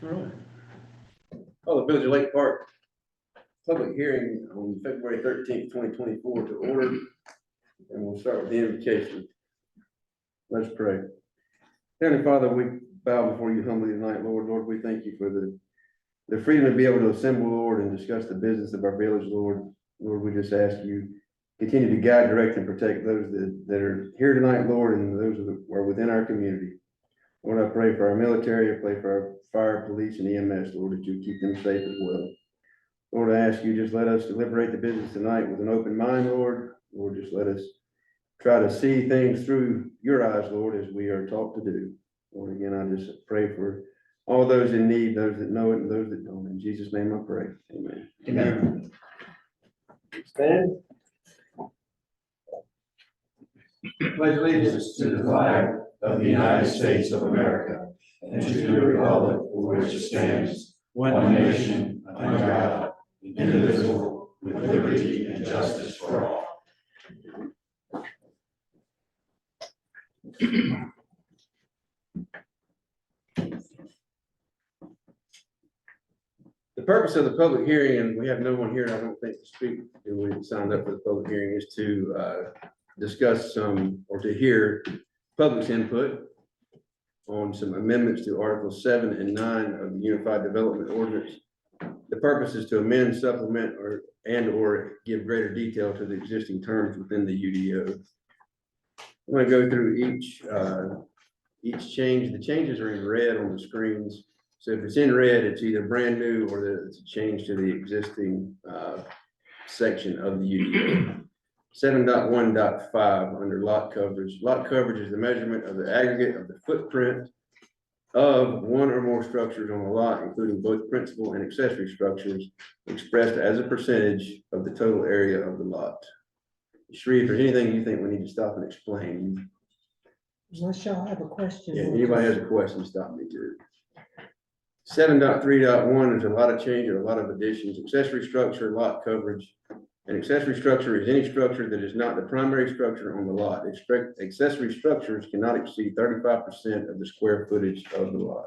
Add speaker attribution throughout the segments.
Speaker 1: All right. Oh, the Village of Lake Park public hearing on February 13th, 2024 to order. And we'll start with the invocation. Let's pray. Heavenly Father, we bow before you humbly tonight, Lord. Lord, we thank you for the freedom to be able to assemble, Lord, and discuss the business of our village, Lord. Lord, we just ask you continue to guide, direct, and protect those that are here tonight, Lord, and those that are within our community. Lord, I pray for our military, I pray for our fire, police, and EMS, Lord, that you keep them safe as well. Lord, I ask you just let us deliberate the business tonight with an open mind, Lord. Lord, just let us try to see things through your eyes, Lord, as we are taught to do. Lord, again, I just pray for all those in need, those that know it and those that don't. In Jesus' name I pray. Amen.
Speaker 2: Amen. Stand.
Speaker 3: Pledge allegiance to the flag of the United States of America and to the republic for which it stands, one nation, under God, indivisible, with liberty and justice for all.
Speaker 1: The purpose of the public hearing, and we have no one here, I don't think, to speak, who we signed up for the public hearing, is to discuss or to hear public's input on some amendments to Articles 7 and 9 of the Unified Development Ordinance. The purpose is to amend, supplement, or give greater detail to the existing terms within the UDO. I'm going to go through each change. The changes are in red on the screens. So if it's in red, it's either brand new or that it's a change to the existing section of the UDO. 7.1.5 under lot coverage. Lot coverage is the measurement of the aggregate of the footprint of one or more structures on a lot, including both principal and accessory structures, expressed as a percentage of the total area of the lot. Sheree, if there's anything you think we need to stop and explain.
Speaker 4: Unless y'all have a question.
Speaker 1: Yeah, anybody has a question, stop me too. 7.3.1, there's a lot of change or a lot of additions. Accessory structure, lot coverage. An accessory structure is any structure that is not the primary structure on the lot. Accessory structures cannot exceed 35% of the square footage of the lot.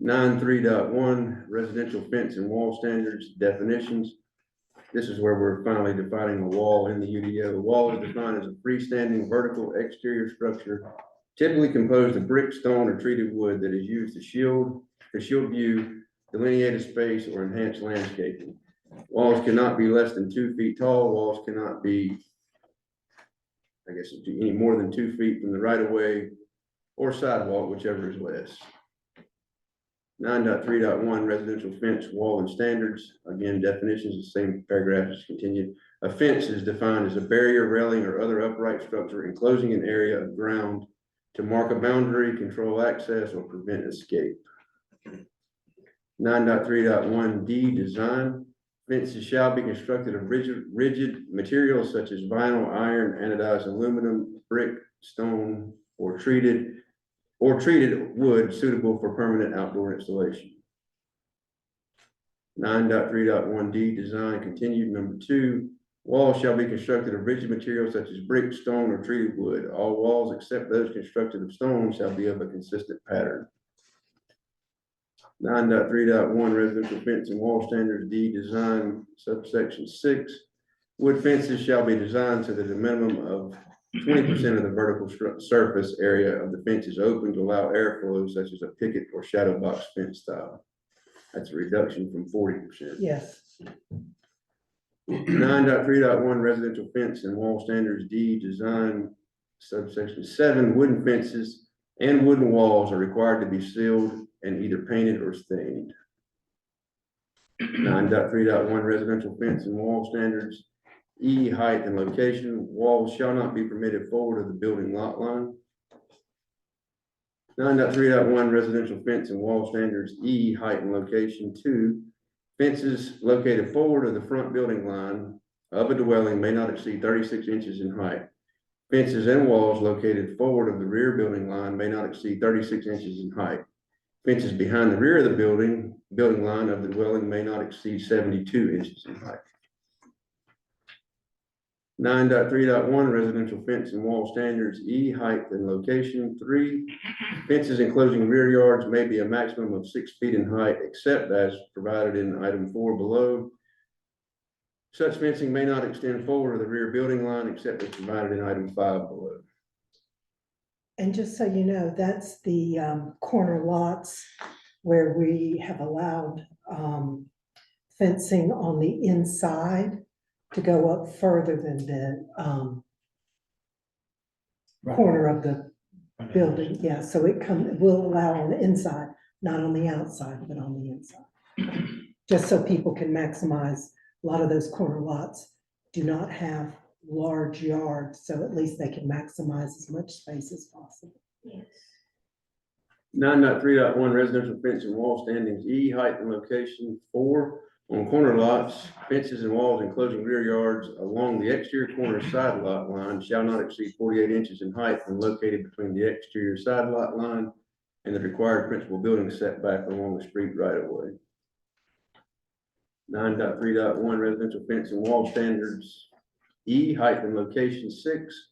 Speaker 1: 9.3.1, residential fence and wall standards, definitions. This is where we're finally defining a wall in the UDO. A wall is defined as a freestanding vertical exterior structure, typically composed of brick, stone, or treated wood that is used to shield view, delineate a space, or enhance landscaping. Walls cannot be less than 2 feet tall. Walls cannot be, any more than 2 feet from the right of way or sidewalk, whichever is less. 9.3.1, residential fence, wall, and standards. Again, definitions, the same paragraph is continued. A fence is defined as a barrier, railing, or other upright structure enclosing an area of ground to mark a boundary, control access, or prevent escape. 9.3.1D, design. Fences shall be constructed of rigid materials such as vinyl, iron, anodized aluminum, brick, stone, or treated wood suitable for permanent outdoor installation. 9.3.1D, design continued. Number 2, walls shall be constructed of rigid materials such as brick, stone, or treated wood. All walls except those constructed of stone shall be of a consistent pattern. 9.3.1, residential fence and wall standards, D, design, subsection 6. Wood fences shall be designed so that a minimum of 20% of the vertical surface area of the fence is open to allow airflow, such as a picket or shadow box fence style. That's a reduction from 40%.
Speaker 4: Yes.
Speaker 1: 9.3.1, residential fence and wall standards, D, design, subsection 7. Wooden fences and wooden walls are required to be sealed and either painted or stained. 9.3.1, residential fence and wall standards, E, height and location. Walls shall not be permitted forward of the building lot line. 9.3.1, residential fence and wall standards, E, height and location. 2, fences located forward of the front building line of a dwelling may not exceed 36 inches in height. Fences and walls located forward of the rear building line may not exceed 36 inches in height. Fences behind the rear of the building line of the dwelling may not exceed 72 inches in height. 9.3.1 residential fence and wall standards, E, height and location. 3, fences enclosing rear yards may be a maximum of 6 feet in height, except as provided in item 4 below. Such fencing may not extend forward of the rear building line, except as provided in item 5 below.
Speaker 4: And just so you know, that's the corner lots where we have allowed fencing on the inside to go up further than the corner of the building. Yeah, so will allow on the inside, not on the outside, but on the inside. Just so people can maximize, a lot of those corner lots do not have large yards, so at least they can maximize as much space as possible.
Speaker 5: Yes.
Speaker 1: 9.3.1 residential fence and wall standings, E, height and location. 4, on corner lots, fences and walls enclosing rear yards along the exterior corner side lot line shall not exceed 48 inches in height and located between the exterior side lot line and the required principal building setback along the street right of way. 9.3.1 residential fence and wall standards, E, height and location. 6,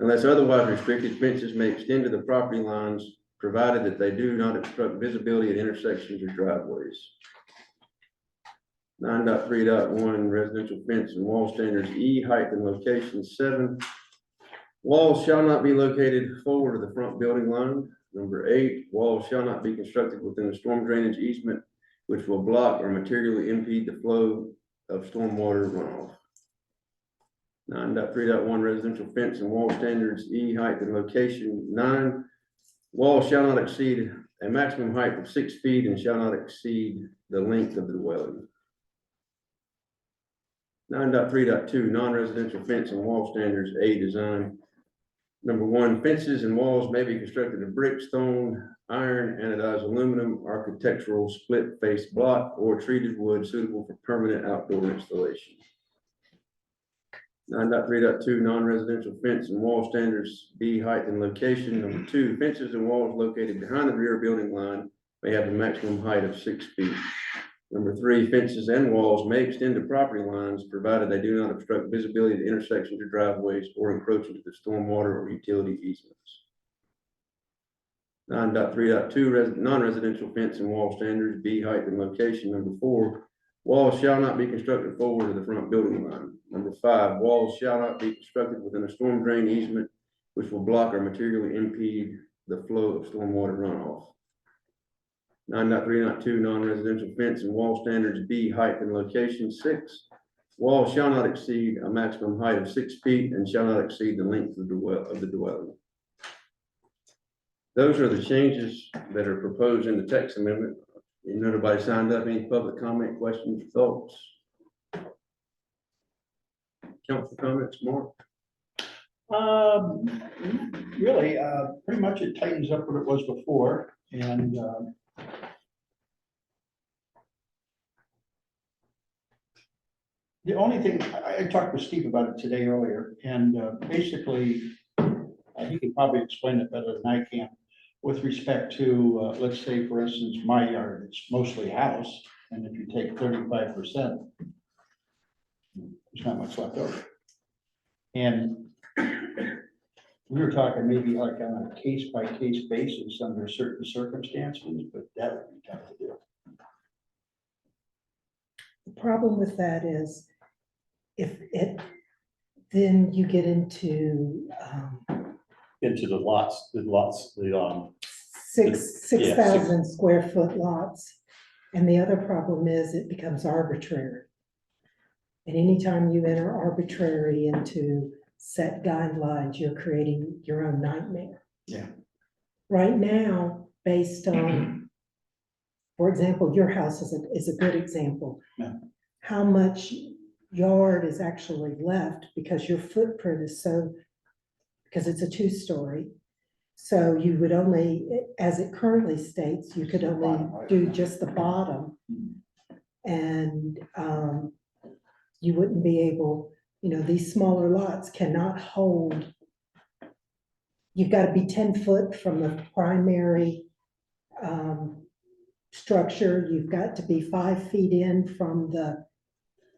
Speaker 1: unless otherwise restricted, fences may extend to the property lines, provided that they do not obstruct visibility at intersections or driveways. 9.3.1 residential fence and wall standards, E, height and location. 7, walls shall not be located forward of the front building line. Number 8, walls shall not be constructed within the storm drainage easement, which will block or materially impede the flow of stormwater runoff. 9.3.1 residential fence and wall standards, E, height and location. 9, walls shall not exceed a maximum height of 6 feet and shall not exceed the length of the dwelling. 9.3.2 non-residential fence and wall standards, A, design. Number 1, fences and walls may be constructed of brick, stone, iron, anodized aluminum, architectural split face block, or treated wood suitable for permanent outdoor installation. 9.3.2 non-residential fence and wall standards, B, height and location. Number 2, fences and walls located behind the rear building line may have a maximum height of 6 feet. Number 3, fences and walls may extend to property lines, provided they do not obstruct visibility at intersections or driveways or encroach into the stormwater or utility easements. 9.3.2 non-residential fence and wall standards, B, height and location. Number 4, walls shall not be constructed forward of the front building line. Number 5, walls shall not be constructed within a storm drain easement, which will block or materially impede the flow of stormwater runoff. 9.3.2 non-residential fence and wall standards, B, height and location. 6, walls shall not exceed a maximum height of 6 feet and shall not exceed the length of the dwelling. Those are the changes that are proposed in the text amendment. Nobody signed up. Any public comment, questions, thoughts? Council comments, Mark?
Speaker 2: Really, pretty much it tightens up what it was before, and the only thing, I talked with Steve about it today earlier, and basically, he can probably explain it better than I can. With respect to, let's say, for instance, my yard, it's mostly house, and if you take 35%, there's not much left over. And we were talking maybe like on a case-by-case basis under certain circumstances, but that would be tough to do.
Speaker 4: The problem with that is then you get into
Speaker 3: Into the lots, yeah.
Speaker 4: 6,000 square foot lots. And the other problem is it becomes arbitrary. And anytime you enter arbitrary into set guidelines, you're creating your own nightmare.
Speaker 2: Yeah.
Speaker 4: Right now, based on, for example, your house is a good example.
Speaker 2: Yeah.
Speaker 4: How much yard is actually left because your footprint is so, because it's a 2-story. So you would only, as it currently states, you could only do just the bottom. And you wouldn't be able, these smaller lots cannot hold. You've got to be 10 foot from the primary structure. You've got to be 5 feet in from the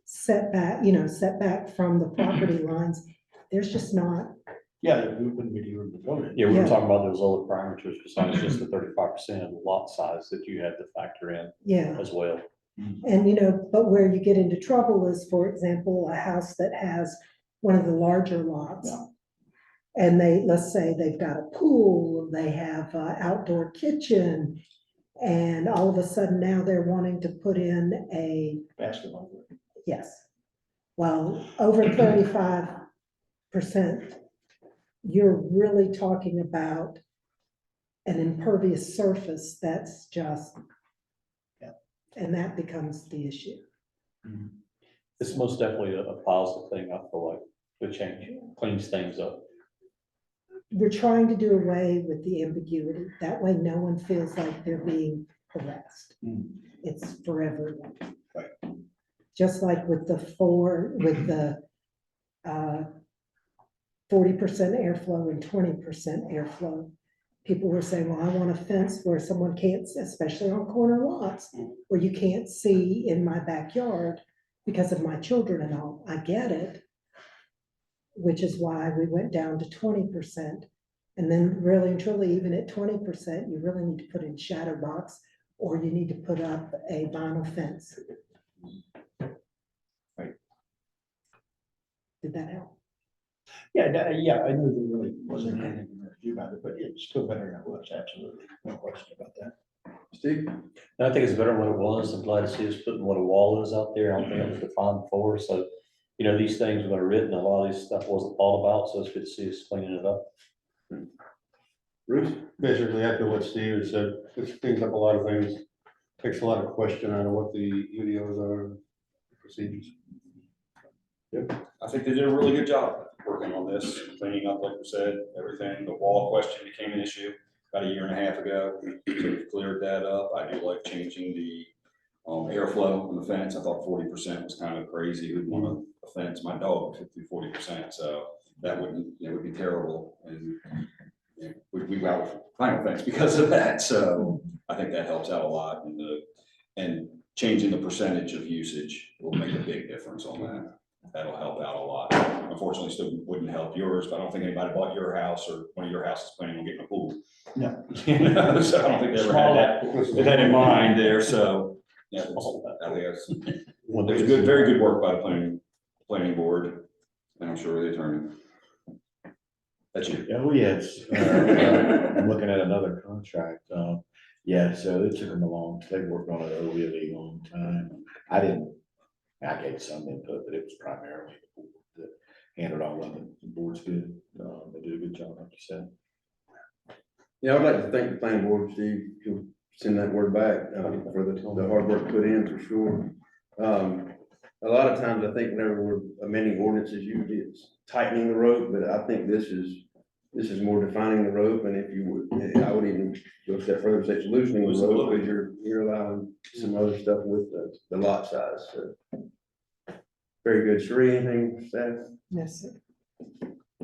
Speaker 4: setback, setback from the property lines. there's just not,
Speaker 2: Yeah, we wouldn't be able to go in.
Speaker 5: Yeah, we were
Speaker 4: Yeah.
Speaker 5: talking about those other parameters besides just the 35% of the lot size that you had to factor in
Speaker 4: yeah.
Speaker 5: as well.
Speaker 4: And, but where you get into trouble is, for example, a house that has one of the larger lots.
Speaker 2: Yeah.
Speaker 4: And let's say they've got a pool, they have a outdoor kitchen, and all of a sudden now they're wanting to put in
Speaker 2: Basketball.
Speaker 4: yes. Well, over 35%, you're really talking about an impervious surface that's just.
Speaker 2: Yeah.
Speaker 4: And that becomes the issue.
Speaker 5: It's most definitely a positive thing, I feel like, the change cleans things up.
Speaker 4: We're trying to do away with the ambiguity. That way, no one feels like they're being harassed.
Speaker 2: Mm.
Speaker 4: It's for everyone.
Speaker 2: Right.
Speaker 4: Just like with the 40% airflow and 20% airflow. People were saying, well, I want a fence where someone can't, especially on corner lots, where you can't see in my backyard because of my children and all. I get it. Which is why we went down to 20%. And then really and truly, even at 20%, you really need to put in shadow box, or you need to put up a vinyl fence.
Speaker 2: Right.
Speaker 4: Did that help?
Speaker 2: Yeah, yeah, I knew there really wasn't anything we were to do about it, but it's still better than it was, absolutely, no question about that.
Speaker 1: Steve?
Speaker 5: And I think it's better than what it was. I'm glad to see us putting what a wall is out there. I don't think it was defined before, so. These things were written, a lot of this stuff wasn't thought about, so it's good to see us cleaning it up.
Speaker 1: Bruce?
Speaker 3: Basically, after what Steve said, this cleans up a lot of things, takes a lot of question out of what the UDOs are, procedures.
Speaker 6: I think they did a really good job working on this, cleaning up, like we said, everything. The wall question became an issue about a year and a half ago. So we've cleared that up. I do like changing the airflow on the fence. I thought 40% was kind of crazy. Who'd want a fence? My dog would fit through 40%, so that would be terrible. And we go out with vinyl fence because of that. So I think that helps out a lot. And changing the percentage of usage will make a big difference on that. That'll help out a lot. Unfortunately, still wouldn't help yours, but I don't think anybody bought your house or one of your houses planning on getting a pool.
Speaker 2: No.
Speaker 6: So I don't think they ever had that in mind there, so, yeah, I think that's, there's good, very good work by the planning board, and I'm sure the attorney. That's you.
Speaker 7: Yeah, yes, I'm looking at another contract, yeah, so it took them they worked on it a really long time. I gave some input, but it was primarily the board that handled all of it. The board's good, they did a good job, like you said.
Speaker 1: Yeah, I'd like to thank the planning board, Steve, you'll send that word back, for the hard work put in, for sure. A lot of times, I think whenever we're amending ordinances, usually it's tightening the rope, but I think this is more defining the rope, and if you would, I would even go a step further, say it's loosening the rope, because you're allowing some other stuff with the lot size, so. Very good. Sheree, anything, staff?
Speaker 4: Yes, sir.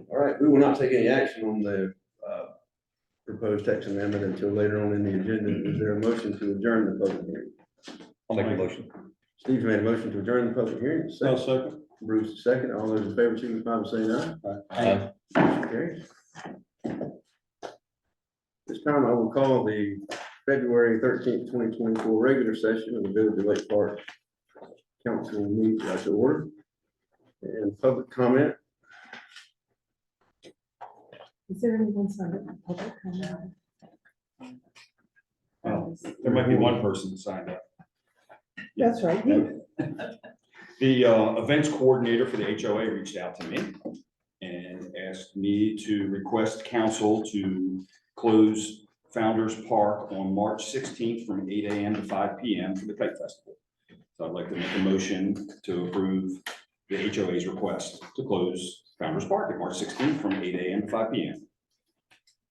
Speaker 1: All right, we will not take any action on the proposed text amendment until later on in the agenda. Is there a motion to adjourn the public hearing?
Speaker 5: I'll make a motion.
Speaker 1: Steve made a motion to adjourn the public hearing.
Speaker 3: Second.
Speaker 1: Bruce, second. All those in favor, signify by saying aye. Motion carries. This time I will call the February 13th, 2024 regular session of the Village of Lake Park Council meeting to order. And public comment.
Speaker 4: Is there anyone signed up for public comment?
Speaker 6: Oh, there might be one person signed up.
Speaker 4: That's right, you.
Speaker 6: The events coordinator for the HOA reached out to me and asked me to request council to close Founders Park on March 16th from 8 a.m. to 5 p.m. for the Kite Festival. So I'd like to make a motion to approve the HOA's request to close Founders Park at March 16th from 8 a.m. to 5 p.m.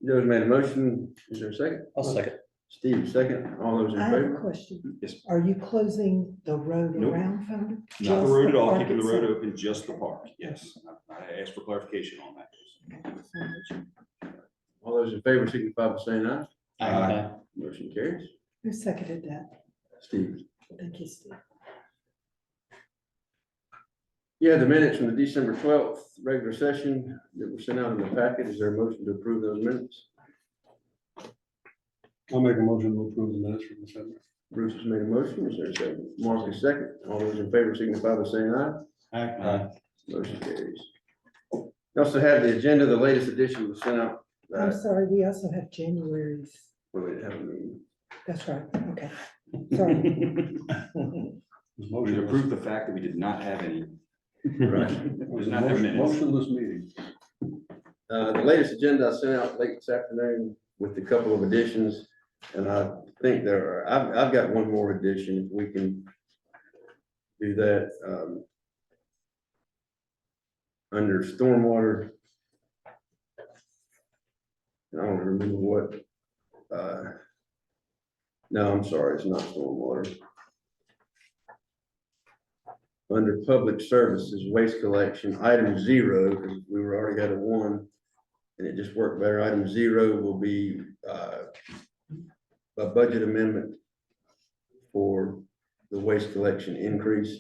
Speaker 1: Joe's made a motion. Is there a second?
Speaker 5: I'll second.
Speaker 1: Steve, second. All those in
Speaker 4: I have a
Speaker 1: favor?
Speaker 4: question.
Speaker 6: Yes.
Speaker 4: Are you closing the road
Speaker 6: Nope.
Speaker 4: around Founder?
Speaker 6: Not the
Speaker 4: Just
Speaker 6: road at all,
Speaker 4: park
Speaker 6: keeping the road
Speaker 4: itself?
Speaker 6: open, just the park. Yes, I asked for clarification on that.
Speaker 1: All those in favor, signify by saying aye.
Speaker 5: Aye.
Speaker 1: Motion carries.
Speaker 4: Who seconded that?
Speaker 1: Steve.
Speaker 4: Thank you, Steve.
Speaker 1: Yeah, the minutes from the December 12th regular session that were sent out in the packet. Is there a motion to approve those minutes?
Speaker 3: I'll make a motion to approve the minutes from December.
Speaker 1: Bruce has made a motion. Is there a second? Mark is second. All those in favor signify by saying aye.
Speaker 2: Aye.
Speaker 1: Motion carries. We also have the agenda, the latest edition was sent out.
Speaker 4: I'm sorry, we also have January's.
Speaker 1: We didn't have a meeting.
Speaker 4: That's right, okay. Sorry.
Speaker 6: We should approve the fact that we did not have any.
Speaker 1: Right.
Speaker 6: Did not have minutes.
Speaker 3: Motionless meeting.
Speaker 1: The latest agenda I sent out late this afternoon with a couple of additions. And I think I've got one more addition, if we can do that. Under stormwater. I don't remember what, no, I'm sorry, it's not stormwater. Under public services, waste collection, item 0, because we were already got a 1, and it just worked better. Item 0 will be, a budget amendment for the waste collection increase.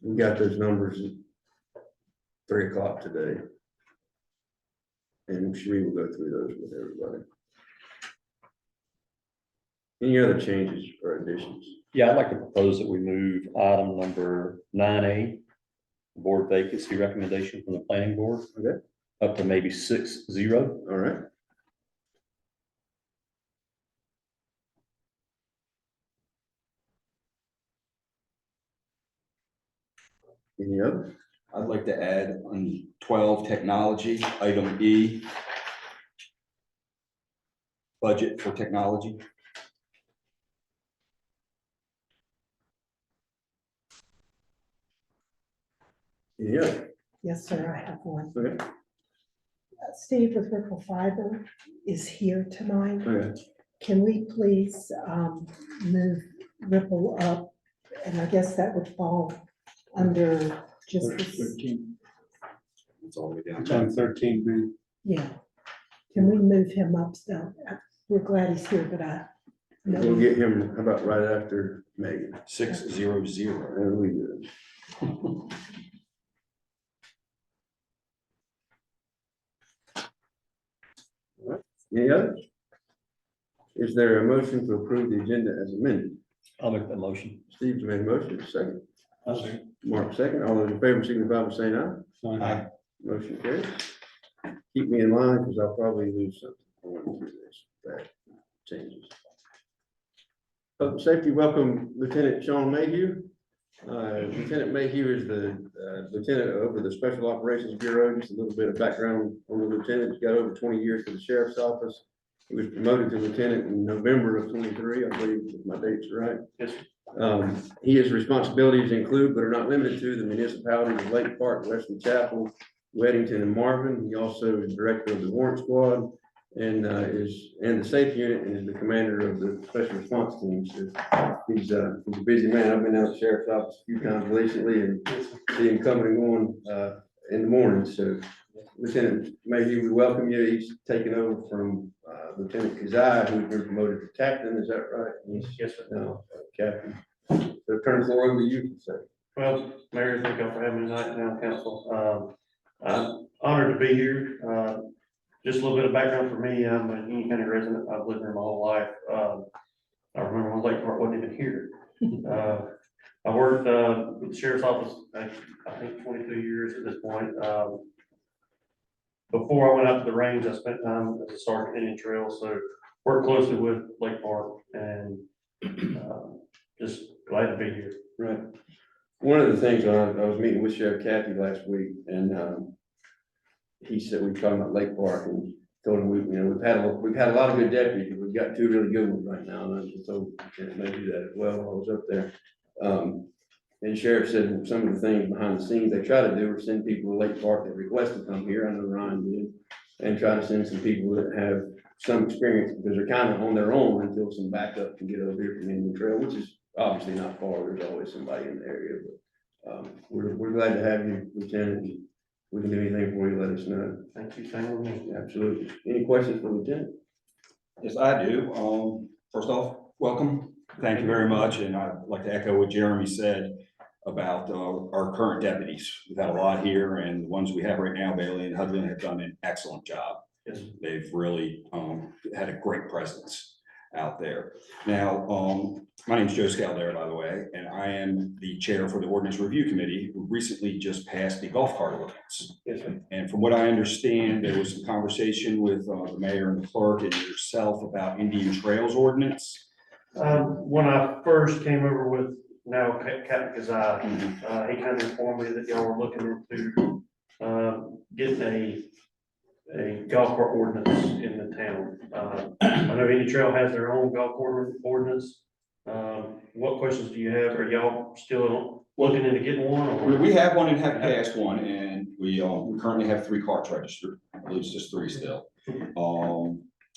Speaker 1: We got those numbers at 3 o'clock today. And Sheree will go through those with everybody. Any other changes or additions?
Speaker 5: Yeah, I'd like to propose that we move item number 9A, board vacancy recommendation from the planning board.
Speaker 1: Okay.
Speaker 5: Up to maybe 6-0.
Speaker 1: All right. Any other?
Speaker 6: I'd like to add on 12 technology, item E. Budget for technology.
Speaker 1: Any other?
Speaker 4: Yes, sir, I have one.
Speaker 1: Okay.
Speaker 4: Steve with Ripple Fiber is here tonight.
Speaker 1: Okay.
Speaker 4: Can we please move Ripple up? And I guess that would fall under just this,
Speaker 2: 13.
Speaker 6: It's all the way down.
Speaker 3: It's on 13B.
Speaker 4: yeah. Can we move him up? So we're glad he's here, but
Speaker 1: We'll get him, how about right after Megan?
Speaker 6: 600.
Speaker 1: There we go. All right. Any others? Is there a motion to approve the agenda as amended?
Speaker 5: I'll make that motion.
Speaker 1: Steve's made a motion, second.
Speaker 3: I'll say.
Speaker 1: Mark, second. All those in favor signify by saying aye.
Speaker 3: Aye.
Speaker 1: Motion carries. Keep me in line because I'll probably lose something going through this. That changes. Public safety, welcome Lieutenant Sean Mayhew. Lieutenant Mayhew is the lieutenant over the Special Operations Bureau. Just a little bit of background on the lieutenant. He's got over 20 years for the sheriff's office. He was promoted to lieutenant in November of 23, I believe, if my dates are right.
Speaker 5: Yes.
Speaker 1: His responsibilities include, but are not limited to, the municipalities of Lake Park, Wesley Chapel, Weddington, and Marvin. He also is director of the warrant squad and the safe unit, and is the commander of the special response team. So he's a busy man. I've been out to the sheriff's office a few times recently and see him coming and going in the morning. So Lieutenant Mayhew, we welcome you. He's taken over from Lieutenant Kazai, who's been promoted to captain. Is that right?
Speaker 8: Yes, sir.
Speaker 1: No, captain. So turn the floor over to you for a second.
Speaker 8: Well, Mayor, thank you for having me tonight, town council. I'm honored to be here. Just a little bit of background for me. I'm a Union County resident. I've lived here my whole life. I remember when Lake Park wasn't even here. I worked with the sheriff's office, I think 22 years at this point. Before I went out to the range, I spent time as a sergeant in Indian Trail, so worked closely with Lake Park and just glad to be here.
Speaker 1: Right. One of the things, I was meeting with Sheriff Kathy last week, and he said, we were talking about Lake Park, and told him, we've had a lot of good deputies. We've got 2 really good ones right now, and I just told maybe that as well while I was up there. And Sheriff said some of the things behind the scenes they try to do are send people to Lake Park that request to come here. I know Ryan did, and try to send some people that have some experience, because they're kind of on their own until some backup can get over here from Indian Trail, which is obviously not far. There's always somebody in the area, but we're glad to have you, Lieutenant. We can do anything for you, let us know.
Speaker 8: Thank you, thank you.
Speaker 1: Absolutely. Any questions for Lieutenant?
Speaker 6: Yes, I do. First off, welcome. Thank you very much. And I'd like to echo what Jeremy said. about our current deputies. We've had a lot here, and the ones we have right now, Bailey and Hudlin, have done an excellent job.
Speaker 8: Yes.
Speaker 6: They've really had a great presence out there. Now, my name's Joe Scaldera, by the way, and I am the chair for the Ordinance Review Committee, who recently just passed the golf cart ordinance.
Speaker 8: Yes, sir.
Speaker 6: And from what I understand, there was some conversation with the mayor and the clerk and yourself about Indian Trails ordinance.
Speaker 8: When I first came over with now Captain Kazai, he kind of informed me that y'all were looking into, getting a golf cart ordinance in the town. I know Indian Trail has their own golf cart ordinance. What questions do you have? Are y'all still looking into getting one? Or?
Speaker 6: We have one and have passed one, and we currently have 3 carts registered. I believe it's just 3 still.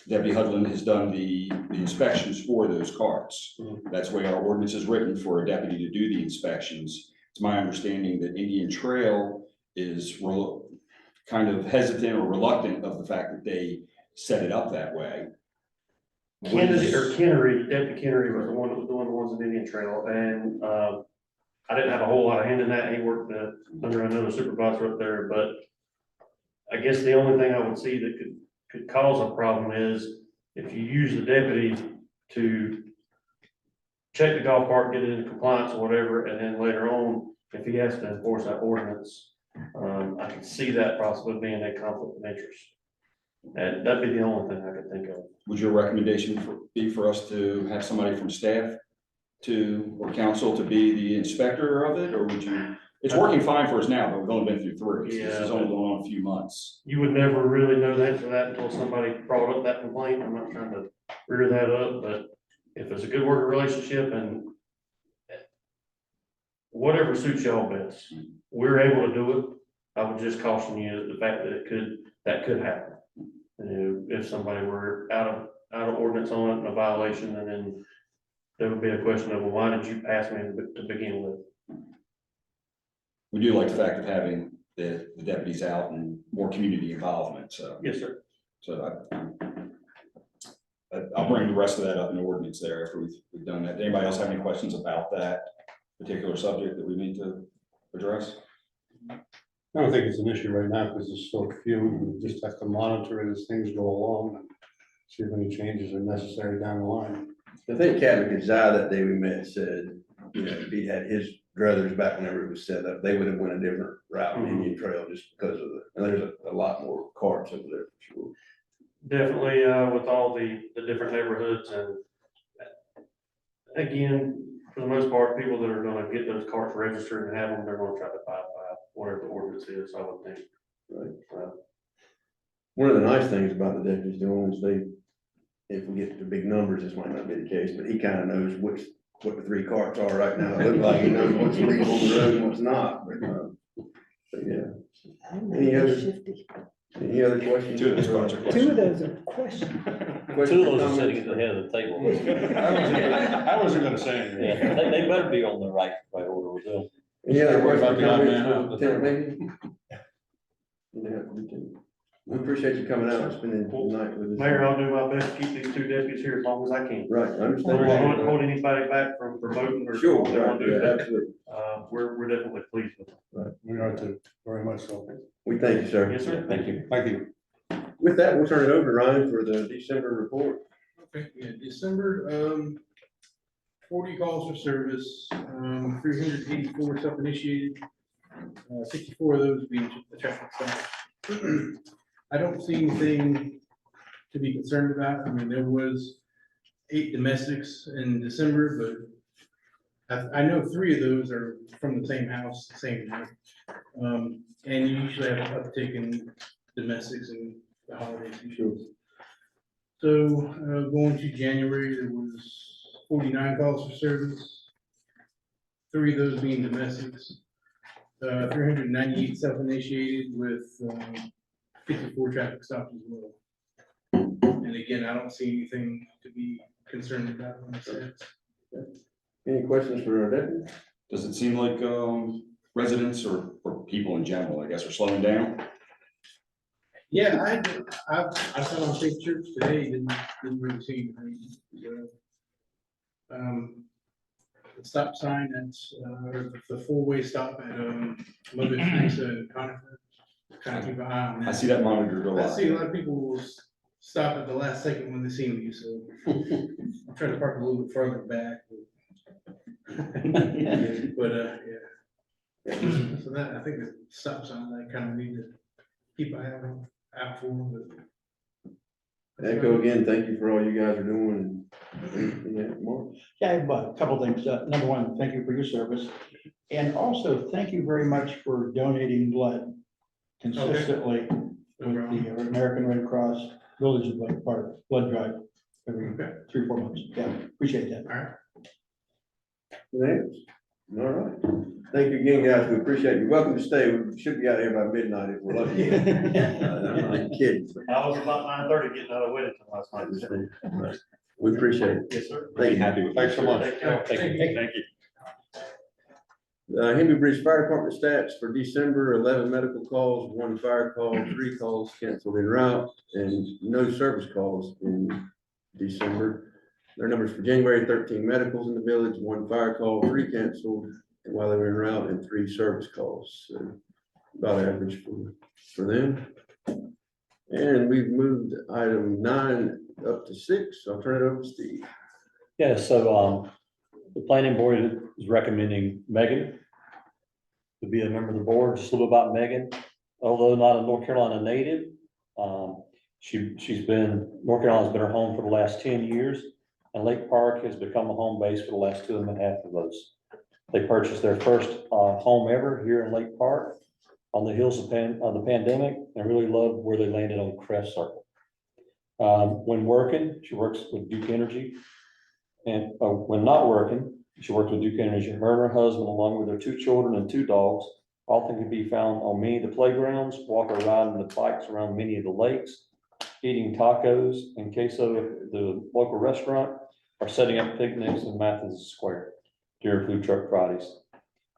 Speaker 6: Deputy Hudlin has done the inspections for those carts. That's the way our ordinance is written for a deputy to do the inspections. It's my understanding that Indian Trail is kind of hesitant or reluctant of the fact that they set it up that way.
Speaker 8: Deputy Kennery was the one that was doing the ones in Indian Trail, and I didn't have a whole lot of hand in that. He worked under another supervisor up there, but I guess the only thing I would see that could cause a problem is if you use the deputy to check the golf cart, get it into compliance or whatever, and then later on, if he has to enforce that ordinance, I could see that possibly being a conflict of interest. And that'd be the only thing I could think of.
Speaker 6: Would your recommendation be for us to have somebody from staff or council to be the inspector of it, or would you? It's working fine for us now, but we've only been through 3. This is only going on a few months.
Speaker 8: You would never really know the answer to that until somebody brought up that complaint. I'm not trying to rear that up, but if it's a good working relationship and whatever suits y'all best, we're able to do it. I would just caution you the fact that that could happen. You know, if somebody were out of ordinance on it and a violation, and then there would be a question of, well, why did you pass me to begin with?
Speaker 6: We do like the fact of having the deputies out and more community involvement, so.
Speaker 8: Yes, sir.
Speaker 6: So I'll bring the rest of that up in the ordinance there after we've done that. Anybody else have any questions about that particular subject that we need to address?
Speaker 3: I don't think it's an issue right now because there's so few. We just have to monitor it as things go along and see if any changes are necessary down the line.
Speaker 1: I think Captain Kazai that day we met said, you know, if he had his druthers back whenever it was set up, they would have went a different route in Indian Trail just because of and there's a lot more carts over there for sure.
Speaker 8: Definitely, with all the different neighborhoods, and again, for the most part, people that are gonna get those carts registered and have them, they're gonna try to abide by whatever the ordinance is, I would think.
Speaker 1: Right. One of the nice things about the deputies doing is if we get to big numbers, this might not be the case, but he kind of knows what the 3 carts are right now. It looks like he knows what's legal on the road and what's not, but yeah. Any other questions?
Speaker 6: 2 of those carts are
Speaker 4: 2
Speaker 6: questions.
Speaker 4: of those are questions.
Speaker 5: 2 of those are sitting at the head of the table.
Speaker 3: I wasn't gonna say anything.
Speaker 5: Yeah, they better be on the right order with them.
Speaker 1: Any other
Speaker 3: Worry
Speaker 1: questions?
Speaker 3: about the odd man
Speaker 1: comments
Speaker 3: out.
Speaker 1: for the 10th meeting? Yeah, me too. We appreciate you coming out and spending the night with us.
Speaker 8: Mayor, I'll do my best to keep these 2 deputies here as long as I can.
Speaker 1: Right, I
Speaker 8: I don't
Speaker 1: understand.
Speaker 8: want to hold anybody back from promoting or.
Speaker 1: Sure,
Speaker 8: they want to do
Speaker 1: right,
Speaker 8: that.
Speaker 1: absolutely.
Speaker 8: We're definitely pleased with it.
Speaker 3: We are too, very much so.
Speaker 1: We thank you, sir.
Speaker 8: Yes, sir.
Speaker 5: Thank you.
Speaker 3: Thank you.
Speaker 1: With that, we'll turn it over to Ryan for the December report.
Speaker 9: Okay, yeah, December, 40 calls for service, 384 self-initiated, 64 of those being the traffic stop. I don't see anything to be concerned about. I mean, there was 8 domestics in December, but I know 3 of those are from the same house, same night. And you usually have an uptick in domestics and the holidays usually. So, going to January, there was 49 calls for service, 3 of those being domestics, 398 self-initiated with 54 traffic stops as well. And again, I don't see anything to be concerned about on this sense.
Speaker 1: Any questions for our deputy?
Speaker 6: Does it seem like residents or people in general, I guess, are slowing down?
Speaker 9: Yeah, I saw on St. Church today, didn't really see anything. So, stop sign that's, the four-way stop at, Mother Teresa and Conifer. Kind of keep an eye on that.
Speaker 6: I see that monitor go
Speaker 9: I
Speaker 6: live.
Speaker 9: see a lot of people will stop at the last second when they see me, so I'm trying to park a little bit further back. But, yeah. So that, I think the stop sign, I kind of need to keep an eye out for, but.
Speaker 1: Echo again, thank you for all you guys are doing. Yeah, Mark?
Speaker 2: Yeah, I have a couple things. Number one, thank you for your service. And also, thank you very much for donating blood consistently with the American Red Cross Village of Lake Park blood drive every
Speaker 9: Okay.
Speaker 2: 3 or 4 months. Yeah, appreciate that.
Speaker 9: All right.
Speaker 1: Anything else? All right. Thank you again, guys. We appreciate you. Welcome to stay. We should be out here by midnight if we're lucky. I'm not kidding.
Speaker 8: I was about 9:30 getting out of Whittington last night.
Speaker 1: We appreciate it.
Speaker 8: Yes, sir.
Speaker 1: Thank you.
Speaker 6: Happy with
Speaker 8: Thanks so much.
Speaker 9: Thank you.
Speaker 8: Thank you.
Speaker 1: Henry Bridge Fire Department stats for December, 11 medical calls, 1 fire call, 3 calls canceled en route, and no service calls in December. Their numbers for January: 13 medicals in the village, 1 fire call, 3 canceled while they were en route, and 3 service calls. So about average for them. And we've moved item 9 up to 6. I'll turn it over to Steve.
Speaker 5: Yeah, so, the planning board is recommending Megan to be a member of the board. Just a little about Megan. Although not a North Carolina native, North Carolina's been her home for the last 10 years, and Lake Park has become a home base for the last 2.5 of those. They purchased their first home ever here in Lake Park on the heels of the pandemic, and really loved where they landed on Crest Circle. When working, she works with Duke Energy. And when not working, she worked with Duke Energy. Her and her husband, along with their 2 children and 2 dogs, often can be found on many of the playgrounds, walking around in the bikes around many of the lakes, eating tacos in Queso, the local restaurant, or setting up picnics in Mathis Square during Food Truck Fridays.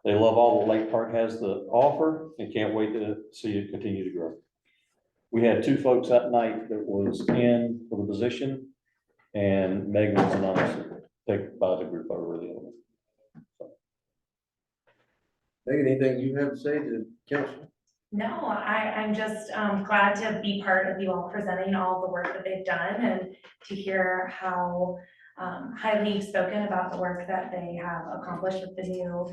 Speaker 5: They love all that Lake Park has to offer and can't wait to see it continue to grow. We had 2 folks that night that was in for the position, and Megan was anonymous picked by the group over the other.
Speaker 1: Megan, anything you have to say to the council?
Speaker 10: No, I'm just glad to be part of you all presenting all the work that they've done and to hear how highly you've spoken about the work that they have accomplished with the new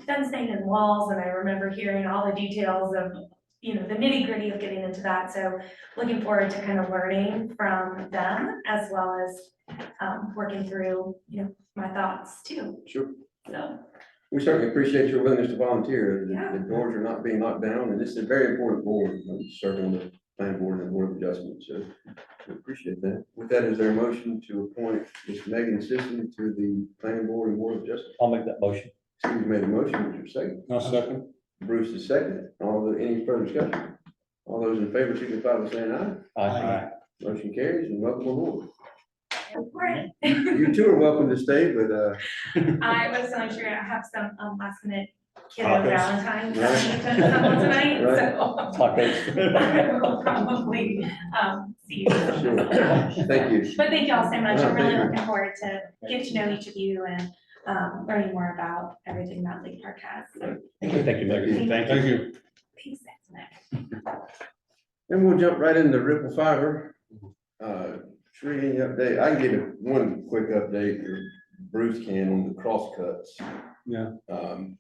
Speaker 10: fencing and walls. And I remember hearing all the details of, you know, the nitty gritty of getting into that. So looking forward to kind of learning from them as well as working through, you know, my thoughts too.
Speaker 1: Sure.
Speaker 10: So.
Speaker 1: We certainly appreciate your willingness to volunteer.
Speaker 10: Yeah.
Speaker 1: The doors are not being locked down, and this is a very important board, serving on the planning board and board of adjustment, so we appreciate that. With that, is there a motion to appoint Ms. Megan Sisson to the planning board and board of adjustment?
Speaker 5: I'll make that motion.
Speaker 1: Steve made a motion, is there a second?
Speaker 9: I'll second.
Speaker 1: Bruce is second. Any further discussion? All those in favor signify by saying aye.
Speaker 5: Aye.
Speaker 1: Motion carries, and welcome aboard.
Speaker 10: Important.
Speaker 1: You too are welcome to stay, but,
Speaker 10: I was unsure, I have some last minute kiddo
Speaker 1: Tacos.
Speaker 10: Valentine's
Speaker 1: Right.
Speaker 10: tonight,
Speaker 1: Right.
Speaker 10: so.
Speaker 5: Tacos.
Speaker 10: I will probably see you.
Speaker 1: sure. Thank you.
Speaker 10: But thank you all so much.
Speaker 1: No,
Speaker 10: I'm really
Speaker 1: thank you.
Speaker 10: looking forward to getting to know each of you and learning more about everything that Lake Park has. So,
Speaker 5: Thank you, Megan.
Speaker 9: Thank you.
Speaker 10: peace, thanks, Nick.
Speaker 1: And we'll jump right into Ripple Fiber. Sri, any update? I can give one quick update, or Bruce can, on the cross cuts.
Speaker 9: Yeah.
Speaker 1: Um,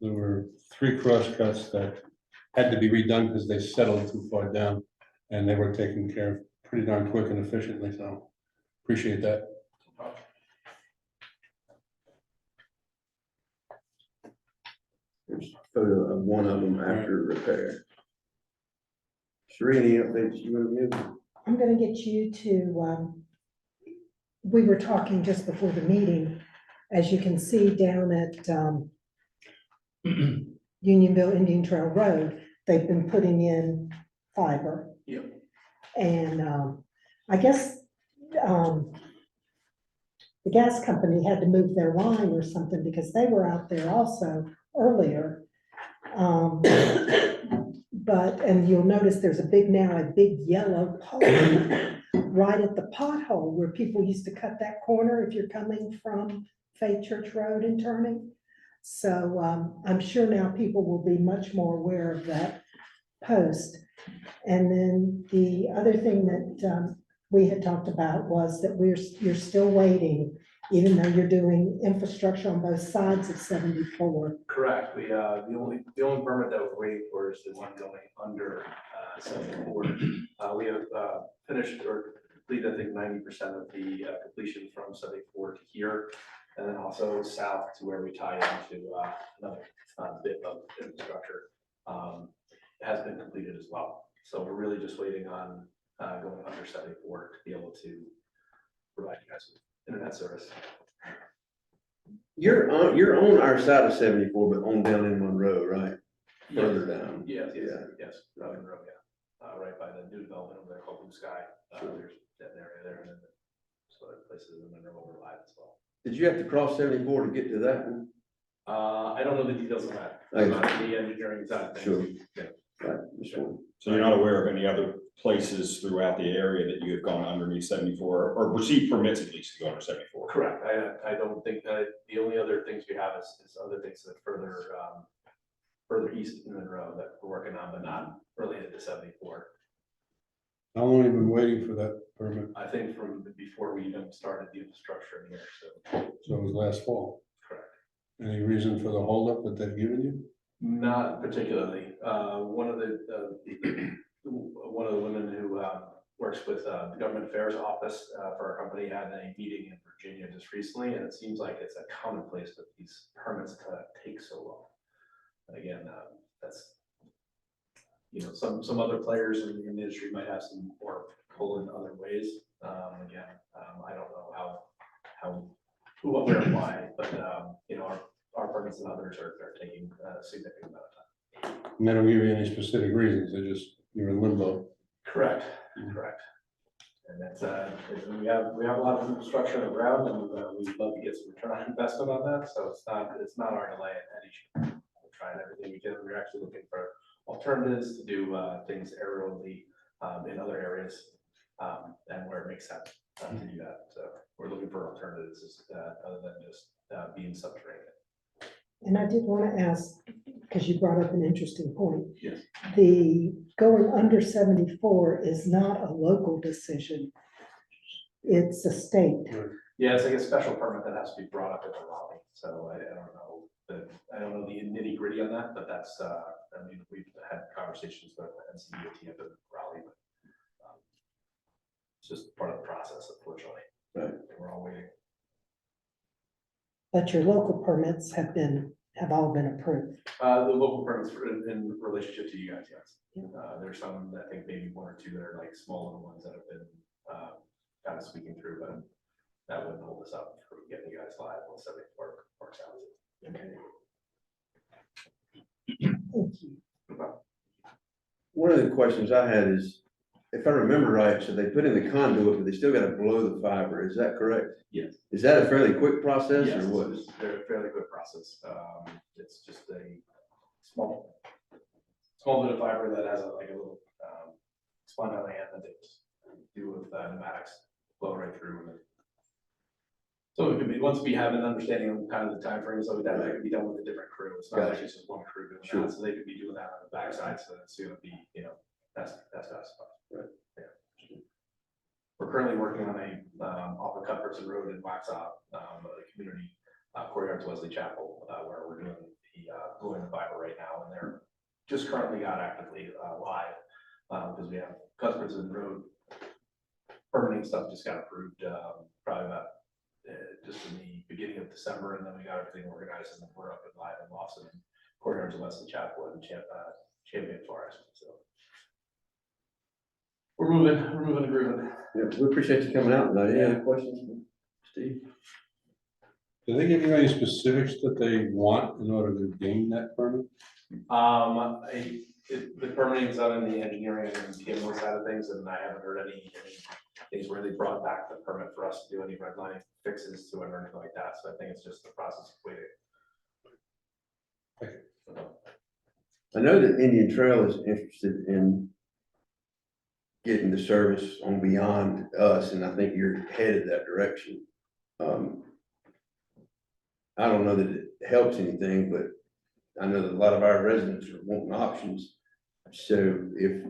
Speaker 9: There were 3 cross cuts that had to be redone because they settled too far down, and they were taken care of pretty darn quick and efficiently, so appreciate that.
Speaker 1: There's a photo of one of them after repair. Sri, any updates you want to give?
Speaker 4: I'm gonna get you to, we were talking just before the meeting, as you can see down at, Unionville Indian Trail Road, they've been putting in fiber.
Speaker 1: Yep.
Speaker 4: And, I guess, the gas company had to move their line or something because they were out there also earlier. But, and you'll notice there's a big yellow pole right at the pothole where people used to cut that corner if you're coming from Faith Church Road and turning. So, I'm sure now people will be much more aware of that post. And then the other thing that, we had talked about was that you're still waiting, even though you're doing infrastructure on both sides of 74.
Speaker 11: Correct, the only permit that we're waiting for is the one going under, 74. We have, finished or completed, I think, 90% of the, completion from 74 to here. And then also south to where we tie into, another, bit of infrastructure. It has been completed as well. So we're really just waiting on, going under 74 to be able to provide you guys with internet service.
Speaker 1: You're on our side of 74, but on down in Monroe, right? Further down.
Speaker 11: Yes, yes,
Speaker 1: Yeah.
Speaker 11: yes, Robin Road, yeah, right by the new development over there called Blue Sky, there's that area there, and then some other places in Monroe overlap as well.
Speaker 1: Did you have to cross 74 to get to that one?
Speaker 11: I don't know the details of that,
Speaker 1: Okay.
Speaker 11: not the engineering side of things.
Speaker 1: Sure.
Speaker 11: Yeah.
Speaker 1: Right, just one.
Speaker 6: So you're not aware of any other places throughout the area that you have gone underneath 74 or received permits at least to go under 74?
Speaker 11: Correct, I don't think, the only other things we have is other things that further, further east in Monroe that we're working on, but not related to 74.
Speaker 3: How long have you been waiting for that permit?
Speaker 11: I think from before we even started the infrastructure in here, so,
Speaker 3: So it was last fall.
Speaker 11: correct.
Speaker 3: Any reason for the holdup that they've given you?
Speaker 11: Not particularly. One of the women who works with the Government Affairs Office for our company had a meeting in Virginia just recently, and it seems like it's a commonplace that these permits take so long. And again, that's, some other players in the industry might have some more pull in other ways. Again, I don't know who, what, where, and why, but our permits and others are taking a significant amount of time.
Speaker 3: And they don't give you any specific reasons, you're in limbo.
Speaker 11: Correct, correct. And that's, we have a lot of infrastructure on the ground, and we'd love to get some return on investment on that, so it's not our delay at any shape. We're trying everything we can. We're actually looking for alternatives to do things aerially in other areas, and where it makes sense to do that. So we're looking for alternatives other than just being subterranean.
Speaker 4: And I did want to ask, because you brought up an interesting point.
Speaker 11: Yes.
Speaker 4: The going under 74 is not a local decision. It's a state.
Speaker 11: Yeah, it's like a special permit that has to be brought up at the Raleigh, so I don't know the nitty gritty on that, but that's, we've had conversations with NCDOT up in Raleigh, but it's just part of the process, unfortunately.
Speaker 1: Right.
Speaker 11: We're all waiting.
Speaker 4: But your local permits have all been approved.
Speaker 11: The local permits in relationship to you guys, yes.
Speaker 4: Yeah.
Speaker 11: There's some, I think maybe one or two that are like small little ones that have been kind of squeaking through, but that wouldn't hold us up from getting you guys live once everything works out.
Speaker 4: Okay. Thank you.
Speaker 1: One of the questions I had is, if I remember right, so they put in the conduit, but they still gotta blow the fiber, is that correct?
Speaker 11: Yes.
Speaker 1: Is that a fairly quick process
Speaker 11: Yes,
Speaker 1: or what?
Speaker 11: it's a fairly quick process. It's just a small bit of fiber that has a little spun on the end that they just do with pneumatics, blow right through. And so it could be, once we have an understanding of kind of the timeframes of that, could be done with a different crew. It's not like
Speaker 1: Gotcha.
Speaker 11: it's just one crew doing
Speaker 1: Sure.
Speaker 11: that, so they could be doing that on the backside, so it's gonna be, that's us.
Speaker 1: Right.
Speaker 11: Yeah. We're currently working on a, off of Cuthbertson Road in Waxhaw, a community, courtyard to Wesley Chapel, where we're doing the, gluing the fiber right now, and they're just currently got actively, live, because we have Cuthbertson Road permitting stuff just got approved, probably about, just in the beginning of December, and then we got everything organized, and then we're up and live in Lawson, and courtyard to Wesley Chapel and Champion Forest, so. We're moving and grooving.
Speaker 1: Yeah, we appreciate you coming out tonight. Any other questions, Steve?
Speaker 3: Do they give you any specifics that they want in order to gain that permit?
Speaker 11: The permitting is done in the engineering and PMO side of things, and I haven't heard any things where they brought back the permit for us to do any redlining fixes to it or anything like that, so I think it's just the process of waiting.
Speaker 1: I know that Indian Trail is interested in getting the service on beyond us, and I think you're headed that direction. I don't know that it helps anything, but I know that a lot of our residents are wanting options. So if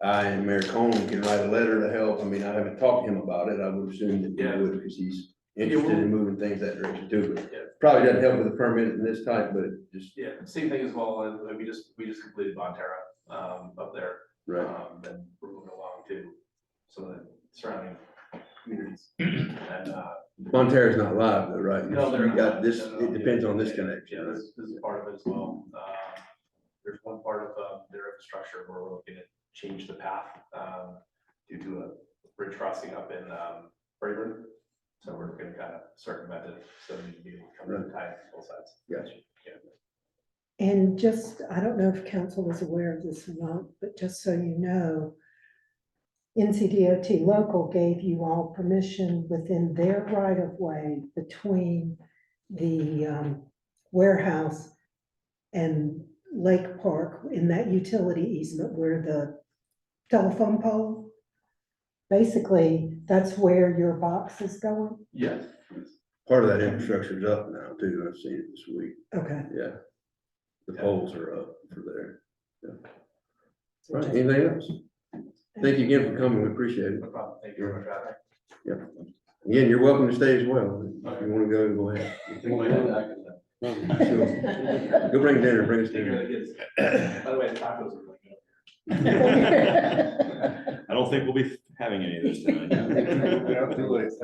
Speaker 1: I and Mayor Coleman can write a letter to help, I mean, I haven't talked to him about it, I would assume that
Speaker 11: Yeah.
Speaker 1: he would, because he's interested in moving things that direction too,
Speaker 11: Yeah.
Speaker 1: but probably doesn't help with the permit in this type, but it just,
Speaker 11: Yeah, same thing as well, and we just completed Bonterra, up there.
Speaker 1: right.
Speaker 11: And we're moving along to some of the surrounding communities. And,
Speaker 1: Bonterra's not live though, right?
Speaker 11: no, they're
Speaker 1: You got
Speaker 11: not.
Speaker 1: this,
Speaker 11: No,
Speaker 1: it depends on this
Speaker 11: Yeah,
Speaker 1: connection, right?
Speaker 11: this is part of it as well. There's one part of, their infrastructure where we're looking to change the path, due to a bridge crossing up in, Braeburn. So we're looking at a certain method, so we need to be able to come in time both sides.
Speaker 1: Gotcha.
Speaker 4: And just, I don't know if council is aware of this or not, but just so you know, NCDOT local gave you all permission within their right of way between the warehouse and Lake Park in that utility easement where the telephone pole. Basically, that's where your box is going.
Speaker 11: Yes.
Speaker 1: Part of that infrastructure is up now too, I've seen it this week,
Speaker 4: Okay.
Speaker 1: yeah. The poles are up for there. Yeah. All right, anything else? Thank you again for coming, we appreciate it.
Speaker 11: No problem. Thank you very much, Rob.
Speaker 1: Again, you're welcome to stay as well, if you wanna go, go ahead. Sure. Go bring dinner, bring us
Speaker 11: Take care
Speaker 1: dinner.
Speaker 11: of the kids. By the way, the tacos are really good.
Speaker 6: I don't think we'll be having any of those tonight.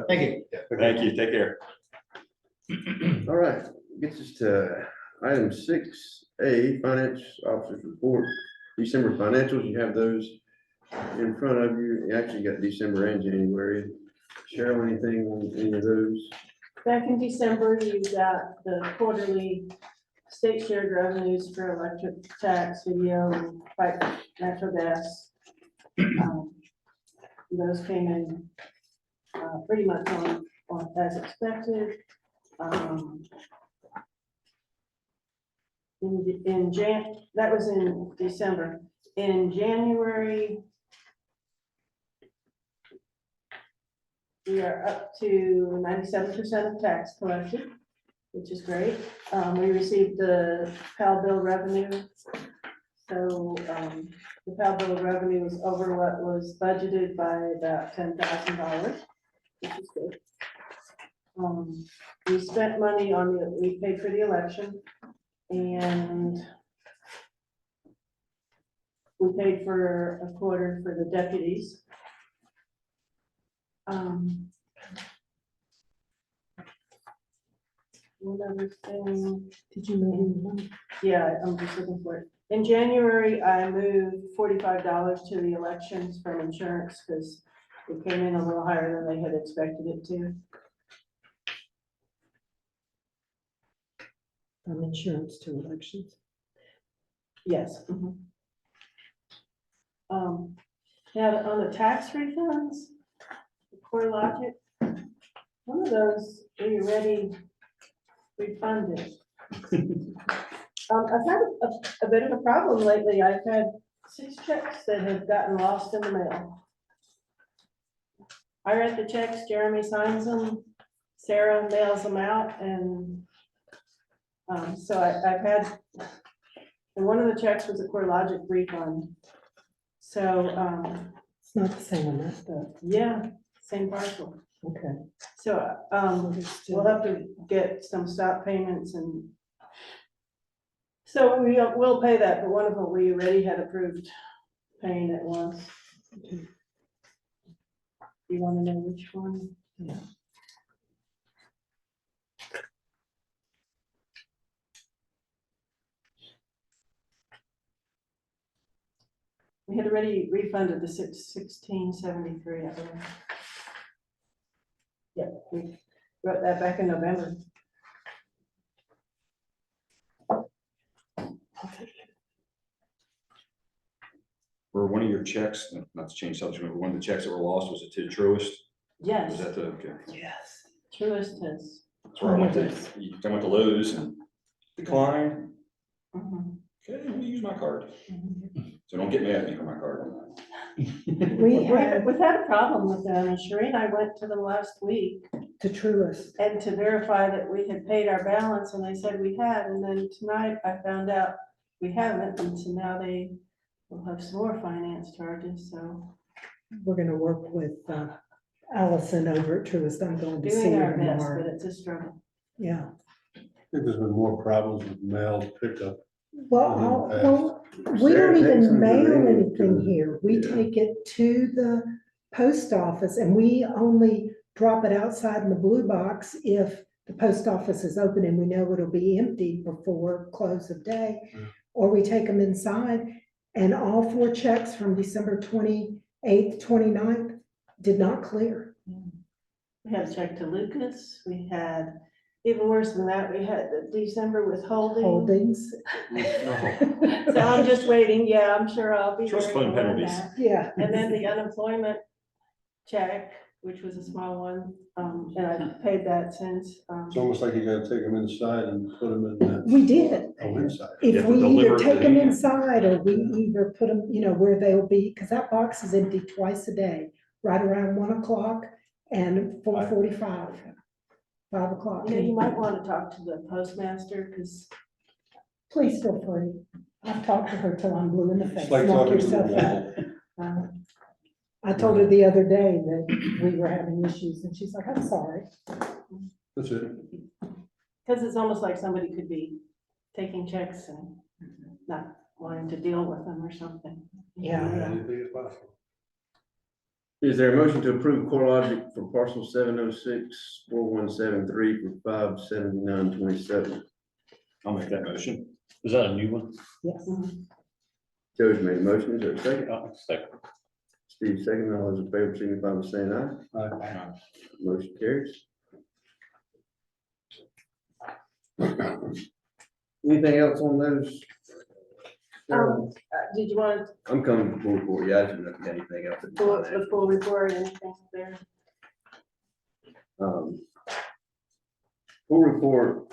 Speaker 2: Thank you.
Speaker 6: Thank you, take care.
Speaker 1: All right, gets us to item 6A, Finance Officer's Report. December financials, you have those in front of you. You actually got December and January. Cheryl, anything on any of those?
Speaker 12: Back in December, you got the quarterly state shared revenues for electric tax, video, and pipe, natural gas. Those came in pretty much on as expected. That was in December. In January, we are up to 97% of tax collected, which is great. We received the PAL bill revenue. So the PAL bill revenue was over what was budgeted by about $10,000, which is good. We spent money on we paid for the election, and we paid for a quarter for the deputies. One other thing.
Speaker 4: Did you move any money?
Speaker 12: Yeah, I'm just looking for it. In January, I moved $45 to the elections from insurance because it came in a little higher than they had expected it to.
Speaker 4: From insurance to elections.
Speaker 12: Yes. Now, on the tax refunds, CoreLogic, one of those, we already refunded. I've had a bit of a problem lately. I've had 6 checks that have gotten lost in the mail. I write the checks, Jeremy signs them, Sarah mails them out, and so I've had, and one of the checks was a CoreLogic refund. So,
Speaker 4: It's not the same amount though.
Speaker 12: yeah, same parcel.
Speaker 4: Okay.
Speaker 12: So, we'll have to get some stop payments and so we'll pay that, but one of them we already had approved paying at once. You want to know which one?
Speaker 4: Yeah.
Speaker 12: We had already refunded the 1673, I believe. Yeah, we wrote that back in November.
Speaker 6: For one of your checks, not to change subject, but one of the checks that were lost, was it to Truist?
Speaker 12: Yes,
Speaker 6: Was that the, okay.
Speaker 4: Yes.
Speaker 12: Truist has.
Speaker 6: That's where I went to Lowe's and declined.
Speaker 12: Mhm.
Speaker 6: Okay, let me use my card. So don't get mad at me for my card on that.
Speaker 4: We have,
Speaker 12: We've had a problem with them, and Sheree and I went to them last week
Speaker 4: to Truist.
Speaker 12: and to verify that we had paid our balance, and they said we had, and then tonight I found out we haven't, and so now they will have some more finance charges, so
Speaker 4: We're gonna work with Allison over at Truist. I'm going to see
Speaker 12: doing
Speaker 4: her
Speaker 12: our best, but
Speaker 4: tomorrow.
Speaker 12: it's a struggle.
Speaker 4: Yeah.
Speaker 3: I think there's been more problems with mail pickup.
Speaker 4: Well,
Speaker 3: Okay.
Speaker 4: well, we don't
Speaker 1: Sarah, take
Speaker 4: even
Speaker 1: some
Speaker 4: mail
Speaker 1: convenient
Speaker 4: anything
Speaker 1: to-
Speaker 4: here. We
Speaker 1: yeah.
Speaker 4: take it to the post office and we only drop it outside in the blue box if the post office is open and we know it'll be empty before close of day. Or we take them inside, and all 4 checks from December 28th, 29th did not clear.
Speaker 12: We had a check to Lucas, we had, even worse than that, we had the December withholding.
Speaker 4: Holdings.
Speaker 12: So I'm just waiting, yeah, I'm sure I'll be.
Speaker 6: Trust
Speaker 12: hearing
Speaker 6: fund
Speaker 12: more on
Speaker 6: penalties.
Speaker 12: that.
Speaker 4: Yeah.
Speaker 12: And then the unemployment check, which was a small one, and I've paid that since.
Speaker 3: It's almost like you gotta take them inside and put them in that.
Speaker 4: We did.
Speaker 3: Oh, inside.
Speaker 4: If
Speaker 6: have to
Speaker 4: we either
Speaker 6: deliver it to
Speaker 4: take them
Speaker 6: the-
Speaker 4: inside or we either put them, where they'll be, because that box is empty twice a day, right around 1 o'clock and 4:45, 5 o'clock.
Speaker 12: You know, you might want to talk to the postmaster, because
Speaker 4: Please feel free. I've talked to her till I'm blue in the face.
Speaker 3: It's like
Speaker 4: Knock
Speaker 3: talking to
Speaker 4: yourself
Speaker 3: the
Speaker 4: out.
Speaker 3: wall.
Speaker 4: I told her the other day that we were having issues and she's like, I'm sorry.
Speaker 3: That's it.
Speaker 12: it's almost like somebody could be taking checks and not wanting to deal with them or something.
Speaker 4: Yeah.
Speaker 3: Anything is possible.
Speaker 1: Is there a motion to approve CoreLogic for parcel 706-4173 for $579.27?
Speaker 6: I'll make that motion.
Speaker 5: Is that a new one?
Speaker 4: Yes.
Speaker 1: Joe's made a motion, is there a second?
Speaker 5: Second.
Speaker 1: Steve second, all those in favor signify by saying aye.
Speaker 3: Aye.
Speaker 1: Motion carries. Anything else on those?
Speaker 12: Did you want
Speaker 1: I'm coming to full report, yeah, I didn't look at anything else.
Speaker 12: the full report or anything there?
Speaker 1: Full report.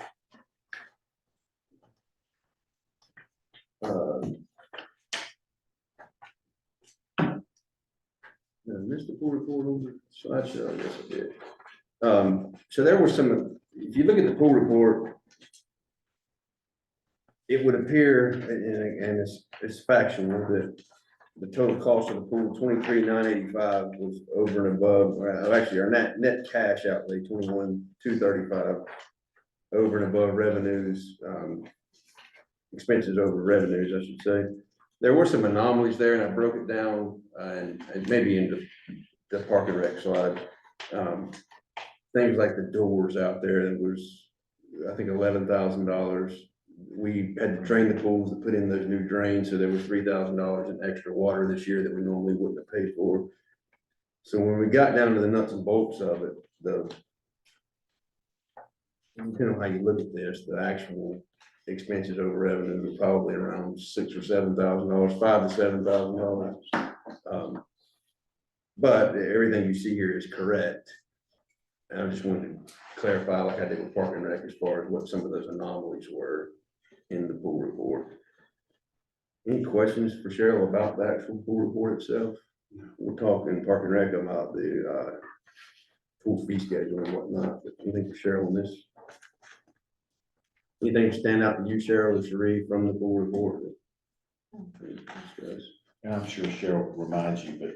Speaker 1: I missed the full report on the slideshow, I guess I did. So there was some, if you look at the full report, it would appear, and it's factual, that the total cost of the pool, 23,985, was over and above, actually, our net cash outlay, 21,235, over and above revenues, expenses over revenues, I should say. There were some anomalies there, and I broke it down, and maybe into the park and rec slide. Things like the doors out there, that was, I think, $11,000. We had to drain the pools to put in those new drains, so there was $3,000 in extra water this year that we normally wouldn't have paid for. So when we got down to the nuts and bolts of it, depending on how you look at this, the actual expenses over revenue were probably around $6,000 or $7,000, $5,000 to $7,000. But everything you see here is correct. And I just wanted to clarify, like I did with Park and Rec, as far as what some of those anomalies were in the pool report. Any questions for Cheryl about the actual pool report itself? We're talking Park and Rec about the pool fee schedule and whatnot, but anything for Cheryl on this? Anything stand out to you, Cheryl, or Sheree, from the pool report?
Speaker 7: And I'm sure Cheryl reminds you, but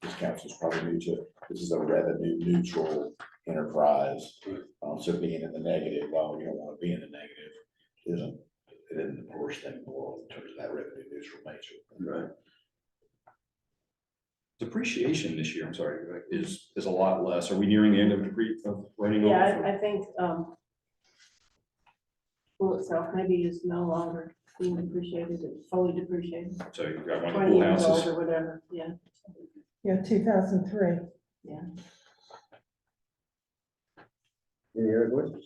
Speaker 7: this council's probably new to, this is a revenue neutral enterprise. So being in the negative, while you don't want to be in the negative, isn't the worst thing in the world in terms of that revenue neutral nature.
Speaker 1: Right.
Speaker 6: Depreciation this year, I'm sorry, is a lot less. Are we nearing the end of running
Speaker 12: Yeah,
Speaker 6: over?
Speaker 12: I think, pool itself maybe is no longer being depreciated, it's fully depreciated,
Speaker 6: So you've got one of the
Speaker 12: 20
Speaker 6: pool
Speaker 12: years old
Speaker 6: houses.
Speaker 12: or whatever, yeah.
Speaker 4: Yeah, 2003.
Speaker 1: Any other questions?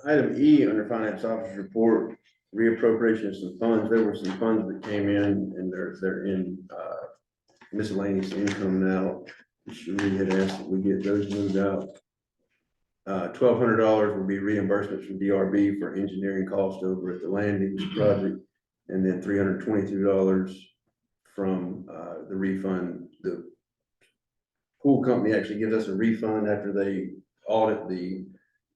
Speaker 1: Item E under finance officer's report, reappropriation of some funds. There were some funds that came in and they're in miscellaneous income now. Sheree had asked that we get those moved out. $1,200 will be reimbursements from DRB for engineering cost over at the landings project. And then $322 from the refund the pool company actually gives us a refund after they audit the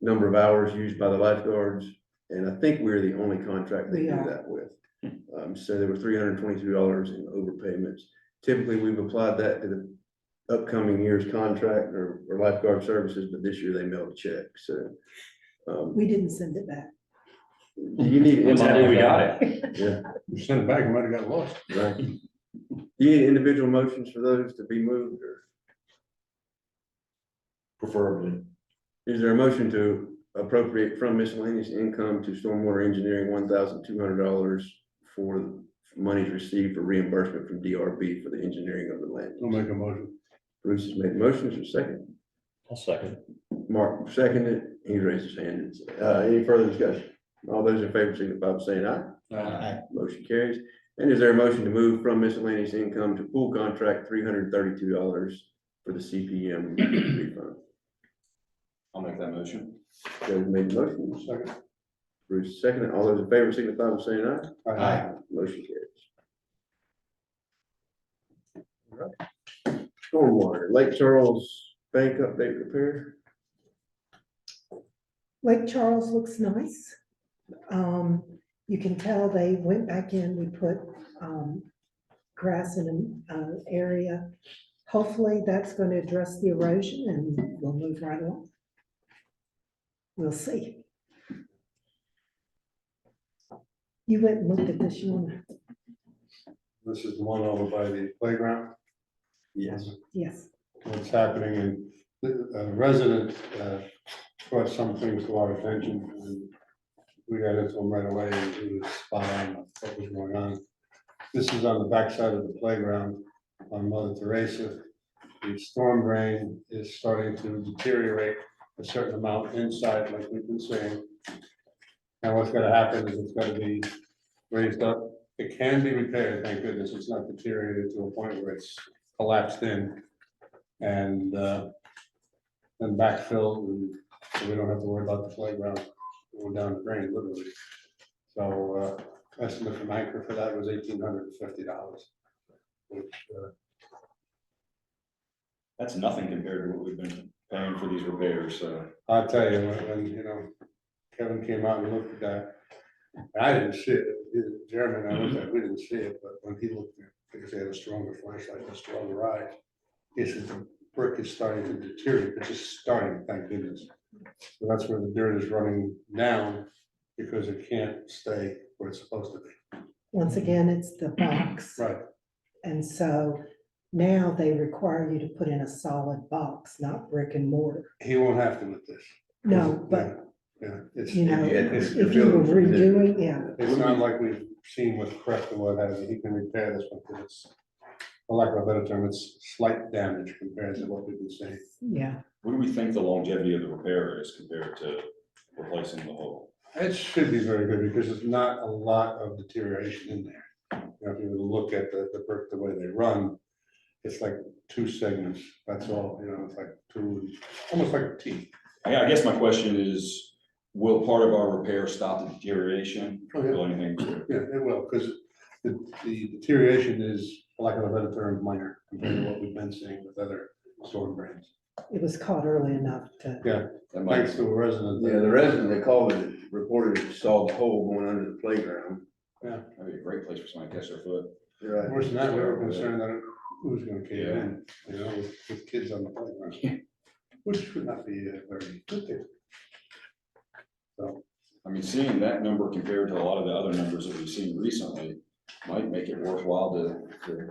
Speaker 1: number of hours used by the lifeguards. And I think we're the only contract they
Speaker 4: We
Speaker 1: do
Speaker 4: are.
Speaker 1: that with. So there were $322 in overpayments. Typically, we've applied that to the upcoming year's contract or lifeguard services, but this year they mailed a check, so.
Speaker 4: We didn't send it back.
Speaker 1: Do you need?
Speaker 6: I'm happy we got it.
Speaker 1: Yeah,
Speaker 2: You sent it back, it might have got lost.
Speaker 1: right. Do you need individual motions for those to be moved, or
Speaker 7: Preferably.
Speaker 1: is there a motion to appropriate from miscellaneous income to stormwater engineering $1,200 for monies received for reimbursement from DRB for the engineering of the land?
Speaker 2: I'll make a motion.
Speaker 1: Bruce has made motions, or second?
Speaker 5: I'll second.
Speaker 1: Mark seconded, he raised his hand. Any further discussion? All those in favor signify by saying aye.
Speaker 2: Aye.
Speaker 1: Motion carries. And is there a motion to move from miscellaneous income to pool contract $332 for the CPM refund?
Speaker 6: I'll make that motion.
Speaker 1: Joe made the motion.
Speaker 2: Second.
Speaker 1: Bruce seconded. All those in favor signify by saying aye.
Speaker 2: Aye.
Speaker 1: Motion carries. Stormwater, Lake Charles Bank update repair.
Speaker 4: Lake Charles looks nice. You can tell they went back in, we put, grass in an area. Hopefully that's going to address the erosion and we'll move right along. We'll see. You went and looked at this, you wanna,
Speaker 13: This is the one over by the playground.
Speaker 1: Yes.
Speaker 4: yes,
Speaker 13: What's happening, and a resident brought some things to our attention, and we got into them right away, and he was spot on what was going on. This is on the backside of the playground on Mother Teresa. The storm drain is starting to deteriorate a certain amount inside, like we've been saying. And what's gonna happen is it's gonna be raised up. It can be repaired, thank goodness, it's not deteriorated to a point where it's collapsed in. And then backfilled, and so we don't have to worry about the playground going down the drain, literally. So estimate from Anchor for that was $1,850. Which
Speaker 6: That's nothing compared to what we've been paying for these repairs, so.
Speaker 13: I'll tell you, when you know, Kevin came out and looked at that, I didn't see it, Jeremy and I looked at it, we didn't see it, but when he looked at it, because they had a stronger flashlight, a stronger eye, he said the brick is starting to deteriorate, it's just starting, thank goodness. So that's where the dirt is running down, because it can't stay where it's supposed to be.
Speaker 4: once again, it's the box.
Speaker 13: Right,
Speaker 4: And so now they require you to put in a solid box, not brick and mortar.
Speaker 13: he won't have to with this.
Speaker 4: No, but
Speaker 13: Yeah, it's,
Speaker 4: you know,
Speaker 13: it's,
Speaker 4: if you were redoing, yeah,
Speaker 13: it's not like we've seen with Crest or what have you, he can repair this one, because it's, for lack of a better term, it's slight damage compared to what we've been saying.
Speaker 4: yeah.
Speaker 6: What do we think the longevity of the repair is compared to replacing the whole?
Speaker 13: It should be very good, because there's not a lot of deterioration in there. You know, if you were to look at the brick, the way they run, it's like two segments, that's all, you know, it's like two, almost like a T.
Speaker 6: I guess my question is, will part of our repair stop the deterioration?
Speaker 13: Oh, yeah.
Speaker 6: Will anything to?
Speaker 13: Yeah, it will, because the deterioration is, for lack of a better term, minor compared to what we've been seeing with other storm drains.
Speaker 4: It was caught early enough to,
Speaker 13: Yeah,
Speaker 6: That might,
Speaker 13: thanks to a resident.
Speaker 1: Yeah, the resident, they called it, reported it saw the hole going under the playground.
Speaker 6: that'd be a great place for somebody to catch their foot.
Speaker 1: Right.
Speaker 13: Worse than that, we were concerned that who's gonna cave in, you know, with kids on the playground. Which would not be a very good thing. So,
Speaker 6: I mean, seeing that number compared to a lot of the other numbers that we've seen recently might make it worthwhile to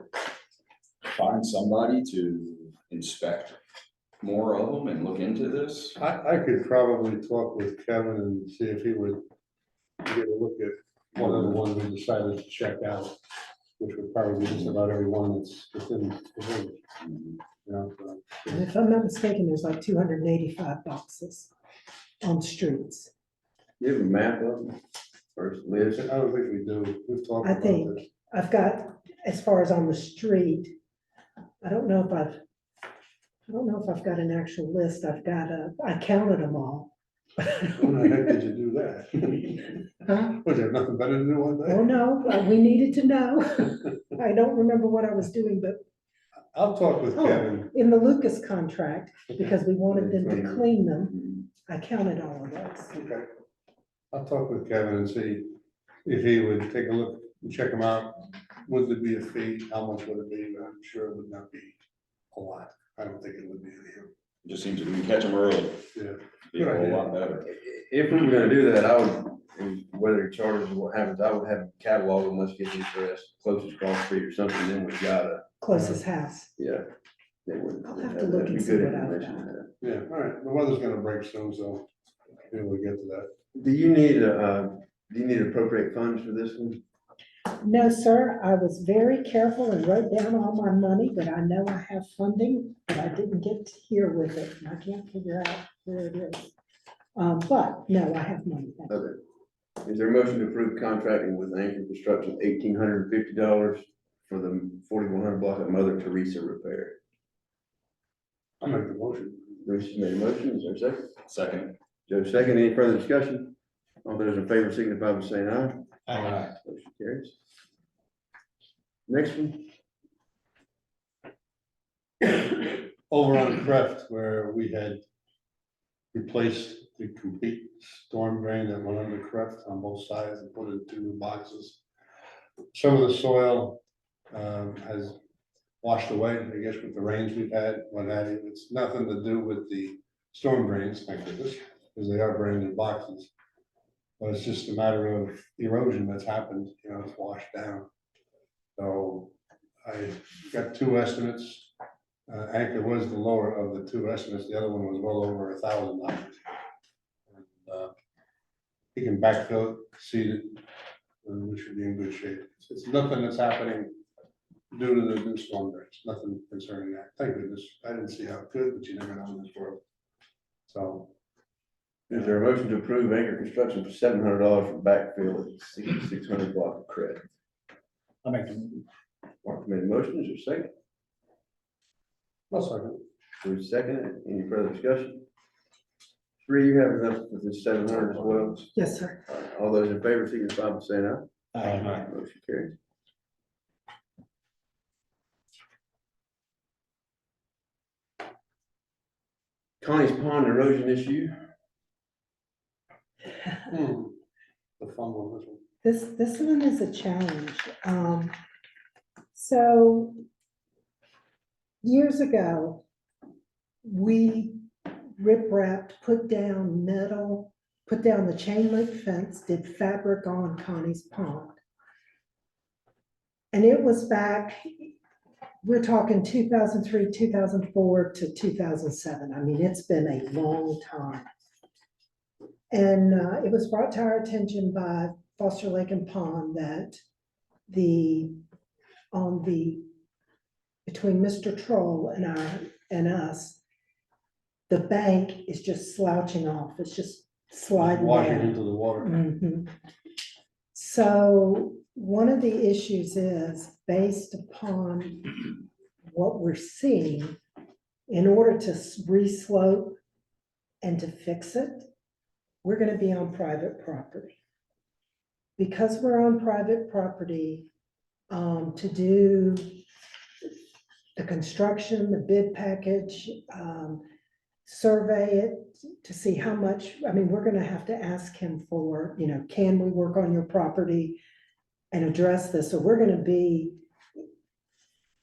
Speaker 6: find somebody to inspect more of them and look into this.
Speaker 13: I could probably talk with Kevin and see if he would get a look at one of the ones we decided to check out, which would probably be just about every one that's within the village. You know, so.
Speaker 4: and if I'm not mistaken, there's like 285 boxes on streets.
Speaker 1: You have a map of them, or list?
Speaker 13: I don't think we do, we've talked
Speaker 4: I
Speaker 13: about
Speaker 4: think
Speaker 13: this.
Speaker 4: I've got, as far as on the street, I don't know if I've got an actual list. I counted them all.
Speaker 13: When the heck did you do that?
Speaker 4: Huh?
Speaker 13: Was there nothing better to do one day?
Speaker 4: Oh, no, we needed to know. I don't remember what I was doing, but
Speaker 13: I'll talk with
Speaker 4: Oh,
Speaker 13: Kevin.
Speaker 4: in the Lucas contract, because we wanted them to
Speaker 1: Clean.
Speaker 4: clean them, I counted all of those.
Speaker 13: Okay. I'll talk with Kevin and see if he would take a look and check them out. Would there be a fee? How much would it be? I'm sure it would not be a lot. I don't think it would be anything.
Speaker 6: It just seems if we can catch them early,
Speaker 13: Yeah.
Speaker 6: be a whole lot better.
Speaker 1: If we were gonna do that, I would, and whether he charges or what happens, I would have a catalog and let's get the address closest cross street or something, then we gotta,
Speaker 4: Closest house.
Speaker 1: yeah. They would.
Speaker 4: I'll have to look and see what I've got.
Speaker 13: Yeah, all right. The weather's gonna break soon, so maybe we'll get to that.
Speaker 1: Do you need appropriate funds for this one?
Speaker 4: No, sir, I was very careful and wrote down all my money, but I know I have funding, but I didn't get here with it, and I can't figure out where it is. But no, I have money.
Speaker 1: Okay. Is there a motion to approve contracting with Anchor Construction, $1,850 for the 4100 block of Mother Teresa repair?
Speaker 13: I'll make the motion.
Speaker 1: Bruce has made a motion, is there a second?
Speaker 6: Second.
Speaker 1: Joe, second, any further discussion? All those in favor signify by saying aye.
Speaker 13: Aye.
Speaker 1: Motion carries. Next one,
Speaker 13: Over on Creft, where we had replaced the complete storm drain that went under Creft on both sides and put it in 2 new boxes. Some of the soil has washed away, I guess, with the rains we've had, what have you. It's nothing to do with the storm drains, thank goodness, because they are brand new boxes. But it's just a matter of erosion that's happened, it's washed down. So I got 2 estimates. Anchor was the lower of the 2 estimates. The other one was well over $1,000. He can backfill it, seed it, and we should be in good shape. It's nothing that's happening due to the new storm drains, nothing concerning that. Thank goodness. I didn't see how it could, but you never know in this world. So.
Speaker 1: is there a motion to approve Anchor Construction for $700 for backfill at 6600 block of credit?
Speaker 2: I'll make them.
Speaker 1: Mark made a motion, is there a second?
Speaker 13: I'll second.
Speaker 1: Bruce second, any further discussion? Three, you have enough for this 700 as well?
Speaker 4: Yes, sir.
Speaker 1: All those in favor signify by saying aye.
Speaker 2: Aye.
Speaker 1: Motion carries. Connie's Pond erosion issue.
Speaker 13: The fun one, this one.
Speaker 4: This one is a challenge. So years ago, we rip-wrapped, put down metal, put down the chain link fence, did fabric on Connie's Pond. And it was back, we're talking 2003, 2004 to 2007. I mean, it's been a long time. And it was brought to our attention by Foster Lake and Pond that between Mr. Troll and us, the bank is just slouching off. It's just sliding
Speaker 13: Washing
Speaker 4: down.
Speaker 13: into the water.
Speaker 4: Mhm. So one of the issues is based upon what we're seeing, in order to re-slope and to fix it, we're gonna be on private property. Because we're on private property, to do the construction, the bid package, survey it to see how much, I mean, we're gonna have to ask him for, can we work on your property and address this? So we're gonna be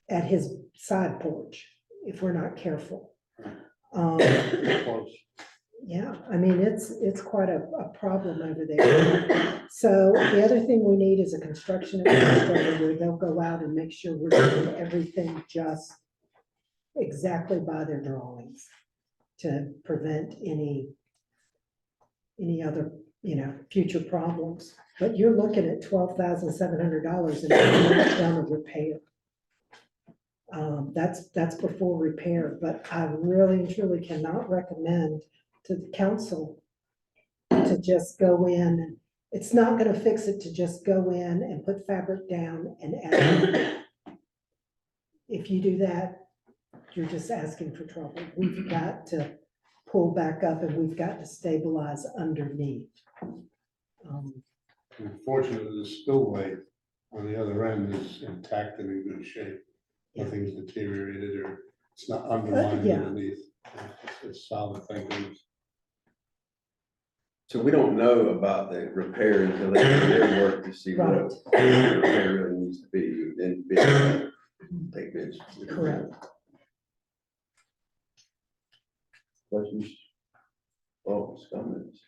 Speaker 4: at his side porch if we're not careful.
Speaker 13: Close.
Speaker 4: Yeah, I mean, it's quite a problem over there. So the other thing we need is a construction administrator where they'll go out and make sure we're doing everything just exactly by their drawings to prevent any other, future problems. But you're looking at $12,700 and it's done a repair. That's before repair, but I really and truly cannot recommend to the council to just go in. It's not gonna fix it to just go in and put fabric down and add. If you do that, you're just asking for trouble. We've got to pull back up and we've got to stabilize underneath.
Speaker 13: Unfortunately, the spillway on the other end is intact and in good shape.
Speaker 4: Yeah.
Speaker 13: nothing's deteriorated or it's not undermined
Speaker 4: yeah.
Speaker 13: underneath. It's solid thinking.
Speaker 1: So we don't know about the repair until they do their work to see what the repair really needs to be, then bid, take bids.
Speaker 4: Correct.
Speaker 1: Questions? Oh, comments?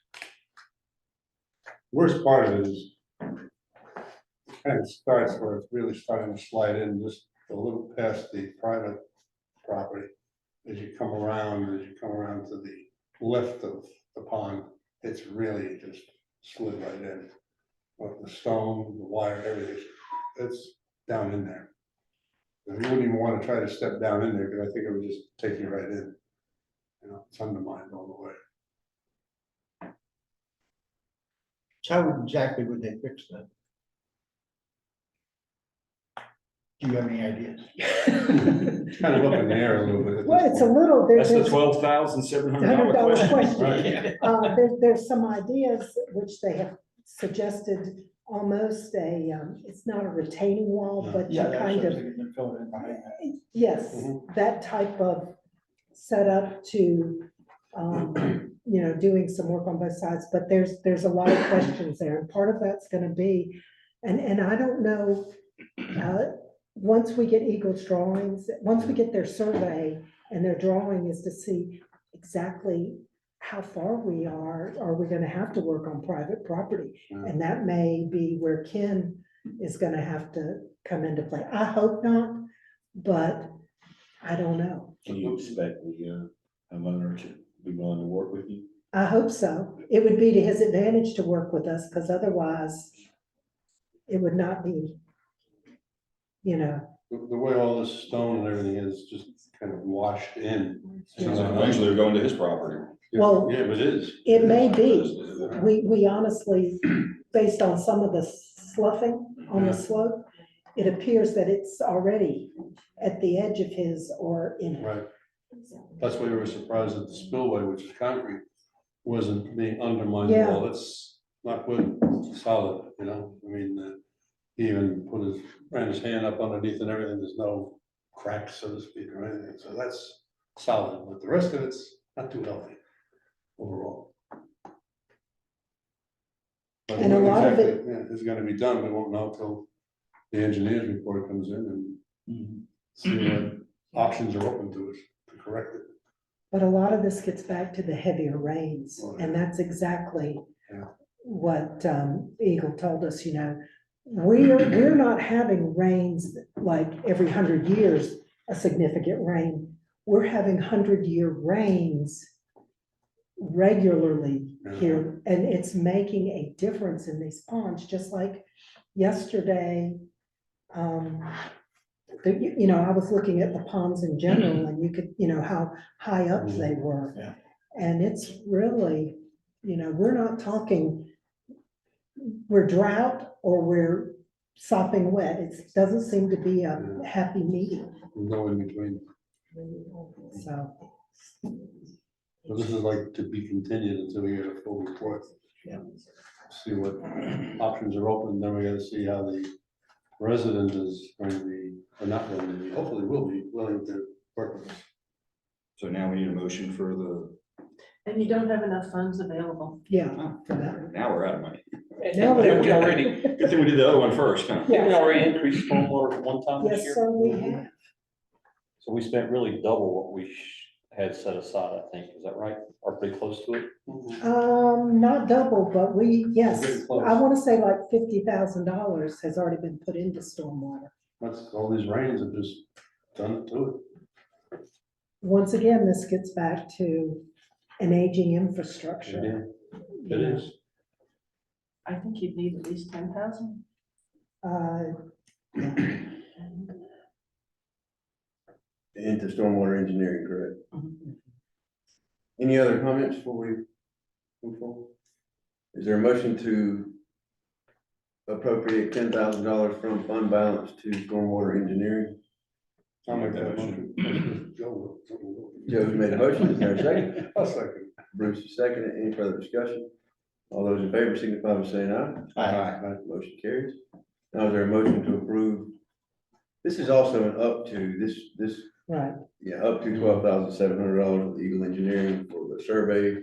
Speaker 13: Worst part of it is kind of starts where it's really starting to slide in just a little past the private property. As you come around to the left of the pond, it's really just slid right in. With the stone, the wire, everything, it's down in there. And you wouldn't even want to try to step down in there because I think it would just take you right in. You know, it's undermined all the way.
Speaker 2: So how exactly would they fix that? Do you have any ideas?
Speaker 13: It's kind of up in the air a little bit. at
Speaker 4: Well,
Speaker 13: this
Speaker 4: it's a
Speaker 13: point.
Speaker 4: little,
Speaker 6: That's the
Speaker 4: there's
Speaker 6: $12,700
Speaker 4: $100
Speaker 6: question.
Speaker 4: question. There's some ideas which they have suggested, almost a, it's not a retaining wall, but you
Speaker 2: Yeah, that's
Speaker 4: kind
Speaker 2: what I
Speaker 4: of,
Speaker 2: was thinking, fill it in behind that.
Speaker 4: yes,
Speaker 13: Mhm.
Speaker 4: that type of setup to, doing some work on both sides, but there's a lot of questions there, and part of that's gonna be, and I don't know, once we get Eagle's drawings, once we get their survey and their drawing is to see exactly how far we are we gonna have to work on private property? And that may be where Ken is gonna have to come into play. I hope not, but I don't know.
Speaker 7: Can you expect the homeowner to be willing to work with you?
Speaker 4: I hope so. It would be to his advantage to work with us, because otherwise it would not be,
Speaker 13: The way all this stone and everything is just kind of washed in.
Speaker 6: Sounds like eventually they're going to his property.
Speaker 4: Well,
Speaker 13: Yeah, but it is.
Speaker 4: it may be. We honestly, based on some of the sloughing on the slope, it appears that it's already at the edge of his or in it.
Speaker 13: Right. That's why we were surprised that the spillway, which is concrete, wasn't being undermined at all. It's not good, it's solid, I mean, he even ran his hand up underneath and everything. There's no cracks, so to speak, or anything. So that's solid, but the rest of it's not too healthy overall. But
Speaker 4: And a
Speaker 13: what
Speaker 4: lot of it-
Speaker 13: exactly, is gonna be done, we won't know till the engineer's report comes in and see what options are open to us to correct it.
Speaker 4: But a lot of this gets back to the heavier rains, and that's exactly
Speaker 13: Yeah.
Speaker 4: what Eagle told us, we're not having rains like every 100 years, a significant rain. We're having 100-year rains regularly here, and it's making a difference in these ponds, just like yesterday. I was looking at the ponds in general, and you could, how high up they were.
Speaker 2: Yeah.
Speaker 4: And it's really, we're not talking, we're drought or we're sopping wet. It doesn't seem to be a happy medium.
Speaker 13: No in between.
Speaker 4: So,
Speaker 13: So this is like to be continued until we get a full report.
Speaker 2: Yeah.
Speaker 13: See what options are open, then we gotta see how the resident is going to be, or not going to be, hopefully will be willing to work with us.
Speaker 6: So now we need a motion for
Speaker 12: And you don't have enough funds available.
Speaker 4: yeah, for that.
Speaker 6: now we're out of money.
Speaker 4: Now
Speaker 6: Yeah, we
Speaker 4: we're-
Speaker 6: already, good thing we did the other one first, huh?
Speaker 5: Didn't we already increase stormwater one time this
Speaker 4: Yes,
Speaker 5: year?
Speaker 4: sir, we have.
Speaker 5: So we spent really double what we had set aside, I think. Is that right? Or pretty close to it?
Speaker 4: Not double, but yes,
Speaker 13: Very close.
Speaker 4: I want to say like $50,000 has already been put into stormwater.
Speaker 13: That's, all these rains have just done to it.
Speaker 4: Once again, this gets back to an aging infrastructure.
Speaker 13: It is.
Speaker 12: I think you'd need at least 10,000.
Speaker 1: Into stormwater engineering, correct? Any other comments before we move forward? Is there a motion to appropriate $10,000 from fund balance to stormwater engineering?
Speaker 13: I'll make that motion.
Speaker 1: Joe's made a motion, is there a second?
Speaker 13: I'll second.
Speaker 1: Bruce is second. Any further discussion? All those in favor signify by saying aye.
Speaker 13: Aye.
Speaker 1: Motion carries. Now is there a motion to approve This is also an up to, this,
Speaker 4: Right,
Speaker 1: yeah, up to $12,700 with Eagle Engineering for the survey,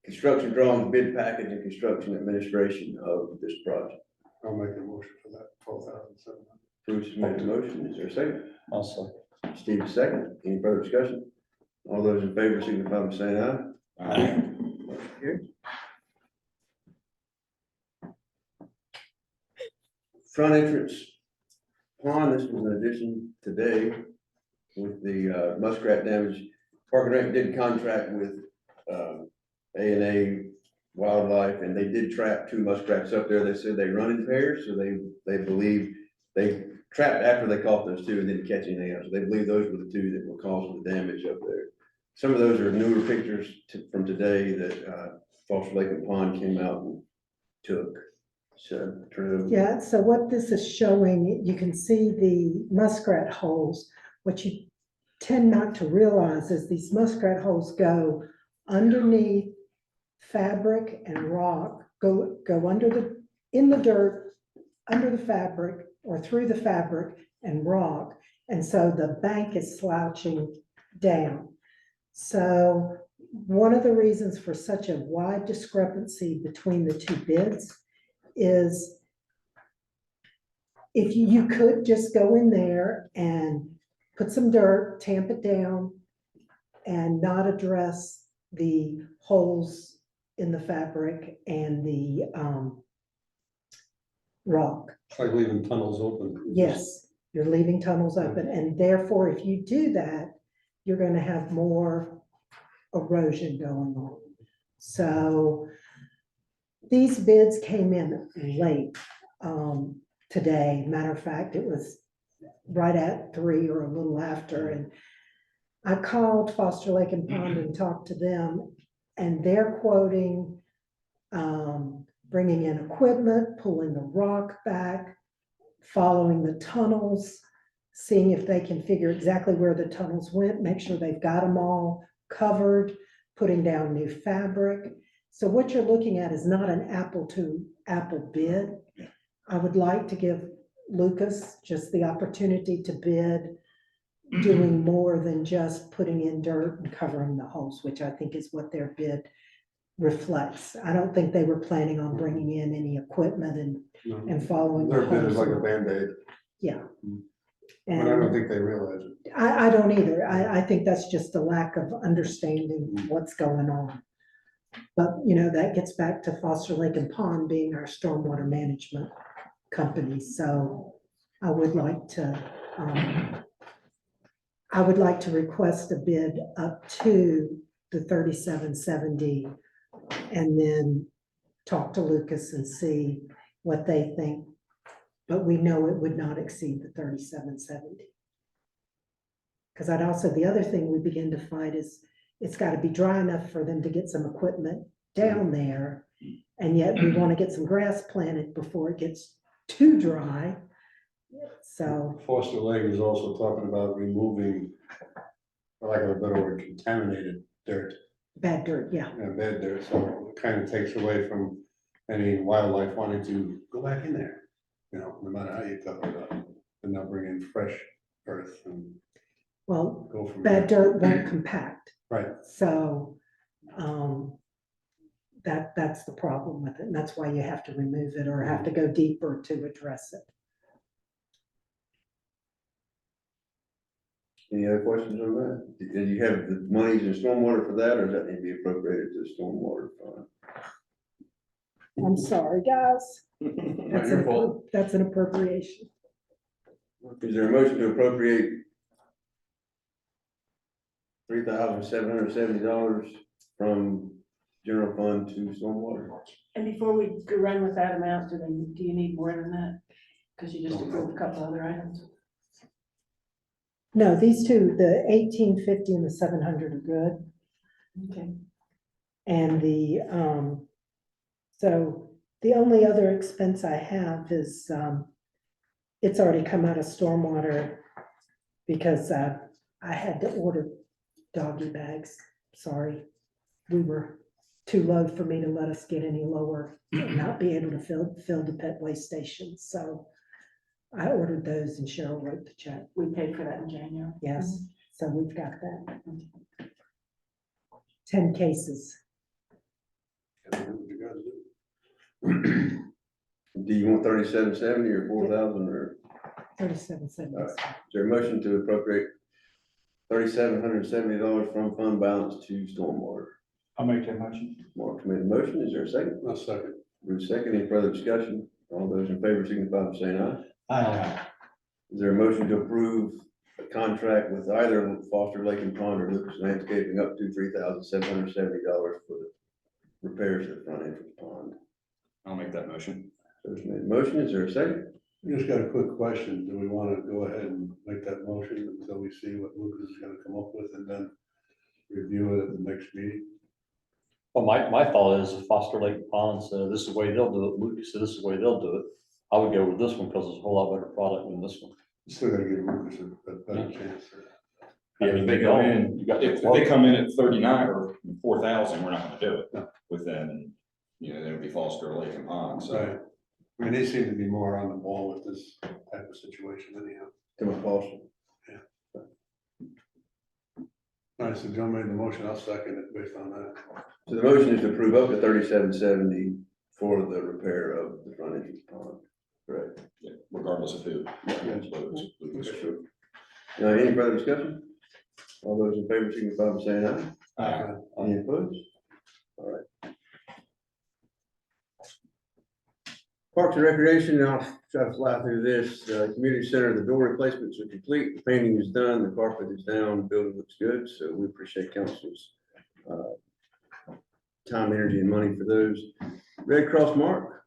Speaker 1: construction drawings, bid package, and construction administration of this project.
Speaker 13: I'll make a motion for that, 12,700.
Speaker 1: Bruce made a motion, is there a second?
Speaker 5: Also,
Speaker 1: Steve, second, any further discussion? All those in favor signify by saying aye. Motion carries. Front entrance pond, this was an addition today with the muskrat damage. Park and Rec did contract with A&A Wildlife, and they did trap 2 muskrats up there. They said they run in pairs, so they believe they trapped after they caught those 2 and didn't catch anything else. They believe those were the 2 that were causing the damage up there. Some of those are newer pictures from today that Foster Lake and Pond came out and took. So, true.
Speaker 4: yeah, so what this is showing, you can see the muskrat holes. What you tend not to realize is these muskrat holes go underneath fabric and rock, go under in the dirt, under the fabric or through the fabric and rock. And so the bank is slouching down. So one of the reasons for such a wide discrepancy between the 2 bids is if you could just go in there and put some dirt, tamp it down, and not address the holes in the fabric and the rock.
Speaker 13: It's like leaving tunnels open.
Speaker 4: Yes, you're leaving tunnels open, and therefore, if you do that, you're gonna have more erosion going on. So these bids came in late today. Matter of fact, it was right at 3 or a little after, and I called Foster Lake and Pond and talked to them, and they're quoting bringing in equipment, pulling the rock back, following the tunnels, seeing if they can figure exactly where the tunnels went, make sure they've got them all covered, putting down new fabric. So what you're looking at is not an apple to apple bid. I would like to give Lucas just the opportunity to bid doing more than just putting in dirt and covering the holes, which I think is what their bid reflects. I don't think they were planning on bringing in any equipment and following.
Speaker 13: Their
Speaker 4: the
Speaker 13: bid is
Speaker 4: holes.
Speaker 13: like a Band-Aid,
Speaker 4: Yeah.
Speaker 13: but I don't
Speaker 4: And
Speaker 13: think they realize it.
Speaker 4: I don't either. I think that's just a lack of understanding what's going on. But, you know, that gets back to Foster Lake and Pond being our stormwater management company. So I would like to request a bid up to the 3770 and then talk to Lucas and see what they think. But we know it would not exceed the 3770. Because I'd also, the other thing we begin to fight is it's got to be dry enough for them to get some equipment down there. And yet we want to get some grass planted before it gets too dry. So,
Speaker 13: Foster Lake is also talking about removing, for lack of a better word, contaminated dirt,
Speaker 4: bad dirt, yeah.
Speaker 13: bad dirt, so it kind of takes away from any wildlife wanting to go back in there. You know, no matter how you cover it up, and they'll bring in fresh earth and
Speaker 4: Well,
Speaker 13: go from
Speaker 4: bad
Speaker 13: there.
Speaker 4: dirt won't compact.
Speaker 13: Right.
Speaker 4: So, that's the problem with it. And that's why you have to remove it or have to go deeper to address it.
Speaker 1: Any other questions on that? Did you have the monies in stormwater for that, or does that need to be appropriated to the stormwater fund?
Speaker 4: I'm sorry, guys.
Speaker 1: Not your fault.
Speaker 4: That's an appropriation.
Speaker 1: Is there a motion to appropriate $3,770 from general fund to stormwater?
Speaker 12: And before we go run with that amount, do you need more than that? Because you just approved a couple other items.
Speaker 4: No, these two, the 1850 and the 700 are good.
Speaker 12: Okay.
Speaker 4: And so the only other expense I have is, it's already come out of stormwater because I had to order doggy bags. Sorry. We were too low for me to let us get any lower and not be able to fill the pet waste station. So I ordered those and Cheryl wrote the check.
Speaker 12: We paid for that in January.
Speaker 4: Yes, so we've got that. 10 cases.
Speaker 1: Do you want 3770 or 4,000 or?
Speaker 4: 37.70.
Speaker 1: All right. Is there a motion to appropriate $3,770 from fund balance to stormwater?
Speaker 2: I'll make that motion.
Speaker 1: Mark made a motion. Is there a second?
Speaker 13: I'll second.
Speaker 1: Bruce second. Any further discussion? All those in favor signify by saying aye.
Speaker 2: Aye.
Speaker 1: Is there a motion to approve a contract with either Foster Lake and Pond or Lucas Landscaping up to $3,770 for the repairs to the front entrance pond?
Speaker 6: I'll make that motion.
Speaker 1: Bruce made a motion. Is there a second?
Speaker 13: Just got a quick question. Do we want to go ahead and make that motion until we see what Lucas is gonna come up with and then review it at the next meeting?
Speaker 5: Well, my thought is if Foster Lake Pond said this is the way they'll do it, Lucas said this is the way they'll do it, I would go with this one because it's a whole lot better product than this one.
Speaker 13: Still gotta give Lucas a better chance.
Speaker 6: If they go in, if they come in at 39 or 4,000, we're not gonna do it with them, and, you know, it'll be Foster Lake and Pond, so.
Speaker 13: Right. I mean, they seem to be more on the ball with this type of situation anyhow.
Speaker 1: Tim Foster.
Speaker 13: All right, so Joe made the motion. I'll second it based on that.
Speaker 1: So the motion is to approve up to 3770 for the repair of the front entrance pond. Correct.
Speaker 6: Yeah, regardless of who.
Speaker 1: Any further discussion? All those in favor signify by saying aye. Any opposed? All right. Parks and Recreation, I'll try to fly through this. Community Center, the door replacements are complete, the painting is done, the carpet is down, the building looks good, so we appreciate council's time, energy, and money for those. Red Cross Mark,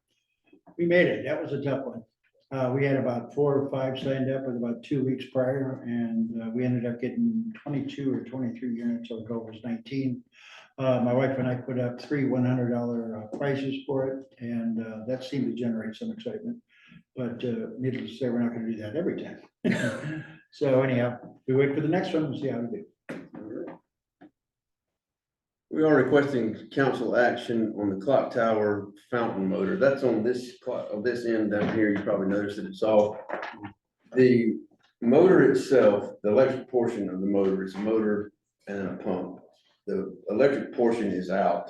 Speaker 2: We made it. That was a tough one. We had about 4 or 5 signed up with about 2 weeks prior, and we ended up getting 22 or 23 units, so the goal was 19. My wife and I put up 3 $100 prices for it, and that seemed to generate some excitement. But needless to say, we're not gonna do that every time. So anyhow, we wait for the next one and see how we do.
Speaker 1: we are requesting council action on the clock tower fountain motor. That's on this clock, of this end down here. You probably noticed that it's off. The motor itself, the electric portion of the motor is a motor and then a pump. The electric portion is out.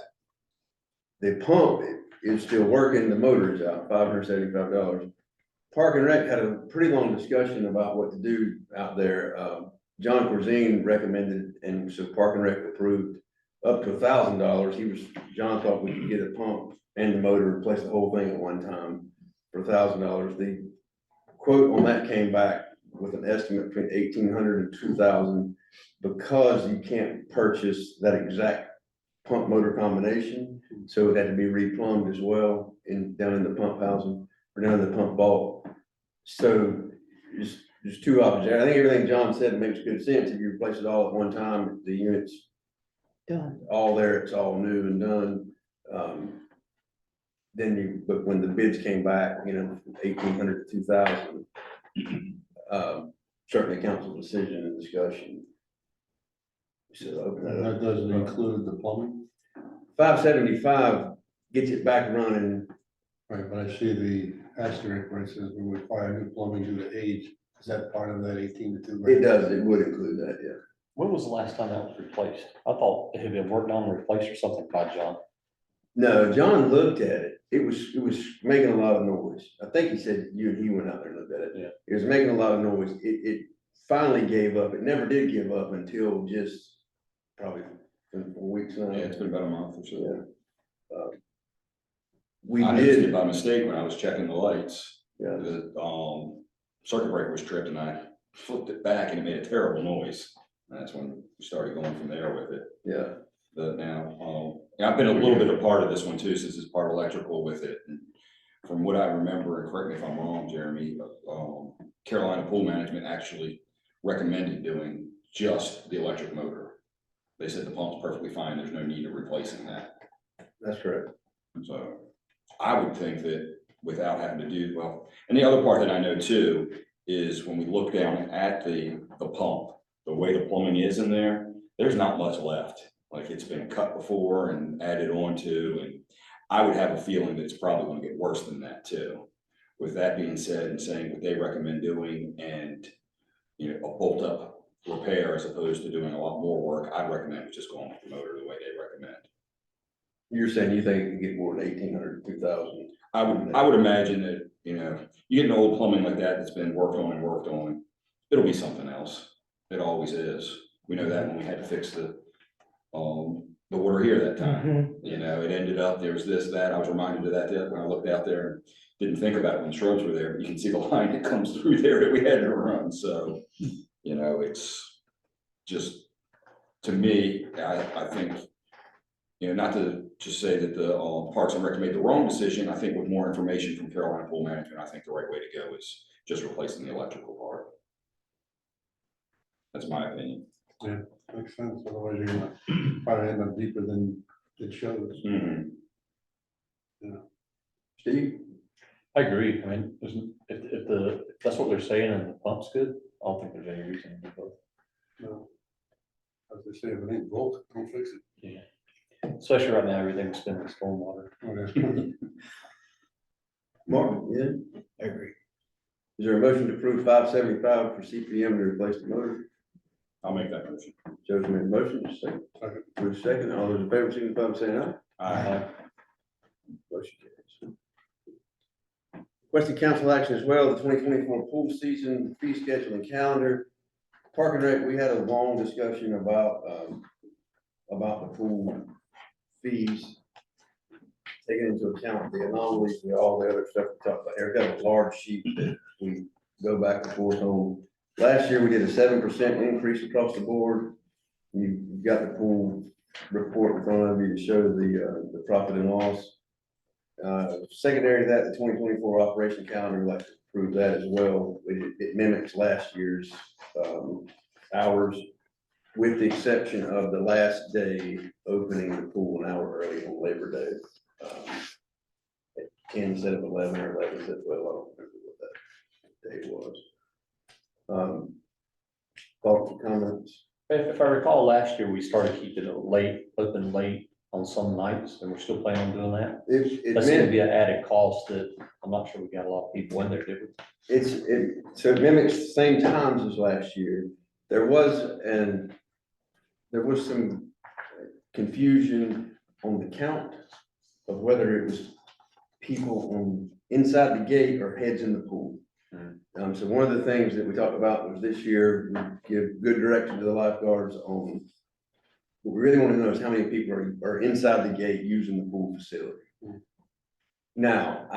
Speaker 1: The pump is still working, the motor is out, $575. Park and Rec had a pretty long discussion about what to do out there. John Corzine recommended, and so Park and Rec approved up to $1,000. John thought we could get a pump and the motor, replace the whole thing at one time for $1,000. The quote on that came back with an estimate between $1,800 and $2,000 because you can't purchase that exact pump motor combination. So it had to be replumbed as well down in the pump housing or down in the pump vault. So there's 2 options there. I think everything John said makes good sense. If you replace it all at one time, the units
Speaker 4: Done.
Speaker 1: all there, it's all new and done. But when the bids came back, you know, 1,800 to 2,000, certainly council decision and discussion. So open that
Speaker 13: And
Speaker 1: up.
Speaker 13: that doesn't include the plumbing,
Speaker 1: 575 gets it back running.
Speaker 13: right? But I see the asterisk where it says we require new plumbing due to age. Is that part of that 18 to 2?
Speaker 1: It does, it would include that, yeah.
Speaker 5: When was the last time that was replaced? I thought it had been worked on and replaced or something by John.
Speaker 1: No, John looked at it. It was making a lot of noise. I think he said you and he went out there and looked at it.
Speaker 5: Yeah.
Speaker 1: It was making a lot of noise. It finally gave up. It never did give up until just probably 4 weeks now.
Speaker 6: Yeah, it's been about a month or so.
Speaker 1: We
Speaker 6: I noticed it
Speaker 1: did,
Speaker 6: by mistake when I was checking the lights.
Speaker 1: yeah,
Speaker 6: The circuit breaker was tripped and I flipped it back and it made a terrible noise. And that's when we started going from there with it.
Speaker 1: yeah.
Speaker 6: But now, yeah, I've been a little bit a part of this one too, since it's part electrical with it. And from what I remember, and correct me if I'm wrong, Jeremy, Carolina Pool Management actually recommended doing just the electric motor. They said the pump's perfectly fine. There's no need of replacing that.
Speaker 1: That's correct.
Speaker 6: So I would think that without having to do, well, and the other part that I know too, is when we look down at the pump, the way the plumbing is in there, there's not much left. Like it's been cut before and added on to, and I would have a feeling that it's probably gonna get worse than that too. with that being said and saying what they recommend doing and, you know, a bolt up repair as opposed to doing a lot more work, I'd recommend just going with the motor the way they recommend.
Speaker 1: You're saying you think you can get more than 1,800, 2,000?
Speaker 6: I would imagine that, you know, you get an old plumbing like that that's been worked on, it'll be something else. It always is. We know that when we had to fix the water here that time. You know, it ended up, there was this, that, I was reminded of that when I looked out there and didn't think about it when shrubs were there, but you can see the line that comes through there that we had to run, so, you know, it's just, to me, I think, you know, not to just say that the Parks and Rec made the wrong decision, I think with more information from Carolina Pool Management, I think the right way to go is just replacing the electrical part. That's my opinion.
Speaker 13: Yeah, makes sense, otherwise you're gonna probably end up deeper than it shows.
Speaker 6: Mhm.
Speaker 1: Steve?
Speaker 5: I agree. I mean, if that's what they're saying and the pump's good, I don't think there's any reason to do both.
Speaker 13: No. As they say, if it ain't broke, don't fix it.
Speaker 5: Yeah. Especially right now, everything's spending stormwater.
Speaker 13: Okay.
Speaker 1: Mark, yeah?
Speaker 2: I agree.
Speaker 1: Is there a motion to approve 575 for CPM to replace the motor?
Speaker 6: I'll make that motion.
Speaker 1: Joe's made a motion, second.
Speaker 13: Second.
Speaker 1: Bruce second, all those in favor, signify by saying aye. Motion carries. Requested council action as well, the 2024 pool season fee schedule and calendar. Park and Rec, we had a long discussion about the pool fees. Taking into account the anomalies and all the other stuff we talked about here. Got a large sheet that we go back and forth on. Last year, we did a 7% increase across the board. You've got the pool report in front of you to show the profit and loss. Secondary to that, the 2024 operation calendar, we'd like to approve that as well. It mimics last year's hours, with the exception of the last day opening the pool an hour early on Labor Day. At 10 instead of 11 or 11 instead of 12, I don't remember what that day was. Thoughts or comments?
Speaker 5: If I recall, last year, we started keeping it late, open late on some nights, and we're still planning on doing that.
Speaker 1: It
Speaker 5: That's gonna
Speaker 1: meant,
Speaker 5: be an added cost that I'm not sure we got a lot of people in there, did we?
Speaker 1: so it mimics the same times as last year. There was some confusion on the count of whether it was people on inside the gate or heads in the pool. So one of the things that we talked about was this year, we give good direction to the lifeguards on, what we really want to know is how many people are inside the gate using the pool facility. Now,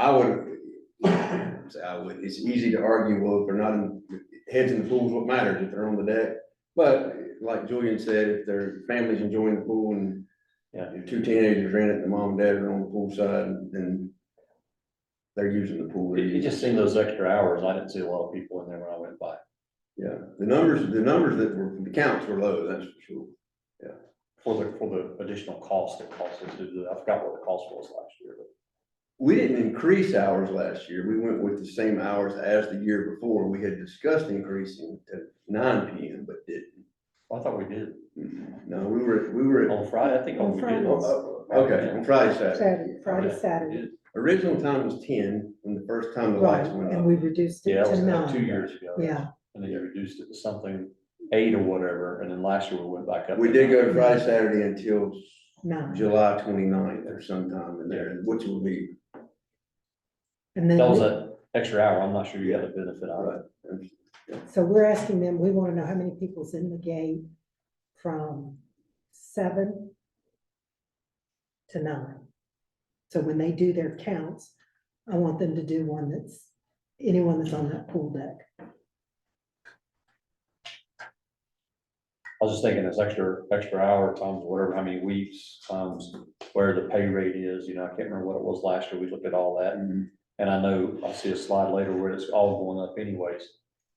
Speaker 1: it's easy to argue, well, if they're not in, heads in the pool is what matters, if they're on the deck. But like Julian said, if their family's enjoying the pool and if two teenagers are in it and the mom and dad are on the pool side, then they're using the pool.
Speaker 5: It just seemed those extra hours, I didn't see a lot of people in there when I went by.
Speaker 1: Yeah, the numbers that were, the counts were low, that's for sure.
Speaker 5: For the additional cost it cost us to do that. I forgot what the cost was last year, but
Speaker 1: We didn't increase hours last year. We went with the same hours as the year before. We had discussed increasing to 9 p.m., but didn't.
Speaker 5: I thought we did.
Speaker 1: No, we were.
Speaker 5: On Friday, I think.
Speaker 4: On
Speaker 5: we
Speaker 4: Friday.
Speaker 5: did.
Speaker 1: Okay, on Friday, Saturday.
Speaker 4: Friday,
Speaker 5: We
Speaker 4: Saturday,
Speaker 5: did.
Speaker 1: Original time was 10 when the first time the
Speaker 4: right,
Speaker 1: lights went
Speaker 4: and
Speaker 1: up.
Speaker 4: we reduced it
Speaker 5: Yeah, it was
Speaker 4: to
Speaker 5: like 2
Speaker 4: 9.
Speaker 5: years ago.
Speaker 4: Yeah,
Speaker 5: And then you reduced it to something 8 or whatever, and then last year we went back up.
Speaker 1: We did go to Friday, Saturday until
Speaker 4: 9.
Speaker 1: July 29th or sometime in there, which will be.
Speaker 4: And then,
Speaker 5: That was an extra hour. I'm not sure you got the benefit out of it.
Speaker 4: so we're asking them, we want to know how many people's in the gate from 7 to 9. So when they do their counts, I want them to do one that's, anyone that's on that pool deck.
Speaker 5: I was just thinking this extra hour times whatever, how many weeks, times where the pay rate is, you know, I can't remember what it was last year. We looked at all that. And I know, I'll see a slide later where it's all going up anyways.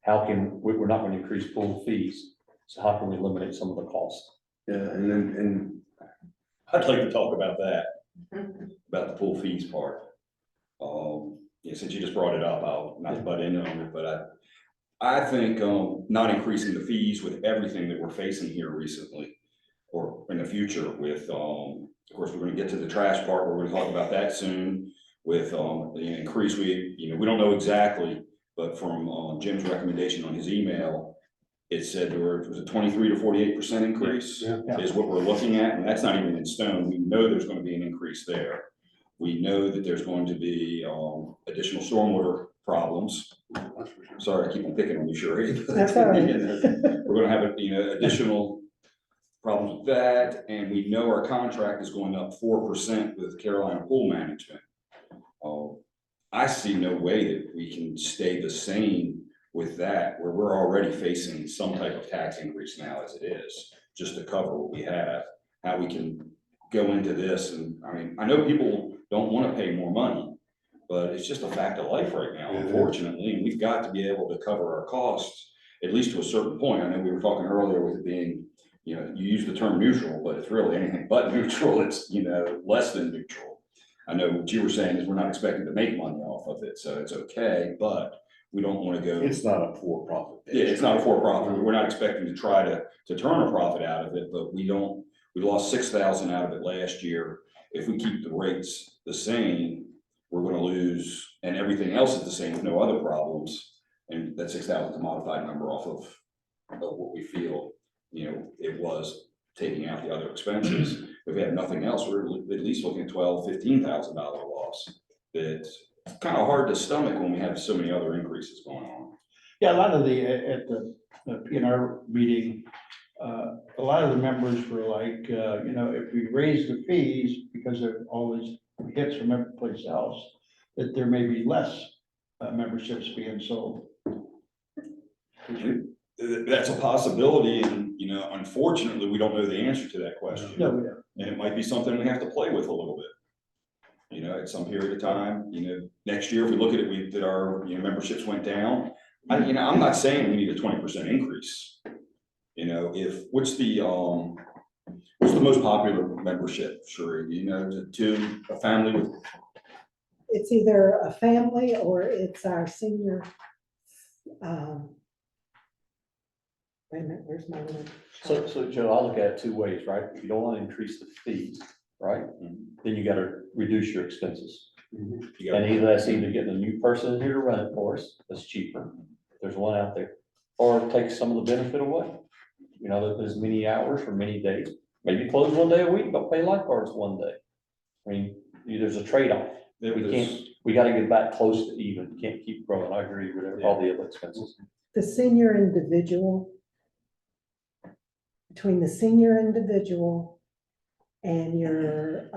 Speaker 5: How can, we're not going to increase pool fees, so how can we eliminate some of the costs?
Speaker 1: Yeah, and
Speaker 6: I'd like to talk about that, about the pool fees part. Yeah, since you just brought it up, I'll not butt in on it, but I think, not increasing the fees with everything that we're facing here recently or in the future with, of course, we're gonna get to the trash part, we're gonna talk about that soon. with, the increase, we don't know exactly, but from, Jim's recommendation on his email, it said there was a 23 to 48% increase
Speaker 13: Yeah.
Speaker 6: is what we're looking at, and that's not even in stone. We know there's gonna be an increase there. We know that there's going to be, additional stormwater problems. Sorry, I keep on picking on you, Sherry.
Speaker 4: That's all right.
Speaker 6: We're gonna have, additional problems with that, and we know our contract is going up 4% with Carolina Pool Management. I see no way that we can stay the same with that, where we're already facing some type of tax increase now as it is, just to cover what we have. How we can go into this, and, I mean, I know people don't wanna pay more money, but it's just a fact of life right now, unfortunately, and we've got to be able to cover our costs, at least to a certain point. I know we were talking earlier with it being, you use the term neutral, but it's really anything but neutral. It's, less than neutral. I know what you were saying is we're not expecting to make money off of it, so it's okay, but we don't wanna go.
Speaker 7: It's not a for-profit.
Speaker 6: Yeah, it's not a for-profit. We're not expecting to try to turn a profit out of it, but we lost 6,000 out of it last year. If we keep the rates the same, we're gonna lose, and everything else is the same with no other problems. And that 6,000 is a modified number off of what we feel, it was taking out the other expenses. If we have nothing else, we're at least looking at $12,000, $15,000 loss. That's kind of hard to stomach when we have so many other increases going on.
Speaker 2: Yeah, a lot of at the PNR meeting, a lot of the members were like, if we raise the fees because of all these hits from every place else, that there may be less memberships being sold.
Speaker 6: That's a possibility, and, unfortunately, we don't know the answer to that question.
Speaker 2: No, we don't.
Speaker 6: And it might be something we have to play with a little bit. At some period of time, next year, if we look at it, that our, memberships went down. I'm not saying we need a 20% increase. What's the most popular membership, sure, to a family with?
Speaker 4: It's either a family or it's our senior. Wait a minute, where's my one?
Speaker 5: So Joe, I look at it two ways, right? If you don't want to increase the fees, right? Then you gotta reduce your expenses.
Speaker 6: You
Speaker 5: And
Speaker 6: got-
Speaker 5: that's either getting a new person in here to run it for us, that's cheaper, there's one out there. Or take some of the benefit away. That there's many hours for many days, maybe close one day a week, but pay lifeguards one day. I mean, there's a trade-off. We gotta get back close to even, can't keep growing, I agree with all the other expenses.
Speaker 4: The senior individual, between the senior individual and your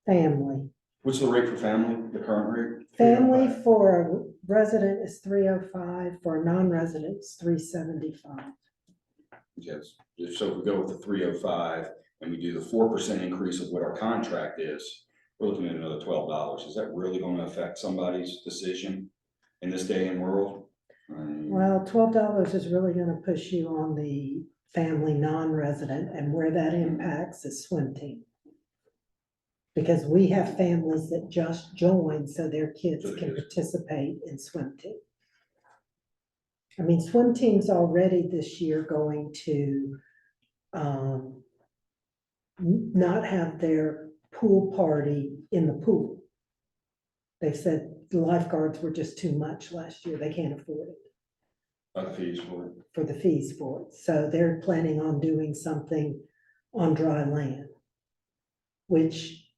Speaker 4: family.
Speaker 6: What's the rate for family, the current rate?
Speaker 4: Family for a resident is 305, for a non-resident is 375.
Speaker 6: Yes, so if we go with the 305 and we do the 4% increase of what our contract is, we're looking at another $12. Is that really gonna affect somebody's decision in this day and world?
Speaker 4: Well, $12 is really gonna push you on the family non-resident, and where that impacts is swim team. Because we have families that just join so their kids can participate in swim team. I mean, swim team's already this year going to not have their pool party in the pool. They said the lifeguards were just too much last year. They can't afford it.
Speaker 6: The fees for it.
Speaker 4: For the fees for it. So they're planning on doing something on dry land, which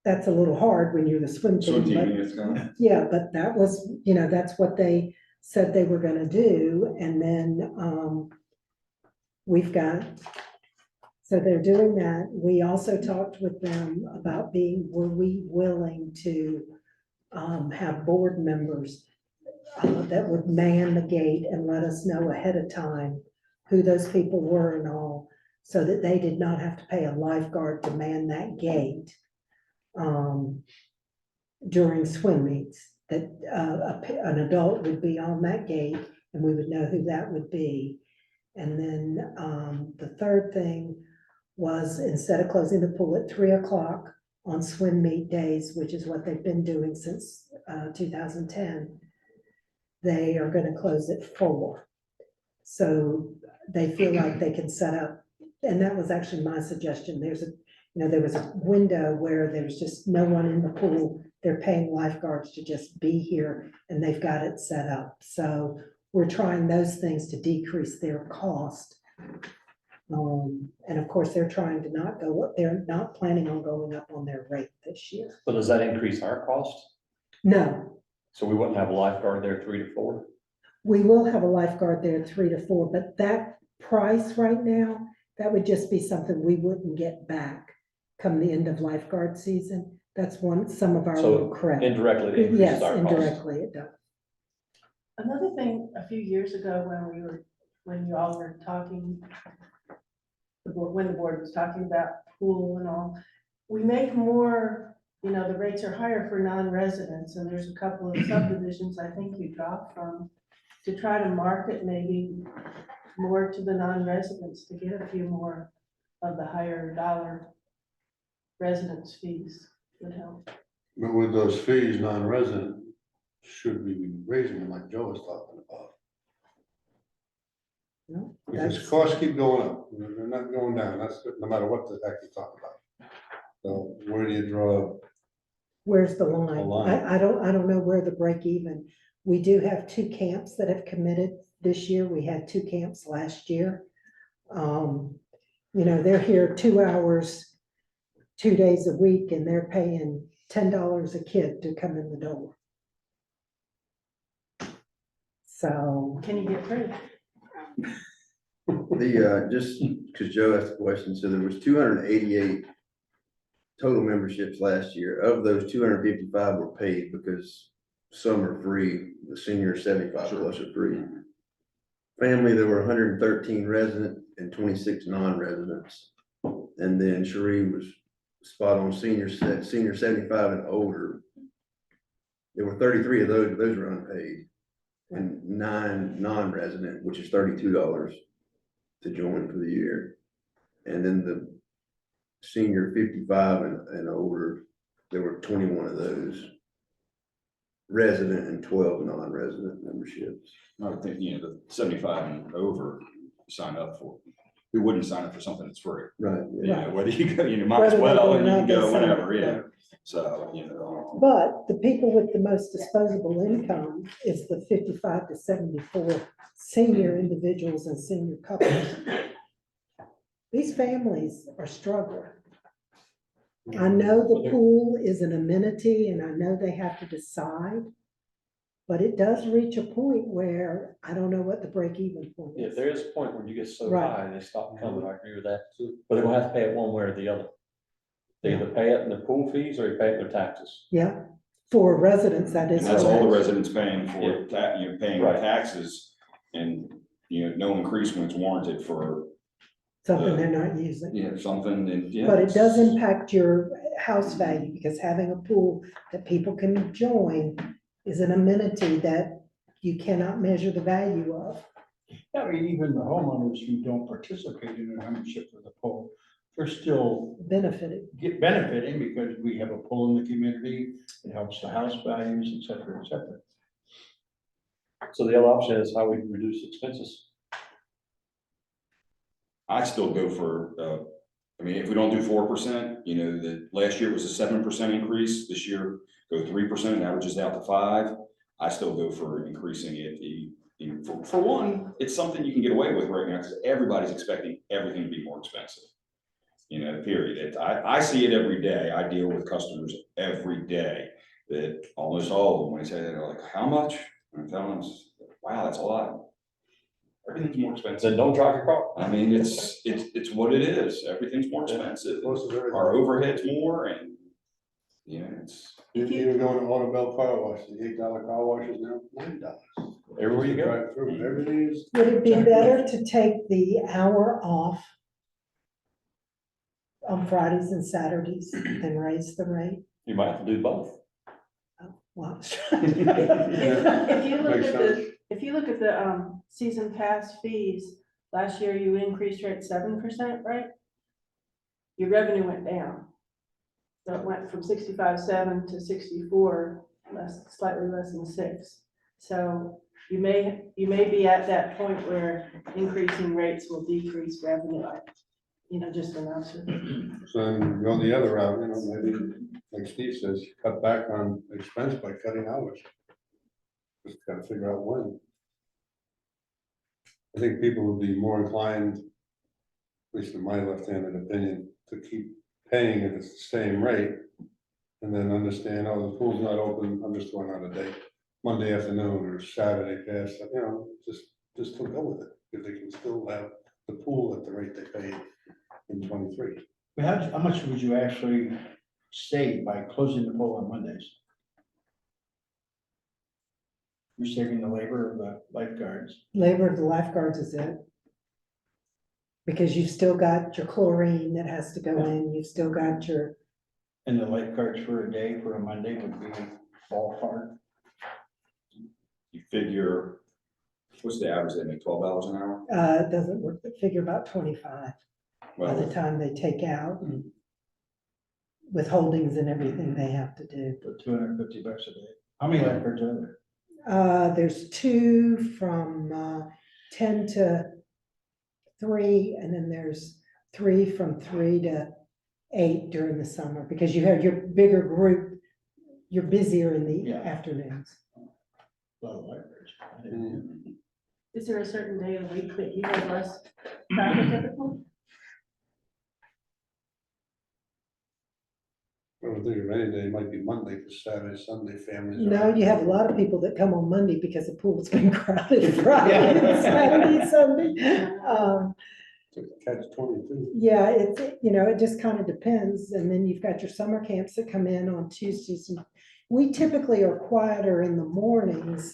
Speaker 4: that's a little hard when you're the swim
Speaker 6: So
Speaker 4: team. but-
Speaker 6: it's gonna,
Speaker 4: Yeah, but that was, that's what they said they were gonna do, and then, we've got, so they're doing that. We also talked with them about were we willing to, have board members that would man the gate and let us know ahead of time who those people were and all, so that they did not have to pay a lifeguard to man that gate during swim meets, that an adult would be on that gate and we would know who that would be. And then the third thing was, instead of closing the pool at 3 o'clock on swim meet days, which is what they've been doing since 2010, they are going to close at 4. So they feel like they can set up, and that was actually my suggestion. You know, there was a window where there's just no one in the pool. They're paying lifeguards to just be here and they've got it set up. So we're trying those things to decrease their cost. And of course, they're trying to not go up, they're not planning on going up on their rate this year.
Speaker 5: So does that increase our cost?
Speaker 4: No,
Speaker 5: So we wouldn't have a lifeguard there 3 to 4?
Speaker 4: we will have a lifeguard there 3 to 4, but that price right now, that would just be something we wouldn't get back come the end of lifeguard season. That's some of our
Speaker 5: So
Speaker 4: little credit.
Speaker 5: indirectly, it increases
Speaker 4: Yes,
Speaker 5: our cost.
Speaker 4: indirectly it does.
Speaker 12: Another thing, a few years ago, when you all were talking, when the board was talking about pool and all, we make more, you know, the rates are higher for non-residents, and there's a couple of subdivisions I think you dropped from to try to market maybe more to the non-residents to get a few more of the higher dollar residence fees would help.
Speaker 13: But with those fees, non-resident should be raising them like Joe was talking about.
Speaker 4: No,
Speaker 13: Because
Speaker 4: that's-
Speaker 13: costs keep going up, they're not going down, that's no matter what the heck you talk about. So where do you draw?
Speaker 4: Where's the line?
Speaker 13: line.
Speaker 4: I don't know where the break even. We do have 2 camps that have committed this year. We had 2 camps last year. You know, they're here 2 hours, 2 days a week, and they're paying $10 a kid to come in the door. So,
Speaker 12: Can you get free?
Speaker 1: Just because Joe asked the question, so there was 288 total memberships last year. Of those, 255 were paid because some are free, the senior 75 plus are free. Family, there were 113 resident and 26 non-residents. And then Cherie was spot on, senior 75 and older. There were 33 of those, but those were unpaid. And 9 non-resident, which is $32 to join for the year. And then the senior 55 and older, there were 21 of those resident and 12 non-resident memberships.
Speaker 6: I would think, you know, the 75 and over sign up for, who wouldn't sign up for something that's free?
Speaker 1: Right.
Speaker 6: You know, whether you go, you know, might as
Speaker 4: Whether they
Speaker 6: well,
Speaker 4: go or
Speaker 6: and you
Speaker 4: not,
Speaker 6: can go
Speaker 4: they sign up,
Speaker 6: whenever, yeah.
Speaker 4: yeah.
Speaker 6: So, you know.
Speaker 4: but the people with the most disposable income is the 55 to 74 senior individuals and senior couples. These families are struggling. I know the pool is an amenity and I know they have to decide, but it does reach a point where I don't know what the break even point
Speaker 5: Yeah,
Speaker 4: is.
Speaker 5: there is a point when you get so
Speaker 4: Right.
Speaker 5: high, they stop coming, I agree with that too, but they're gonna have to pay it one way or the other. They either pay it in the pool fees or you pay it in their taxes.
Speaker 4: Yeah, for residents, that is.
Speaker 6: And that's all the
Speaker 4: correct.
Speaker 6: residents paying for, you're paying
Speaker 5: Right.
Speaker 6: taxes and, you know, no increase when it's warranted for,
Speaker 4: Something they're not using.
Speaker 6: you know, something and, yeah.
Speaker 4: But it does impact your house value because having a pool that people can join is an amenity that you cannot measure the value of.
Speaker 2: I mean, even the homeowners who don't participate in a membership for the pool, they're still
Speaker 4: Benefited.
Speaker 2: benefiting because we have a pool in the community. It helps the house values, et cetera, et cetera.
Speaker 5: So the other option is how we reduce expenses.
Speaker 6: I still go for, I mean, if we don't do 4%, you know, the last year was a 7% increase, this year go 3%, averages out to 5. I still go for increasing it. For one, it's something you can get away with right now because everybody's expecting everything to be more expensive. You know, period. I see it every day. I deal with customers every day that almost all of them, when they say that, they're like, how much? And I'm telling them, wow, that's a lot. Everything's more expensive.
Speaker 5: Then don't drive your car.
Speaker 6: I mean, it's what it is. Everything's more expensive. Our overhead's more and, you know, it's.
Speaker 13: Even going to Auto Bell car wash, the $8 car wash is now $9.
Speaker 5: Everywhere you go.
Speaker 13: Drive through, everything is.
Speaker 4: Would it be better to take the hour off on Fridays and Saturdays and raise the rate?
Speaker 5: You might have to do both.
Speaker 4: Well,
Speaker 12: If you look
Speaker 13: Makes
Speaker 12: at the, if you look at the, season pass fees, last year you increased rate 7%, right? Your revenue went down. So it went from 65.7 to 64, slightly less than 6. So you may be at that point where increasing rates will decrease revenue. just announce it.
Speaker 13: So then go the other route, maybe, like Steve says, cut back on expense by cutting hours. Just gotta figure out when. I think people would be more inclined, at least in my left-handed opinion, to keep paying at the same rate. And then understand, oh, the pool's not open, I'm just going on a date, Monday afternoon or Saturday past, just to go with it. If they can still have the pool at the rate they paid in 23.
Speaker 2: How much would you actually save by closing the pool on Mondays? You're saving the labor of the lifeguards.
Speaker 4: Labor of the lifeguards is it. Because you've still got your chlorine that has to go in, you've still got your,
Speaker 2: And the lifeguards for a day, for a Monday would be ballpark.
Speaker 6: You figure, what's the average, they make $12 an hour?
Speaker 4: it doesn't work, but figure about 25 by the
Speaker 6: Well,
Speaker 4: time they take out and with holdings and everything they have to do.
Speaker 2: For $250 a day. How many lifeguards are there?
Speaker 4: There's two from 10 to 3, and then there's 3 from 3 to 8 during the summer, because you have your bigger group, you're busier in the
Speaker 2: Yeah.
Speaker 4: afternoons.
Speaker 2: A lot of lifeguards. I didn't-
Speaker 12: Is there a certain day of the week that you have less traffic at the pool?
Speaker 13: I don't think of any day, it might be Monday, because Saturday, Sunday, families. are-
Speaker 4: No, you have a lot of people that come on Monday because the pool's been crowded Friday, and Saturday, Sunday.
Speaker 13: Catch 22.
Speaker 4: Yeah, it just kind of depends. And then you've got your summer camps that come in on Tuesdays. And we typically are quieter in the mornings.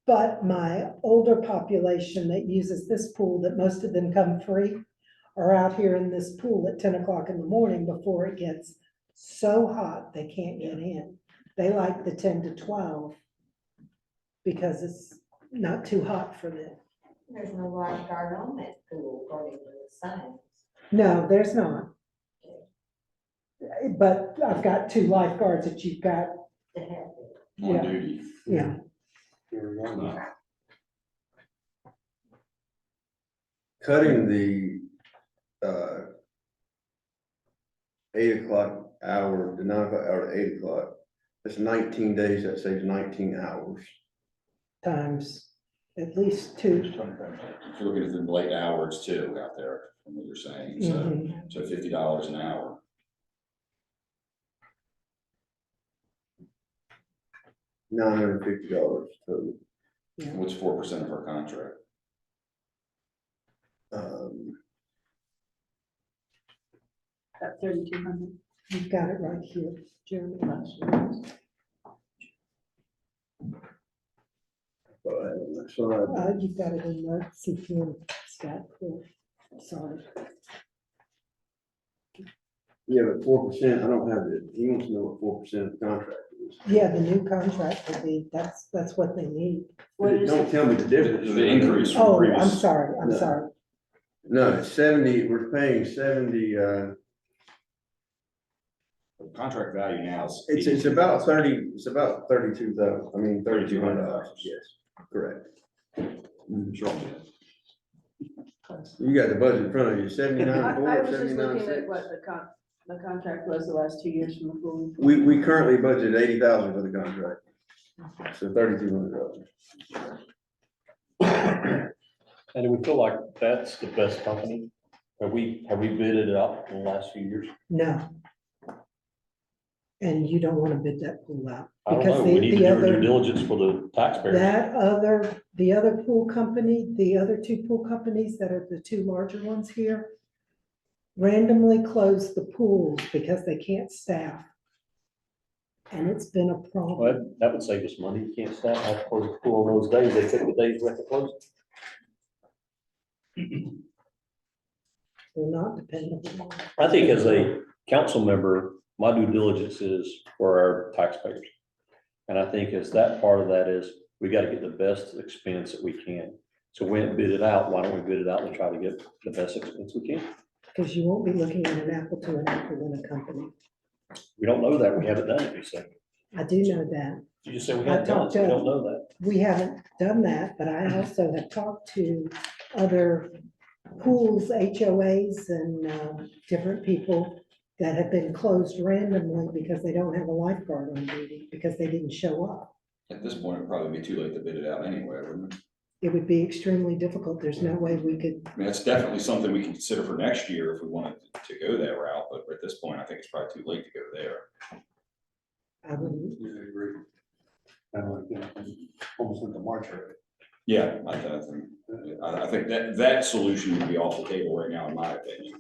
Speaker 4: But my older population that uses this pool, that most of them come free, are out here in this pool at 10 o'clock in the morning before it gets so hot they can't get in. They like the 10 to 12 because it's not too hot for them.
Speaker 14: There's no lifeguard on that pool according to the signs.
Speaker 4: No, there's not. But I've got 2 lifeguards that you've got,
Speaker 14: To have it.
Speaker 6: on
Speaker 4: yeah.
Speaker 6: duty.
Speaker 4: yeah.
Speaker 13: Here we go.
Speaker 1: Cutting the 8 o'clock hour, the 9 o'clock hour to 8 o'clock, that's 19 days, that saves 19 hours.
Speaker 4: Times at least 2.
Speaker 2: It's 25.
Speaker 6: If you're looking at the late hours too out there, from what you're saying,
Speaker 4: Mhm.
Speaker 6: so $50 an hour.
Speaker 1: $950 total.
Speaker 6: What's 4% of our contract?
Speaker 12: At 3,200.
Speaker 4: You've got it right here, Jeremy. You've got it in the CPM stat. Sorry.
Speaker 1: Yeah, but 4%, I don't have it, he wants to know what 4% of the contract is.
Speaker 4: Yeah, the new contract will be, that's what they need.
Speaker 1: Don't tell me the difference.
Speaker 6: The increase from
Speaker 4: Oh, I'm
Speaker 6: previous.
Speaker 4: sorry, I'm
Speaker 1: No.
Speaker 4: sorry.
Speaker 1: No, it's 70, we're paying 70,
Speaker 6: Contract value now is.
Speaker 1: it's about 30, it's about 32,000, I mean, $3,200, yes, correct.
Speaker 6: Sure.
Speaker 1: You got the budget in front of you, 79,
Speaker 12: I
Speaker 1: 4,
Speaker 12: was just
Speaker 1: 79,
Speaker 12: looking at
Speaker 1: 6.
Speaker 12: what the contract was the last 2 years from the pool.
Speaker 1: We currently budgeted 80,000 for the contract, so $3,200.
Speaker 5: And do we feel like that's the best company? Have we bid it out in the last few years?
Speaker 4: No. And you don't want to bid that pool out.
Speaker 5: I don't
Speaker 4: because
Speaker 5: know. We
Speaker 4: the-
Speaker 5: need
Speaker 4: the
Speaker 5: to do our
Speaker 4: other-
Speaker 5: due diligence for the taxpayers.
Speaker 4: the other pool company, the other 2 pool companies that are the 2 larger ones here, randomly close the pools because they can't staff. And it's been a problem.
Speaker 5: Well, that would save us money. You can't staff, have to close the pool on those days. They pick the days we have to close it.
Speaker 4: They're not dependable.
Speaker 5: I think as a council member, my due diligence is for our taxpayers. And I think as that part of that is, we got to get the best expense that we can. So we haven't bid it out. Why don't we bid it out and try to get the best expense we can?
Speaker 4: Because you won't be looking at an apple to an apple in a company.
Speaker 5: We don't know that. We haven't done it, you said.
Speaker 4: I do know that.
Speaker 5: You just said we
Speaker 4: I
Speaker 5: haven't done it,
Speaker 4: talked
Speaker 5: so we
Speaker 4: to-
Speaker 5: don't know that.
Speaker 4: We haven't done that, but I also have talked to other pools, HOAs and different people that have been closed randomly because they don't have a lifeguard on duty because they didn't show up.
Speaker 6: At this point, it'd probably be too late to bid it out anyway, wouldn't it?
Speaker 4: It would be extremely difficult. There's no way we could,
Speaker 6: I mean, that's definitely something we can consider for next year if we wanted to go that route, but at this point, I think it's probably too late to go there.
Speaker 4: I wouldn't.
Speaker 13: Yeah, I agree. Kind of like, you know, almost like the March already.
Speaker 6: Yeah, I think that solution would be off the table right now, in my opinion.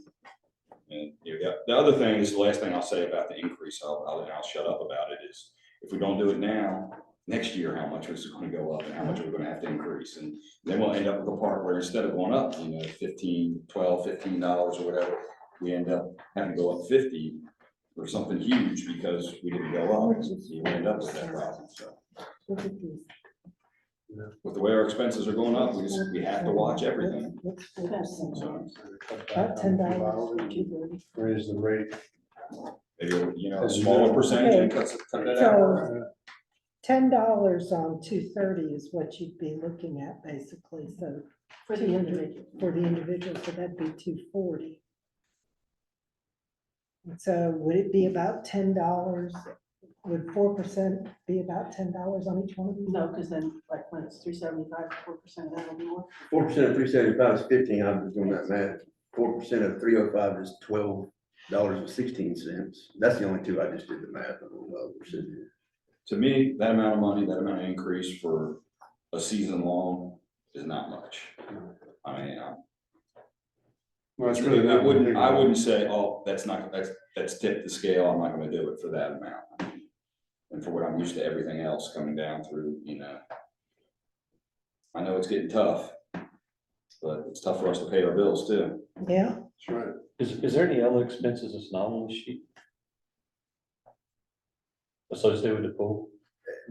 Speaker 6: And the other thing is, the last thing I'll say about the increase, I'll shut up about it, is if we don't do it now, next year, how much is it gonna go up and how much we're gonna have to increase? And then we'll end up with a part where instead of going up, you know, $15 or whatever, we end up having to go up 50 or something huge because we didn't go up. You end up with that problem, so. With the way our expenses are going up, we have to watch everything. So
Speaker 4: About $10.
Speaker 13: Raise the rate.
Speaker 6: maybe, you know, a smaller percentage and cut that out.
Speaker 4: So $10 on 230 is what you'd be looking at basically, so.
Speaker 12: For the
Speaker 4: 200
Speaker 12: individual.
Speaker 4: For the individual, so that'd be 240. And so would it be about $10? Would 4% be about $10 on each one of these?
Speaker 12: No, because then like when it's 375, 4% that'll be more.
Speaker 1: 4% of 375 is 15, I'm just doing that math. 4% of 305 is $12.16. That's the only two, I just did the math on the percent.
Speaker 6: To me, that amount of money, that amount of increase for a season long is not much. I mean,
Speaker 13: Well, it's really
Speaker 6: I
Speaker 13: not.
Speaker 6: wouldn't say, oh, that's tipped the scale, I'm not gonna do it for that amount. And for what I'm used to everything else coming down through, you know. I know it's getting tough, but it's tough for us to pay our bills too.
Speaker 4: Yeah,
Speaker 13: That's right.
Speaker 5: Is there any other expenses that's not on the sheet? Associated with the pool?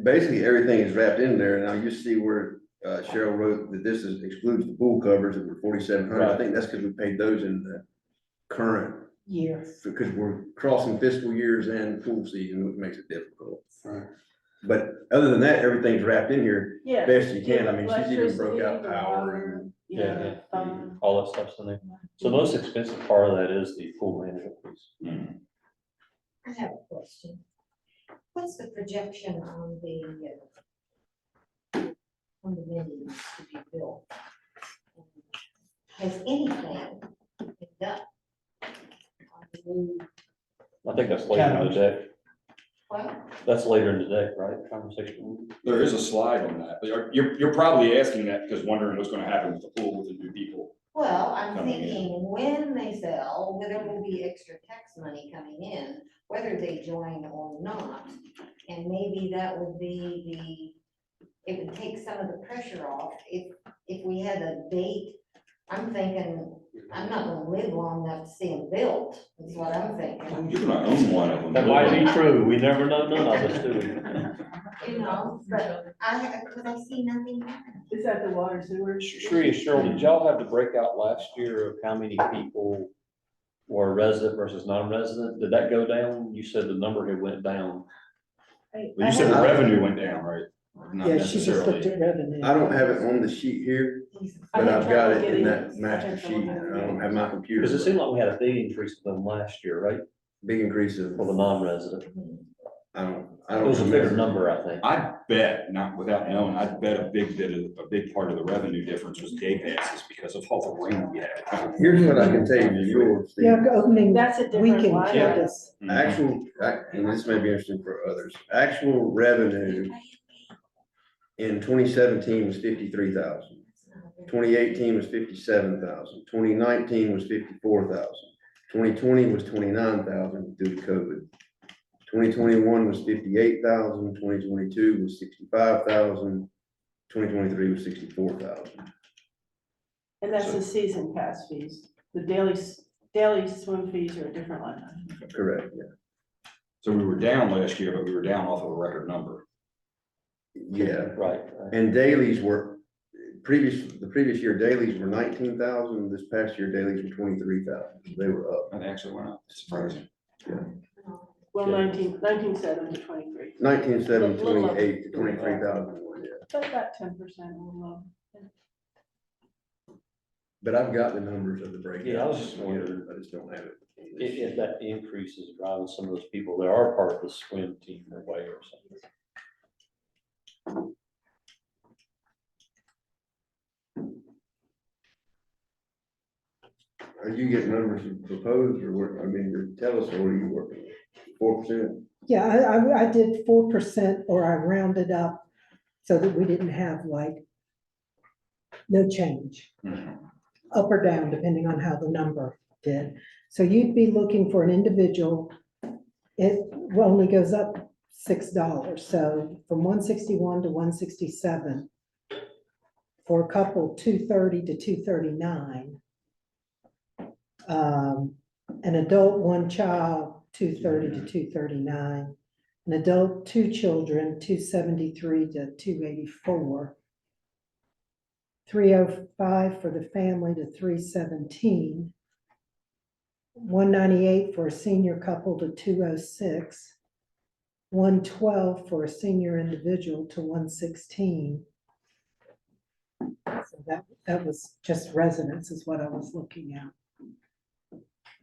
Speaker 1: Basically, everything is wrapped in there. Now you see where Cheryl wrote that this excludes the pool covers that were 4,700. I
Speaker 5: Right.
Speaker 1: think that's because we paid those in the current,
Speaker 4: year.
Speaker 1: because we're crossing fiscal years and pool season, which makes it difficult.
Speaker 13: Right.
Speaker 1: But other than that, everything's wrapped in here
Speaker 12: Yeah.
Speaker 1: best you can. I mean, she's even broke
Speaker 12: Electricity,
Speaker 1: out
Speaker 12: the
Speaker 1: power
Speaker 12: water,
Speaker 1: and.
Speaker 12: Yeah. phone.
Speaker 5: All that stuff's in there. So the most expensive part of that is the pool management piece.
Speaker 14: I have a question. What's the projection on the venues to be built? Has anything been done? On the new,
Speaker 5: I think that's later in the day.
Speaker 14: what?
Speaker 5: That's later in the day, right? Conversation.
Speaker 6: There is a slide on that, but you're probably asking that because wondering what's gonna happen with the pool with the new people.
Speaker 14: Well, I'm
Speaker 6: Coming in.
Speaker 14: thinking when they sell, whether there will be extra tax money coming in, whether they join or not. And maybe that would be it would take some of the pressure off if we had a date. I'm thinking, I'm not gonna live long enough to see them built, is what I'm thinking.
Speaker 6: You're gonna own one of them.
Speaker 5: That might be true. We never know none of us, do we?
Speaker 14: You know, but because I see nothing.
Speaker 12: Is that the water sewer?
Speaker 5: Sheree, Cheryl, did y'all have to break out last year of how many people were resident versus non-resident? Did that go down? You said the number had went down.
Speaker 6: Well, you said the revenue went down, right? Not
Speaker 4: Yeah, she just looked
Speaker 6: necessarily.
Speaker 4: at revenue.
Speaker 1: I don't have it on the sheet here, but I've got it in that master sheet. I don't have my computer.
Speaker 5: Because it seemed like we had a big increase with them last year, right?
Speaker 1: Big increase of,
Speaker 5: For the non-resident.
Speaker 1: I don't
Speaker 5: It was a bigger
Speaker 1: remember.
Speaker 5: number, I think.
Speaker 6: I bet, not without knowing, I bet a big part of the revenue difference was day passes because of all the rain we had.
Speaker 1: Here's what I can tell you, yours.
Speaker 4: Yeah, opening
Speaker 12: That's a different
Speaker 4: weekend
Speaker 12: line.
Speaker 4: campus.
Speaker 1: Actual, and this may be interesting for others, actual revenue in 2017 was 53,000. 2018 was 57,000. 2019 was 54,000. 2020 was 29,000 due to COVID. 2021 was 58,000. 2022 was 65,000. 2023 was 64,000.
Speaker 12: And that's the season pass fees. The daily swim fees are a different line item.
Speaker 1: Correct, yeah.
Speaker 6: So we were down last year, but we were down off of a record number.
Speaker 1: Yeah,
Speaker 5: Right.
Speaker 1: and dailies were, the previous year dailies were 19,000. This past year dailies were 23,000. They were up.
Speaker 6: That actually went up, surprising.
Speaker 12: Well,
Speaker 5: Yeah.
Speaker 12: 19,700 to 23.
Speaker 1: 19,700,
Speaker 12: Little up.
Speaker 1: 28 to 23,000, yeah.
Speaker 12: So about 10% or low.
Speaker 1: But I've got the numbers of the breakdown.
Speaker 5: Yeah, I was just wondering
Speaker 1: I just don't have it.
Speaker 5: if that increase is driving some of those people that are part of the swim team away or something.
Speaker 1: Are you getting numbers proposed or what, I mean, tell us, what are you working with? 4%?
Speaker 4: Yeah, I did 4%, or I rounded up so that we didn't have like no change, up or down, depending on how the number did. So you'd be looking for an individual, it only goes up $6, so from 161 to 167. For a couple, 230 to 239. An adult, one child, 230 to 239. An adult, two children, 273 to 284. 305 for the family to 317. 198 for a senior couple to 206. 112 for a senior individual to 116. So that was just residents is what I was looking at.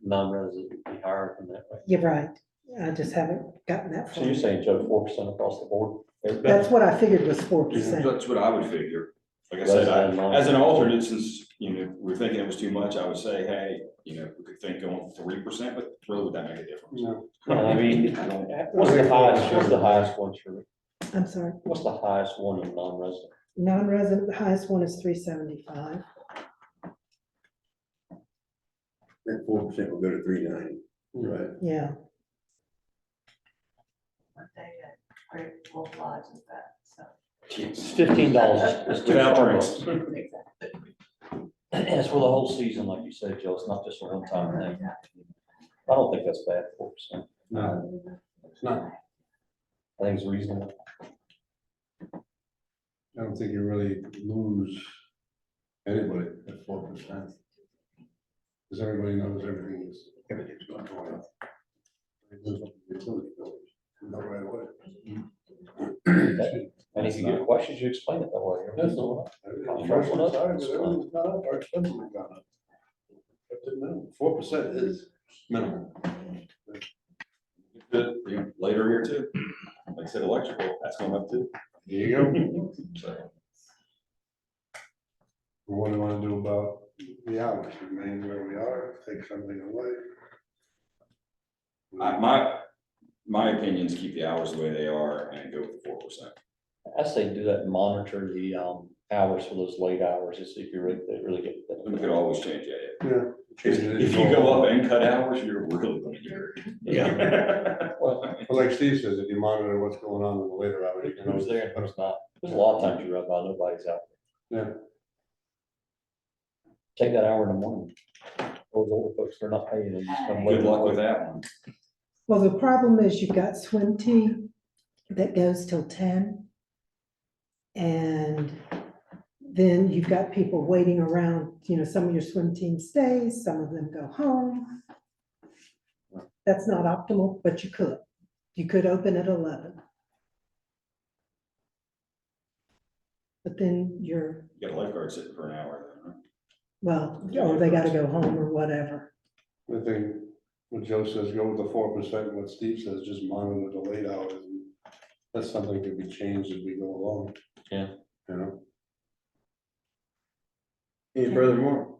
Speaker 5: Non-resident would be higher than that, right?
Speaker 4: You're right. I just haven't gotten that
Speaker 5: So
Speaker 4: far.
Speaker 5: you're saying, Joe, 4% across the board?
Speaker 4: That's what I figured was 4%.
Speaker 6: That's what I would figure. Like I said, as an alternate, since, we're thinking it was too much, I would say, hey, we could think going 3%, but really would that make a difference?
Speaker 13: No.
Speaker 5: No, I mean, what's the highest one, Shirley?
Speaker 4: I'm sorry.
Speaker 5: What's the highest one in non-resident?
Speaker 4: Non-resident, the highest one is 375.
Speaker 1: That 4% will go to 390, right?
Speaker 4: Yeah.
Speaker 12: What they get, Great Wolf Lodge is that, so.
Speaker 5: It's $15. It's
Speaker 6: Without
Speaker 5: $2.
Speaker 6: drinks.
Speaker 5: And it's for the whole season, like you said, Joe, it's not just a one-time thing. I don't think that's bad, 4%.
Speaker 13: No, it's not.
Speaker 5: I think it's reasonable.
Speaker 13: I don't think you really lose anybody at 4%. Because everybody knows everything's going up. They lose up the utility bills, no right away.
Speaker 5: And if you get questions, you explain it that way.
Speaker 13: That's
Speaker 5: all.
Speaker 13: Everything's gone up, everything's gone up, our expenses have gone up. But the minimum, 4% is minimum.
Speaker 6: Later here too, like I said, electrical, that's going up too.
Speaker 13: There you go.
Speaker 6: So,
Speaker 13: What do you want to do about the hours? Remain where we are, take something away?
Speaker 6: my opinion is keep the hours the way they are and go with 4%.
Speaker 5: I say do that and monitor the hours for those late hours, just see if you really get
Speaker 6: We
Speaker 5: that.
Speaker 6: could always change it.
Speaker 13: Yeah.
Speaker 6: If you go up and cut hours, you're really going to hear it.
Speaker 5: Yeah. Well,
Speaker 13: But like Steve says, if you monitor what's going on in the later hours, you can
Speaker 5: who's
Speaker 13: always.
Speaker 5: there and who's not. There's a lot of times you run by, nobody's out there.
Speaker 13: Yeah.
Speaker 5: Take that hour in the morning. Those older folks, they're not paying, they just come late.
Speaker 6: Good luck with that one.
Speaker 4: Well, the problem is you've got swim team that goes till 10. And then you've got people waiting around, some of your swim team stays, some of them go home. That's not optimal, but you could open at 11. But then
Speaker 6: You got a lifeguard sitting for an hour then, right?
Speaker 4: well, or they gotta go home or whatever.
Speaker 13: I think what Joe says, go with the 4%, and what Steve says, just monitor the late hours. And that's something that can be changed as we go along.
Speaker 5: Yeah.
Speaker 1: Any furthermore?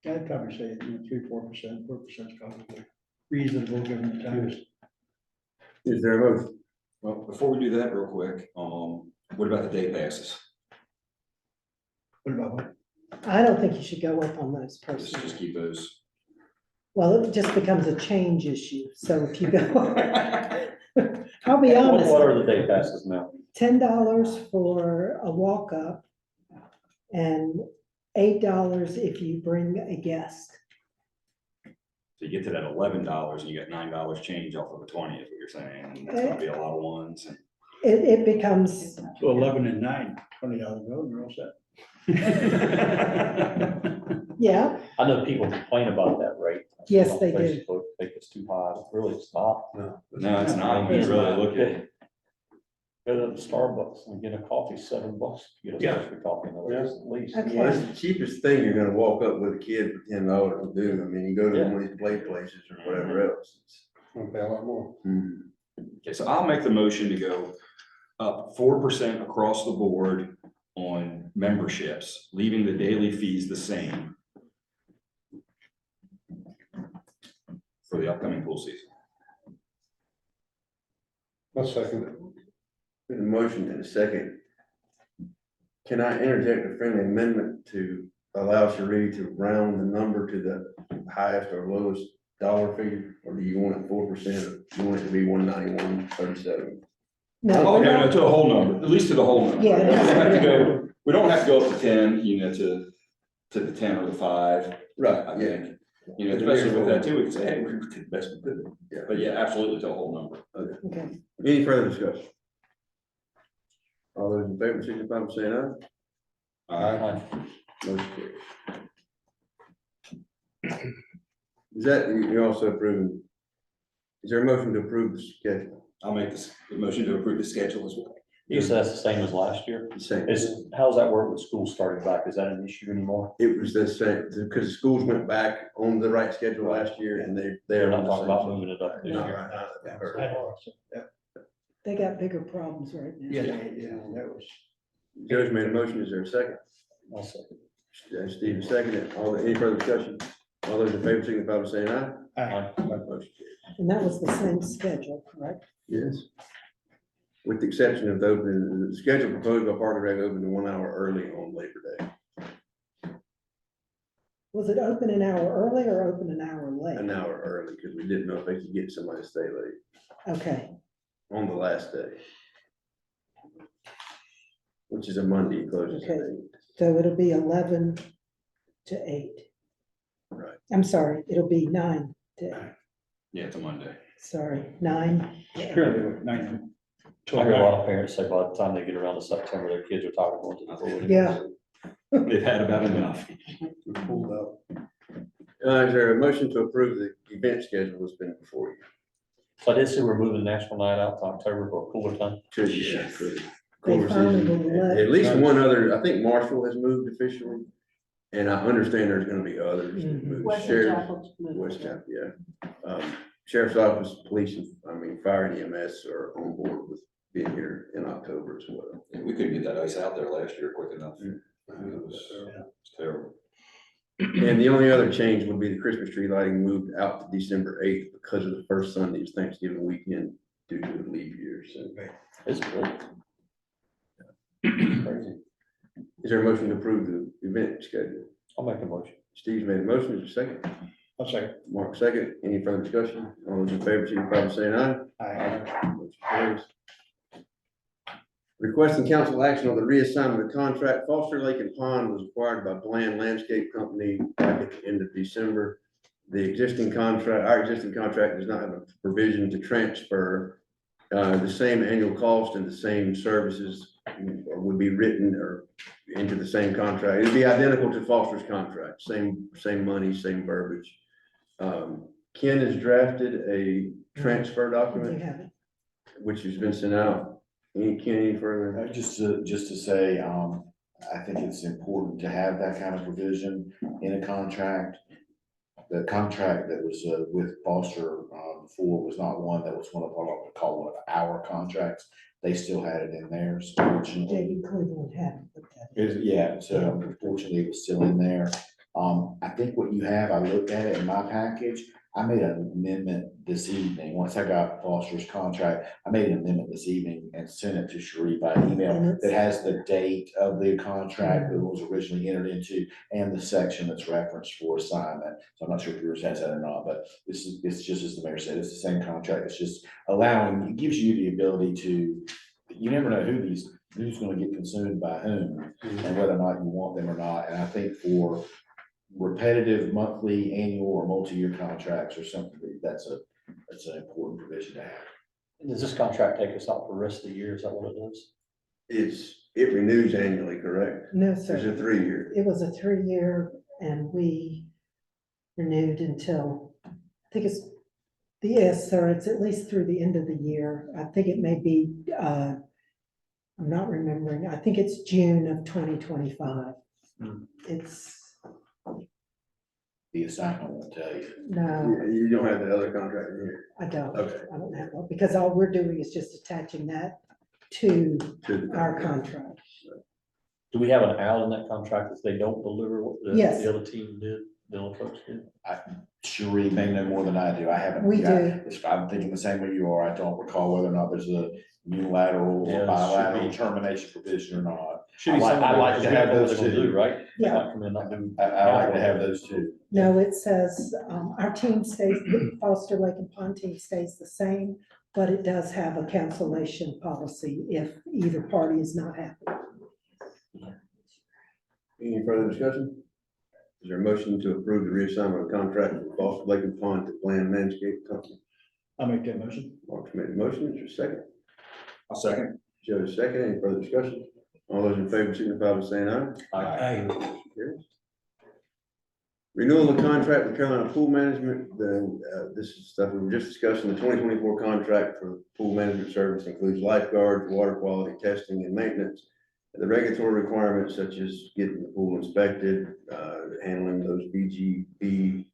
Speaker 2: I'd probably say, 3%, 4%, 4% is probably reasonable given the times.
Speaker 1: Is there a motion?
Speaker 6: Well, before we do that real quick, what about the day passes?
Speaker 2: What about what?
Speaker 4: I don't think you should go up on those
Speaker 6: Just
Speaker 4: personally.
Speaker 6: keep those.
Speaker 4: Well, it just becomes a change issue, so if you go, I'll be honest.
Speaker 5: What are the day passes now?
Speaker 4: $10 for a walk-up and $8 if you bring a guest.
Speaker 6: So you get to that $11 and you get $9 change off of a 20, is what you're saying, and that's gonna be a lot of ones.
Speaker 4: It becomes,
Speaker 2: So 11 and 9, $20 road, you're all set.
Speaker 4: yeah,
Speaker 5: I know people complain about that rate.
Speaker 4: Yes, they do.
Speaker 5: Facebook, think it's too high, really it's not.
Speaker 6: No, it's not, when you really look at it.
Speaker 5: Go to Starbucks and get a coffee, $7, get a
Speaker 8: Yeah.
Speaker 5: specialty coffee, in the West, at least.
Speaker 4: Okay.
Speaker 1: Well, it's the cheapest thing you're gonna walk up with a kid for $10 to do. I mean, you go to
Speaker 5: Yeah.
Speaker 1: one of these play places or whatever else.
Speaker 13: I'll pay a lot more.
Speaker 6: Okay, so I'll make the motion to go up 4% across the board on memberships, leaving the daily fees the same for the upcoming pool season.
Speaker 13: I'll second it.
Speaker 1: Been a motion and a second. Can I interject a friendly amendment to allow Sheree to round the number to the highest or lowest dollar figure? Or do you want it 4%, or do you want it to be 191.37?
Speaker 4: No,
Speaker 6: Oh,
Speaker 4: we're
Speaker 6: no,
Speaker 4: not-
Speaker 6: to the whole number, at least to the whole number.
Speaker 4: Yeah,
Speaker 6: We don't
Speaker 4: yeah.
Speaker 6: have to go, we don't have to go up to 10, to the 10 or the 5.
Speaker 1: Right,
Speaker 6: I
Speaker 1: yeah.
Speaker 6: think, especially with that too, we can say, hey, we did the best we could.
Speaker 1: Yeah.
Speaker 6: But yeah, absolutely to the whole number.
Speaker 4: Okay,
Speaker 1: Any further discussion? All those in favor, signify by saying aye. Motion carries. Is that, you're also approving, is there a motion to approve the schedule?
Speaker 6: I'll make this, the motion to approve the schedule as well.
Speaker 5: You said that's the same as last year.
Speaker 1: The same.
Speaker 5: How's that work with school starting back? Is that an issue anymore?
Speaker 1: It was the same, because schools went back on the right schedule last year and they're
Speaker 5: They're
Speaker 1: on
Speaker 5: not
Speaker 1: the
Speaker 5: talking about
Speaker 1: same.
Speaker 5: moving it up this
Speaker 1: No,
Speaker 5: year.
Speaker 1: right now,
Speaker 2: I
Speaker 1: that
Speaker 2: know, so, yeah,
Speaker 4: they got bigger problems right now.
Speaker 2: yeah, that was.
Speaker 1: Joe's made a motion, is there a second?
Speaker 5: I'll second.
Speaker 1: Steve seconded, any further discussion? All those in favor, signify by saying aye.
Speaker 5: Aye.
Speaker 1: Motion carries.
Speaker 4: And that was the same schedule, correct?
Speaker 1: Yes. With the exception of the open, the schedule proposed by Park and Rec opened 1 hour early on Labor Day,
Speaker 4: Was it open an hour early or open an hour late?
Speaker 1: an hour early, because we didn't know if they could get somebody to stay late
Speaker 4: Okay,
Speaker 1: on the last day. Which is a Monday, it closes at
Speaker 4: Okay.
Speaker 1: 8.
Speaker 4: so it'll be 11 to 8.
Speaker 1: Right.
Speaker 4: I'm sorry, it'll be 9 to 8.
Speaker 6: Yeah, it's a Monday.
Speaker 4: Sorry, 9 to 8.
Speaker 2: Currently, 9.
Speaker 5: I hear a lot of parents say by the time they get around to September, their kids are tired of going to the pool.
Speaker 4: Yeah.
Speaker 6: They've had about enough.
Speaker 13: Pulled up.
Speaker 1: Is there a motion to approve the event schedule that's been before you?
Speaker 5: So I did see we're moving National Night out to October for a cooler time.
Speaker 1: To you, for the
Speaker 4: They
Speaker 1: cooler
Speaker 4: finally
Speaker 1: season.
Speaker 4: will let-
Speaker 1: At least one other, I think Marshall has moved officially, and I understand there's gonna be others that
Speaker 4: Mhm.
Speaker 1: move.
Speaker 12: Western
Speaker 1: Sheriff-
Speaker 12: Chapel.
Speaker 1: West Chapel, yeah. Sheriff's Office, police, and fire and EMS are on board with being here in October as well.
Speaker 6: We couldn't get that ice out there last year quick enough.
Speaker 1: Mm.
Speaker 6: It was terrible.
Speaker 1: And the only other change would be the Christmas tree lighting moved out to December 8th because of the first Sunday is Thanksgiving weekend due to the leap year, so.
Speaker 5: It's good. Crazy.
Speaker 1: Is there a motion to approve the event schedule?
Speaker 5: I'll make a motion.
Speaker 1: Steve's made a motion, is there a second?
Speaker 2: I'll say.
Speaker 1: Mark second, any further discussion? All those in favor, signify by saying aye.
Speaker 2: Aye.
Speaker 1: Motion carries. Requesting council action on the reassignment of contract. Foster Lake and Pond was acquired by Bland Landscape Company back at the end of December. The existing contract, our existing contract does not have a provision to transfer. The same annual cost and the same services would be written or into the same contract. It'd be identical to Foster's contract, same money, same verbiage. Ken has drafted a transfer
Speaker 4: You
Speaker 1: document,
Speaker 4: have it.
Speaker 1: which has been sent out. Any further?
Speaker 7: Just to say, I think it's important to have that kind of provision in a contract. The contract that was with Foster before was not one that was one of what I would call one of our contracts. They still had it in theirs, fortunately.
Speaker 4: J.D. Cleveland had it. looked at it.
Speaker 7: Yeah, so unfortunately it was still in there. I think what you have, I looked at it in my package. I made an amendment this evening. Once I got Foster's contract, I made an amendment this evening and sent it to Sheree by email
Speaker 4: And it's-
Speaker 7: that has the date of the contract that was originally entered into and the section that's referenced for assignment. So I'm not sure if yours has that or not, but it's just as the mayor said, it's the same contract. It's just allowing, it gives you the ability to, you never know who's gonna get consumed by whom and whether or not you want them or not. And I think for repetitive monthly, annual, or multi-year contracts or something, that's an important provision to have.
Speaker 5: Does this contract take us out for the rest of the year? Is that what it does?
Speaker 1: It renews annually, correct?
Speaker 4: No,
Speaker 1: It's a
Speaker 4: sir.
Speaker 1: 3-year.
Speaker 4: It was a 3-year and we renewed until, I think it's, yes, sir, it's at least through the end of the year. I think it may be I'm not remembering, I think it's June of 2025. It's,
Speaker 7: The assignment won't tell you.
Speaker 4: no,
Speaker 1: You don't have the other contract in here.
Speaker 4: I don't.
Speaker 1: Okay.
Speaker 4: I don't have one, because all we're doing is just attaching that to
Speaker 1: To the
Speaker 4: our contract.
Speaker 5: Do we have an out in that contract if they don't deliver what
Speaker 4: Yes.
Speaker 5: the other team did, the other folks did?
Speaker 7: Sheree may know more than I do. I haven't.
Speaker 4: We
Speaker 7: yeah,
Speaker 4: do.
Speaker 7: I'm thinking the same way you are. I don't recall whether or not there's a unilateral
Speaker 5: Yeah,
Speaker 7: or
Speaker 5: it should
Speaker 7: bilateral
Speaker 5: be.
Speaker 7: termination provision or not.
Speaker 5: Should be
Speaker 7: I
Speaker 5: something
Speaker 7: like to have those
Speaker 5: to do,
Speaker 7: two.
Speaker 5: right?
Speaker 4: Yeah.
Speaker 5: Not come in, not do-
Speaker 7: I like to have those two.
Speaker 4: No, it says, our team stays, the Foster Lake and Pond team stays the same, but it does have a cancellation policy if either party is not happy.
Speaker 1: Any further discussion? Is there a motion to approve the reassignment of contract for Foster Lake and Pond to Plan Landscape Company?
Speaker 2: I'll make that motion.
Speaker 1: Mark's made the motion, is there a second?
Speaker 6: I'll second.
Speaker 1: Joe's second, any further discussion? All those in favor signify by saying aye.
Speaker 5: Aye.
Speaker 1: Carries. Renewal of contract with Carolina Pool Management, this is stuff we were just discussing, the 2024 contract for pool management service includes lifeguards, water quality testing and maintenance. The regulatory requirements such as getting the pool inspected, handling those BGB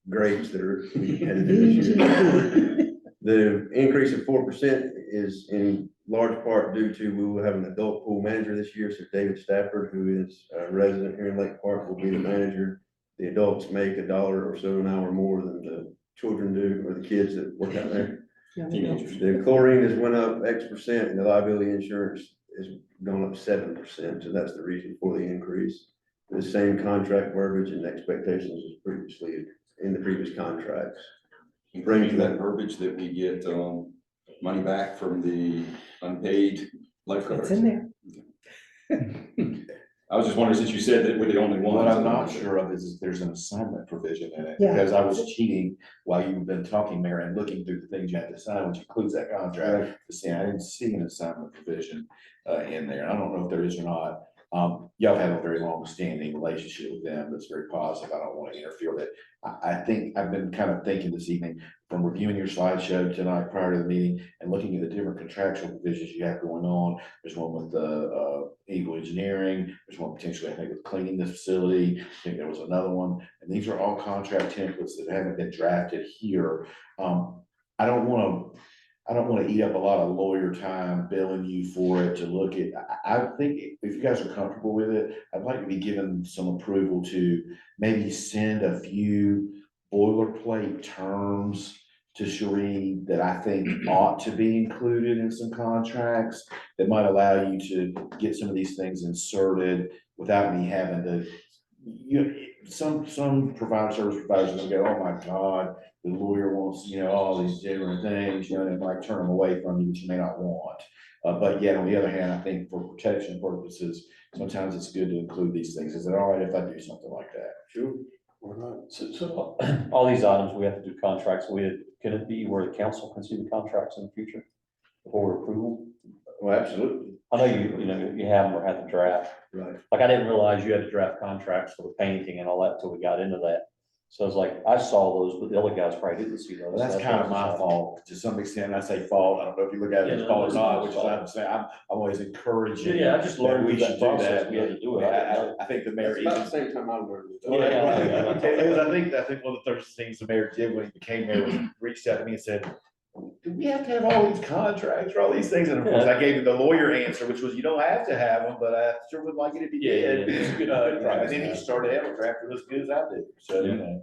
Speaker 1: grades that are headed this year. The increase of 4% is in large part due to, we will have an adult pool manager this year, so David Stafford, who is a resident here in Lake Park, will be the manager. The adults make $1 or so an hour more than the children do, or the kids that work out there.
Speaker 6: Teenagers.
Speaker 1: The chlorine has went up X% and the liability insurance has gone up 7%, so that's the reason for the increase. The same contract verbiage and expectations as previously in the previous contracts.
Speaker 6: Bringing that verbiage that we get, money back from the unpaid lifeguards.
Speaker 4: It's in there.
Speaker 6: I was just wondering, since you said that we're the only one.
Speaker 7: What I'm not sure of is if there's an assignment provision in it,
Speaker 4: Yeah.
Speaker 7: because I was cheating while you've been talking, Mayor, and looking through the things you have to sign, which includes that contract. To see, I didn't see an assignment provision in there. I don't know if there is or not. Y'all have a very long-standing relationship with them that's very positive. I don't want to interfere with it. I think I've been kind of thinking this evening from reviewing your slideshow tonight prior to the meeting and looking at the different contractual provisions you have going on. There's one with the Eagle Engineering. There's one potentially, I think, with cleaning this facility. I think there was another one. And these are all contract templates that haven't been drafted here. I don't want to eat up a lot of lawyer time billing you for it to look at. I think if you guys are comfortable with it, I'd like to be given some approval to maybe send a few boilerplate terms to Sheree that I think ought to be included in some contracts that might allow you to get some of these things inserted without me having to, some service providers will go, oh my God, the lawyer wants, all these different things, and might turn them away from you, which you may not want. But yet, on the other hand, I think for protection purposes, sometimes it's good to include these things. Is it all right if I do something like that?
Speaker 1: Sure. Why not?
Speaker 5: So all these items, we have to do contracts with. Can it be where the council can see the contracts in the future for approval?
Speaker 1: Well, absolutely.
Speaker 5: I know you have them or have to draft.
Speaker 1: Right.
Speaker 5: Like, I didn't realize you had to draft contracts for the painting and all that until we got into that. So it's like, I saw those, but the other guys probably didn't see those.
Speaker 7: Well, that's kind of my fault to some extent. I say fault. I don't know if you look at it as
Speaker 5: Yeah,
Speaker 7: fault or
Speaker 5: no,
Speaker 7: not,
Speaker 5: it's
Speaker 7: which is
Speaker 5: fault.
Speaker 7: I'm saying, I'm always encouraging.
Speaker 5: Yeah, I just
Speaker 7: that
Speaker 5: learned
Speaker 7: we
Speaker 5: through
Speaker 7: should
Speaker 5: that
Speaker 7: do
Speaker 5: process.
Speaker 7: that.
Speaker 5: We had to do it.
Speaker 7: I think the mayor
Speaker 1: It's about
Speaker 7: even.
Speaker 1: the same time I learned it.
Speaker 5: Yeah.
Speaker 7: Because I think one of the first things the mayor did when he became mayor was reached out to me and said, do we have to have all these contracts for all these things? And of course, I gave him the lawyer answer, which was, you don't have to have them, but I sure would like it if you did.
Speaker 5: Yeah, it's good.
Speaker 7: And then he started out drafting as good as I did, so,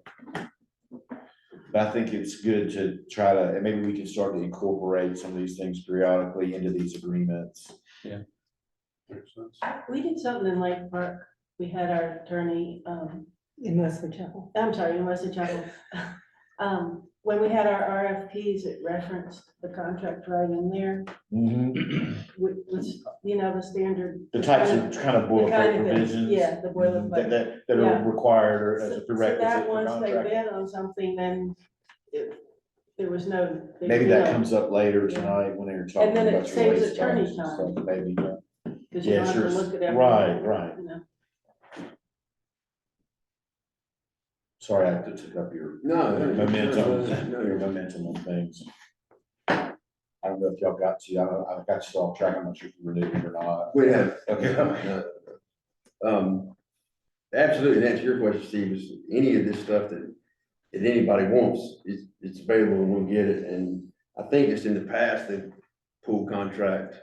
Speaker 7: But I think it's good to try to, and maybe we can start to incorporate some of these things periodically into these agreements.
Speaker 13: Makes sense.
Speaker 12: We did something in Lake Park. We had our attorney,
Speaker 4: In Wesley Chapel.
Speaker 12: I'm sorry, in Wesley Chapel. When we had our RFPs, it referenced the contract right in there, which, the standard.
Speaker 7: The types of kind of
Speaker 12: the kind
Speaker 7: boilerplate
Speaker 12: of things,
Speaker 7: provisions.
Speaker 12: Yeah, the boilerplate.
Speaker 7: That
Speaker 12: Yeah.
Speaker 7: are required or as a
Speaker 12: So
Speaker 7: prerequisite
Speaker 12: that
Speaker 7: for
Speaker 12: once they
Speaker 7: contract.
Speaker 12: bid on something, then there was no. big
Speaker 7: Maybe that
Speaker 12: deal.
Speaker 7: comes up later
Speaker 12: Yeah.
Speaker 7: tonight when they're talking
Speaker 12: then
Speaker 7: about.
Speaker 12: it
Speaker 7: your
Speaker 12: saves
Speaker 7: waste
Speaker 12: attorney
Speaker 7: funds and
Speaker 12: time.
Speaker 7: stuff, Maybe,
Speaker 12: Cause you
Speaker 7: Yeah,
Speaker 12: don't have
Speaker 7: sure.
Speaker 12: to look at everything.
Speaker 7: Right.
Speaker 12: you know.
Speaker 7: sorry, I took up your
Speaker 1: No.
Speaker 7: momentum,
Speaker 1: No,
Speaker 7: your momentum on things. I don't know if y'all got to, I've got you off track, I'm not sure if you renewed it or not.
Speaker 1: We have.
Speaker 7: Okay.
Speaker 1: Absolutely, to answer your question, Steve, is any of this stuff that anybody wants, it's available and we'll get it. And I think just in the past, the pool contract,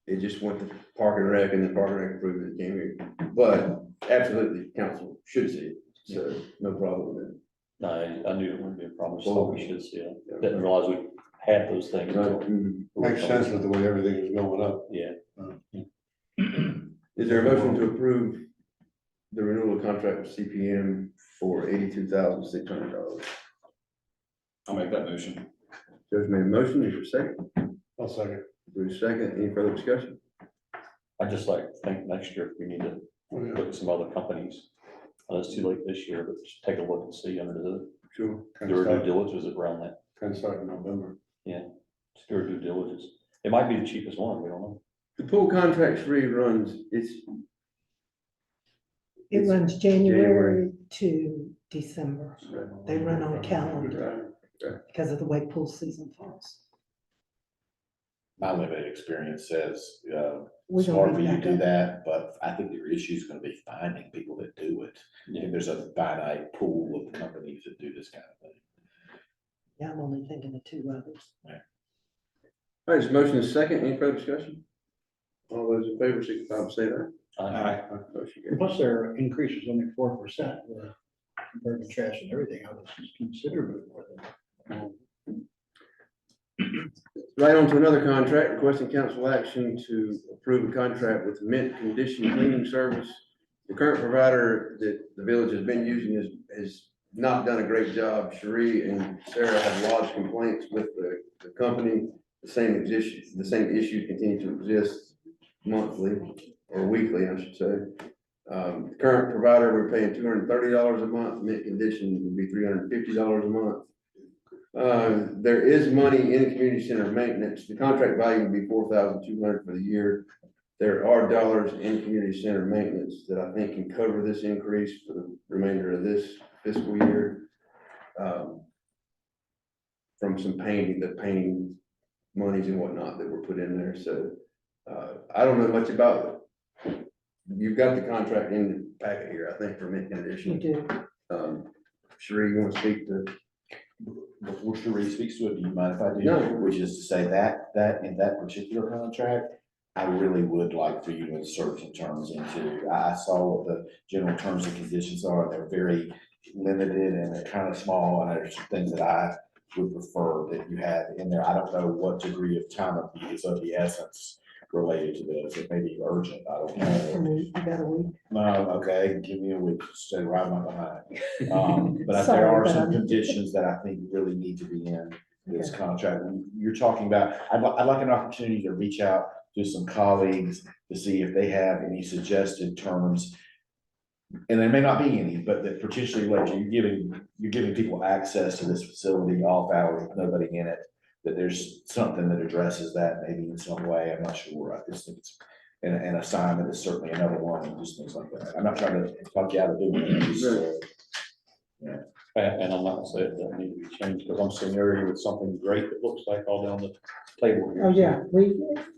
Speaker 1: it just went to Park and Rec and then Park and Rec approved it, came here. But absolutely, council should see it, so no problem with it.
Speaker 5: No, I knew it wouldn't be a problem, so we should see it. Didn't realize we had those things.
Speaker 13: Makes sense with the way everything is going up.
Speaker 5: Yeah.
Speaker 1: Is there a motion to approve the renewal of contract with CPM for $82,600?
Speaker 6: I'll make that motion.
Speaker 1: Joe's made a motion, is there a second?
Speaker 13: I'll second.
Speaker 1: Bruce second, any further discussion?
Speaker 5: I'd just like to think next year, if we need to
Speaker 13: Oh, yeah.
Speaker 5: look at some other companies. I know it's too late this year, but just take a look and see under the,
Speaker 13: Sure.
Speaker 5: do our due diligence around that.
Speaker 13: Can start in November.
Speaker 5: Just do our due diligence. It might be the cheapest one, we don't know.
Speaker 1: The pool contract runs,
Speaker 4: It runs January to December. They run on a calendar because of the way pool season falls.
Speaker 7: My limited experience says,
Speaker 4: We
Speaker 7: it's
Speaker 4: don't
Speaker 7: hard for
Speaker 4: need
Speaker 7: you to
Speaker 4: that
Speaker 7: do
Speaker 4: done.
Speaker 7: that, but I think your issue is gonna be finding people that do it. And there's a finite pool of companies that do this kind of thing.
Speaker 4: Yeah, I'm only thinking of 2 others.
Speaker 1: all right, this motion is second, any further discussion? All those in favor, signify by saying aye. Motion carries.
Speaker 2: Plus their increase is only 4%, compared to trash and everything, I was considerably more than.
Speaker 1: Right on to another contract, requesting council action to approve a contract with Mint Condition Cleaning Service. The current provider that the village has been using has not done a great job. Cherie and Sarah have lodged complaints with the company. The same issues continue to exist monthly or weekly, I should say. The current provider, we're paying $230 a month. Mint Condition would be $350 a month. There is money in community center maintenance. The contract value would be $4,200 for the year. There are dollars in community center maintenance that I think can cover this increase for the remainder of this fiscal year. From some painting monies and whatnot that were put in there, so, I don't know much about it. You've got the contract in the packet here, I think, for Mint
Speaker 4: You
Speaker 1: Condition.
Speaker 4: do.
Speaker 1: Cherie, you want to speak to?
Speaker 7: Before Cherie speaks to it, do you mind if I do?
Speaker 1: No.
Speaker 7: Which is to say that in that particular contract, I really would like for you to insert some terms into. I saw what the general terms and conditions are, and they're very limited and they're kind of small, and there's some things that I would prefer that you have in there. I don't know what degree of time is of the essence related to this. It may be urgent, I don't know.
Speaker 4: You got a week.
Speaker 7: Okay, give me a week, stay right on behind. But
Speaker 4: Sorry,
Speaker 7: there are
Speaker 4: but
Speaker 7: some
Speaker 4: I'm-
Speaker 7: conditions that I think really need to be in this contract. You're talking about, I'd like an opportunity to reach out to some colleagues to see if they have any suggested terms. And there may not be any, but that potentially like you're giving people access to this facility off hours with nobody in it. That there's something that addresses that maybe in some way, I'm not sure, I just think it's, and an assignment is certainly another one, and just things like that. I'm not trying to talk you out of doing it, I'm just,
Speaker 5: And I'm not gonna say it doesn't need to be changed, because I'm seeing area with something great that looks like all down the table here.
Speaker 4: Oh, yeah,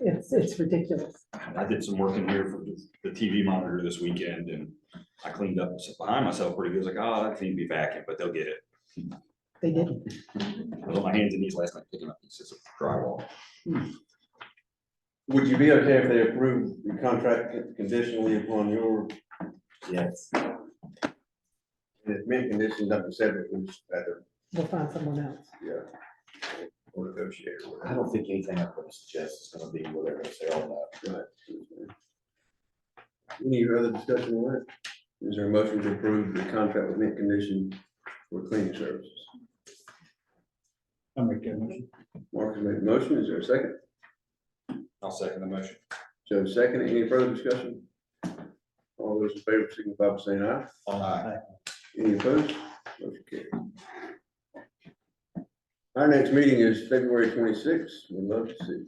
Speaker 4: it's ridiculous.
Speaker 6: I did some work in here for the TV monitor this weekend and I cleaned up behind myself pretty good. I was like, oh, that can be vacuumed, but they'll get it.
Speaker 4: They didn't.
Speaker 6: I was on my hands and knees last night picking up pieces of drywall.
Speaker 1: Would you be okay if they approve the contract conditionally upon your?
Speaker 7: yes.
Speaker 1: If Mint Condition doesn't accept it, we just have to,
Speaker 4: We'll find someone else.
Speaker 1: yeah. Or negotiate or
Speaker 7: I
Speaker 1: whatever.
Speaker 7: don't think anything I'm gonna suggest is gonna be what they're gonna say on that.
Speaker 1: Right. Any other discussion on that? Is there a motion to approve the contract with Mint Condition for cleaning services?
Speaker 2: I'll make that motion.
Speaker 1: Mark has made a motion, is there a second?
Speaker 6: I'll second the motion.
Speaker 1: Joe, second, any further discussion? All those in favor, signify by saying aye.
Speaker 6: Aye.
Speaker 1: Any opposed? Motion carries. Our next meeting is February 26th. We'd love to see.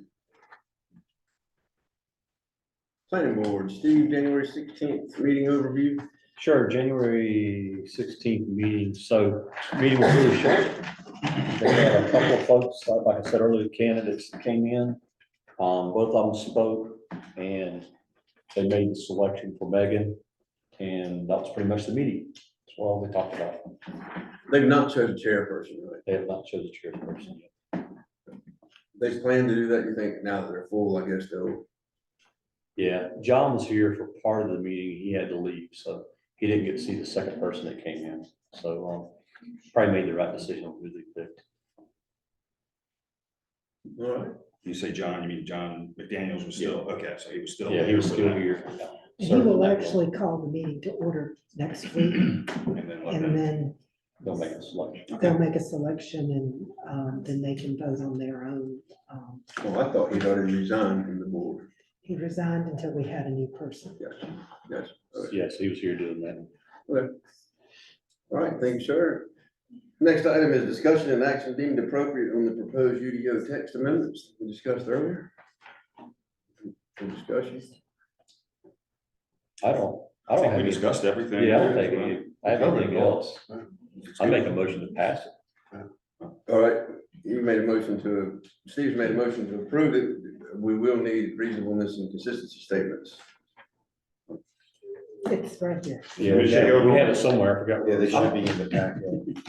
Speaker 1: Planning Board, Steve, January 16th, meeting overview.
Speaker 5: Sure, January 16th meeting, so meeting was really short. They had a couple of folks, like I said earlier, candidates that came in. Both of them spoke and they made the selection for Megan. And that was pretty much the meeting. That's all we talked about.
Speaker 1: They've not chosen chairperson, right?
Speaker 5: They have not chosen the chairperson yet.
Speaker 1: They plan to do that, you think, now that they're full, I guess, though?
Speaker 5: Yeah, John was here for part of the meeting. He had to leave, so he didn't get to see the second person that came in. So, probably made the right decision on who they picked.
Speaker 1: All right.
Speaker 6: You say John, you mean John McDaniels was still, okay, so he was still.
Speaker 5: Yeah, he was
Speaker 6: there
Speaker 5: still
Speaker 6: for that.
Speaker 5: here.
Speaker 4: And he will actually call the meeting to order next week,
Speaker 6: And then let
Speaker 4: and
Speaker 6: them-
Speaker 4: then
Speaker 5: They'll make a selection.
Speaker 4: they'll make a selection, and then they can vote on their own.
Speaker 1: Well, I thought he'd already resigned from the board.
Speaker 4: He resigned until we had a new person.
Speaker 1: Yes, yes.
Speaker 5: Yes, he was here doing that.
Speaker 1: Okay. All right, thank you, sir. Next item is discussion and action deemed appropriate on the proposed UDO text amendments we discussed earlier. For discussion.
Speaker 5: I don't
Speaker 6: I think
Speaker 5: have
Speaker 6: we
Speaker 5: any.
Speaker 6: discussed everything.
Speaker 5: Yeah, I don't think I have anything else. I make a motion to pass it.
Speaker 1: All right, you made a motion to, Steve's made a motion to approve it. We will need reasonableness and consistency statements.
Speaker 4: It's right here.
Speaker 5: Yeah, we had it somewhere. I forgot.
Speaker 7: Yeah,
Speaker 5: where
Speaker 7: they
Speaker 5: it was.
Speaker 7: should be in the packet.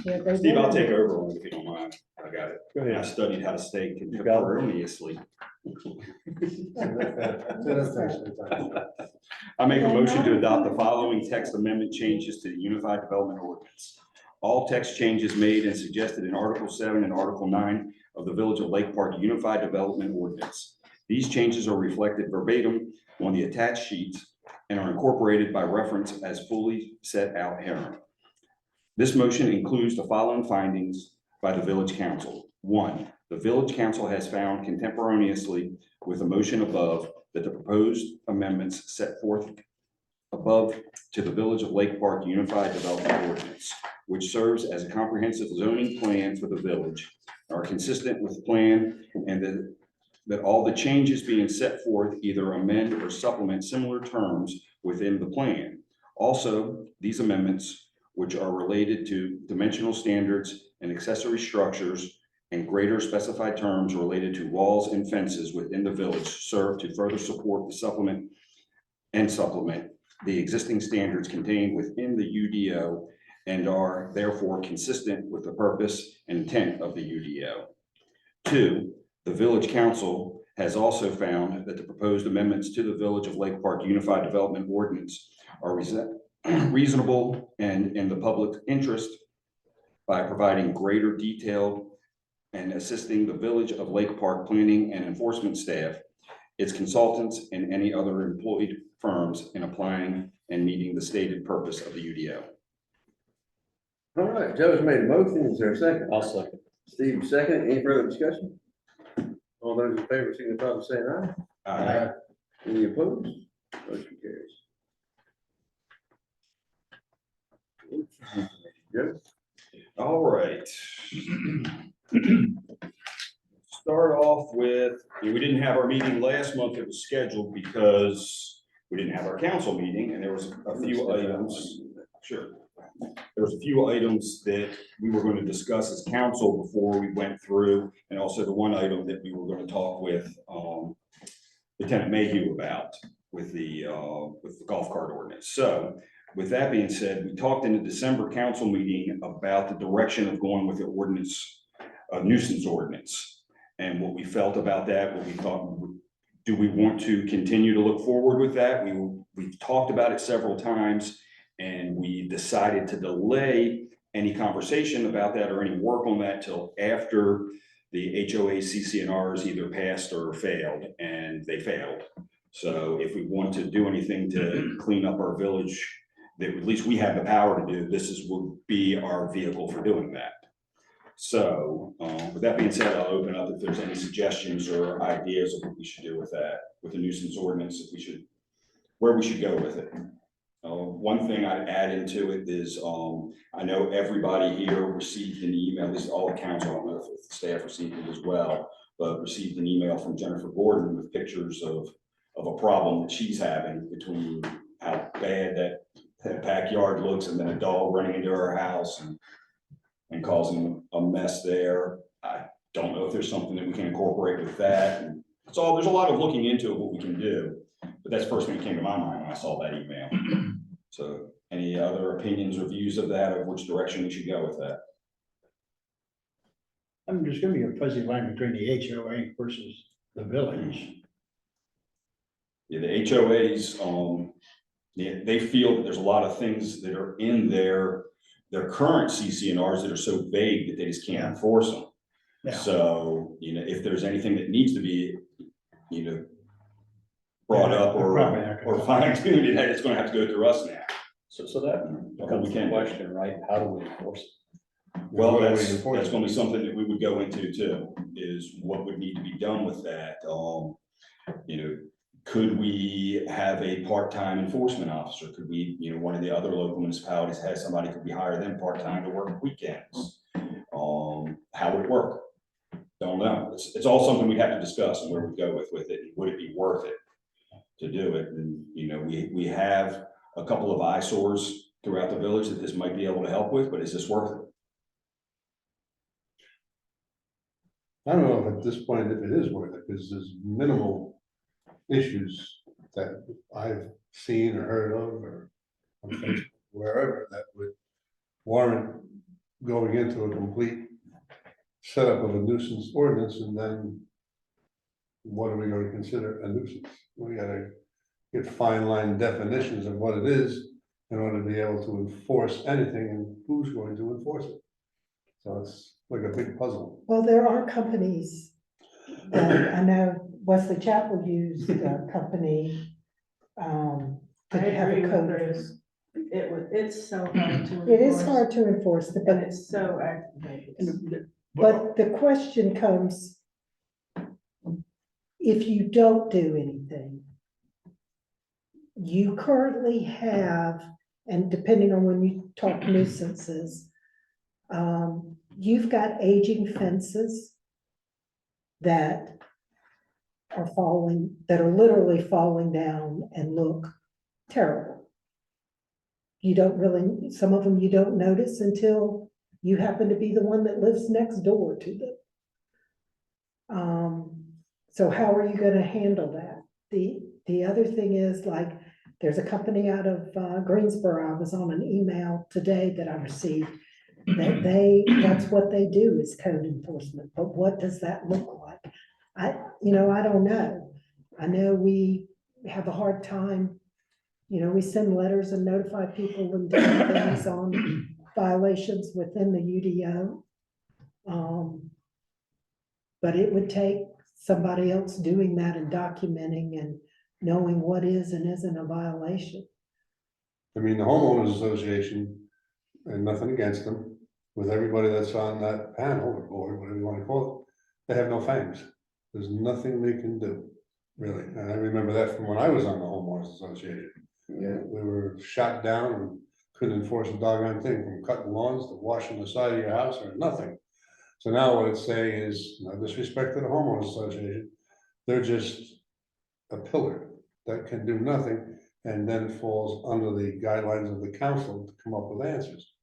Speaker 4: Yeah, they
Speaker 6: Steve, I'll
Speaker 4: will.
Speaker 6: take over on it if you don't mind. I got it.
Speaker 5: Go
Speaker 6: I
Speaker 5: ahead.
Speaker 6: studied how to stay
Speaker 5: got it.
Speaker 6: contemporaneously. I make a motion to adopt the following text amendment changes to the Unified Development Ordinance. All text changes made and suggested in Article 7 and Article 9 of the Village of Lake Park Unified Development Ordinance. These changes are reflected verbatim on the attached sheets and are incorporated by reference as fully set out herein. This motion includes the following findings by the Village Council. 1, the Village Council has found contemporaneously with the motion above that the proposed amendments set forth above to the Village of Lake Park Unified Development Ordinance, which serves as a comprehensive zoning plan for the village, are consistent with the plan, and that all the changes being set forth either amend or supplement similar terms within the plan. Also, these amendments, which are related to dimensional standards and accessory structures and greater specified terms related to walls and fences within the village, serve to further support the supplement the existing standards contained within the UDO and are therefore consistent with the purpose and intent of the UDO. 2, the Village Council has also found that the proposed amendments to the Village of Lake Park Unified Development Ordinance are reasonable and in the public interest by providing greater detail and assisting the Village of Lake Park planning and enforcement staff, its consultants, and any other employed firms in applying and meeting the stated purpose of the UDO.
Speaker 1: All right, Joe's made a motion. Is there a second?
Speaker 5: I'll second.
Speaker 1: Steve, second. Any further discussion? All those in favor, signify by saying aye.
Speaker 6: Aye.
Speaker 1: Any opposed? Motion carries. Joe?
Speaker 6: All right. Start off with, we didn't have our meeting last month. It was scheduled because we didn't have our council meeting and there was a few items. Sure. There was a few items that we were going to discuss as council before we went through, and also the one item that we were going to talk with Lieutenant Mayhew about with the golf cart ordinance. So with that being said, we talked in the December council meeting about the direction of going with the ordinance, nuisance ordinance, and what we felt about that, what we thought, do we want to continue to look forward with that? We've talked about it several times, and we decided to delay any conversation about that or any work on that till after the HOA CCNRs either passed or failed, and they failed. So if we want to do anything to clean up our village, that at least we have the power to do, would be our vehicle for doing that. So with that being said, I'll open up if there's any suggestions or ideas of what we should do with that, with the nuisance ordinance, where we should go with it. One thing I'd add into it is, I know everybody here received an email, at least all the council, I don't know if the staff received it as well, but received an email from Jennifer Gordon with pictures of a problem that she's having between how bad that backyard looks and then a dog running into her house. And and causing a mess there. I don't know if there's something that we can incorporate with that. And so there's a lot of looking into what we can do, but that's the first thing that came to my mind when I saw that email. So any other opinions or views of that, of which direction we should go with that?
Speaker 2: I mean, there's gonna be a fuzzy line between the HOA versus the village.
Speaker 6: Yeah, the HOAs, they feel that there's a lot of things that are in their current CCNRs that are so vague that they just can't enforce them.
Speaker 2: Yeah.
Speaker 6: So, if there's anything that needs to be, brought up or fine-tuned, it's gonna have to go through us now.
Speaker 5: So that becomes the question, right? How do we enforce it?
Speaker 6: Well, that's gonna be something that we would go into too, is what would need to be done with that. Could we have a part-time enforcement officer? Could we, one of the other local municipalities has somebody, could we hire them part-time to work weekends? How would it work? Don't know. It's all something we'd have to discuss and where we go with it. Would it be worth it to do it? And, we have a couple of eyesores throughout the village that this might be able to help with, but is this worth it?
Speaker 13: I don't know if at this point, if it is worth it, because there's minimal issues that I've seen or heard of, or on Facebook, wherever, that would warrant going into a complete setup of a nuisance ordinance, and then what are we going to consider a nuisance? We gotta get fine line definitions of what it is in order to be able to enforce anything, and who's going to enforce it. So it's like a big puzzle.
Speaker 4: Well, there are companies that I know Wesley Chapel used a company, to
Speaker 12: I
Speaker 4: have
Speaker 12: agree
Speaker 4: a
Speaker 12: with
Speaker 4: code.
Speaker 12: Bruce. It's so hard to enforce.
Speaker 4: It is hard to enforce,
Speaker 12: And
Speaker 4: but
Speaker 12: it's so aggravating.
Speaker 4: But the question comes, if you don't do anything, you currently have, and depending on when you talk nuisances, you've got aging fences that are literally falling down and look terrible. You don't really, some of them you don't notice until you happen to be the one that lives next door to them. So how are you gonna handle that? The other thing is, like, there's a company out of Greensboro, I was on an email today that I received, that that's what they do, is code enforcement, but what does that look like? I don't know. I know we have a hard time, we send letters and notify people when doing things on violations within the UDO. But it would take somebody else doing that and documenting and knowing what is and isn't a violation.
Speaker 13: I mean, the homeowners association, and nothing against them, with everybody that's on that panel or board, whatever you want to call it, they have no fangs. There's nothing they can do, really. And I remember that from when I was on the homeowners association.
Speaker 1: Yeah.
Speaker 13: We were shot down and couldn't enforce a doggone thing, from cutting lawns to washing the side of your house or nothing. So now what it's saying is, no disrespect to the homeowners association, they're just a pillar that can do nothing, and then it falls under the guidelines of the council to come up with answers.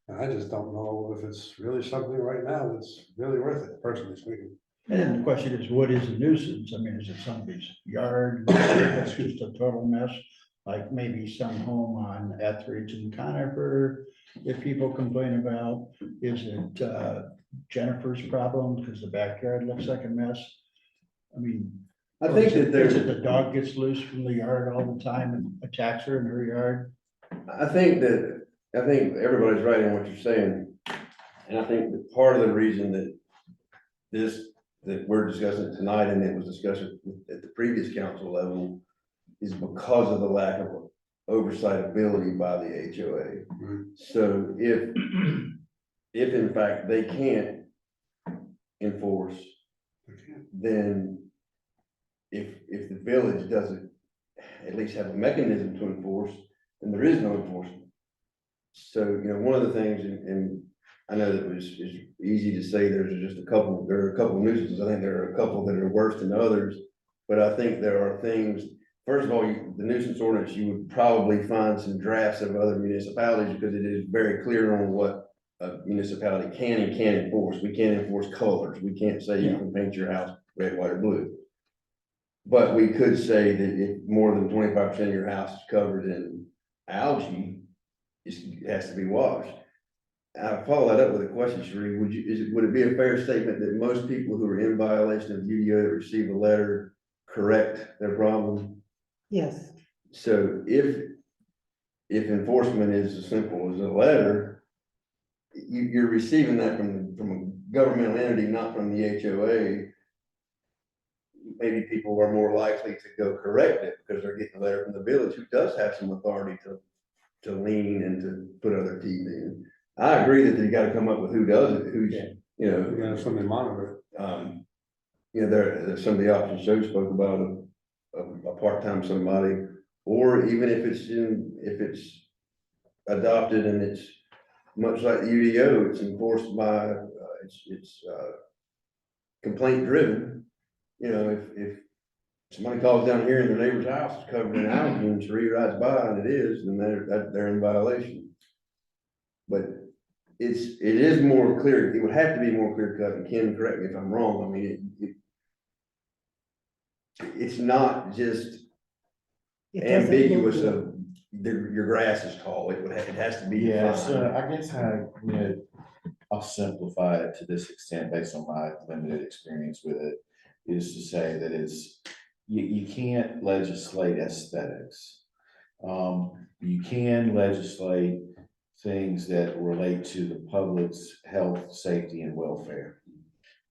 Speaker 13: And I just don't know if it's really something right now that's really worth it, personally speaking.
Speaker 2: And then the question is, what is a nuisance? I mean, is it somebody's yard that's just a total mess? Like maybe some home on Etheridge and Conifer that people complain about? Is it Jennifer's problem because the backyard looks like a mess? I mean,
Speaker 1: I think that
Speaker 2: is it the dog gets loose from the yard all the time and attacks her in her yard?
Speaker 1: I think everybody's right in what you're saying. And I think that part of the reason that we're discussing tonight, and it was discussed at the previous council level, is because of the lack of oversight ability by the HOA. So if in fact they can't enforce, then if the village doesn't at least have a mechanism to enforce, then there is no enforcement. So, one of the things, and I know that it's easy to say there are a couple of nuisances. I think there are a couple that are worse than others, but I think there are things, first of all, the nuisance ordinance, you would probably find some drafts of other municipalities, because it is very clear on what a municipality can and can't enforce. We can't enforce colors. We can't say you can paint your house red, white, or blue. But we could say that if more than 25% of your house is covered in algae, it has to be washed. I'll follow that up with a question, Sheree. Would it be a fair statement that most people who are in violation of UDO that receive a letter correct their problem?
Speaker 4: Yes,
Speaker 1: So if enforcement is as simple as a letter, you're receiving that from a governmental entity, not from the HOA. Maybe people are more likely to go correct it because they're getting a letter from the village, who does have some authority to lean and to put other teeth in. I agree that you gotta come up with who does it, who's, you know.
Speaker 13: We gotta have somebody monitor
Speaker 1: You know, there's some of the options Joe spoke about, a part-time somebody, or even if it's adopted and it's much like the UDO, it's enforced by, it's complaint driven. You know, if somebody calls down here and their neighbor's house is covered in algae and Sheree rides by and it is, then they're in violation. But it is more clear, it would have to be more clear cut, and Ken, correct me if I'm wrong, I mean, it's not just
Speaker 4: it doesn't look
Speaker 1: ambiguous
Speaker 4: good.
Speaker 1: of your grass is tall, it has to be
Speaker 7: Yeah,
Speaker 1: defined.
Speaker 7: so I guess I'll simplify it to this extent based on my limited experience with it, is to say that you can't legislate aesthetics. You can legislate things that relate to the public's health, safety, and welfare.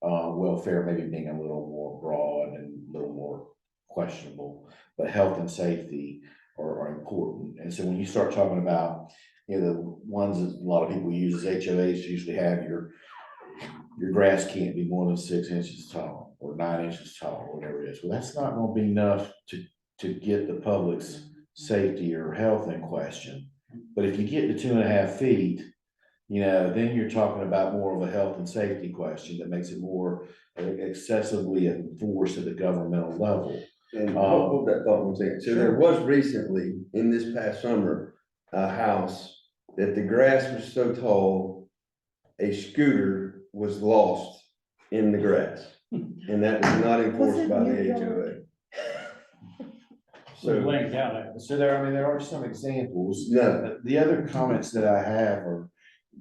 Speaker 7: Welfare maybe being a little more broad and a little more questionable, but health and safety are important. And so when you start talking about, you know, the ones that a lot of people use as HOAs usually have your grass can't be more than 6 inches tall or 9 inches tall, whatever it is. Well, that's not gonna be enough to get the public's safety or health in question. But if you get to 2.5 feet, you know, then you're talking about more of a health and safety question that makes it more excessively enforced at the governmental level.
Speaker 1: And hold that thought one second. So there was recently, in this past summer, a house that the grass was so tall, a scooter was lost in the grass. And that was not enforced by the HOA.
Speaker 2: So
Speaker 1: So,
Speaker 2: laying down,
Speaker 7: So there are some examples.
Speaker 1: no,
Speaker 7: The other comments that I have are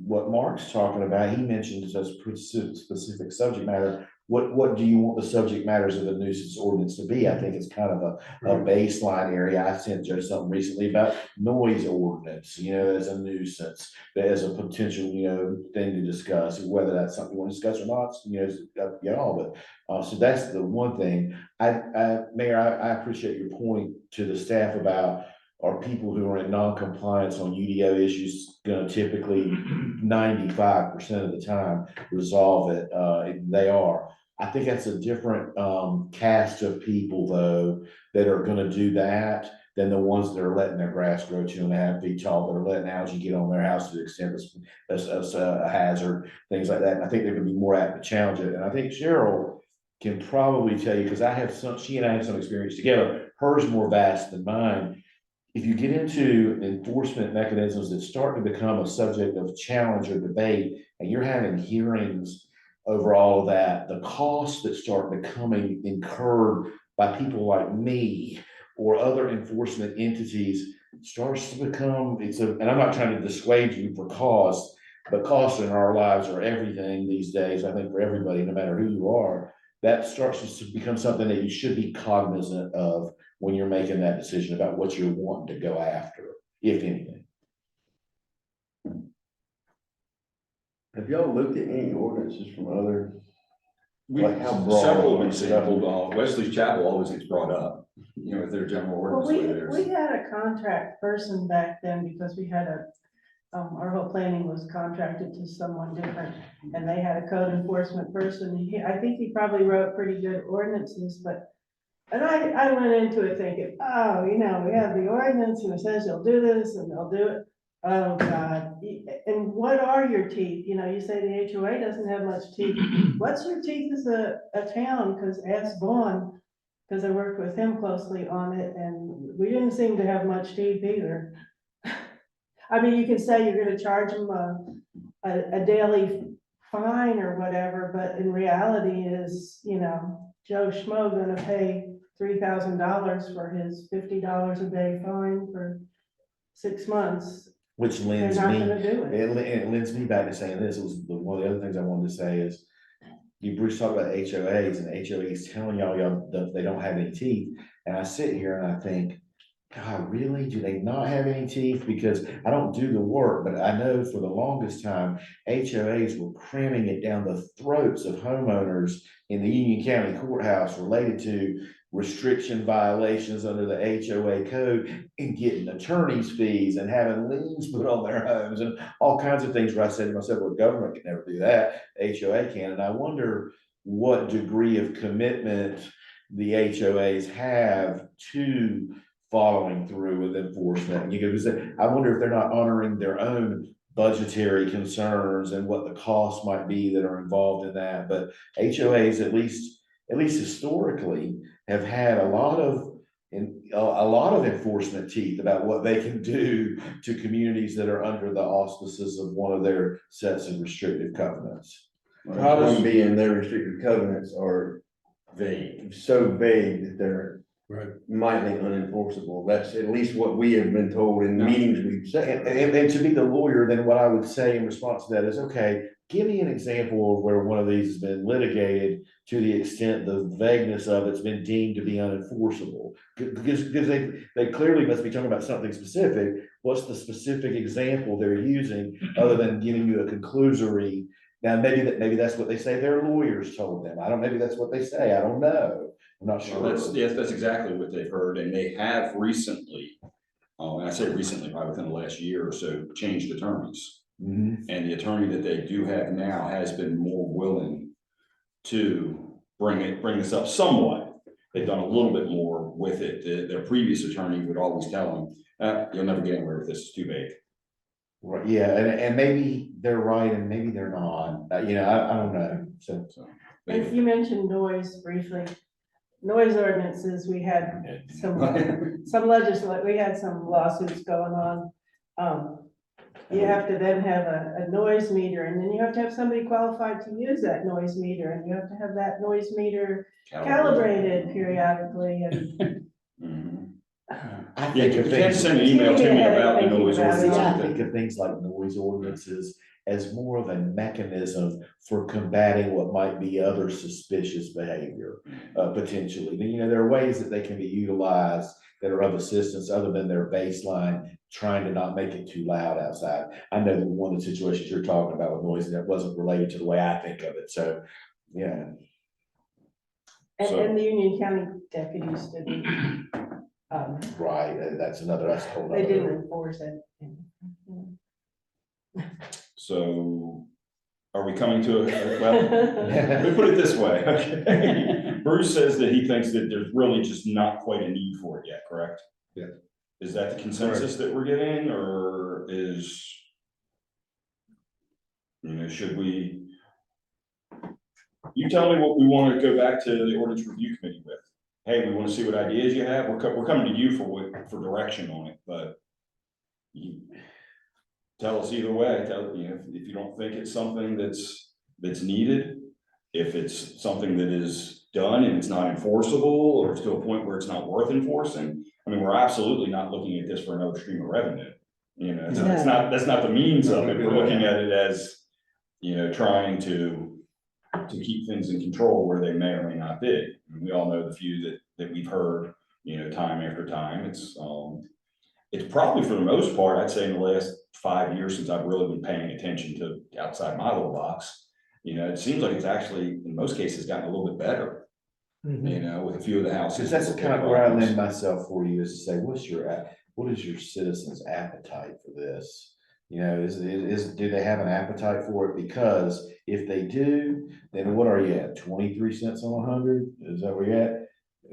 Speaker 7: what Mark's talking about. He mentioned such specific subject matter. What do you want the subject matters of the nuisance ordinance to be? I think it's kind of a baseline area. I sent Joe something recently about noise ordinance, you know, as a nuisance, as a potential, you know, thing to discuss, whether that's something you want to discuss or not, you know, it's up to y'all. But so that's the one thing. Mayor, I appreciate your point to the staff about, are people who are in non-compliance on UDO issues gonna typically 95% of the time resolve it? They are. I think that's a different cast of people, though, that are gonna do that than the ones that are letting their grass grow 2.5 feet tall, that are letting algae get on their house to the extent that's a hazard, things like that. And I think they're gonna be more apt to challenge it. And I think Cheryl can probably tell you, because she and I have some experience together. Hers more vast than mine. If you get into enforcement mechanisms that start to become a subject of challenge or debate, and you're having hearings over all of that, the costs that start becoming incurred by people like me or other enforcement entities starts to become, and I'm not trying to dissuade you for cost, but costs in our lives are everything these days, I think, for everybody, no matter who you are. That starts to become something that you should be cognizant of when you're making that decision about what you're wanting to go after, if anything.
Speaker 1: have y'all looked at any ordinances from other? Like how broad?
Speaker 6: Several examples, Wesley's Chapel always gets brought up, you know, with their general
Speaker 12: Well,
Speaker 6: ordinance.
Speaker 12: we had a contract person back then because we had our whole planning was contracted to someone different. And they had a code enforcement person. I think he probably wrote pretty good ordinances, and I went into it thinking, oh, you know, we have the ordinance and it says you'll do this and they'll do it. Oh, God. And what are your teeth? You know, you say the HOA doesn't have much teeth. What's your teeth as a town? Because ask Vaughn, because I worked with him closely on it, and we didn't seem to have much teeth either. I mean, you can say you're gonna charge them a daily fine or whatever, but in reality is, Joe Schmo gonna pay $3,000 for his $50 a day fine for 6 months.
Speaker 7: Which
Speaker 12: They're
Speaker 7: lends
Speaker 12: not
Speaker 7: me,
Speaker 12: gonna do it.
Speaker 7: it lends me back to saying this, one of the other things I wanted to say is, Bruce talked about HOAs and HOAs telling y'all that they don't have any teeth. And I sit here and I think, God, really? Do they not have any teeth? Because I don't do the work, but I know for the longest time, HOAs were cramming it down the throats of homeowners in the Union County Courthouse related to restriction violations under the HOA code and getting attorney's fees and having liens put on their homes and all kinds of things where I said to myself, well, government can never do that, HOA can. And I wonder what degree of commitment the HOAs have to following through with enforcement. Because I wonder if they're not honoring their own budgetary concerns and what the costs might be that are involved in that. But HOAs, at least historically, have had a lot of enforcement teeth about what they can do to communities that are under the auspices of one of their sets of restrictive covenants.
Speaker 1: Problem being their restricted covenants are vague, so vague that they're mildly unenforceable. That's at least what we have been told in meetings we've said.
Speaker 7: And to be the lawyer, then what I would say in response to that is, okay, give me an example of where one of these has been litigated to the extent the vagueness of it's been deemed to be unenforceable. Because they clearly must be talking about something specific. What's the specific example they're using other than giving you a conclusory? Now, maybe that's what they say their lawyers told them. Maybe that's what they say. I don't know. I'm not sure.
Speaker 6: Well, that's exactly what they've heard, and they have recently, and I say recently, probably within the last year or so, changed attorneys.
Speaker 7: Mm-hmm.
Speaker 6: And the attorney that they do have now has been more willing to bring this up somewhat. They've done a little bit more with it. Their previous attorney would always tell them, you'll never get anywhere with this, it's too vague.
Speaker 7: Right, yeah, and maybe they're right and maybe they're not. I don't know. So
Speaker 12: And you mentioned noise briefly. Noise ordinances, we had some we had some lawsuits going on. You have to then have a noise meter, and then you have to have somebody qualified to use that noise meter, and you have to have that noise meter calibrated periodically, and
Speaker 7: I think
Speaker 6: you
Speaker 7: of
Speaker 6: can
Speaker 7: things,
Speaker 6: send an email to me about the noise ordinance.
Speaker 7: I think of things like noise ordinances as more of a mechanism for combating what might be other suspicious behavior, potentially. There are ways that they can be utilized that are of assistance other than their baseline, trying to not make it too loud outside. I know that one of the situations you're talking about with noise, that wasn't related to the way I think of it, so, yeah.
Speaker 12: and the Union County deputies didn't.
Speaker 7: Right, that's a whole
Speaker 12: They
Speaker 7: other.
Speaker 12: didn't enforce it.
Speaker 6: So are we coming to let me put it this way. Okay. Bruce says that he thinks that there's really just not quite a need for it yet, correct?
Speaker 13: Yeah.
Speaker 6: Is that the consensus that we're getting, or should we? You tell me what we want to go back to the ordinance review committee with. Hey, we want to see what ideas you have. We're coming to you for direction on it, but you tell us either way. If you don't think it's something that's needed, if it's something that is done and it's not enforceable, or it's to a point where it's not worth enforcing. I mean, we're absolutely not looking at this for another stream of revenue. That's not the means of it. We're looking at it as, trying to keep things in control where they may or may not be. And we all know the few that we've heard, time after time. It's probably, for the most part, I'd say in the last 5 years since I've really been paying attention to outside my little box, it seems like it's actually, in most cases, gotten a little bit better. With a few of the houses.
Speaker 7: Because that's kind of where I lend myself for you, is to say, what is your citizens' appetite for this? Do they have an appetite for it? Because if they do, then what are you at? 23 cents on 100? Is that where you're at?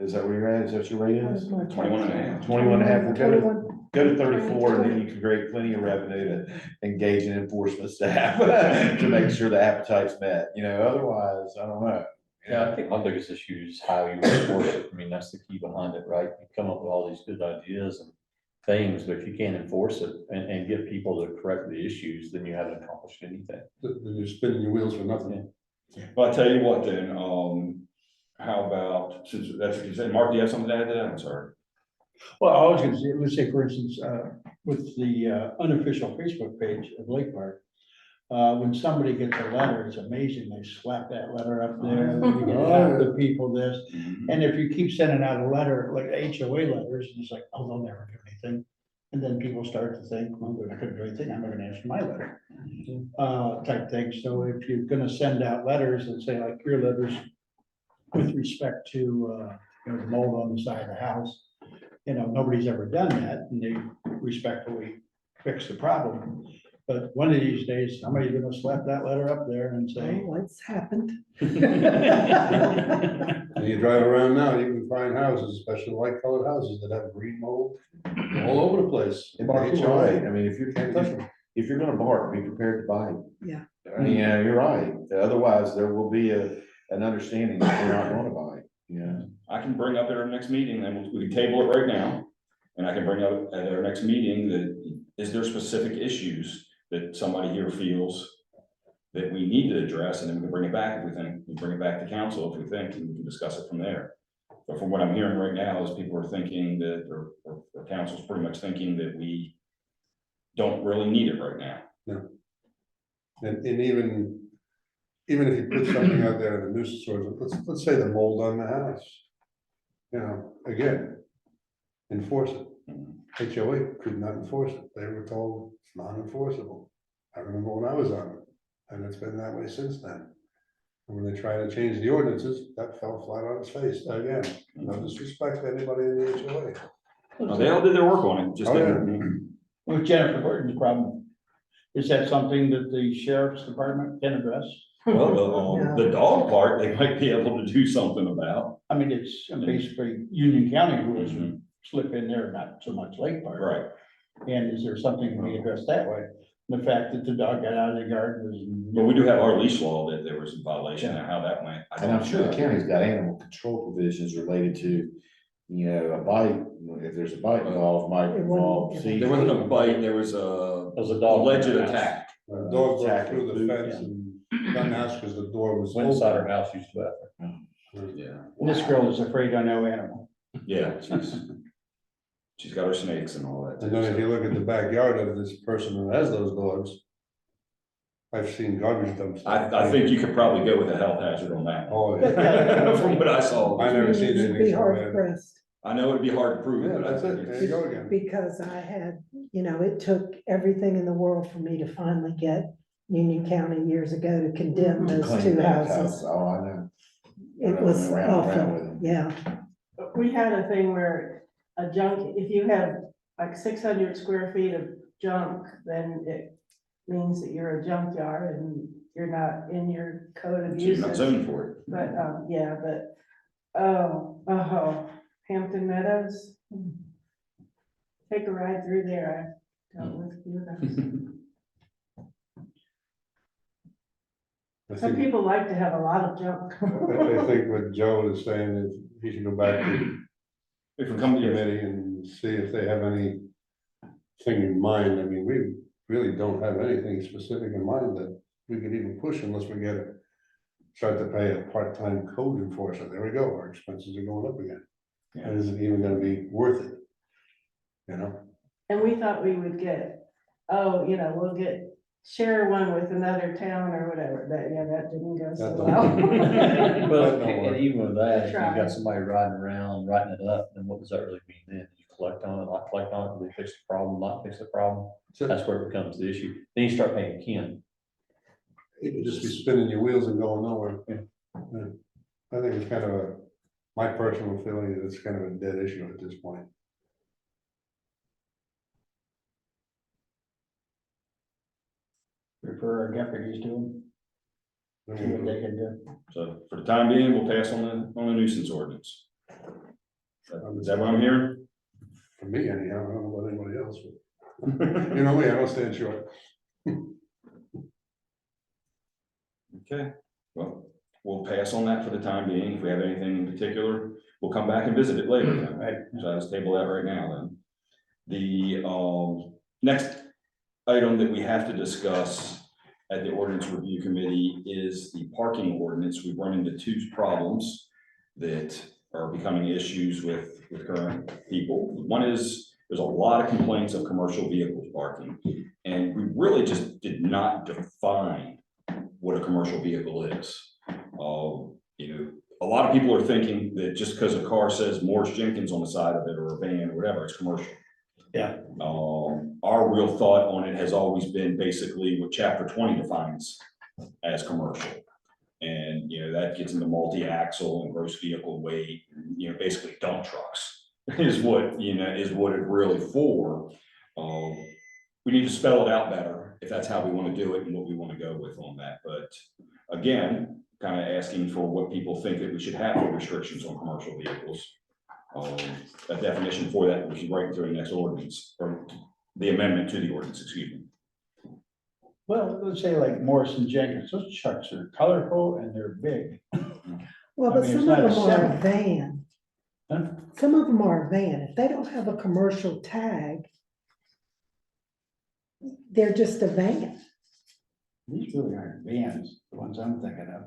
Speaker 7: Is that where you're at? Is that what your rate is?
Speaker 6: 21.5.
Speaker 7: 21.5. Well, go to 34, and then you can create plenty of revenue to engage in enforcement staff to make sure the appetite's met. Otherwise, I don't know.
Speaker 5: Yeah, I think my biggest issue is how you enforce it. I mean, that's the key behind it, right? You come up with all these good ideas and things, but if you can't enforce it and get people to correct the issues, then you haven't accomplished anything.
Speaker 13: Then you're spinning your wheels for nothing.
Speaker 6: Well, I tell you what then, how about, since that's what you said, Mark, do you have something to add to that? I'm sorry.
Speaker 2: Well, I was gonna say, let's say, for instance, with the unofficial Facebook page of Lake Park, when somebody gets a letter, it's amazing, they slap that letter up there, and you get half the people this. And if you keep sending out a letter, like HOA letters, it's like, oh, they'll never do anything. And then people start to think, well, they're not gonna do anything, I'm not gonna answer my letter. Type thing, so if you're gonna send out letters and say like your letters with respect to, you know, the mold on the side of the house, you know, nobody's ever done that, and they respectfully fix the problem. But one of these days, somebody's gonna slap that letter up there and say.
Speaker 4: Oh, it's happened.
Speaker 13: And you drive around now, you can find houses, especially light colored houses that have green mold all over the place.
Speaker 7: And Mark, you're right. I mean, if you're gonna bark, be prepared to bite.
Speaker 4: Yeah.
Speaker 7: I mean, yeah, you're right. Otherwise, there will be an understanding that you're not gonna bite, you know?
Speaker 6: I can bring up at our next meeting, and we can table it right now. And I can bring up at our next meeting that, is there specific issues that somebody here feels that we need to address, and then we can bring it back if we think, we bring it back to council if we think, and we can discuss it from there. But from what I'm hearing right now is people are thinking that, or council's pretty much thinking that we don't really need it right now.
Speaker 13: No. And even if you put something out there in the nuisance ordinance, let's say the mold on the house. You know, again, enforce it. HOA could not enforce it. They were told it's non-enforceable. I remember when I was on it, and it's been that way since then. And when they tried to change the ordinances, that fell flat on its face again. No disrespect to anybody in the HOA.
Speaker 6: Well, they all did their work on it, just
Speaker 13: Oh, yeah.
Speaker 6: didn't.
Speaker 2: With Jennifer Gordon's problem, is that something that the sheriff's department can address?
Speaker 6: Well, the dog part, they might be able to do something about.
Speaker 2: I mean, it's basically Union County rules would slip in there, not so much Lake Park.
Speaker 6: Right.
Speaker 2: And is there something to be addressed that way? The fact that the dog got out of the yard was.
Speaker 6: But we do have our leash law that there was a violation and how that went. I
Speaker 7: And I'm
Speaker 6: don't
Speaker 7: sure the
Speaker 6: know.
Speaker 7: county's got animal control provisions related to, you know, a bite, if there's a bite involved, might involve.
Speaker 6: There wasn't a bite, there was a
Speaker 5: a dog.
Speaker 6: alleged attack.
Speaker 13: The dog broke
Speaker 7: Attack
Speaker 13: through the
Speaker 7: food,
Speaker 13: fence and got out because the door was
Speaker 5: Went inside
Speaker 13: open.
Speaker 5: her house, used to that.
Speaker 6: Yeah.
Speaker 2: This girl is afraid of no animal.
Speaker 6: Yeah, she's got her snakes and all that.
Speaker 13: And then if you look at the backyard of this person who has those dogs, I've seen garbage dumps.
Speaker 6: I think you could probably go with a health hazard on that.
Speaker 13: Oh, yeah.
Speaker 6: From what I saw.
Speaker 13: I never seen
Speaker 4: You'd
Speaker 13: anything
Speaker 4: be
Speaker 13: so
Speaker 4: hard
Speaker 13: bad.
Speaker 4: pressed,
Speaker 6: I know it'd be hard to prove it,
Speaker 13: Yeah,
Speaker 6: but I
Speaker 13: that's
Speaker 6: think
Speaker 13: it. There
Speaker 6: it's.
Speaker 13: you go again.
Speaker 4: because I had, you know, it took everything in the world for me to finally get Union County years ago to condemn those
Speaker 7: Clean
Speaker 4: two
Speaker 7: that
Speaker 4: houses.
Speaker 7: house. Oh, I know.
Speaker 4: It was
Speaker 7: Around with
Speaker 4: awful,
Speaker 7: them.
Speaker 4: yeah.
Speaker 12: We had a thing where a junk, if you have like 600 square feet of junk, then it means that you're a junkyard and you're not in your code of
Speaker 6: So you're not
Speaker 12: uses.
Speaker 6: zoned for it.
Speaker 12: But, yeah, but, Hampton Meadows. Take a ride through there, I dealt with a few of those.
Speaker 13: I
Speaker 12: Some
Speaker 13: think,
Speaker 12: people like to have a lot of junk.
Speaker 13: I think what Joe is saying is he should go back to
Speaker 6: If
Speaker 13: the
Speaker 6: we come to
Speaker 13: committee and see if they have anything in mind. I mean, we really don't have anything specific in mind that we could even push unless we start to pay a part-time code enforcer. There we go, our expenses are going up again. And is it even gonna be worth it? You know?
Speaker 12: And we thought we would get, we'll share one with another town or whatever, that didn't go so
Speaker 13: That
Speaker 12: well.
Speaker 5: Well,
Speaker 13: That don't work.
Speaker 5: and even with that, if you
Speaker 12: Try.
Speaker 5: got somebody riding around, writing it up, then what does that really mean then? You collect on it, not collect on it, do they fix the problem, not fix the problem? That's where it becomes the issue. Then you start paying Ken.
Speaker 13: You could just be spinning your wheels and going nowhere. Yeah. I think it's kind of my personal feeling is it's kind of a dead issue at this point.
Speaker 2: Refer our deputies to them, see what they can do.
Speaker 6: So for the time being, we'll pass on the nuisance ordinance. Is that what I'm hearing?
Speaker 13: For me anyhow, I don't know about anybody else, but you know me, I don't stand short.
Speaker 6: Okay, well, we'll pass on that for the time being. If we have anything in particular, we'll come back and visit it later then.
Speaker 2: Right.
Speaker 6: So I'll just table that right now then. The, next item that we have to discuss at the ordinance review committee is the parking ordinance. We've run into two problems that are becoming issues with current people. One is, there's a lot of complaints of commercial vehicles parking, and we really just did not define what a commercial vehicle is. You know, a lot of people are thinking that just because a car says Morris Jenkins on the side of it, or a van, or whatever, it's commercial.
Speaker 2: Yeah.
Speaker 6: Our real thought on it has always been basically what chapter 20 defines as commercial. And, you know, that gets into multi-axle and gross vehicle weight, and, you know, basically dump trucks is what, you know, is what it really for. We need to spell it out better if that's how we want to do it and what we want to go with on that. But again, kind of asking for what people think that we should have for restrictions on commercial vehicles. A definition for that, we should write into the next ordinance, or the amendment to the ordinance, excuse me.
Speaker 2: Well, let's say like Morrison Jenkins, those trucks are colorful and they're big.
Speaker 4: Well,
Speaker 2: I
Speaker 4: but
Speaker 2: mean,
Speaker 4: some
Speaker 2: it's
Speaker 4: of
Speaker 2: not a
Speaker 4: them are a
Speaker 2: semi.
Speaker 4: van.
Speaker 2: Huh?
Speaker 4: Some of them are a van. If they don't have a commercial tag, they're just a van.
Speaker 2: These really aren't vans, the ones I'm thinking of.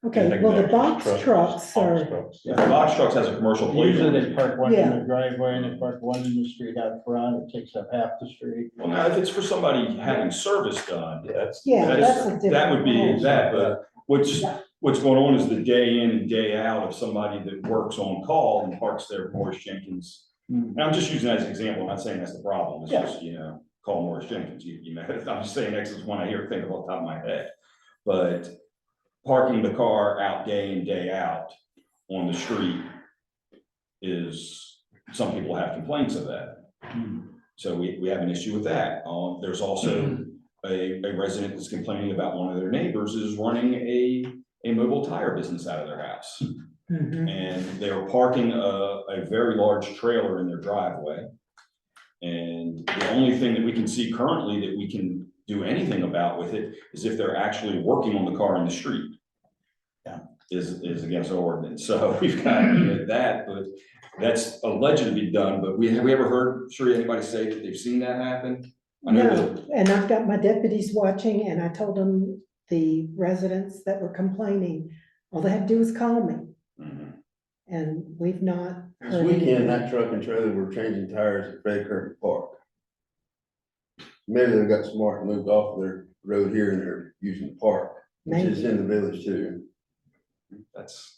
Speaker 4: Okay, well, the box trucks are,
Speaker 6: If the box trucks has a commercial plate.
Speaker 2: Usually they park one in
Speaker 4: Yeah.
Speaker 2: the driveway and they park one in the street out front. It takes up half the street.
Speaker 6: Well, now, if it's for somebody having service done,
Speaker 4: yeah, that's a different.
Speaker 6: that would be
Speaker 4: problem.
Speaker 6: that, but what's going on is the day in and day out of somebody that works on call and parks their Morris Jenkins.
Speaker 2: Hmm.
Speaker 6: And I'm just using that as an example, I'm not saying that's the problem, it's
Speaker 2: Yeah.
Speaker 6: just, you know, call Morris Jenkins, you know, I'm just saying that's one I hear, think of off the top of my head. But parking the car out day in, day out on the street is, some people have complaints of that. So we have an issue with that. There's also a resident that's complaining about one of their neighbors is running a mobile tire business out of their house.
Speaker 4: Mhm.
Speaker 6: And they're parking a very large trailer in their driveway. And the only thing that we can see currently that we can do anything about with it is if they're actually working on the car in the street.
Speaker 2: Yeah.
Speaker 6: Is against our ordinance. So we've got that, but that's alleged to be done, but have we ever heard, sure, anybody say that they've seen that happen? I know that.
Speaker 4: No, and I've got my deputies watching, and I told them, the residents that were complaining, all they had to do was call me,
Speaker 6: Mhm.
Speaker 4: and we've not
Speaker 1: This
Speaker 4: heard
Speaker 1: weekend,
Speaker 4: anything.
Speaker 1: that truck and trailer were changing tires at Fred Kirk Park. Maybe they got smart and moved off their road here and they're using the park, which is
Speaker 4: Maybe.
Speaker 1: in the village too.
Speaker 6: That's,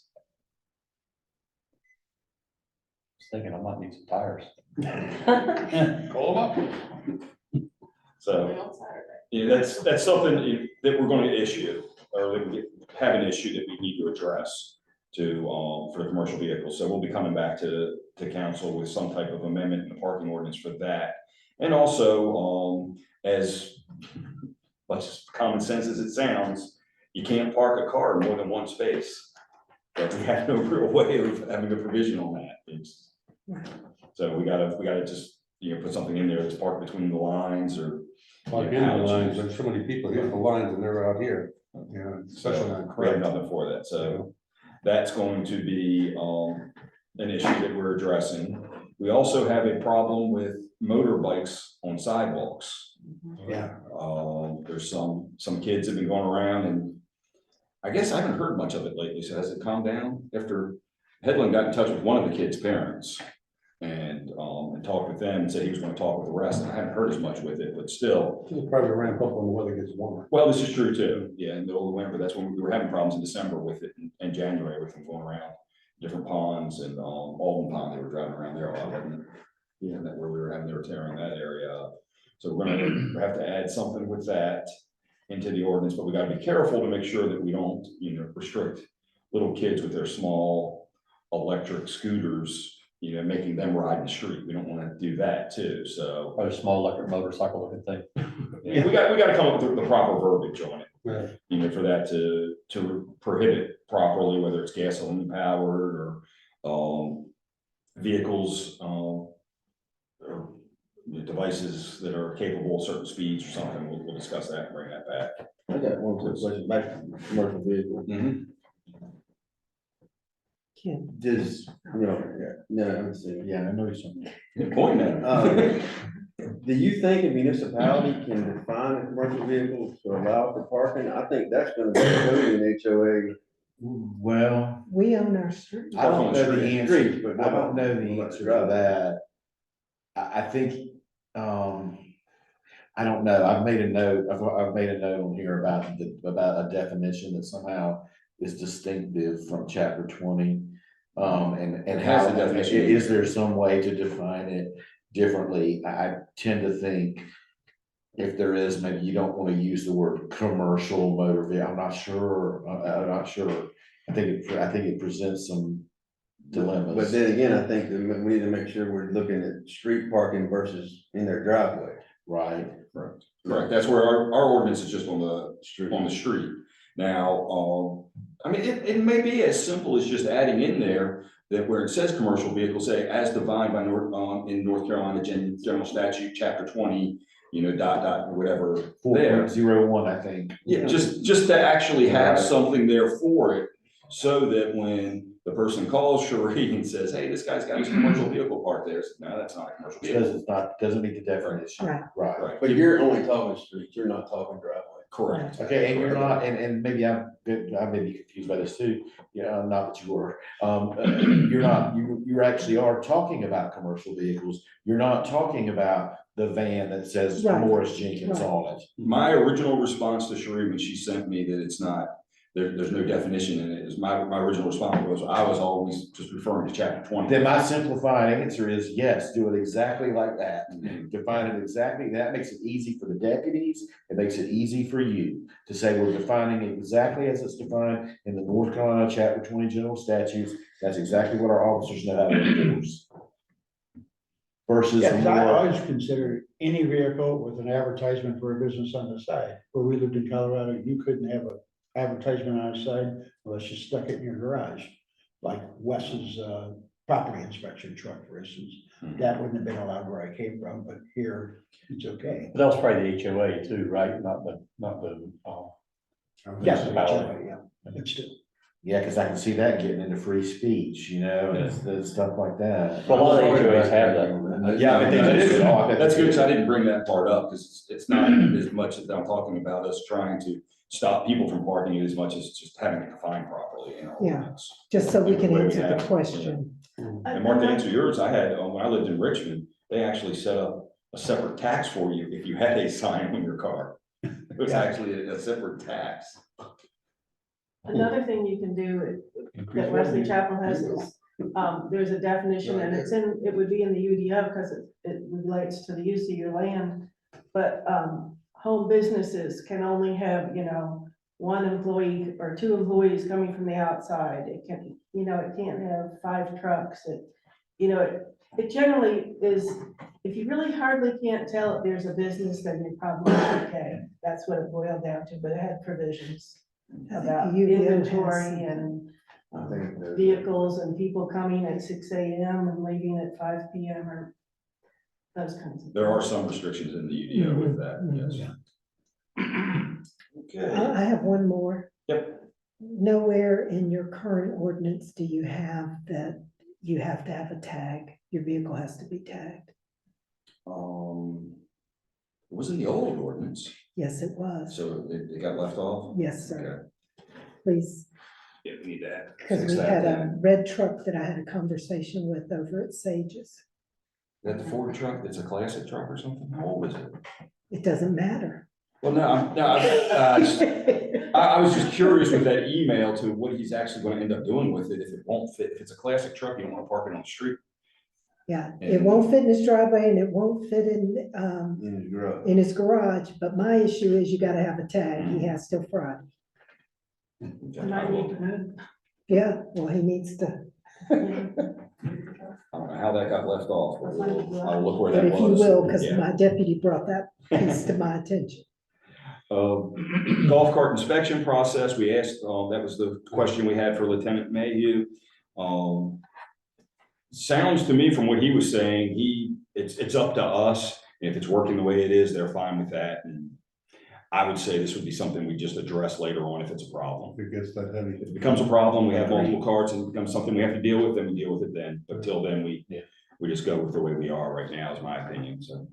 Speaker 5: Thinking I might need some tires.
Speaker 6: call them up. So, yeah, that's something that we're gonna issue, or that we have an issue that we need to address to, for the commercial vehicles. So we'll be coming back to council with some type of amendment in the parking ordinance for that. And also, as much common sense as it sounds, you can't park a car in more than one space. But we have no real way of having a provision on that.
Speaker 4: Right.
Speaker 6: So we gotta just, you know, put something in there that's parked between the lines or.
Speaker 13: Park in the lines, but so many people hit the lines and they're out here, you know, especially on
Speaker 6: We have
Speaker 13: Craig.
Speaker 6: nothing for that, so that's going to be, an issue that we're addressing. We also have a problem with motorbikes on sidewalks.
Speaker 2: Yeah.
Speaker 6: There's some kids have been going around, and I guess I haven't heard much of it lately, so has it calmed down? After Headland got in touch with one of the kids' parents and talked with them and said he was gonna talk with the rest, and I haven't heard as much with it, but still.
Speaker 13: It'll probably ramp up when the weather gets warmer.
Speaker 6: Well, this is true too, yeah, in the middle of the winter, that's when we were having problems in December with it, and January with them going around different ponds and, Alden Pond, they were driving around there a lot, wasn't it? Yeah, that where we were having, they were tearing that area up. So we're gonna have to add something with that into the ordinance, but we gotta be careful to make sure that we don't, you know, restrict little kids with their small electric scooters, you know, making them ride in the street. We don't wanna do that too, so.
Speaker 5: Or a small electric motorcycle looking thing.
Speaker 6: Yeah, we gotta come up with the proper verbiage on it.
Speaker 13: Yeah.
Speaker 6: You know, for that to prohibit properly, whether it's gasoline powered or, vehicles, or devices that are capable of certain speeds or something. We'll discuss that and bring that back.
Speaker 1: I got one quick question back to commercial vehicle.
Speaker 4: Kim,
Speaker 1: Does, you know, no, let's see.
Speaker 7: Yeah, I know something.
Speaker 6: Point that.
Speaker 1: Do you think a municipality can define a commercial vehicle to allow for parking? I think that's gonna be coded in HOA.
Speaker 7: Well,
Speaker 4: We own our street.
Speaker 7: I don't know the
Speaker 1: Street,
Speaker 7: answer,
Speaker 1: but
Speaker 7: I don't know
Speaker 1: what
Speaker 7: the
Speaker 1: about
Speaker 7: answer to
Speaker 1: driveway?
Speaker 7: that. I think, I don't know, I've made a note on here about a definition that somehow is distinctive from chapter 20. And
Speaker 6: It has
Speaker 7: how,
Speaker 6: the definition.
Speaker 7: is there some way to define it differently? I tend to think if there is, maybe you don't want to use the word commercial motor vehicle, I'm not sure. I think it presents some dilemmas.
Speaker 1: But then again, I think that we need to make sure we're looking at street parking versus in their driveway.
Speaker 7: Right.
Speaker 6: Correct, that's where our ordinance is just on the street. Now, I mean, it may be as simple as just adding in there that where it says commercial vehicle, say as defined by in North Carolina General Statute, chapter 20, whatever. There,
Speaker 7: 4.01, I think.
Speaker 6: yeah, just to actually have
Speaker 7: Right.
Speaker 6: something there for it, so that when the person calls Cherie and says, hey, this guy's got his commercial vehicle parked there, it's, no, that's not a commercial
Speaker 7: Because
Speaker 6: vehicle.
Speaker 7: it's not, doesn't meet the definition.
Speaker 4: Right.
Speaker 7: Right.
Speaker 6: Right,
Speaker 1: But you're only talking streets, you're not talking driveway.
Speaker 6: correct.
Speaker 7: Okay, and you're not, and maybe I may be confused by this too, yeah, not that you were. You're not, you actually are talking about commercial vehicles, you're not talking about the van that says
Speaker 4: Right.
Speaker 7: Morris Jenkins
Speaker 4: Right.
Speaker 7: on it.
Speaker 6: My original response to Cherie when she sent me that it's not, there's no definition in it, is my original response was, I was always just referring to chapter 20.
Speaker 7: Then my simplified answer is yes, do it exactly like that. Define it exactly, that makes it easy for the deputies, it makes it easy for you to say we're defining it exactly as it's defined in the North Carolina chapter 20 general statutes. That's exactly what our officers know how to enforce. Versus
Speaker 2: Yeah, 'cause I
Speaker 7: more,
Speaker 2: always consider any vehicle with an advertisement for a business on the side. Where we lived in Colorado, you couldn't have an advertisement on the side unless you stuck it in your garage. Like Wes's property inspection truck, for instance, that wouldn't have been allowed where I came from, but here it's okay.
Speaker 5: But that was probably the HOA too, right? Not the,
Speaker 2: Yes,
Speaker 5: municipality.
Speaker 2: yeah, but still.
Speaker 7: yeah, because I can see that getting into free speech, and stuff like that.
Speaker 5: Well, a lot of HOAs have that.
Speaker 7: Yeah, but they do. Oh, I bet
Speaker 6: That's
Speaker 7: they
Speaker 6: good,
Speaker 7: do.
Speaker 6: because I didn't bring that part up, because it's not as much that I'm talking about us trying to stop people from parking it as much as just having it defined properly in our
Speaker 4: Yeah.
Speaker 6: ordinance.
Speaker 4: Just so we can
Speaker 6: The way we
Speaker 4: answer
Speaker 6: have
Speaker 4: the
Speaker 6: it,
Speaker 4: question.
Speaker 6: And Mark, to answer yours, I had, when I lived in Richmond, they actually set up a separate tax for you if you had a sign on your car. It was actually a separate tax.
Speaker 12: Another thing you can do that Wesley Chapel has is, there's a definition and it would be in the UDO because it relates to the use of your land. But, home businesses can only have, one employee or two employees coming from the outside. It can, it can't have 5 trucks. It generally is, if you really hardly can't tell if there's a business, then you're probably okay. That's what it boiled down to, but it had provisions about
Speaker 4: UDO has
Speaker 12: inventory
Speaker 4: some.
Speaker 12: and
Speaker 1: I think there's-
Speaker 12: vehicles and people coming at 6 AM and leaving at 5 PM or those kinds of.
Speaker 6: There are some restrictions in the UDO with that,
Speaker 4: Mhm.
Speaker 6: yes. Okay.
Speaker 4: I have one more.
Speaker 6: Yep.
Speaker 4: Nowhere in your current ordinance do you have that you have to have a tag. Your vehicle has to be tagged.
Speaker 6: It was in the old ordinance,
Speaker 4: Yes, it was.
Speaker 6: so it got left off?
Speaker 4: Yes, sir.
Speaker 6: Okay.
Speaker 4: Please,
Speaker 6: Yeah, we need that.
Speaker 4: because
Speaker 6: Fix
Speaker 4: we
Speaker 6: that
Speaker 4: had a
Speaker 6: then.
Speaker 4: red truck that I had a conversation with over at Sages.
Speaker 6: Is that the Ford truck? It's a classic truck or something? How old is it?
Speaker 4: It doesn't matter.
Speaker 6: Well, I was just curious with that email to what he's actually gonna end up doing with it if it won't fit. If it's a classic truck, you don't wanna park it on the street.
Speaker 4: Yeah, it won't fit in his driveway and it won't fit
Speaker 1: In his garage.
Speaker 4: in his garage, but my issue is you gotta have a tag. He has till Friday.
Speaker 12: And I need to move.
Speaker 4: Yeah, well, he needs to,
Speaker 6: I don't know how that got left off, but I'll look where
Speaker 4: but
Speaker 6: that
Speaker 4: if you
Speaker 6: was.
Speaker 4: will, because
Speaker 6: Yeah.
Speaker 4: my deputy brought that piece to my attention.
Speaker 6: Golf cart inspection process, we asked, that was the question we had for Lieutenant Mayhew. Sounds to me from what he was saying, it's up to us. If it's working the way it is, they're fine with that. And I would say this would be something we just address later on if it's a problem.
Speaker 13: If it gets that heavy.
Speaker 6: If it becomes a problem, we have multiple carts and it becomes something we have to deal with, then we deal with it then. But till then, we we just go with the way we are right now, is my opinion, so.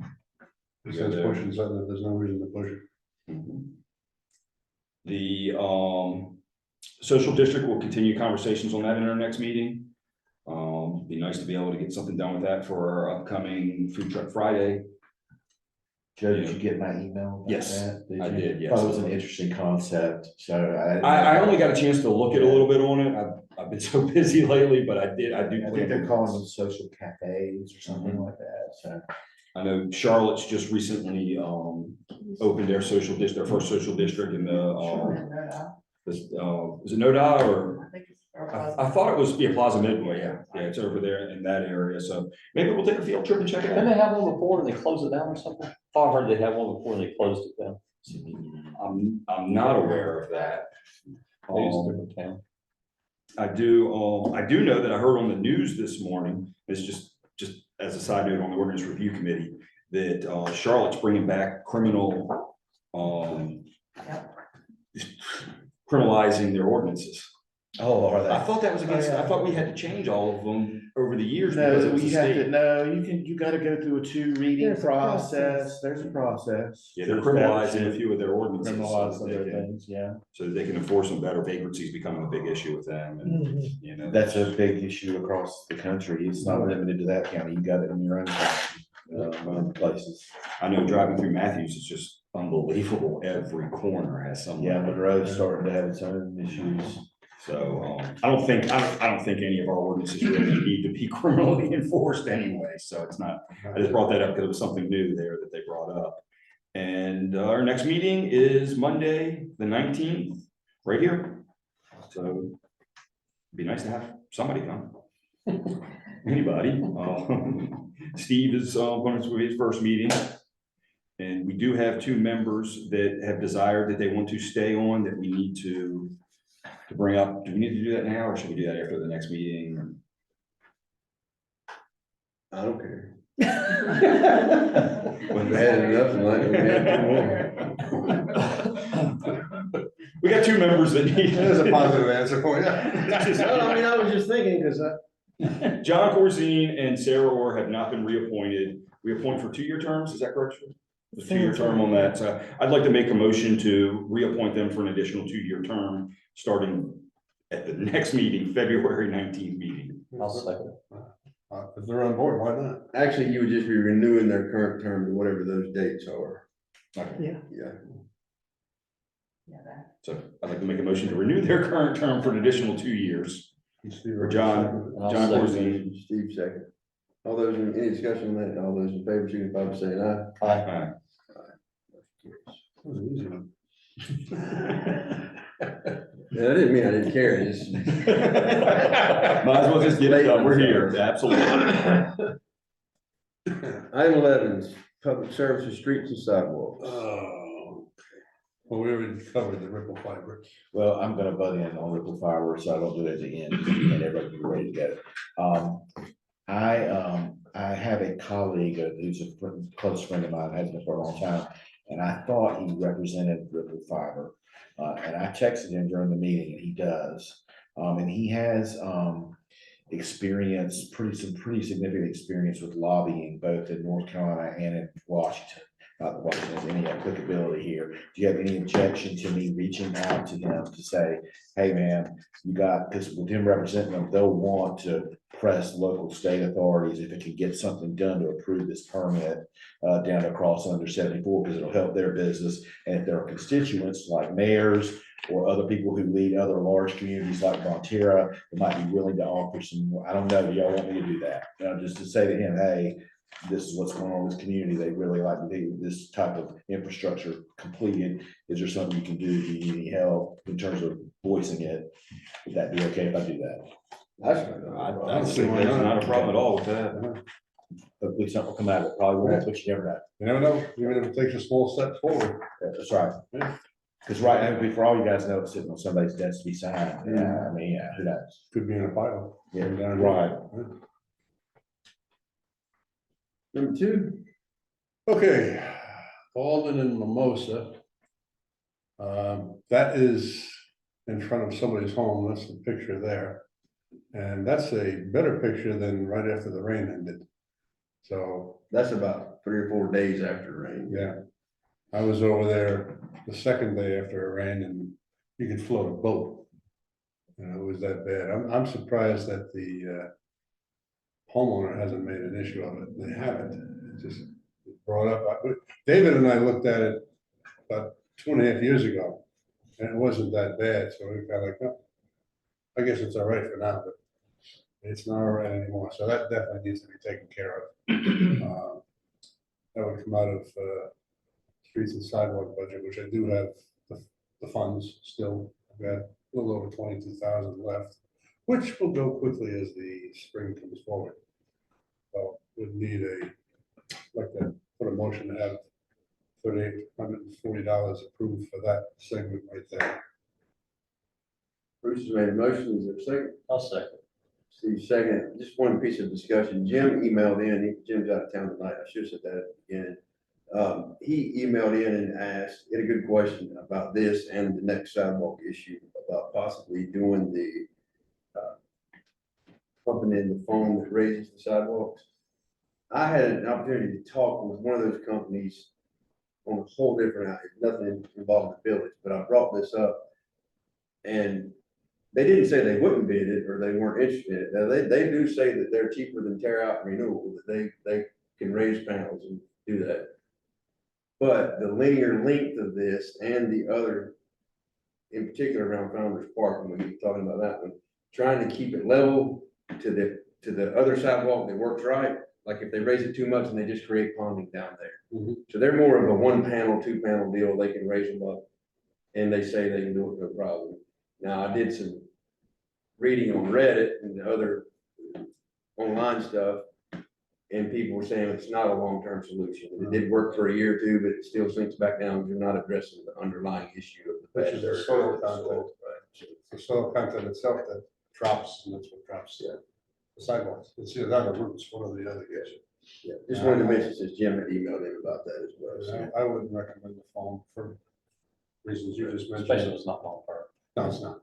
Speaker 13: It says pushing something that there's no reason to push it.
Speaker 6: The social district will continue conversations on that in our next meeting. Be nice to be able to get something done with that for our upcoming Food Truck Friday.
Speaker 7: Joe, did you get my email? about
Speaker 6: Yes,
Speaker 7: that?
Speaker 6: I
Speaker 7: you?
Speaker 6: did, yes.
Speaker 7: Thought it was an interesting concept, so
Speaker 6: I only got a chance to look at a little bit on it. I've been so busy lately, but I do.
Speaker 7: I think
Speaker 6: plan
Speaker 7: they're
Speaker 6: to-
Speaker 7: calling them social cafes or something like that, so.
Speaker 6: I know Charlotte's just recently opened their social district, their first social district in the is it NODA or? I thought it was Plaza Midway, yeah, it's over there in that area, so maybe we'll take a field trip and check it
Speaker 5: Didn't
Speaker 6: out.
Speaker 5: they have one before and they closed it down or something? Thought I heard they had one before and they closed it down.
Speaker 6: I'm not aware of that.
Speaker 5: Maybe it's a different town.
Speaker 6: I do know that I heard on the news this morning, it's just as a side note on the ordinance review committee, that Charlotte's bringing back criminalizing their ordinances.
Speaker 7: Oh, are
Speaker 6: I thought that was against, I thought we had to change all of them over the years.
Speaker 7: No,
Speaker 6: because it was
Speaker 7: you
Speaker 6: the
Speaker 7: have to,
Speaker 6: state.
Speaker 7: no, you gotta go through a 2 reading
Speaker 4: There's a
Speaker 7: process, there's a process.
Speaker 6: Yeah, they're
Speaker 7: to establish
Speaker 6: criminalizing a
Speaker 7: it,
Speaker 6: few of their ordinances.
Speaker 7: Criminalize
Speaker 6: so
Speaker 7: some
Speaker 6: that
Speaker 7: of
Speaker 6: they
Speaker 7: their
Speaker 6: can-
Speaker 7: things, yeah.
Speaker 6: So that they can enforce them better. Vagrancy's becoming a big issue with them and, you know.
Speaker 7: That's a big issue across the country, it's not limited to that county, you got it in your own county, places.
Speaker 6: I know driving through Matthews is just unbelievable. Every corner has some.
Speaker 7: Yeah, Monroe's starting to have its own issues.
Speaker 6: So, I don't think any of our ordinances really need to be criminally enforced anyway, so it's not, I just brought that up because it was something new there that they brought up. And our next meeting is Monday, the 19th, right here. So it'd be nice to have somebody come. Anybody. Steve is going to his first meeting. And we do have 2 members that have desired that they want to stay on, that we need to bring up. Do we need to do that now, or should we do that after the next meeting?
Speaker 1: I don't care.
Speaker 6: When
Speaker 1: We had enough tonight, we had 2 more.
Speaker 6: We got 2 members that need.
Speaker 13: There's a positive answer for you.
Speaker 1: Well, I mean, I was just thinking, because
Speaker 6: John Corzine and Sarah Orr have not been reappointed. We appoint for 2-year terms, is that correct? A 2-year term on that, so I'd like to make a motion to reappoint them for an additional 2-year term, starting at the next meeting, February 19th meeting.
Speaker 5: I'll second.
Speaker 13: If they're on board, why not?
Speaker 1: actually, you would just be renewing their current term to whatever those dates are.
Speaker 6: Okay.
Speaker 1: Yeah.
Speaker 6: So I'd like to make a motion to renew their current term for an additional 2 years. For John
Speaker 5: I'll
Speaker 6: John
Speaker 5: second.
Speaker 6: Corzine.
Speaker 1: Steve second. All those, any discussion on that? All those in favor, signify by saying aye.
Speaker 6: Aye.
Speaker 13: That was an easy one.
Speaker 1: Yeah, I didn't mean I didn't care, I just.
Speaker 6: Might as well just get it done, we're here, absolutely.
Speaker 1: Item 11 is public services, streets and sidewalks.
Speaker 13: Oh, well, we already covered the ripple fiber.
Speaker 7: Well, I'm gonna butt in on Ripple Fireworks, so I don't do it at the end, and everybody be ready to go. I have a colleague who's a close friend of mine, has been for a long time, and I thought he represented Ripple Fiber. And I texted him during the meeting, and he does. And he has experience, some pretty significant experience with lobbying, both in North Carolina and in Washington. Not that Washington has any applicability here. Do you have any objection to me reaching out to him to say, hey, man, you got, because with him representing them, they'll want to press local state authorities if it can get something done to approve this permit down across under 74, because it'll help their business. And if there are constituents like mayors or other people who lead other large communities like Bonterra, that might be willing to offer some, I don't know, do y'all want me to do that? Just to say to him, hey, this is what's going on in this community. They really like to do this type of infrastructure completed. Is there something you can do? Do you need any help in terms of voicing it? Would that be okay if I do that?
Speaker 6: I think there's not a problem at all with that.
Speaker 7: Hopefully something will come out of it. Probably won't, but you never know.
Speaker 13: You never know, even if it takes a small step forward.
Speaker 7: That's right. Because right now, for all you guys know, it's sitting on somebody's desk to be signed. Yeah, I mean, yeah, who knows?
Speaker 13: Could be in a pile.
Speaker 7: Yeah,
Speaker 13: Down
Speaker 7: right.
Speaker 1: Number 2,
Speaker 13: Okay, Alden and Mimosa. That is in front of somebody's home, that's the picture there. And that's a better picture than right after the rain ended. So,
Speaker 1: That's about 3 or 4 days after rain.
Speaker 13: yeah, I was over there the second day after it rained and you could float a boat. You know, it was that bad. I'm surprised that the homeowner hasn't made an issue of it. They haven't. It just brought up. David and I looked at it about 2.5 years ago, and it wasn't that bad, so we got like, oh, I guess it's all right for now, but it's not all right anymore, so that definitely needs to be taken care of. That would come out of streets and sidewalk budget, which I do have the funds still. I've got a little over 22,000 left, which will go quickly as the spring comes forward. So would need like to put a motion to have $3,840 approved for that segment right there.
Speaker 1: Bruce has made a motion, is there a second?
Speaker 5: I'll second.
Speaker 1: Steve second, just one piece of discussion, Jim emailed in, Jim's out of town tonight, I should have said that at the beginning. He emailed in and asked, he had a good question about this and the next sidewalk issue, about possibly doing the pumping in the foam that raises the sidewalks. I had an opportunity to talk with one of those companies on a whole different, nothing involving the village, but I brought this up. And they didn't say they wouldn't bid it or they weren't interested in it. Now, they do say that they're cheaper than tear out and renewable, that they can raise panels and do that. But the linear length of this and the other, in particular around Founders Park, when we keep talking about that one, trying to keep it level to the other sidewalk that works right. Like if they raise it too much and they just create ponding down there. So they're more of a 1 panel, 2 panel deal. They can raise them up and they say they can do it no problem. Now, I did some reading on Reddit and the other online stuff, and people were saying it's not a long-term solution. It did work for a year or two, but it still sinks back down. You're not addressing the underlying issue of the.
Speaker 13: Which is the soil content. The soil content itself that drops, and that's what drops the sidewalks. It's either that or roots, one or the other, yes.
Speaker 1: Yeah, just wanted to mention since Jim had emailed him about that as well. So.
Speaker 13: I wouldn't recommend the foam for reasons you just mentioned.
Speaker 5: Especially if it's not long term.
Speaker 13: No, it's not.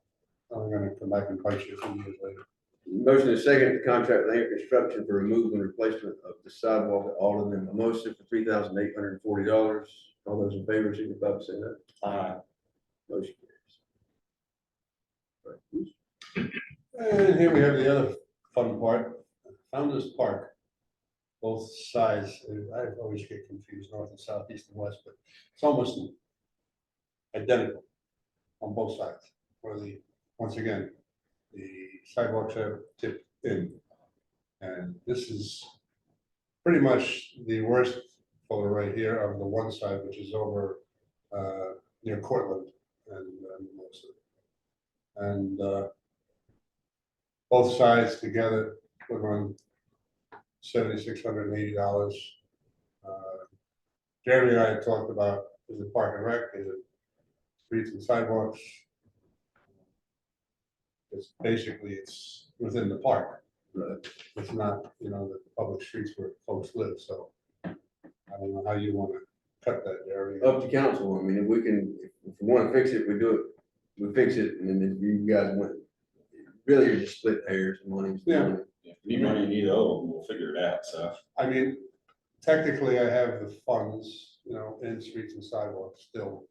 Speaker 13: I'm gonna come back and bite you a few years later.
Speaker 1: Motion is second to contract with Air Construction for removal and replacement of the sidewalk at Alden and Mimosa for $3,840. All those in favor, signify by saying that. Motion carries.
Speaker 13: And here we have the other fun part, Founders Park. Both sides, I always get confused, north and south, east and west, but it's almost identical on both sides. Where once again, the sidewalks are tipped in. And this is pretty much the worst photo right here of the one side, which is over near Cortland and Mimosa. And both sides together would run $7,680. Jeremy and I had talked about, is it park and rec, is it streets and sidewalks? It's basically, it's within the park. Right. It's not, the public streets where folks live, so I don't know how you want to cut that, Jeremy.
Speaker 1: Up to council. I mean, if we want to fix it, we do it. We fix it, and then if you guys want, really, you're just split hairs and money.
Speaker 13: Yeah.
Speaker 6: Need money, you need oil, we'll figure it out, so.
Speaker 13: I mean, technically, I have the funds, in streets and sidewalks still,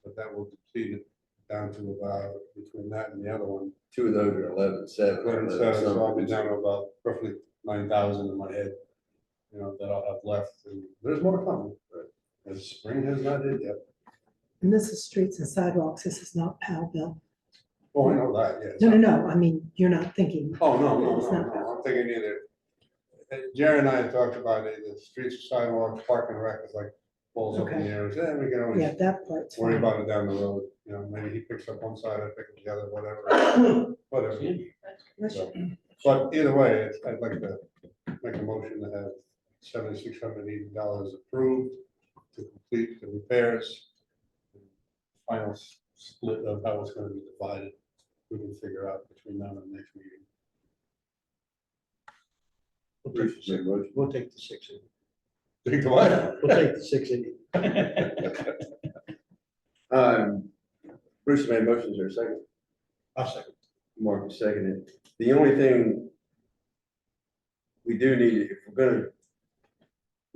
Speaker 13: but that will deplete it down to about, between that and the other one.
Speaker 1: Two of those are 11,700.
Speaker 13: So I'll be down to about roughly 9,000 in my head, that I'll have left, and there's more coming, but as spring has not hit yet.
Speaker 4: And this is streets and sidewalks, this is not Powellville.
Speaker 13: Oh, I know that, yes.
Speaker 4: No, I mean, you're not thinking.
Speaker 13: Oh, no,
Speaker 4: It's not
Speaker 13: I'm thinking either. Jerry and I had talked about it, the streets, sidewalks, park and rec is like balls up in the air. Yeah, we can
Speaker 4: Yeah,
Speaker 13: always
Speaker 4: that part's
Speaker 13: worry
Speaker 4: fine.
Speaker 13: about it down the road. Maybe he picks up one side, I pick up the other, whatever. So, but either way, I'd like to make a motion to have $7,680 approved to complete the repairs. Final split of how it's going to be divided, we can figure out between now and the next meeting.
Speaker 2: We'll take the 680.
Speaker 13: Take the what?
Speaker 2: We'll take the 680.
Speaker 1: Bruce made motions, or a second?
Speaker 2: I'll second.
Speaker 1: Mark seconded. The only thing we do need, if we're gonna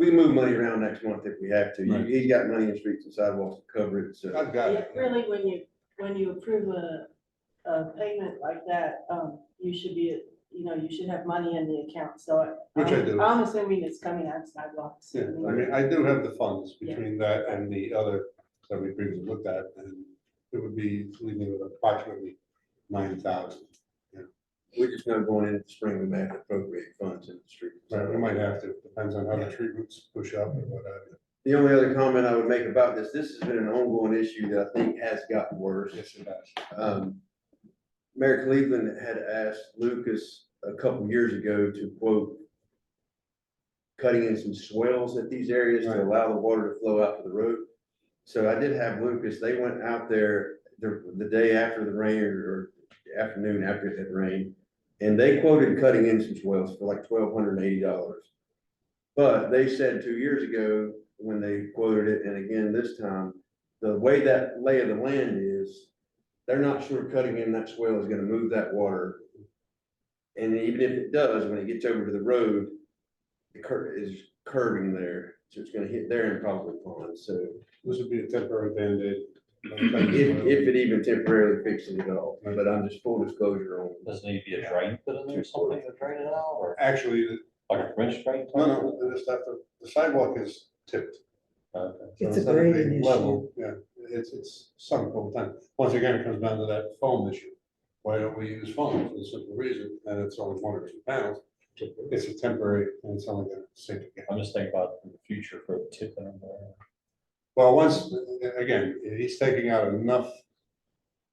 Speaker 1: We can move money around next month if we have to.
Speaker 13: Right.
Speaker 1: He's got money in streets and sidewalks to cover it, so.
Speaker 13: I've got
Speaker 12: Yeah,
Speaker 13: it.
Speaker 12: really, when you approve a payment like that, you should be, you should have money in the account, so.
Speaker 13: Which I do.
Speaker 12: I'm assuming it's coming out of sidewalks.
Speaker 13: Yeah, I mean, I do have the funds between that and the other that we previously looked at, and it would be leaving with approximately 9,000.
Speaker 1: We're just not going in the spring, we may have to appropriate funds in the street.
Speaker 13: Right, we might have to, depends on how the tree roots push up or what have you.
Speaker 1: The only other comment I would make about this has been an ongoing issue that I think has gotten worse.
Speaker 13: Yes, it has.
Speaker 1: Mayor Cleveland had asked Lucas a couple years ago to quote, cutting in some swales at these areas to
Speaker 13: Right.
Speaker 1: allow the water to flow out to the road. So I did have Lucas, they went out there the day after the rain or afternoon after it had rained. And they quoted cutting in some swales for like $1,280. But they said 2 years ago, when they quoted it, and again this time, the way that lay of the land is, they're not sure cutting in that swale is gonna move that water. And even if it does, when it gets over to the road, the curve is curving there, so it's gonna hit there and probably pond, so.
Speaker 13: This would be a temporary Band-Aid.
Speaker 1: If it even temporarily fixes it all, but I'm just full disclosure on.
Speaker 5: Does need to be a drain put in there or something to drain it out, or
Speaker 13: Actually,
Speaker 5: like a French drain?
Speaker 13: no, the sidewalk is tipped.
Speaker 5: Okay.
Speaker 13: So
Speaker 4: It's a
Speaker 13: instead of
Speaker 4: grading
Speaker 13: being
Speaker 4: issue.
Speaker 13: level, yeah, it's sunk all the time. Once again, it comes down to that foam issue. Why don't we use foam for the simple reason, and it's only 1 or 2 pounds. It's a temporary, and it's only gonna sink again.
Speaker 5: I'm just thinking about in the future for tipping them there.
Speaker 13: Well, once, again, he's taking out enough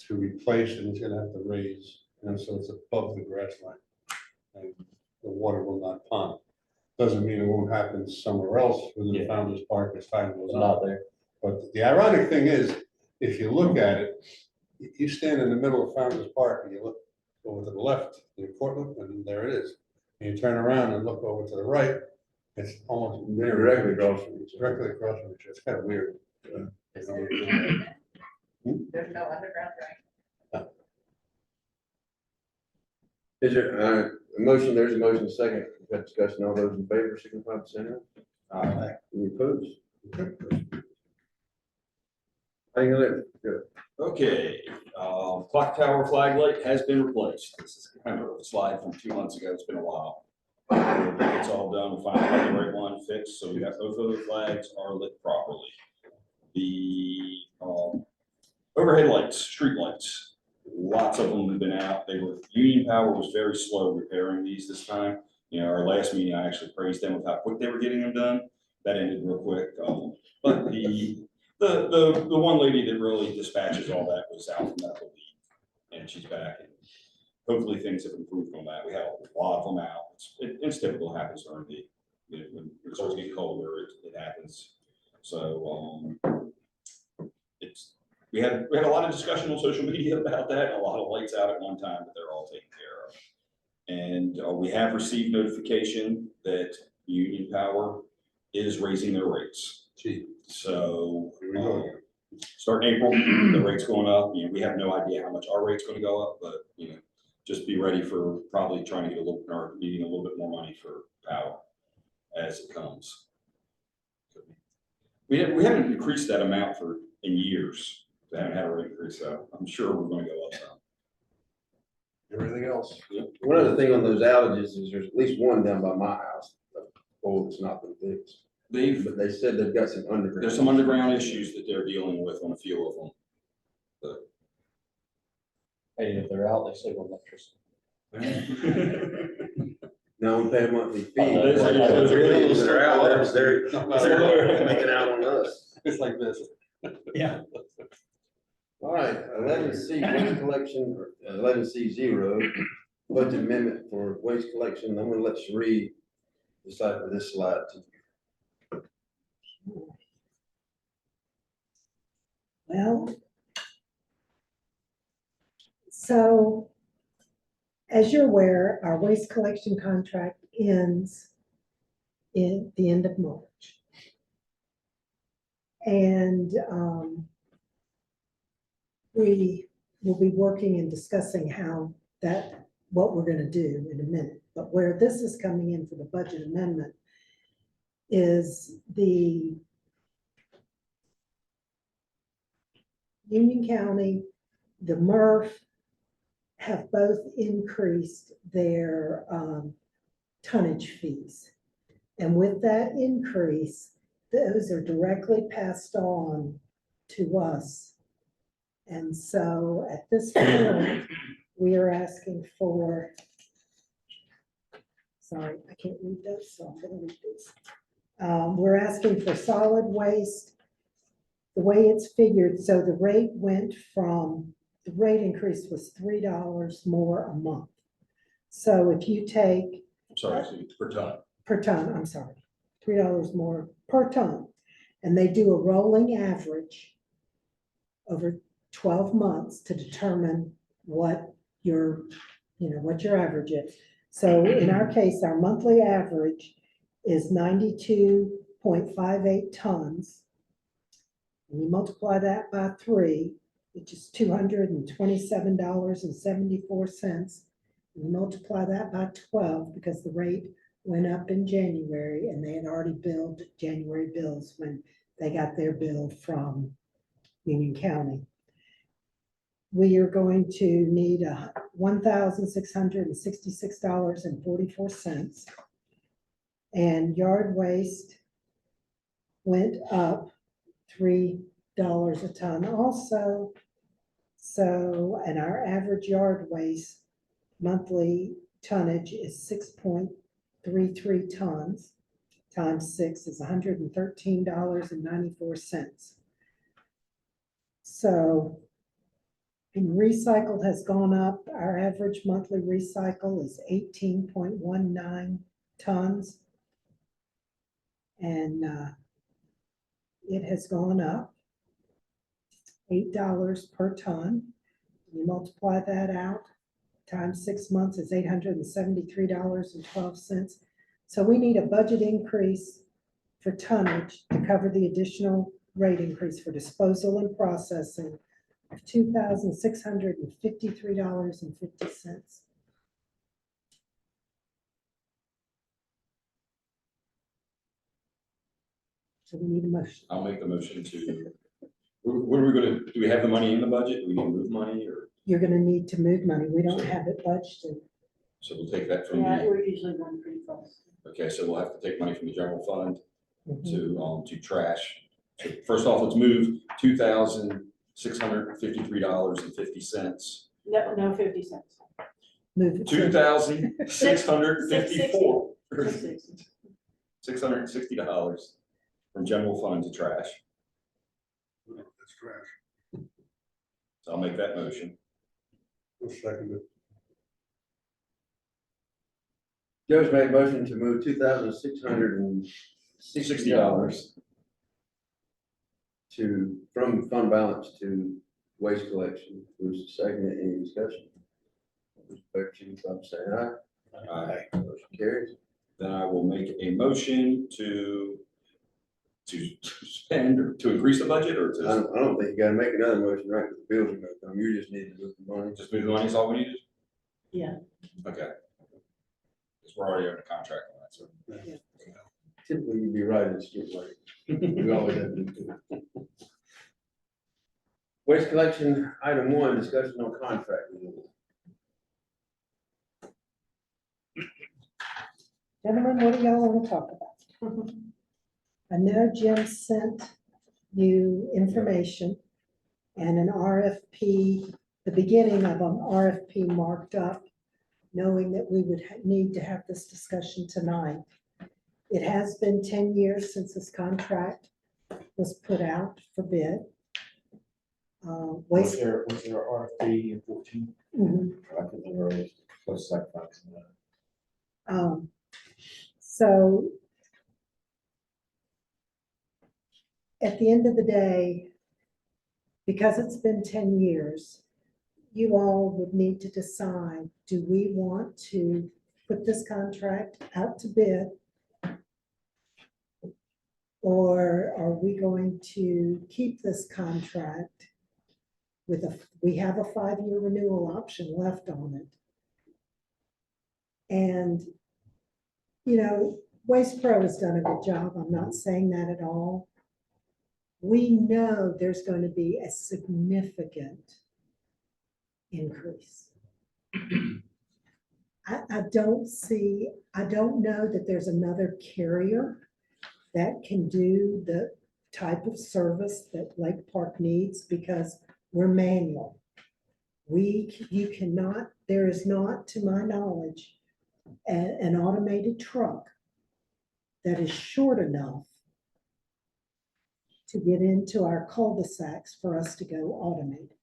Speaker 13: to replace, and he's gonna have to raise, and so it's above the grass line. And the water will not pond. Doesn't mean it won't happen somewhere else within the
Speaker 5: Yeah.
Speaker 13: Founder's Park as time goes
Speaker 5: It's
Speaker 13: on.
Speaker 5: not there.
Speaker 13: But the ironic thing is, if you look at it, you stand in the middle of Founder's Park and you look over to the left, near Cortland, and there it is. And you turn around and look over to the right, it's almost
Speaker 1: Directly across from each other.
Speaker 13: directly across from each other. It's kind of weird.
Speaker 14: There's no underground drain.
Speaker 1: Is there, a motion, there's a motion, second, we've got discussion, all those in favor, signify by saying aye. Any opposed? How you gonna, good.
Speaker 6: Okay, clock tower flag light has been replaced. This is kind of a slide from 2 months ago. It's been a while. It's all done. We finally got the right one fixed, so we got both of the flags are lit properly. The overhead lights, street lights, lots of them have been out. Union Power was very slow repairing these this time. Our last meeting, I actually praised them with how quick they were getting them done. That ended real quick. But the one lady that really dispatches all that was out from medical leave, and she's back. And hopefully things have improved on that. We had a lot of them out. It's typical, happens during when it starts getting colder, it happens. So we had a lot of discussion on social media about that, and a lot of lights out at one time, but they're all taken care of. And we have received notification that Union Power is raising their rates.
Speaker 13: Gee.
Speaker 6: So
Speaker 13: Here we go.
Speaker 6: starting April, the rate's going up. We have no idea how much our rate's going to go up, but just be ready for probably trying to get needing a little bit more money for power as it comes. We haven't increased that amount in years. We haven't had a rate increase, so I'm sure we're going to go up some.
Speaker 13: Everything else.
Speaker 1: One other thing on those outages is there's at least one down by my house, that's not been fixed. But they said they've got some underground.
Speaker 6: There's some underground issues that they're dealing with on a few of them.
Speaker 5: Hey, if they're out, they save electricity.
Speaker 1: No, we pay a monthly fee.
Speaker 5: Oh,
Speaker 1: They're out, they're making out on us.
Speaker 13: It's like this.
Speaker 2: Yeah.
Speaker 1: All right, 11C, waste collection, or 11C0, budget amendment for waste collection. I'm gonna let Sheree decipher this slide.
Speaker 4: Well, so as you're aware, our waste collection contract ends in the end of March. And we will be working and discussing what we're gonna do in a minute. But where this is coming in for the budget amendment is the Union County, the MRF have both increased their tonnage fees. And with that increase, those are directly passed on to us. And so at this point, we are asking for, sorry, I can't read those, so I'm gonna read these. We're asking for solid waste, the way it's figured, so the rate went from, the rate increase was $3 more a month. So if you take
Speaker 6: Sorry, so it's per ton.
Speaker 4: per ton, I'm sorry, $3 more per ton. And they do a rolling average over 12 months to determine what your, what your average is. So in our case, our monthly average is 92.58 tons. And you multiply that by 3, which is $227.74. And you multiply that by 12 because the rate went up in January and they had already billed January bills when they got their bill from Union County. We are going to need $1,666.44. And yard waste went up $3 a ton also. So, and our average yard waste monthly tonnage is 6.33 tons, times 6 is $113.94. So, and recycled has gone up. Our average monthly recycle is 18.19 tons. And it has gone up $8 per ton. You multiply that out, times 6 months is $873.12. So we need a budget increase for tonnage to cover the additional rate increase for disposal and processing of $2,653.50. So we need a motion.
Speaker 6: I'll make the motion to, what are we gonna, do we have the money in the budget? Do we need to move money or,
Speaker 4: You're gonna need to move money. We don't have it budgeted.
Speaker 6: so we'll take that from
Speaker 12: Yeah,
Speaker 6: the,
Speaker 12: we're usually going pretty close.
Speaker 6: okay, so we'll have to take money from the general fund
Speaker 4: Mhm.
Speaker 6: to trash. So first off, let's move $2,653.50.
Speaker 12: No, 50 cents.
Speaker 4: Move it.
Speaker 6: $2,654.
Speaker 12: $6.60.
Speaker 6: $660 from general fund to trash.
Speaker 13: That's trash.
Speaker 6: So I'll make that motion.
Speaker 13: I'll second it.
Speaker 1: Joe's made a motion to move $2,660 from fund balance to waste collection. Who's second? Any discussion? Vote signify by saying aye.
Speaker 6: Aye.
Speaker 1: Motion carries.
Speaker 6: Then I will make a motion to spend or to increase the budget or
Speaker 1: I
Speaker 6: to
Speaker 1: don't think you gotta make another motion, right? Because the bills are gonna come. You just need to move the money.
Speaker 6: just move the money is all we need?
Speaker 12: Yeah.
Speaker 6: Okay. Because we're already under contract on that, so.
Speaker 1: Typically, you'd be right, it's just like, we always have to do it. Waste collection, item 1, discussion on contract renewal.
Speaker 4: Gentlemen, what do y'all want to talk about? I know Jim sent you information and an RFP, the beginning of an RFP marked up, knowing that we would need to have this discussion tonight. It has been 10 years since this contract was put out for bid.
Speaker 7: Was
Speaker 4: Waste.
Speaker 7: there RFP in 14?
Speaker 4: Mhm.
Speaker 7: I couldn't remember. What's that about?
Speaker 4: So at the end of the day, because it's been 10 years, you all would need to decide, do we want to put this contract out to bid? Or are we going to keep this contract with we have a 5-year renewal option left on it. And Waste Pro has done a good job. I'm not saying that at all. We know there's going to be a significant increase. I don't know that there's another carrier that can do the type of service that Lake Park needs because we're manual. You cannot, there is not, to my knowledge, an automated truck that is short enough to get into our cul-de-sacs for us to go automated.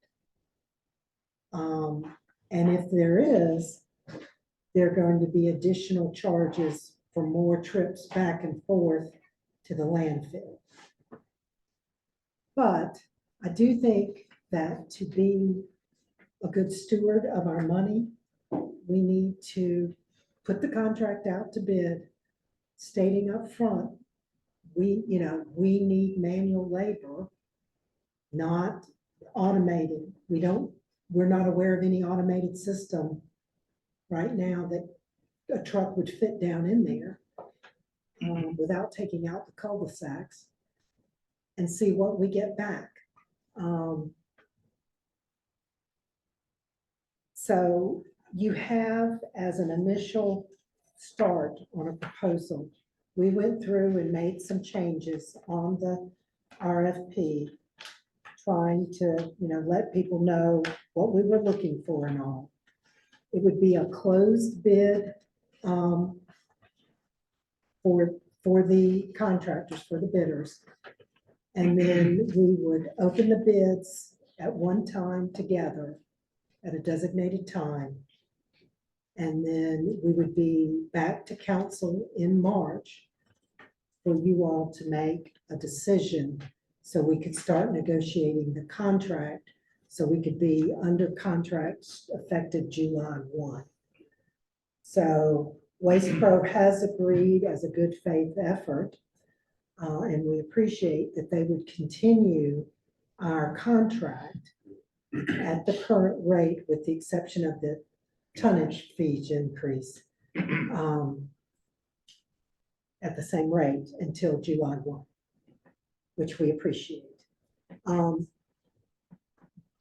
Speaker 4: And if there is, there are going to be additional charges for more trips back and forth to the landfill. But I do think that to be a good steward of our money, we need to put the contract out to bid, stating up front, we need manual labor, not automated. We're not aware of any automated system right now that a truck would fit down in there without taking out the cul-de-sacs and see what we get back. So you have, as an initial start on a proposal, we went through and made some changes on the RFP, trying to, let people know what we were looking for and all. It would be a closed bid for the contractors, for the bidders. And then we would open the bids at one time together at a designated time. And then we would be back to council in March for you all to make a decision so we could start negotiating the contract, so we could be under contract effective July 1. So Waste Pro has agreed as a good faith effort, and we appreciate that they would continue our contract at the current rate with the exception of the tonnage fees increase at the same rate until July 1, which we appreciate.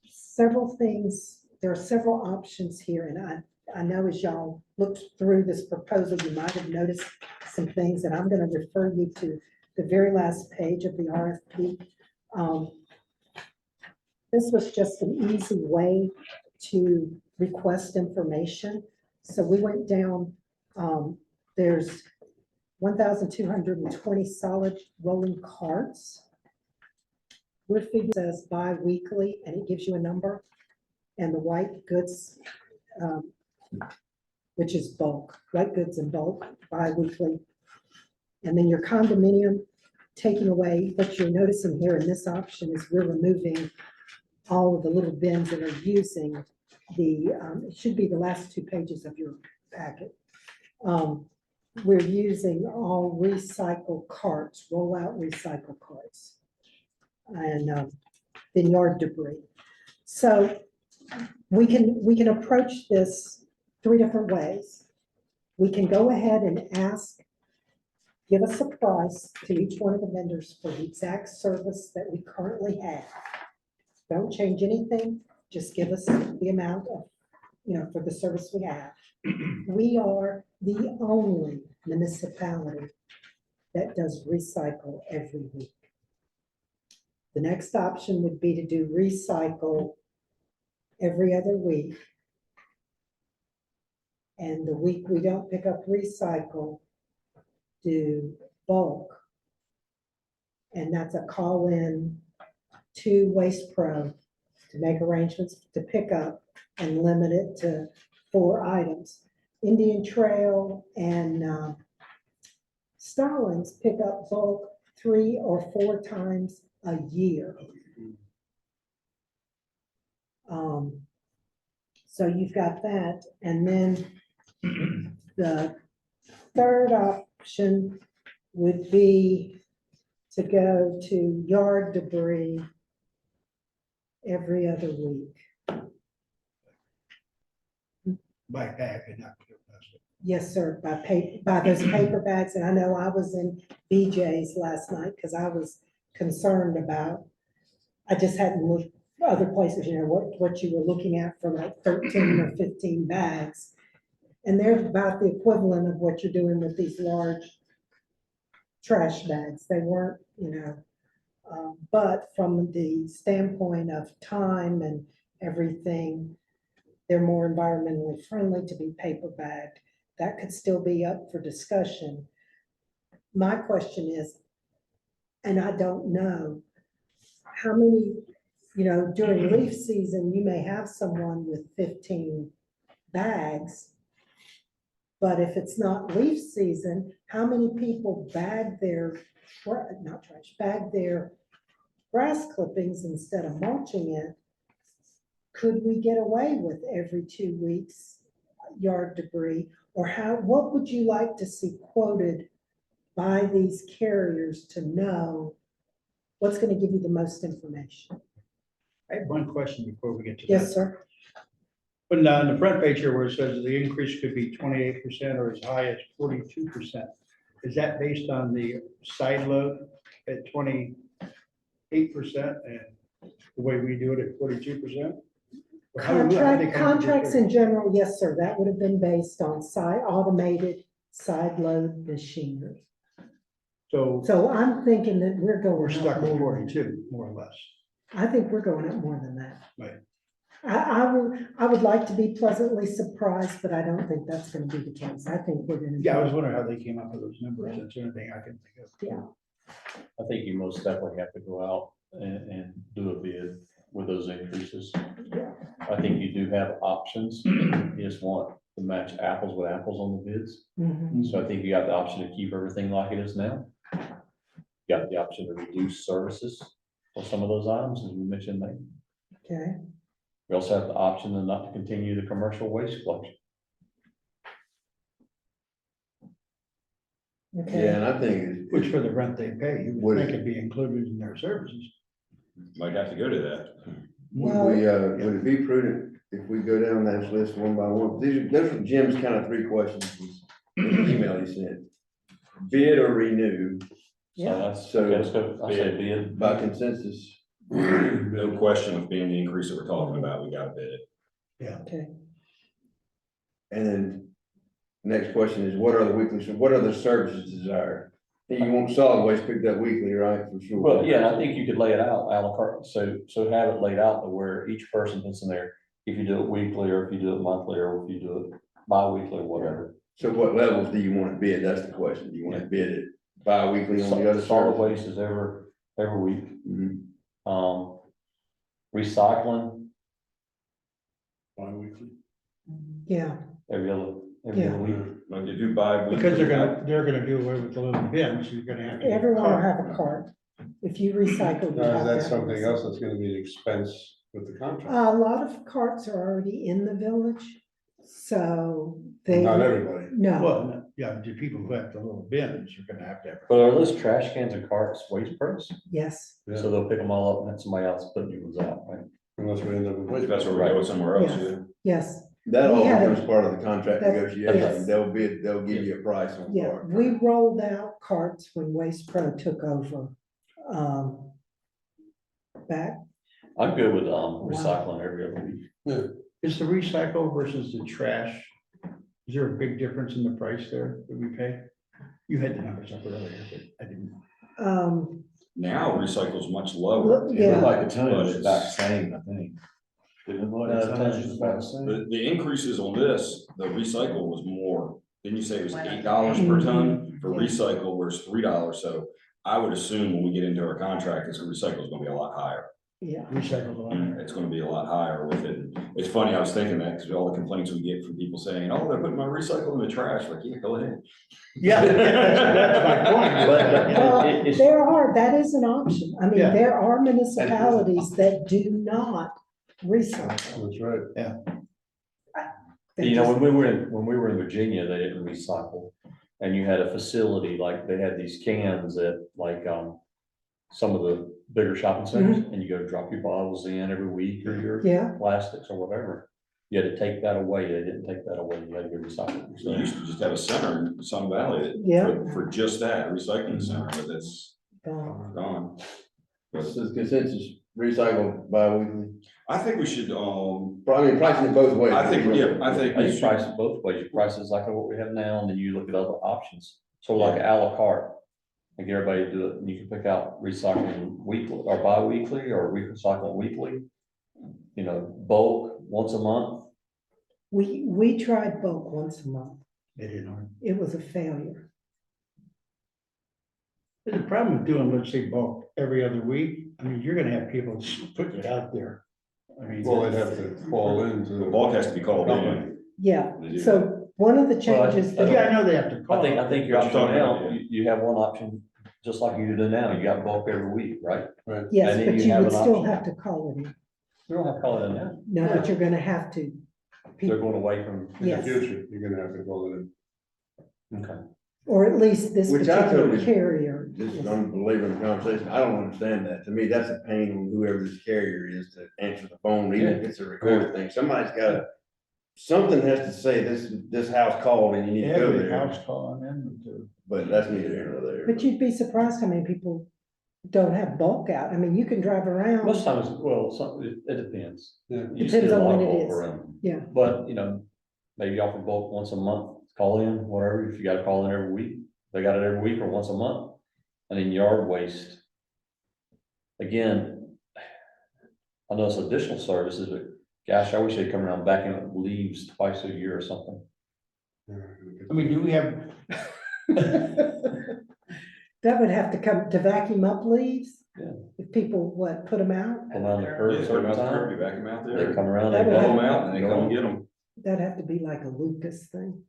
Speaker 4: Several things, there are several options here, and I know as y'all looked through this proposal, you might have noticed some things, and I'm going to refer you to the very last page of the RFP. This was just an easy way to request information. So we went down, there's 1,220 solid rolling carts. We're figuring as bi-weekly, and it gives you a number. And the white goods, which is bulk, white goods and bulk, bi-weekly. And then your condominium, taking away, what you're noticing here in this option is we're removing all of the little bins that are using the, it should be the last 2 pages of your packet. We're using all recycle carts, roll-out recycle carts, and then yard debris. So we can approach this 3 different ways. We can go ahead and ask, give us a price to each one of the vendors for the exact service that we currently have. Don't change anything, just give us the amount of, for the service we have. We are the only municipality that does recycle every week. The next option would be to do recycle every other week. And the week we don't pick up recycle, do bulk. And that's a call in to Waste Pro to make arrangements to pick up and limit it to 4 items. Indian Trail and Starlings pick up bulk 3 or 4 times a year. So you've got that, and then the third option would be to go to yard debris every other week.
Speaker 2: By bag and not plastic.
Speaker 4: Yes, sir, by those paper bags, and I know I was in BJ's last night, because I was concerned about, I just hadn't looked other places, you know, what you were looking at for like 13 or 15 bags. And they're about the equivalent of what you're doing with these large trash bags. They weren't, you know, but from the standpoint of time and everything, they're more environmentally friendly to be paper bagged. That could still be up for discussion. My question is, and I don't know, how many, you know, during leaf season, you may have someone with 15 bags. But if it's not leaf season, how many people bag their, not trash, bag their grass clippings instead of mulching it? Could we get away with every 2 weeks yard debris? Or what would you like to see quoted by these carriers to know what's gonna give you the most information?
Speaker 2: I have one question before we get to that.
Speaker 4: Yes, sir.
Speaker 2: But on the front page here where it says the increase could be 28% or as high as 42%, is that based on the side load at 28% and the way we do it at 42%?
Speaker 4: Contracts in general, yes, sir, that would have been based on automated side load machinery. So I'm thinking that we're
Speaker 2: we're
Speaker 4: going
Speaker 2: stuck
Speaker 4: up
Speaker 2: with
Speaker 4: more.
Speaker 2: 42, more or less.
Speaker 4: I think we're going up more than that.
Speaker 2: Right.
Speaker 4: I would like to be pleasantly surprised, but I don't think that's gonna be the case. I think we're gonna.
Speaker 2: Yeah, I was wondering how they came up with those numbers. That's the only thing I can think of.
Speaker 4: Yeah,
Speaker 5: I think you most definitely have to go out and do a bid with those increases.
Speaker 4: yeah.
Speaker 5: I think you do have options. You just want to match apples with apples on the bids.
Speaker 4: Mhm.
Speaker 5: So I think you got the option to keep everything like it is now. You got the option to reduce services for some of those items, as we mentioned.
Speaker 4: Okay,
Speaker 5: We also have the option to not to continue the commercial waste collection.
Speaker 4: okay.
Speaker 1: Yeah, and I think.
Speaker 2: Which for the rent they pay, you
Speaker 1: Would
Speaker 2: would
Speaker 1: it-
Speaker 2: think it'd be included in their services.
Speaker 6: Might have to go to that.
Speaker 1: Would would it be prudent if we go down that list one by one? Those are Jim's kind of 3 questions was in the email he sent. Bid or renew
Speaker 4: Yeah.
Speaker 5: So let's go, I say bid.
Speaker 1: by consensus.
Speaker 6: No question with being the increase that we're talking about, we gotta bid it.
Speaker 4: Okay,
Speaker 1: And then next question is, what are the services desired? You want solid waste picked up weekly, right, for sure?
Speaker 5: Well, yeah, I think you could lay it out à la carte, so have it laid out to where each person puts in there, if you do it weekly, or if you do it monthly, or if you do it bi-weekly, or whatever.
Speaker 1: So what levels do you want to bid? That's the question. Do you want to bid it bi-weekly on the other
Speaker 5: Solid
Speaker 1: services?
Speaker 5: waste is every week.
Speaker 1: Mhm.
Speaker 5: Recycling,
Speaker 13: Bi-weekly.
Speaker 4: yeah,
Speaker 5: every other week.
Speaker 6: Like you do buy.
Speaker 2: Because they're gonna do away with the little bins, you're gonna have. to-
Speaker 4: everyone will have a cart. If you recycle. you
Speaker 13: Now,
Speaker 4: have
Speaker 13: is
Speaker 4: to
Speaker 13: that
Speaker 4: have
Speaker 13: something
Speaker 4: a-
Speaker 13: else that's gonna be an expense with the contract?
Speaker 4: A lot of carts are already in the village, so they.
Speaker 13: Not everybody.
Speaker 4: No,
Speaker 2: Well, no, yeah, the people who have the little bins, you're gonna have to have.
Speaker 5: But are those trash cans and carts waste pros?
Speaker 4: yes,
Speaker 13: Yeah.
Speaker 5: So they'll pick them all up and then somebody else put new ones out, right?
Speaker 13: Unless we end up with.
Speaker 6: That's where we go somewhere else,
Speaker 4: Yes.
Speaker 6: yeah.
Speaker 4: yes,
Speaker 1: That all
Speaker 4: We had a-
Speaker 1: becomes part of the contract
Speaker 4: That's-
Speaker 1: negotiation.
Speaker 4: yes.
Speaker 1: They'll give you a price on
Speaker 4: yeah.
Speaker 1: part.
Speaker 4: We rolled out carts when Waste Pro took over. Back,
Speaker 5: I'm good with, recycling every other week.
Speaker 2: Is the recycle versus the trash, is there a big difference in the price there that we pay? You had the numbers up earlier, but I didn't.
Speaker 6: Now recycle's much lower.
Speaker 4: Look, yeah.
Speaker 7: Like the tonnage
Speaker 6: But
Speaker 7: is about the same, I think. Didn't it look like the tonnage is about the same?
Speaker 6: The increases on this, the recycle was more, didn't you say it was $8 per ton? For recycle, where it's $3, so I would assume when we get into our contract, this recycle is gonna be a lot higher.
Speaker 4: yeah,
Speaker 2: Recycle a lot.
Speaker 6: It's gonna be a lot higher with it. It's funny, I was thinking that, because all the complaints we get from people saying, oh, they're putting my recycle in the trash, like, yeah, go ahead.
Speaker 2: Yeah, that's my point.
Speaker 5: But-
Speaker 4: well, that is an option. I mean,
Speaker 2: Yeah.
Speaker 4: there are municipalities that do not recycle.
Speaker 13: That's right.
Speaker 4: They
Speaker 5: You know,
Speaker 4: just-
Speaker 5: when we were in Virginia, they didn't recycle. And you had a facility, like they had these cans at like, some of the bigger shopping centers, and you go drop your bottles in every week or your
Speaker 4: Yeah,
Speaker 5: plastics or whatever. You had to take that away. They didn't take that away. You had to go recycle.
Speaker 6: We
Speaker 5: So
Speaker 6: used to just have a center in Sun Valley
Speaker 4: Yeah.
Speaker 6: for just that, recycling center, but that's
Speaker 4: Gone.
Speaker 6: gone.
Speaker 1: This is consensus, recycle bi-weekly.
Speaker 6: I think we should,
Speaker 1: I mean, pricing it both ways.
Speaker 6: I think we
Speaker 5: you
Speaker 6: should.
Speaker 5: price it both ways. You price it exactly what we have now, and then you look at other options. So like a la carte. Like everybody do it, and you can pick out recycling weekly or bi-weekly or recycling weekly. You know, bulk once a month.
Speaker 4: We tried bulk once a month.
Speaker 2: They didn't know.
Speaker 4: It was a failure.
Speaker 2: The problem with doing, let's say, bulk every other week, I mean, you're gonna have people just putting it out there. I mean.
Speaker 13: Well, they'd have to fall into.
Speaker 6: The bulk has to be called in.
Speaker 4: Yeah,
Speaker 6: They do.
Speaker 4: so one of the changes.
Speaker 5: Well,
Speaker 2: Yeah, I know they have to
Speaker 5: I
Speaker 2: call.
Speaker 5: think your
Speaker 6: What
Speaker 5: option
Speaker 6: you're talking
Speaker 5: now,
Speaker 6: about,
Speaker 5: you have one option, just like you do now. You got bulk every week, right?
Speaker 4: Yes,
Speaker 5: and then
Speaker 4: but
Speaker 5: you
Speaker 4: you
Speaker 5: have
Speaker 4: would
Speaker 5: an
Speaker 4: still
Speaker 5: option.
Speaker 4: have to call it in.
Speaker 5: You don't have to call it in now.
Speaker 4: No, but you're gonna have to.
Speaker 5: They're going away from.
Speaker 13: In the
Speaker 4: Yes.
Speaker 13: future, you're gonna have to call it in.
Speaker 5: Okay.
Speaker 4: Or at least this
Speaker 1: Which I
Speaker 4: particular
Speaker 1: totally-
Speaker 4: carrier.
Speaker 1: Just unbelievable in the conversation. I don't understand that. To me, that's a pain on whoever this carrier is to answer the phone, even if it's a recorded thing. Somebody's gotta, something has to say this house called and you need to go
Speaker 2: Every
Speaker 1: there.
Speaker 2: house call I'm in would do.
Speaker 1: But that's neither here nor there.
Speaker 4: But you'd be surprised how many people don't have bulk out. I mean, you can drive around.
Speaker 5: Most times, well, it depends.
Speaker 13: Yeah.
Speaker 5: You
Speaker 4: Depends
Speaker 5: see a
Speaker 4: on
Speaker 5: lot
Speaker 4: when
Speaker 5: of
Speaker 4: it
Speaker 5: bulk
Speaker 4: is.
Speaker 5: around.
Speaker 4: Yeah.
Speaker 5: But, you know, maybe offer bulk once a month, call in, whatever, if you gotta call in every week, they got it every week or once a month. And then yard waste. Again, I know it's additional services, but gosh, I wish they'd come around backing up leaves twice a year or something.
Speaker 2: I mean, do we have,
Speaker 4: That would have to come to vacuum up leaves.
Speaker 5: Yeah.
Speaker 4: If people, put them out,
Speaker 5: Come around the curb
Speaker 6: Yeah,
Speaker 5: a
Speaker 6: put 'em
Speaker 5: certain
Speaker 6: out the curb,
Speaker 5: time,
Speaker 6: you back them out
Speaker 5: they
Speaker 6: there,
Speaker 5: come around, they
Speaker 4: That would
Speaker 6: blow
Speaker 5: blow
Speaker 6: them
Speaker 5: them
Speaker 6: out and they come and get them.
Speaker 4: that'd have to be like a Lucas thing.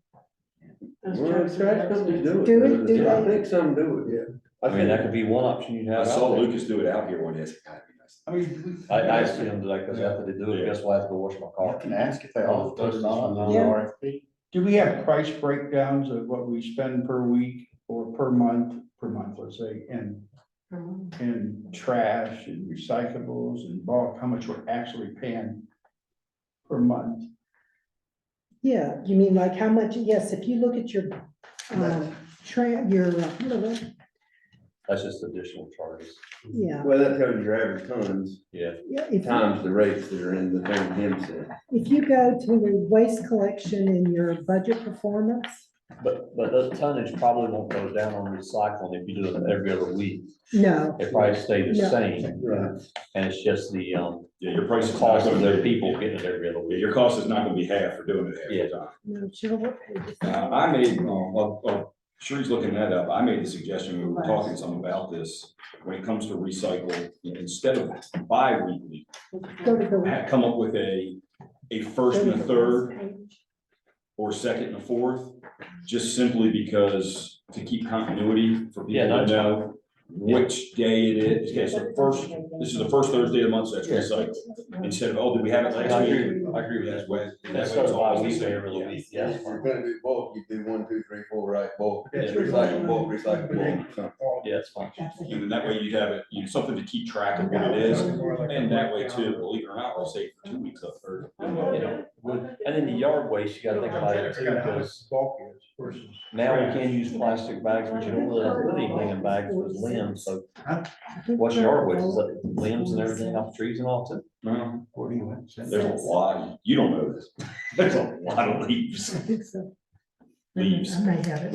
Speaker 1: Well, trash companies do it.
Speaker 4: Do it? Do
Speaker 1: I
Speaker 4: they?
Speaker 1: think some do it, yeah.
Speaker 5: I mean, that could be one option you'd
Speaker 6: I
Speaker 5: have.
Speaker 6: saw
Speaker 5: out there.
Speaker 6: Lucas do it out here one day, I said, God, it'd be nice.
Speaker 2: I mean.
Speaker 5: I asked him to like, cause after they do it,
Speaker 6: Yeah.
Speaker 5: guess what, I have to go wash my car.
Speaker 7: I can ask if they offer it or not,
Speaker 4: Yeah.
Speaker 7: RFP.
Speaker 2: Do we have price breakdowns of what we spend per week or per month, let's say, in trash and recyclables and bulk, how much we're actually paying per month?
Speaker 4: Yeah, you mean like how much, yes, if you look at your,
Speaker 5: That's just additional charges.
Speaker 4: yeah,
Speaker 1: Well, that tells you your average tons,
Speaker 5: Yeah.
Speaker 4: yeah, if you,
Speaker 1: times the rates that are in the thing Tim said.
Speaker 4: if you go to the waste collection in your budget performance,
Speaker 5: But the tonnage probably won't go down on recycling if you do it every other week.
Speaker 4: no,
Speaker 5: It probably stay the
Speaker 4: No.
Speaker 5: same,
Speaker 1: Right.
Speaker 5: and it's just the,
Speaker 6: Yeah, your price is not
Speaker 5: cost of
Speaker 6: gonna
Speaker 5: their
Speaker 6: be,
Speaker 5: people getting it every other
Speaker 6: yeah,
Speaker 5: week.
Speaker 6: your cost is not gonna be half for doing it half
Speaker 5: Yeah.
Speaker 6: the time.
Speaker 4: no, Cheryl, what page is that?
Speaker 6: I made, Sherry's looking that up, I made the suggestion, we were talking some about this, when it comes to recycle, instead of bi-weekly,
Speaker 4: Go to the.
Speaker 6: come up with a first
Speaker 4: go to
Speaker 6: and a
Speaker 4: the
Speaker 6: third,
Speaker 4: first page.
Speaker 6: or second and a fourth, just simply because, to keep continuity for
Speaker 5: Yeah,
Speaker 6: people
Speaker 5: no,
Speaker 6: to know which day it is. Okay, so this is the first Thursday of the month, so that's
Speaker 5: Yeah.
Speaker 6: recycled, instead of, oh, did we have it
Speaker 5: I
Speaker 6: last week?
Speaker 5: agree with
Speaker 6: That's
Speaker 5: that.
Speaker 6: way.
Speaker 5: Instead of bi-weekly every other week, yeah.
Speaker 1: If you're gonna do bulk, you do 1, 2, 3, 4, right, bulk,
Speaker 2: Yeah.
Speaker 1: recycle, bulk, recycle, bulk, something.
Speaker 5: Yeah, it's fine.
Speaker 6: And then that way you'd have it, something to keep track of what it is, and that way too, believe it or not, we'll say for 2 weeks up or.
Speaker 5: You know, and then the yard waste, you gotta think about it too, because
Speaker 2: Bulk is versus.
Speaker 5: now we can use plastic bags, but you don't really have to put anything in bags with limbs, so what's yard waste, is that limbs and everything off trees and all too?
Speaker 6: No,
Speaker 2: What do you want?
Speaker 6: there's a lot, you don't know this, there's a lot of leaves,
Speaker 4: I think so.
Speaker 6: Leaves.
Speaker 4: I may have it.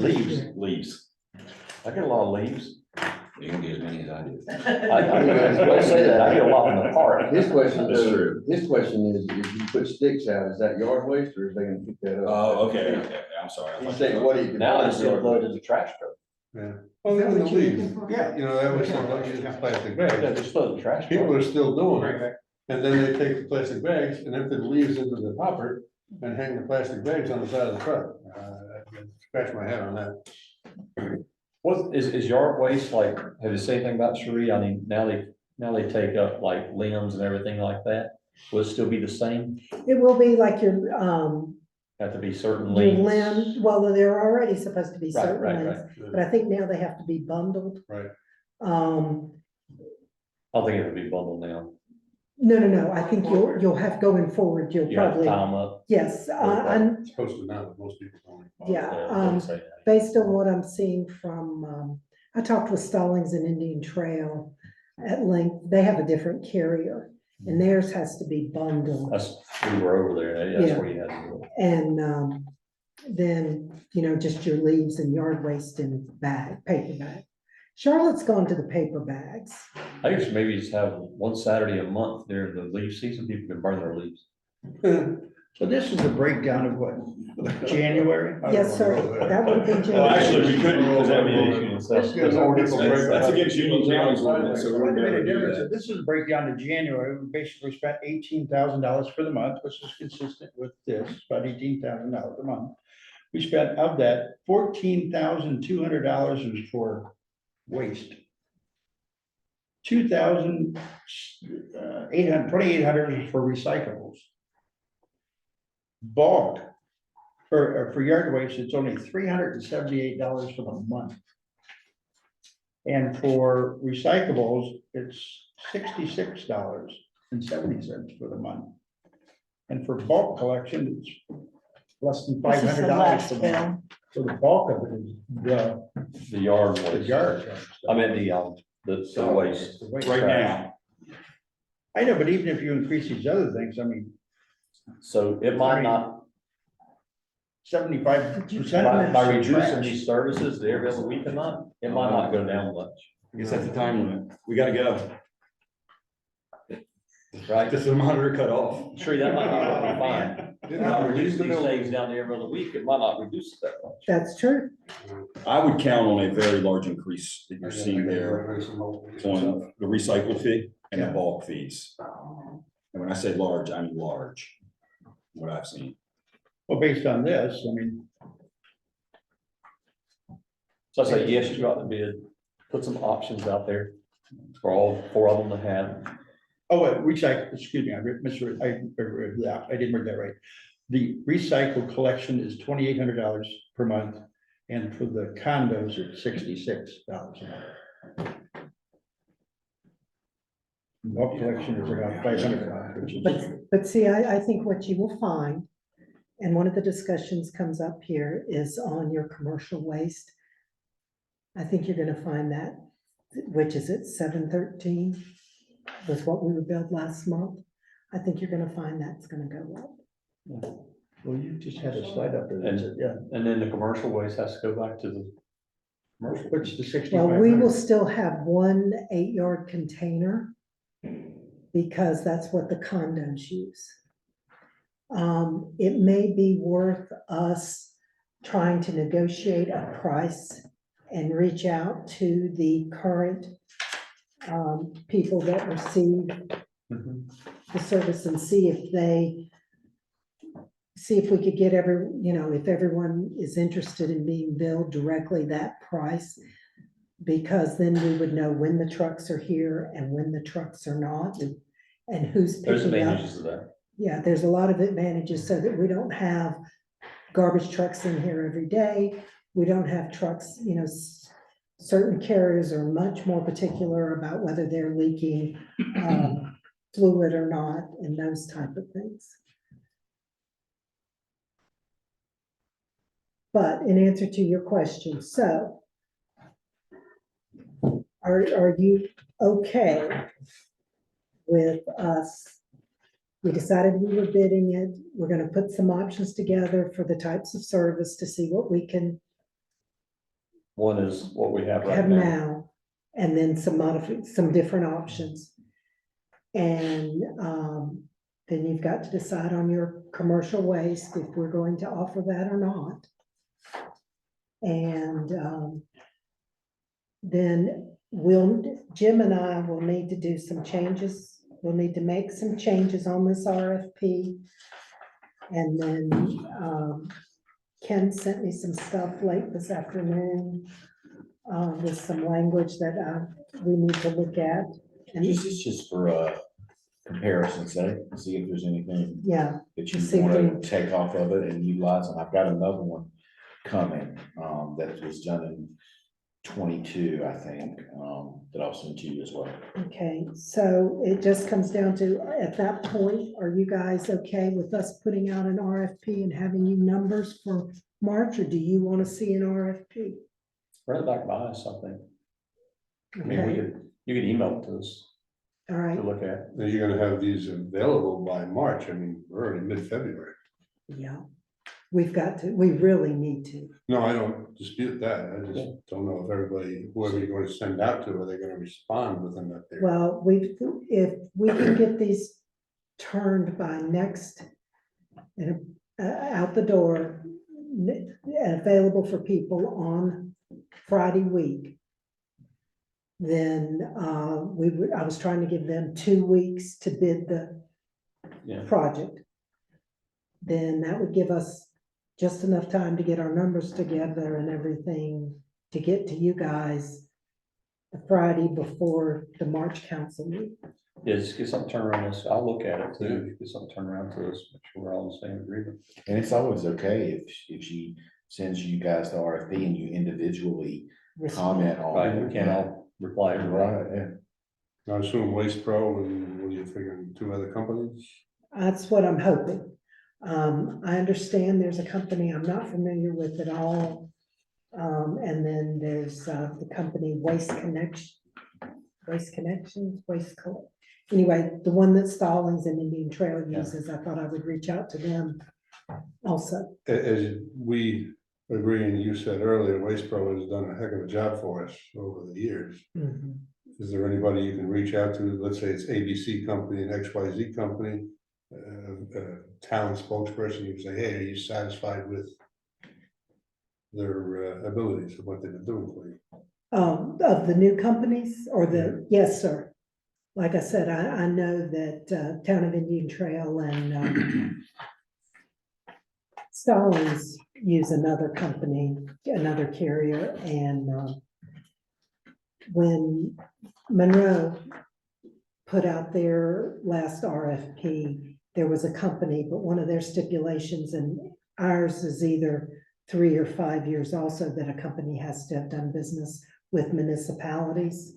Speaker 6: leaves.
Speaker 5: I get a lot of leaves.
Speaker 6: You can get as many as I do.
Speaker 5: Don't say that, I get a lot in the park.
Speaker 1: His question,
Speaker 6: That's
Speaker 1: though,
Speaker 6: true.
Speaker 1: his question is, if you put sticks out, is that yard waste or is they gonna pick that up?
Speaker 6: Oh, okay, I'm sorry. I
Speaker 1: He's
Speaker 6: thought
Speaker 1: saying,
Speaker 6: you-
Speaker 1: what do you?
Speaker 5: Now
Speaker 1: define
Speaker 5: it's
Speaker 1: as yard
Speaker 5: loaded
Speaker 1: waste?
Speaker 5: in the trash truck.
Speaker 13: Yeah. Well, even the leaves,
Speaker 2: Yeah.
Speaker 13: you know, that was something like using plastic
Speaker 5: Yeah,
Speaker 13: bags.
Speaker 5: just load the trash
Speaker 13: People
Speaker 5: truck.
Speaker 13: are still doing it. And then they take the plastic bags and empty the leaves into the hopper and hang the plastic bags on the side of the truck. I scratch my head on that.
Speaker 5: What, is yard waste like, have you seen anything about Cherie? I mean, now they take up like limbs and everything like that. Will it still be the same?
Speaker 4: It will be like your,
Speaker 5: Have to be certain
Speaker 4: your
Speaker 5: limbs?
Speaker 4: limb, well, they're already supposed to be
Speaker 5: Right,
Speaker 4: certain
Speaker 5: right,
Speaker 4: limbs, but I think now they have to be bundled.
Speaker 13: Right.
Speaker 5: I don't think it would be bundled now.
Speaker 4: No, I think you'll have going forward, you'll
Speaker 5: You have to
Speaker 4: probably,
Speaker 5: time up.
Speaker 4: yes, I'm,
Speaker 13: It's supposed to now, but most people don't.
Speaker 4: yeah,
Speaker 5: it doesn't say that.
Speaker 4: based on what I'm seeing from, I talked with Stallings and Indian Trail at length, they have a different carrier, and theirs has to be bundled.
Speaker 5: We were over there, that's
Speaker 4: Yeah.
Speaker 5: where you had to do it.
Speaker 4: And, then, just your leaves and yard waste in paper bag. Charlotte's gone to the paper bags.
Speaker 5: I guess maybe just have one Saturday a month during the leaf season, people can burn their leaves.
Speaker 2: So this is a breakdown of what, January?
Speaker 4: Yes, sir, that would have been
Speaker 6: Well,
Speaker 4: January.
Speaker 6: actually, we couldn't, because I mean,
Speaker 2: This is
Speaker 6: that's against Union County's ordinance, so we
Speaker 2: Wait a
Speaker 6: wouldn't be able
Speaker 2: minute,
Speaker 6: to do
Speaker 2: difference.
Speaker 6: that.
Speaker 2: This is a breakdown to January. We basically spent $18,000 for the month, which is consistent with this, about $18,000 a month. We spent of that, $14,200 was for waste. 2,800 is for recyclables. Bulk, for yard waste, it's only $378 for the month. And for recyclables, it's $66.70 for the month. And for bulk collection, it's less than
Speaker 12: This is the
Speaker 2: $500
Speaker 12: last
Speaker 2: for the month.
Speaker 12: bill.
Speaker 2: So the bulk of it is
Speaker 5: The yard
Speaker 2: the
Speaker 5: waste.
Speaker 2: yard.
Speaker 5: I meant the waste.
Speaker 2: The waste.
Speaker 6: Right now,
Speaker 2: I know, but even if you increase these other things, I mean,
Speaker 5: So it might not,
Speaker 2: 75%.
Speaker 5: by reducing these services to every other week a month, it might not go down much.
Speaker 6: I guess that's the time limit. We gotta go.
Speaker 5: Right?
Speaker 6: Just a monitor cut off.
Speaker 5: Sure, that might be fine. Not reduce these things down to every other week, it might not reduce it that much.
Speaker 4: That's true.
Speaker 6: I would count on a very large increase that you're seeing there on the recycle fee and the bulk fees. And when I say large, I mean large, what I've seen.
Speaker 2: Well, based on this, I mean,
Speaker 5: So I say, yes, you go out to bid, put some options out there for all four of them to have.
Speaker 2: recycle, excuse me, I misread, I didn't read that right. The recycle collection is $2,800 per month, and for the condos, it's $66 a month. Bulk collection is around $500 a month, which is.
Speaker 4: But see, I think what you will find, and one of the discussions comes up here, is on your commercial waste. I think you're gonna find that, which is at 713, was what we were billed last month. I think you're gonna find that's gonna go up.
Speaker 2: Well, you just had a slide up there, that said, yeah,
Speaker 5: And then the commercial waste has to go back to the commercial.
Speaker 2: which the
Speaker 4: Well, we will
Speaker 2: 6,500.
Speaker 4: still have one 8-yard container, because that's what the condos use. It may be worth us trying to negotiate a price and reach out to the current people that receive the service and see if we could get if everyone is interested in being billed directly that price. Because then we would know when the trucks are here and when the trucks are not, and who's
Speaker 5: There's
Speaker 4: picking up.
Speaker 5: advantages to that.
Speaker 4: Yeah, there's a lot of advantages so that we don't have garbage trucks in here every day. We don't have trucks, certain carriers are much more particular about whether they're leaking fluid or not, and those type of things. But in answer to your question, so are you okay with us? We decided we were bidding it. We're gonna put some options together for the types of service to see what we can
Speaker 5: One is what we have right
Speaker 4: have
Speaker 5: now.
Speaker 4: now, and then some different options. And then you've got to decide on your commercial waste, if we're going to offer that or not. And then Jim and I will need to do some changes. We'll need to make some changes on this RFP. And then Ken sent me some stuff late this afternoon with some language that we need to look at. And
Speaker 7: This is just for comparison's sake, see if there's anything
Speaker 4: yeah,
Speaker 7: that
Speaker 4: See
Speaker 7: you
Speaker 4: if
Speaker 7: want to take off of it and utilize, and I've got another one coming, that was done in 22, I think, that I'll send to you as well.
Speaker 4: Okay, so it just comes down to, at that point, are you guys okay with us putting out an RFP and having you numbers for March, or do you want to see an RFP?
Speaker 5: Run it back by us, something. I mean,
Speaker 4: Okay,
Speaker 5: you could email it to us
Speaker 4: all right,
Speaker 5: to look at.
Speaker 13: Are you gonna have these available by March? I mean, we're already mid-February.
Speaker 4: yeah. We've got to, we really need to.
Speaker 13: No, I don't dispute that. I just don't know if everybody, whoever you're going to send out to, are they gonna respond within that period?
Speaker 4: Well, if we can get these turned by next, out the door, available for people on Friday week, then, I was trying to give them 2 weeks to bid the
Speaker 5: Yeah.
Speaker 4: project. Then that would give us just enough time to get our numbers together and everything, to get to you guys the Friday before the March council meeting.
Speaker 5: Yeah, just get something turned around us. I'll look at it too. Get something turned around to us, make sure we're all in the same agreement.
Speaker 7: And it's always okay if she sends you guys the RFP and you individually comment on.
Speaker 5: Right, we can't all reply. to it.
Speaker 7: Right, yeah.
Speaker 13: I assume Waste Pro and what are you figuring, 2 other companies?
Speaker 4: That's what I'm hoping. I understand there's a company I'm not familiar with at all. And then there's, the company Waste Connections, anyway, the one that Stallings and Indian Trail uses, I thought I would reach out to them also.
Speaker 13: As we agree, and you said earlier, Waste Pro has done a heck of a job for us over the years.
Speaker 4: Mhm.
Speaker 13: Is there anybody you can reach out to? Let's say it's ABC company and XYZ company, town spokesperson, you can say, hey, are you satisfied with their abilities of what they've been doing for you?
Speaker 4: Of the new companies or yes, sir. Like I said, I know that, Town of Indian Trail and, Stallings use another company, another carrier, and, when Monroe put out their last RFP, there was a company, but one of their stipulations, and ours is either 3 or 5 years also, that a company has to have done business with municipalities.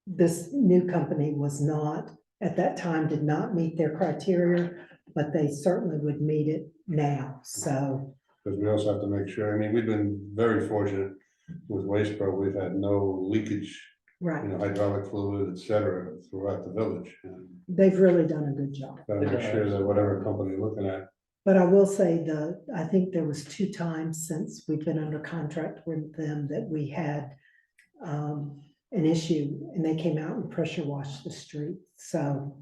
Speaker 4: This new company was not, at that time, did not meet their criteria, but they certainly would meet it now, so.
Speaker 13: Because we also have to make sure, I mean, we've been very fortunate with Waste Pro, we've had no leakage,
Speaker 4: Right,
Speaker 13: hydraulic fluid, et cetera, throughout the village. And
Speaker 4: they've really done a good job.
Speaker 13: gotta make sure that whatever company you're looking at,
Speaker 4: But I will say I think there was 2 times since we've been under contract with them that we had an issue, and they came out and pressure washed the street. So,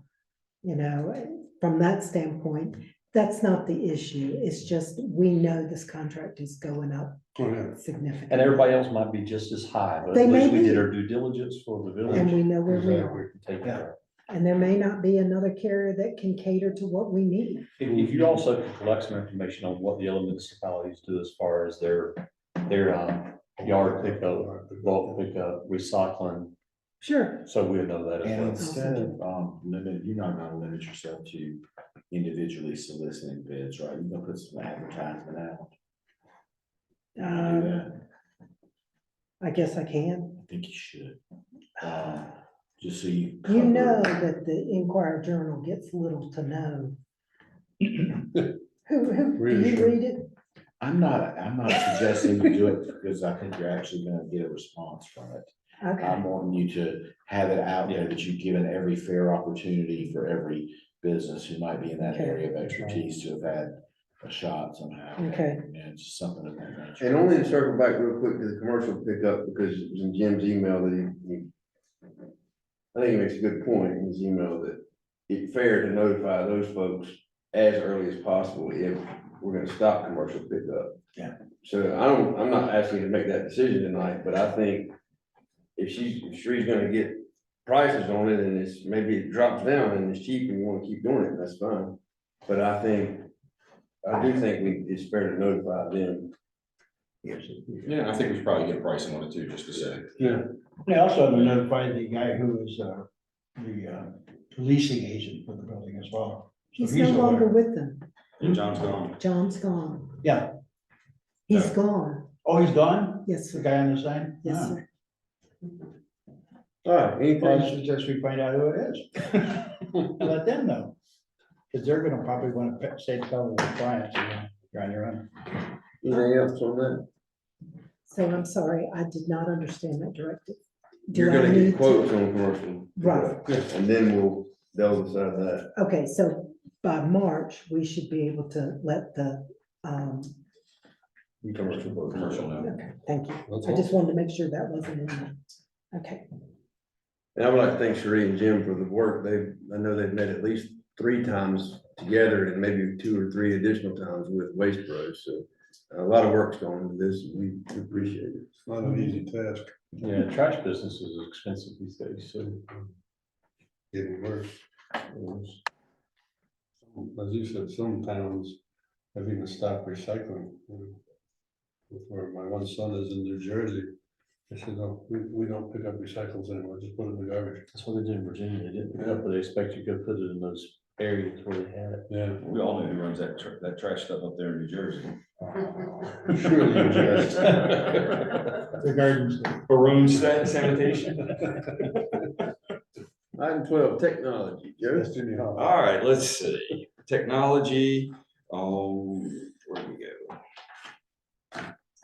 Speaker 4: from that standpoint, that's not the issue. It's just, we know this contract is going up significantly.
Speaker 5: And everybody else might be just as high, but
Speaker 4: They
Speaker 5: at
Speaker 4: may
Speaker 5: least we
Speaker 4: be.
Speaker 5: did our due diligence for the village.
Speaker 4: And we know where we
Speaker 13: Exactly.
Speaker 4: are.
Speaker 5: Take care.
Speaker 4: And there may not be another carrier that can cater to what we need.
Speaker 5: If you also could collect some information on what the other municipalities do as far as their yard pickup, bulk pickup, recycling,
Speaker 4: Sure.
Speaker 5: so we'll know that as
Speaker 7: And
Speaker 5: well.
Speaker 7: instead of, you're not gonna limit yourself to individually soliciting bids, right? You're gonna put some advertisement out. Do that.
Speaker 4: I guess I can.
Speaker 7: I think you should. Just so you.
Speaker 4: You know
Speaker 7: cover-
Speaker 4: that the Inquirer Journal gets little to no. Who, do you read it?
Speaker 7: I'm not suggesting you do it because I think you're actually gonna get a response from it.
Speaker 4: Okay,
Speaker 7: I'm wanting you to have it out there that you've given every fair opportunity for every business who might be in that
Speaker 4: Okay.
Speaker 7: area of expertise to have had a shot somehow.
Speaker 4: okay.
Speaker 7: And it's just something of that nature.
Speaker 1: And only to circle back real quick to the commercial pickup, because it was in Jim's email that I think he makes a good point in his email that it's fair to notify those folks as early as possible if we're gonna stop commercial pickup.
Speaker 7: Yeah.
Speaker 1: So I'm not asking you to make that decision tonight, but I think if she's gonna get prices on it and maybe it drops down and it's cheap and you wanna keep doing it, that's fine. But I do think it's fair to notify them.
Speaker 6: Yeah, I think we should probably get pricing on it too, just to say.
Speaker 13: Yeah.
Speaker 2: They also have to notify the guy who is the leasing agent for the building as well. So
Speaker 4: He's no
Speaker 2: aware.
Speaker 4: longer with them.
Speaker 6: And John's gone.
Speaker 4: John's gone.
Speaker 2: Yeah.
Speaker 4: He's gone.
Speaker 2: Oh, he's gone?
Speaker 4: Yes,
Speaker 2: The
Speaker 4: sir.
Speaker 2: guy on the sign?
Speaker 4: Yes,
Speaker 2: Ah.
Speaker 4: sir.
Speaker 1: All right,
Speaker 2: Well, I
Speaker 1: anything?
Speaker 2: suggest we find out who it is. And let them know. Because they're gonna probably want to say, tell the clients, you're on your own.
Speaker 1: Anything else on that?
Speaker 4: So I'm sorry, I did not understand that directive. Do
Speaker 1: You're
Speaker 4: I
Speaker 1: gonna
Speaker 4: need
Speaker 1: get
Speaker 4: to-
Speaker 1: quotes on commercial.
Speaker 4: Right.
Speaker 1: And then they'll decide that.
Speaker 4: Okay, so by March, we should be able to let the,
Speaker 1: Commercial.
Speaker 6: Commercial now.
Speaker 4: okay, thank you.
Speaker 13: That's
Speaker 4: I
Speaker 13: all.
Speaker 4: just wanted to make sure that wasn't in there. Okay,
Speaker 1: And I would like to thank Sheree and Jim for the work. I know they've met at least 3 times together and maybe 2 or 3 additional times with Waste Bros. So a lot of work's gone into this. We appreciate it.
Speaker 13: It's not an easy task,
Speaker 7: Yeah, trash business is expensive these days, so.
Speaker 13: getting worse. As you said, some towns have even stopped recycling. Where my one son is in New Jersey, they said, no, we don't pick up recycles anymore, just put it in the garbage.
Speaker 7: That's what they did in Virginia. They didn't pick up, but they expect you to put it in those areas where they had it.
Speaker 13: Yeah.
Speaker 6: We all know who runs that trash stuff up there in New Jersey.
Speaker 13: Surely you just.
Speaker 2: The gardens.
Speaker 6: Barone sanitation.
Speaker 1: Item 12, technology. Joe?
Speaker 6: All right, let's see, technology, where do we go?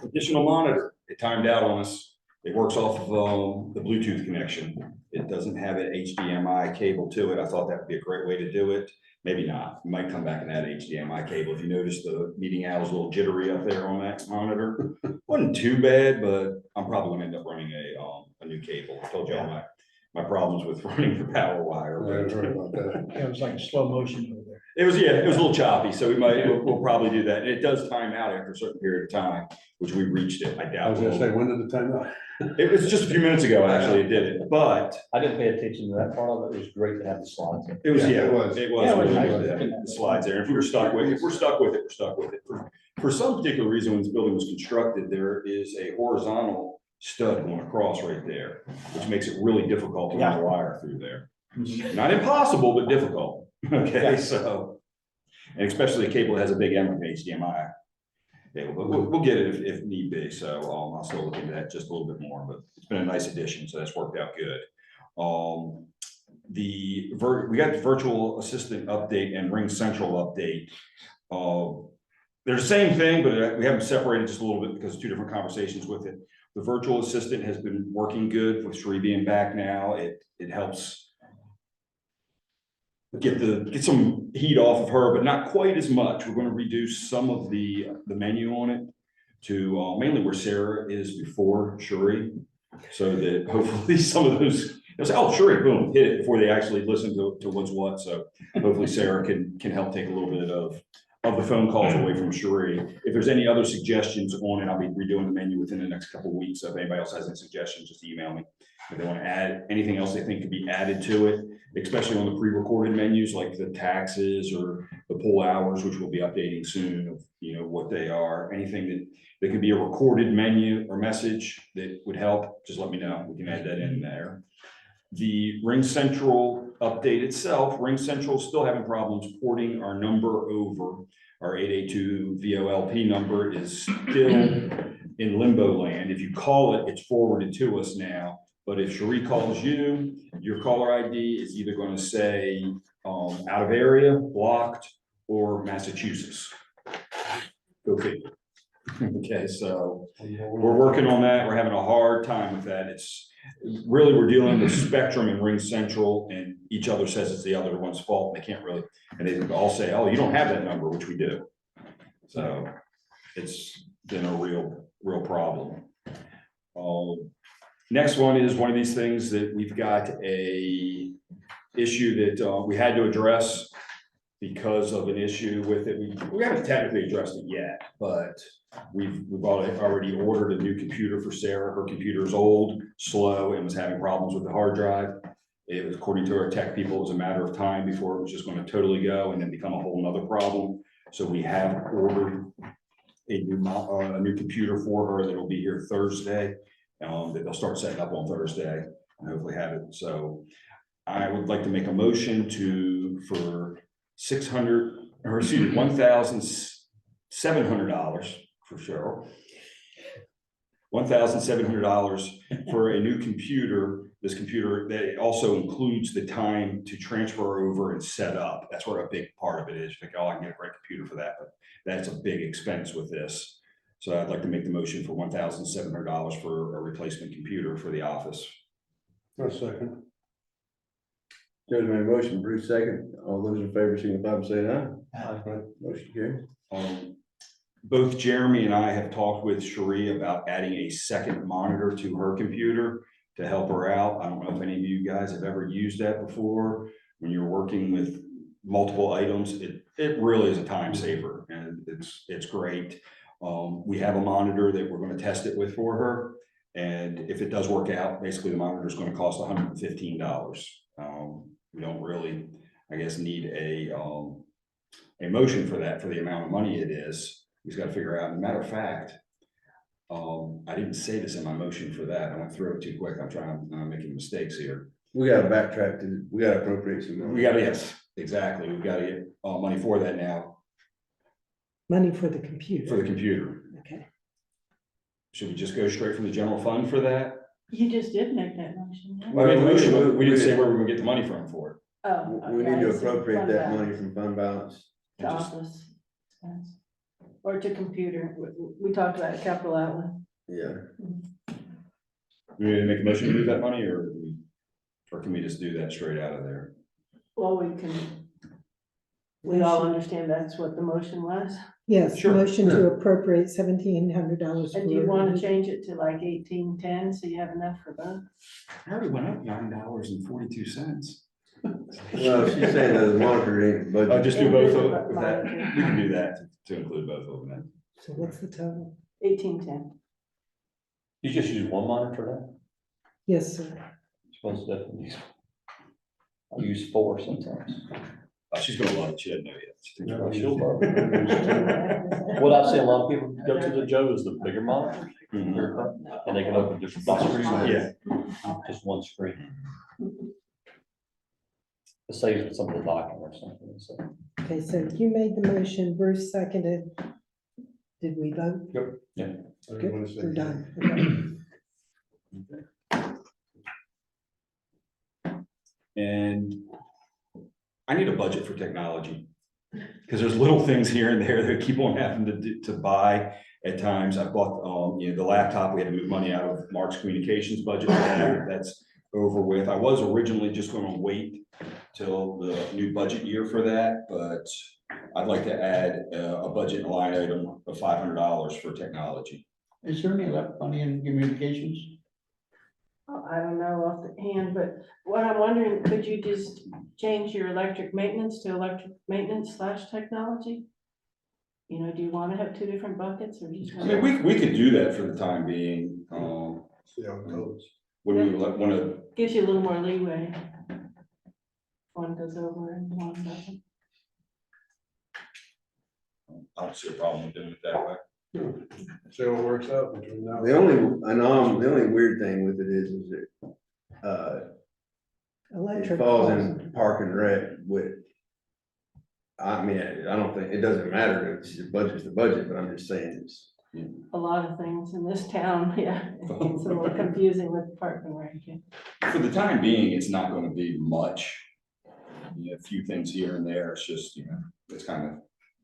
Speaker 6: Additional monitor, it timed out on us. It works off of, the Bluetooth connection. It doesn't have an HDMI cable to it. I thought that would be a great way to do it. Maybe not. You might come back and add HDMI cable. If you notice the meeting out is a little jittery up there on that monitor. Wasn't too bad, but I'm probably gonna end up running a new cable. I told y'all my problems with running the power wire.
Speaker 13: I
Speaker 6: but-
Speaker 13: heard about that.
Speaker 2: It was like slow motion over there.
Speaker 6: It was a little choppy, so we'll probably do that. And it does time out after a certain period of time, which we reached it. I
Speaker 13: I
Speaker 6: doubt.
Speaker 13: was gonna say, when did the time out?
Speaker 6: It was just a few minutes ago, actually, it did it, but
Speaker 5: I didn't pay attention to that part of it. It was great to have the slides.
Speaker 6: it was,
Speaker 13: Yeah,
Speaker 6: yeah,
Speaker 13: it was.
Speaker 6: it was
Speaker 2: Yeah, it was
Speaker 6: really
Speaker 2: nice.
Speaker 6: good to have the slides there. If we're stuck with it, we're stuck with it, we're stuck with it. For some particular reason, when this building was constructed, there is a horizontal stud going across right there, which makes it really difficult to run a wire through there. Not impossible, but difficult. Okay, so, and especially a cable that has a big M of HDMI. cable, but we'll get it if need be. So I'll still look into that just a little bit more, but it's been a nice addition. So that's worked out good. We got the virtual assistant update and Ring Central update. They're the same thing, but we have them separated just a little bit because of 2 different conversations with it. The virtual assistant has been working good with Sheree being back now. It helps get some heat off of her, but not quite as much. We're going to reduce some of the menu on it to mainly where Sarah is before Sheree, so that hopefully some of those, they'll say, oh, Sheree, boom, hit it before they actually listen to what's what. So hopefully Sarah can help take a little bit of the phone calls away from Sheree. If there's any other suggestions on it, I'll be redoing the menu within the next couple of weeks. So if anybody else has any suggestions, just email me. If they want to add anything else they think could be added to it, especially on the pre-recorded menus, like the taxes or the poll hours, which we'll be updating soon of, what they are, anything that could be a recorded menu or message that would help, just let me know. We can add that in there. The Ring Central update itself, Ring Central is still having problems porting our number over. Our 882 VOLP number is still in limbo land. If you call it, it's forwarded to us now. But if Sheree calls you, your caller ID is either going to say out of area, blocked, or Massachusetts. Go figure. Okay, so we're working on that. We're having a hard time with that. It's really, we're dealing with Spectrum and Ring Central, and each other says it's the other one's fault. They can't really, and they all say, oh, you don't have that number, which we do. So it's been a real problem. Next one is one of these things that we've got a issue that we had to address because of an issue with it. We haven't technically addressed it yet, but we've already ordered a new computer for Sarah. Her computer is old, slow, and was having problems with the hard drive. It was, according to our tech people, it was a matter of time before it was just going to totally go and then become a whole nother problem. So we have ordered a new computer for her that'll be here Thursday. That they'll start setting up on Thursday and hopefully have it. So I would like to make a motion for $1,700 for Cheryl. $1,700 for a new computer. This computer, that also includes the time to transfer over and set up. That's what a big part of it is. You think, oh, I can get a great computer for that, but that's a big expense with this. So I'd like to make the motion for $1,700 for a replacement computer for the office.
Speaker 13: A second.
Speaker 1: Jody made a motion, Bruce second. All those in favor, signify by saying aye.
Speaker 13: Aye.
Speaker 1: Motion carried.
Speaker 6: Both Jeremy and I have talked with Cherie about adding a second monitor to her computer to help her out. I don't know if any of you guys have ever used that before. When you're working with multiple items, it really is a time saver, and it's great. We have a monitor that we're going to test it with for her. And if it does work out, basically the monitor is going to cost $115. We don't really, I guess, need a motion for that, for the amount of money it is. We've got to figure out. As a matter of fact, I didn't say this in my motion for that. I went through it too quick. I'm trying, I'm making mistakes here.
Speaker 1: We gotta backtrack to, we gotta appropriate some money.
Speaker 6: We got to, yes, exactly. We've got to get money for that now,
Speaker 4: Money for the computer.
Speaker 6: for the computer.
Speaker 4: Okay.
Speaker 6: Should we just go straight from the general fund for that?
Speaker 12: You just did make that motion. yeah?
Speaker 6: Well, I made the motion, but we didn't say
Speaker 1: we-
Speaker 6: where we would get the money from for it.
Speaker 12: Oh.
Speaker 1: We
Speaker 12: okay,
Speaker 1: need to
Speaker 12: I see.
Speaker 1: appropriate
Speaker 12: Fund
Speaker 1: that money
Speaker 12: balance
Speaker 1: from fund balance.
Speaker 12: To office expense. Or to computer. We talked about capital outlay.
Speaker 1: Yeah.
Speaker 6: We need to make a motion to move that money, or can we just do that straight out of there?
Speaker 12: Well, we all understand that's what the motion was.
Speaker 4: Yes,
Speaker 6: Sure.
Speaker 4: motion to appropriate $1,700.
Speaker 12: And do you want to change it to like 1810, so you have enough for both?
Speaker 6: I already went up $9.42.
Speaker 1: Well, she's saying that the monitor ain't budget.
Speaker 6: I'll just do both of
Speaker 12: Monitor.
Speaker 6: with that. We can do that to include both of them then.
Speaker 4: So what's the total?
Speaker 12: 1810.
Speaker 5: You just use one monitor now?
Speaker 4: Yes, sir.
Speaker 5: Supposed to definitely use. I use 4 sometimes.
Speaker 6: She's gonna love it. She doesn't know yet. She thinks
Speaker 5: Well,
Speaker 6: she'll
Speaker 5: she'll
Speaker 6: love
Speaker 5: love it. What I've seen a lot of people go to the Joe is the bigger monitor,
Speaker 6: Mhm.
Speaker 5: and they can open different boxes.
Speaker 6: Yeah.
Speaker 5: Just one screen. It saves with some of the document or something, so.
Speaker 4: Okay, so you made the motion, Bruce seconded. Did we vote?
Speaker 13: Everyone say
Speaker 4: We're
Speaker 13: aye.
Speaker 4: done. Okay.
Speaker 6: And I need a budget for technology, because there's little things here and there that keep on having to buy at times. I bought, the laptop. We had to move money out of Mark's communications budget. That's over with. I was originally just going to wait till the new budget year for that, but I'd like to add a budget line item of $500 for technology.
Speaker 2: Is there any left money in communications?
Speaker 12: Oh, I don't know off the hand, but what I'm wondering, could you just change your electric maintenance to electric maintenance / technology? You know, do you want to have 2 different buckets or just?
Speaker 6: I mean, we could do that for the time being.
Speaker 13: See how it goes.
Speaker 6: Would we want to?
Speaker 12: Gives you a little more leeway. One goes over and one doesn't.
Speaker 6: I don't see a problem with doing it that way.
Speaker 13: See how it works out between now.
Speaker 1: The only weird thing with it is it, it
Speaker 4: Electric.
Speaker 1: falls in park and rec with. I mean, I don't think, it doesn't matter, it's the budget, but I'm just saying it's.
Speaker 12: A lot of things in this town, yeah, it's a little confusing with park and rec. Yeah.
Speaker 6: For the time being, it's not going to be much. A few things here and there. It's just, it's kind of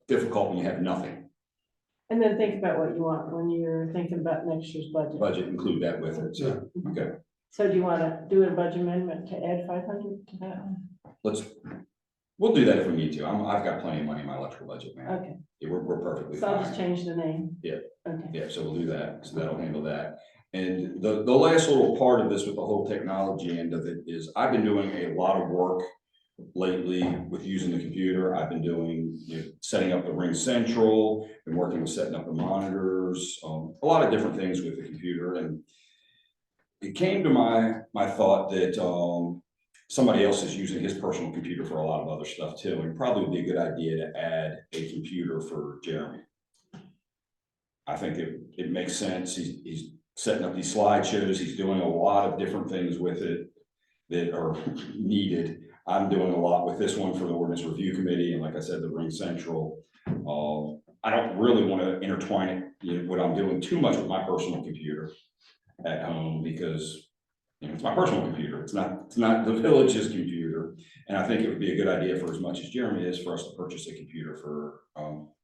Speaker 6: difficult when you have nothing.
Speaker 12: And then think about what you want when you're thinking about next year's budget.
Speaker 6: Budget, include that with it. So, okay,
Speaker 12: So do you want to do a budget amendment to add 500 to that one?
Speaker 6: we'll do that if we need to. I've got plenty of money in my electrical budget, man.
Speaker 12: Okay,
Speaker 6: Yeah, we're perfectly
Speaker 12: so I'll just
Speaker 6: fine.
Speaker 12: change the name.
Speaker 6: Yeah.
Speaker 12: Okay.
Speaker 6: Yeah, so we'll do that. So that'll handle that. And the last little part of this with the whole technology end of it is I've been doing a lot of work lately with using the computer. I've been doing, setting up the Ring Central, been working with setting up the monitors, a lot of different things with the computer. And it came to my thought that somebody else is using his personal computer for a lot of other stuff too. And probably would be a good idea to add a computer for Jeremy. I think it makes sense. He's setting up these slideshows. He's doing a lot of different things with it that are needed. I'm doing a lot with this one for the ordinance review committee, and like I said, the Ring Central. I don't really want to intertwine it, what I'm doing too much with my personal computer at home, because it's my personal computer. It's not the village's computer. And I think it would be a good idea, for as much as Jeremy is, for us to purchase a computer for,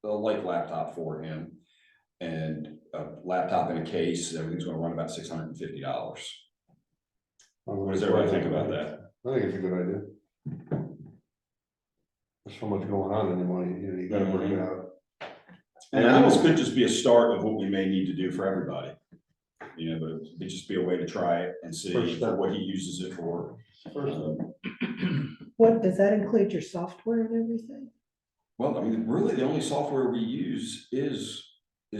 Speaker 6: the Lake laptop for him. And a laptop in a case, everything's gonna run about $650. What does everybody think about that?
Speaker 13: I think it's a good idea. There's so much going on anymore, you gotta work it out.
Speaker 6: And I think this could just be a start of what we may need to do for everybody. But it'd just be a way to try it and see
Speaker 13: First step.
Speaker 6: what he uses it for.
Speaker 4: What, does that include your software and everything?
Speaker 6: Well, I mean, really, the only software we use is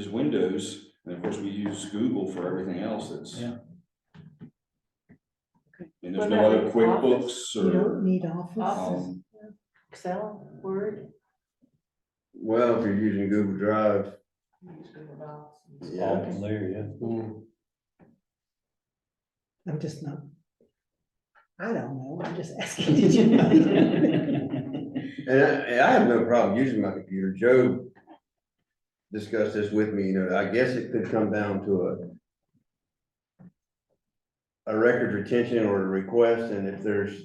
Speaker 6: Windows, and of course, we use Google for everything else. That's.
Speaker 5: Yeah.
Speaker 6: And there's no other QuickBooks
Speaker 4: You
Speaker 6: or.
Speaker 4: don't need Office?
Speaker 6: um,
Speaker 12: Excel, Word.
Speaker 1: Well, if you're using Google Drive,
Speaker 12: use Google Docs.
Speaker 5: All from there, yeah.
Speaker 4: I'm just not. I don't know, I'm just asking. Did you know?
Speaker 1: and I have no problem using my computer. Joe discussed this with me, I guess it could come down to a record retention or a request, and if there's,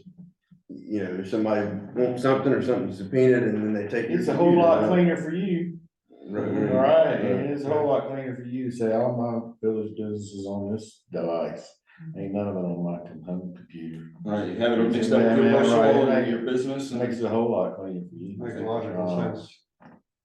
Speaker 1: if somebody wants something or something subpoenaed, and then they take.
Speaker 7: It's a whole lot cleaner for you.
Speaker 1: Right.
Speaker 7: Right, it's a whole lot cleaner for you, say, all my village business is on this device, ain't none of it on my home computer.
Speaker 6: Right, you have it mixed up with your
Speaker 7: Yeah,
Speaker 6: personal
Speaker 7: right.
Speaker 6: and your business.
Speaker 7: It makes it a whole lot cleaner for you.
Speaker 13: Makes logical sense.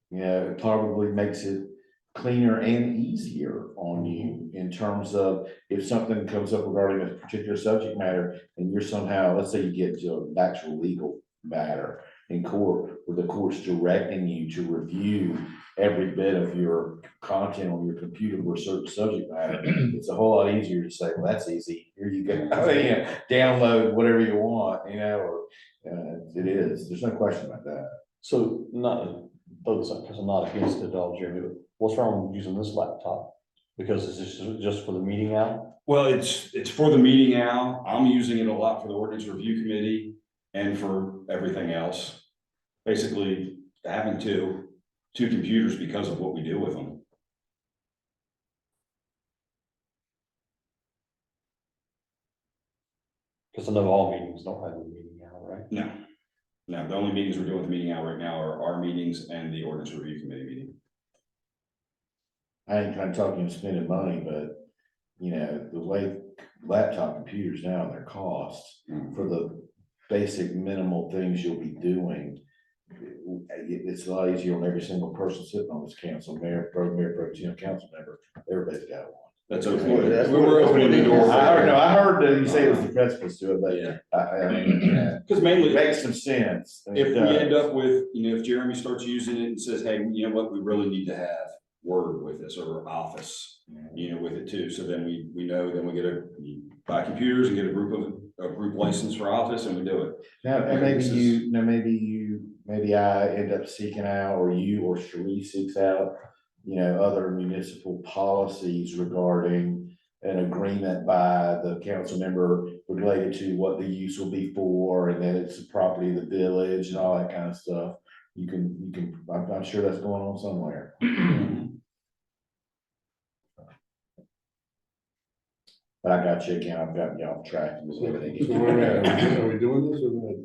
Speaker 7: Yeah, it probably makes it cleaner and easier on you in terms of if something comes up regarding a particular subject matter and you're somehow, let's say you get to an actual legal matter in court, where the court's directing you to review every bit of your content on your computer for a certain subject matter, it's a whole lot easier to say, well, that's easy, here you go. Download whatever you want, or it is, there's no question about that.
Speaker 5: So because I'm not against it all, Jeremy, but what's wrong with using this laptop? Because is this just for the meeting out?
Speaker 6: Well, it's for the meeting now. I'm using it a lot for the ordinance review committee and for everything else. Basically, having two computers because of what we do with them.
Speaker 5: Because I know all meetings don't have a meeting out, right?
Speaker 6: No, the only meetings we're doing with the meeting out right now are our meetings and the ordinance review committee meeting.
Speaker 7: I ain't trying to talk you into spending money, but the way laptop computers now and their costs for the basic minimal things you'll be doing, it's a lot easier on every single person sitting on this council, mayor, pro tem, council member, everybody's got one.
Speaker 6: That's okay.
Speaker 1: We're
Speaker 6: opening the door.
Speaker 7: I heard that you say it was the precipice to it, but
Speaker 6: Yeah.
Speaker 7: I mean,
Speaker 6: Because mainly,
Speaker 7: it makes some sense.
Speaker 6: if we end up with, if Jeremy starts using it and says, hey, you know what, we really need to have Word with this or Office, with it too. So then we know, then we buy computers and get a group license for Office, and we do it.
Speaker 7: Now, and maybe I end up seeking out, or you or Cherie seeks out, other municipal policies regarding an agreement by the council member related to what the use will be for, and that it's the property of the village and all that kind of stuff. I'm sure that's going on somewhere. But I got you again, I've got you off track.
Speaker 13: So where are we doing this or?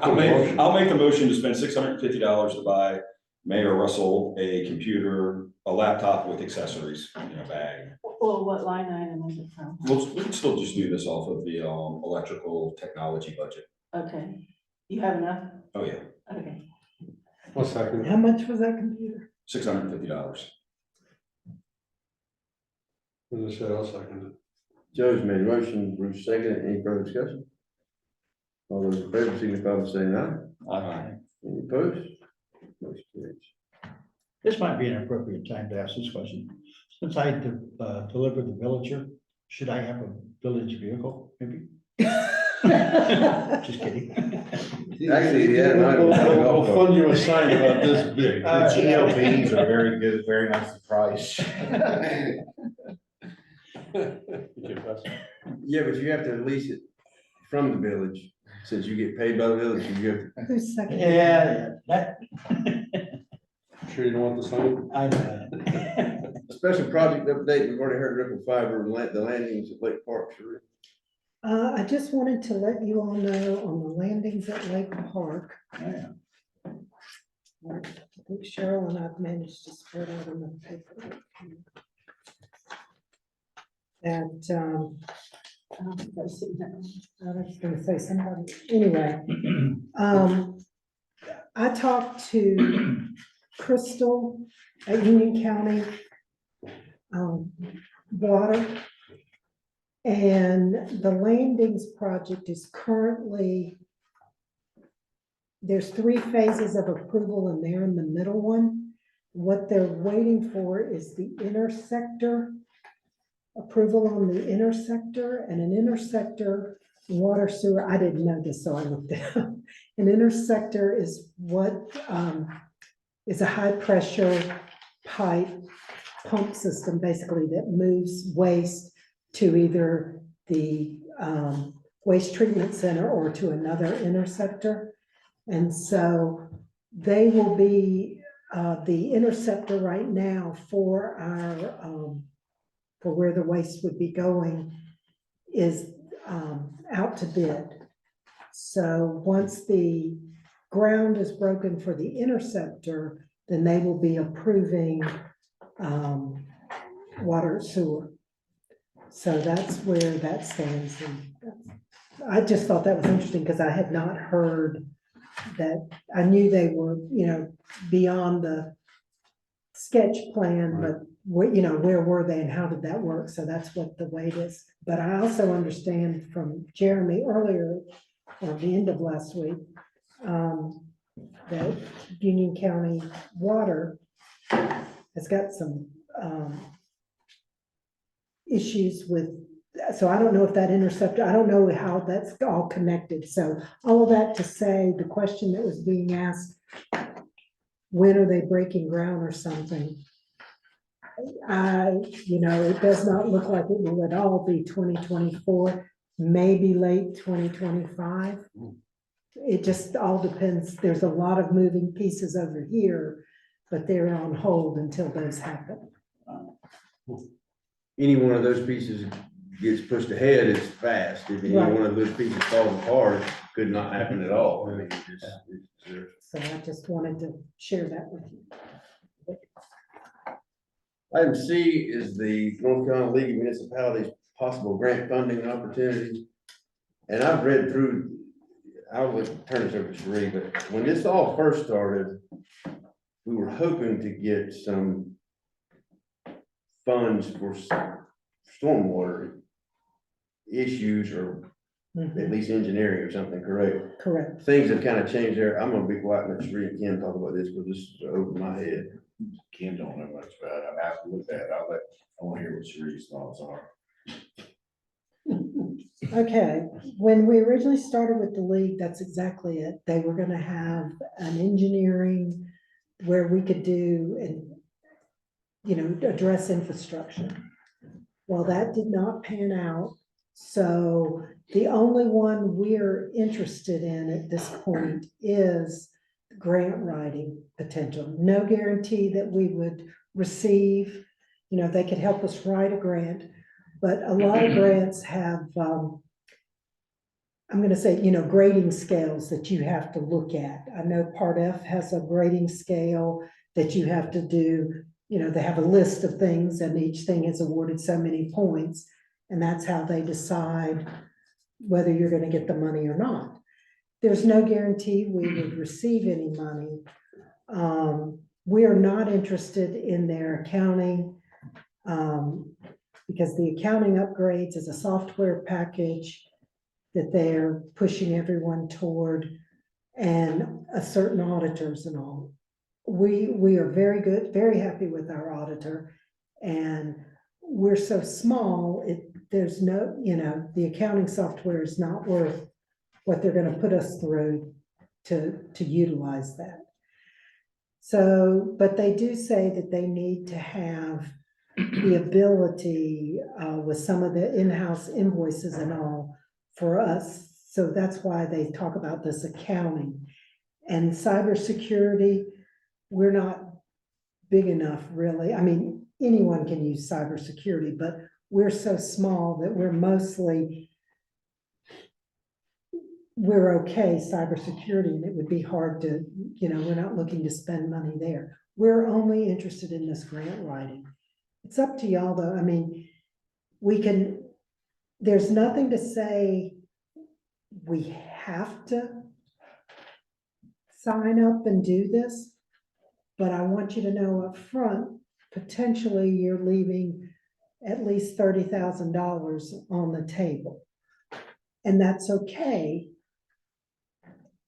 Speaker 6: I'll make the motion to spend $650 to buy Mayor Russell a computer, a laptop with accessories in a bag.
Speaker 12: Well, what line item is it from?
Speaker 6: We can still just do this off of the electrical technology budget.
Speaker 12: Okay, you have enough?
Speaker 6: Oh, yeah,
Speaker 12: Okay.
Speaker 13: One second.
Speaker 4: How much was that computer?
Speaker 6: $650.
Speaker 13: As I said, I'll second it.
Speaker 1: Joe's made a motion, Bruce second, any further discussion? All those in favor, signify by saying aye. Any opposed? Motion carries.
Speaker 2: This might be an appropriate time to ask this question. Since I deliver the villager, should I have a village vehicle, maybe? Just kidding.
Speaker 1: Actually, yeah,
Speaker 13: We'll fund you a sign about this big.
Speaker 7: GLBs are very good, very nicely priced.
Speaker 1: Yeah, but you have to lease it from the village, since you get paid by the village, you have.
Speaker 4: Who's second?
Speaker 2: Yeah, that.
Speaker 13: Sure you don't want the sign?
Speaker 2: I know.
Speaker 1: Special project update, we've already heard Ripple Fiber, the landings at Lake Park, sure.
Speaker 4: I just wanted to let you all know on the landings at Lake Park.
Speaker 2: Yeah.
Speaker 4: I think Cheryl and I've managed to spread out on the paper. That, I was gonna say somebody, anyway. I talked to Crystal at Union County Water. And the landings project is currently, there's 3 phases of approval and they're in the middle one. What they're waiting for is the intersector, approval on the intersector, and an intersector water sewer, I didn't know this, so I looked it up. An intersector is what is a high pressure pipe pump system, basically, that moves waste to either the waste treatment center or to another intersector. And so they will be, the interceptor right now for our, for where the waste would be going is out to bid. So once the ground is broken for the interceptor, then they will be approving water sewer. So that's where that stands. And I just thought that was interesting because I had not heard that. I knew they were, beyond the sketch plan, but where were they and how did that work? So that's what the wait is. But I also understand from Jeremy earlier, or the end of last week, that Union County Water has got some issues with, so I don't know if that interceptor, I don't know how that's all connected. So all of that to say, the question that was being asked, when are they breaking ground or something? It does not look like it will at all be 2024, maybe late 2025. It just all depends. There's a lot of moving pieces over here, but they're on hold until those happen.
Speaker 1: Any one of those pieces gets pushed ahead, it's fast. If any
Speaker 4: Right.
Speaker 1: one of those pieces falls apart, it could not happen at all. I mean,
Speaker 4: So I just wanted to share that with you.
Speaker 1: Item C is the North Carolina League of Municipalities possible grant funding opportunities. And I've read through, I would turn this over to Sheree, but when this all first started, we were hoping to get some funds for stormwater issues or at least engineering or something, correct?
Speaker 4: Correct.
Speaker 1: Things have kind of changed there. I'm gonna be quiet and let Sheree and Ken talk about this because this is over my head.
Speaker 7: Ken don't know much about it. I'm happy with that. I want to hear what Sheree's thoughts are.
Speaker 4: Okay, when we originally started with the league, that's exactly it. They were gonna have an engineering where we could do and, address infrastructure. Well, that did not pan out. So the only one we're interested in at this point is grant writing potential. No guarantee that we would receive, they could help us write a grant, but a lot of grants have, I'm gonna say, grading scales that you have to look at. I know Part F has a grading scale that you have to do. They have a list of things and each thing is awarded so many points. And that's how they decide whether you're gonna get the money or not. There's no guarantee we would receive any money. We are not interested in their accounting because the accounting upgrades is a software package that they're pushing everyone toward and a certain auditors and all. We are very good, very happy with our auditor, and we're so small, there's no, the accounting software is not worth what they're gonna put us through to utilize that. So, but they do say that they need to have the ability with some of the in-house invoices and all for us. So that's why they talk about this accounting. And cybersecurity, we're not big enough, really. I mean, anyone can use cybersecurity, but we're so small that we're okay cybersecurity, and it would be hard to, we're not looking to spend money there. We're only interested in this grant writing. It's up to y'all, though. I mean, there's nothing to say we have to sign up and do this, but I want you to know up front, potentially you're leaving at least $30,000 on the table. And that's okay.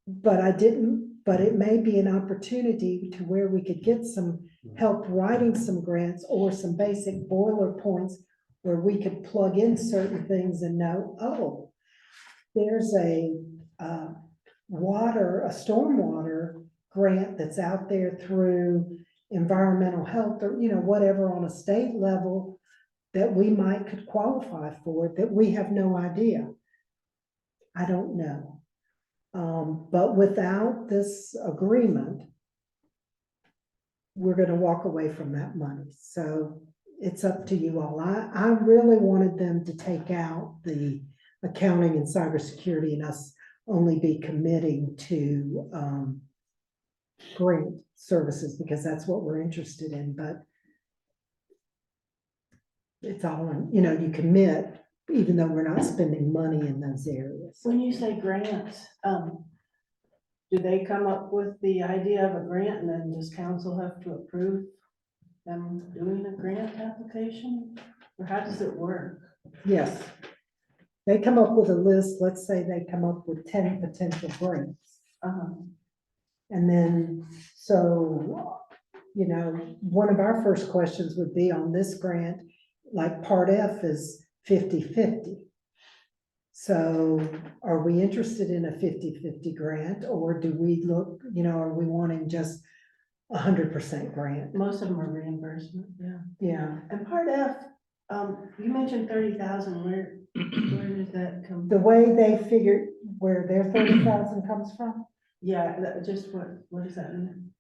Speaker 4: But it may be an opportunity to where we could get some help writing some grants or some basic boiler points where we could plug in certain things and know, oh, there's a stormwater grant that's out there through environmental health or, whatever on a state level that we could qualify for, that we have no idea. I don't know. But without this agreement, we're gonna walk away from that money. So it's up to you all. I really wanted them to take out the accounting and cybersecurity and us only be committing to grant services because that's what we're interested in, but it's all, you commit even though we're not spending money in those areas.
Speaker 12: When you say grants, do they come up with the idea of a grant and then does council have to approve them doing a grant application? Or how does it work?
Speaker 4: Yes. They come up with a list, let's say they come up with 10 potential grants. And then, so, one of our first questions would be on this grant, like Part F is 50-50. So are we interested in a 50-50 grant, or do we look, are we wanting just 100% grant?
Speaker 12: Most of them are reimbursement, yeah.
Speaker 4: Yeah.
Speaker 12: And Part F, you mentioned 30,000, where did that come?
Speaker 4: The way they figured where their 30,000 comes from?
Speaker 12: Yeah, just what does that mean?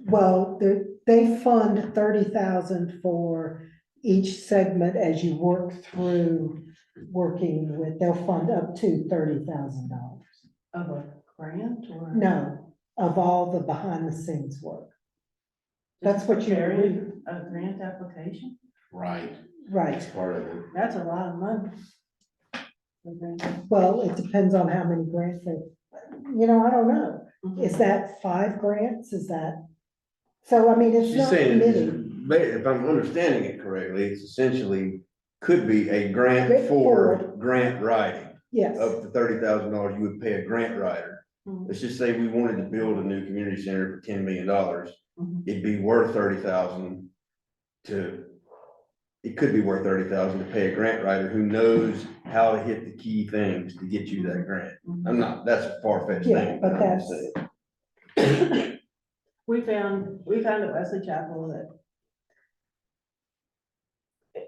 Speaker 4: Well, they fund 30,000 for each segment as you work through working with, they'll fund up to $30,000.
Speaker 12: Of a grant or?
Speaker 4: No, of all the behind the scenes work.
Speaker 12: Just
Speaker 4: That's what you
Speaker 12: preparing
Speaker 4: read.
Speaker 12: a grant application?
Speaker 7: Right.
Speaker 4: Right.
Speaker 7: That's part of it.
Speaker 12: That's a lot of money.
Speaker 4: Well, it depends on how many grants they, I don't know. Is that 5 grants? Is that? So, I mean, it's
Speaker 1: She's
Speaker 4: not
Speaker 1: saying,
Speaker 4: committed.
Speaker 1: if I'm understanding it correctly, it's essentially could be a grant
Speaker 4: Grant
Speaker 1: for
Speaker 4: for-
Speaker 1: grant writing.
Speaker 4: Yes.
Speaker 1: Up to $30,000, you would pay a grant writer.
Speaker 12: Mhm.
Speaker 1: Let's just say we wanted to build a new community center for $10 million.
Speaker 12: Mhm.
Speaker 1: It'd be worth 30,000 it could be worth 30,000 to pay a grant writer who knows how to hit the key things to get you that grant. That's a far-fetched
Speaker 4: Yeah,
Speaker 1: thing.
Speaker 4: but
Speaker 1: I'm
Speaker 4: that's-
Speaker 1: just saying.
Speaker 12: We found at Wesley Chapel that,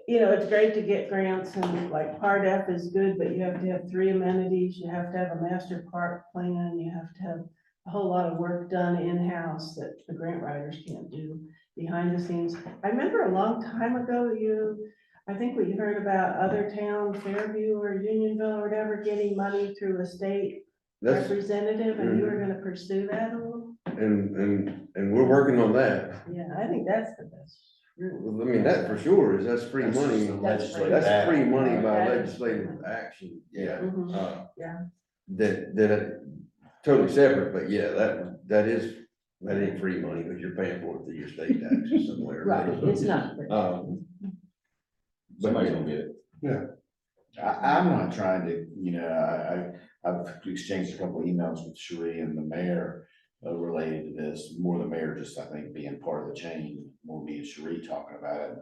Speaker 12: it's great to get grants and like Part F is good, but you have to have 3 amenities. You have to have a master park plan. You have to have a whole lot of work done in-house that the grant writers can't do behind the scenes. I remember a long time ago, I think we heard about other towns, Fairview or Unionville or whatever, getting money through a state representative, and you were gonna pursue that a little?
Speaker 1: And we're working on that.
Speaker 12: Yeah, I think that's the best.
Speaker 1: Well, I mean, that for sure that's free
Speaker 7: That's
Speaker 1: money.
Speaker 7: just
Speaker 12: legislative
Speaker 1: That's
Speaker 7: act.
Speaker 1: free money by
Speaker 12: That is
Speaker 1: legislative
Speaker 12: free money.
Speaker 1: action, yeah.
Speaker 12: Mhm. Yeah.
Speaker 1: That totally separate, but yeah, that ain't free money, because you're paying for it through your state taxes somewhere.
Speaker 12: Right, it's not.
Speaker 6: Somebody's gonna get it.
Speaker 7: I'm not trying to, I've exchanged a couple of emails with Sheree and the mayor related to this, more the mayor just, I think, being part of the chain, more me and Sheree talking about it.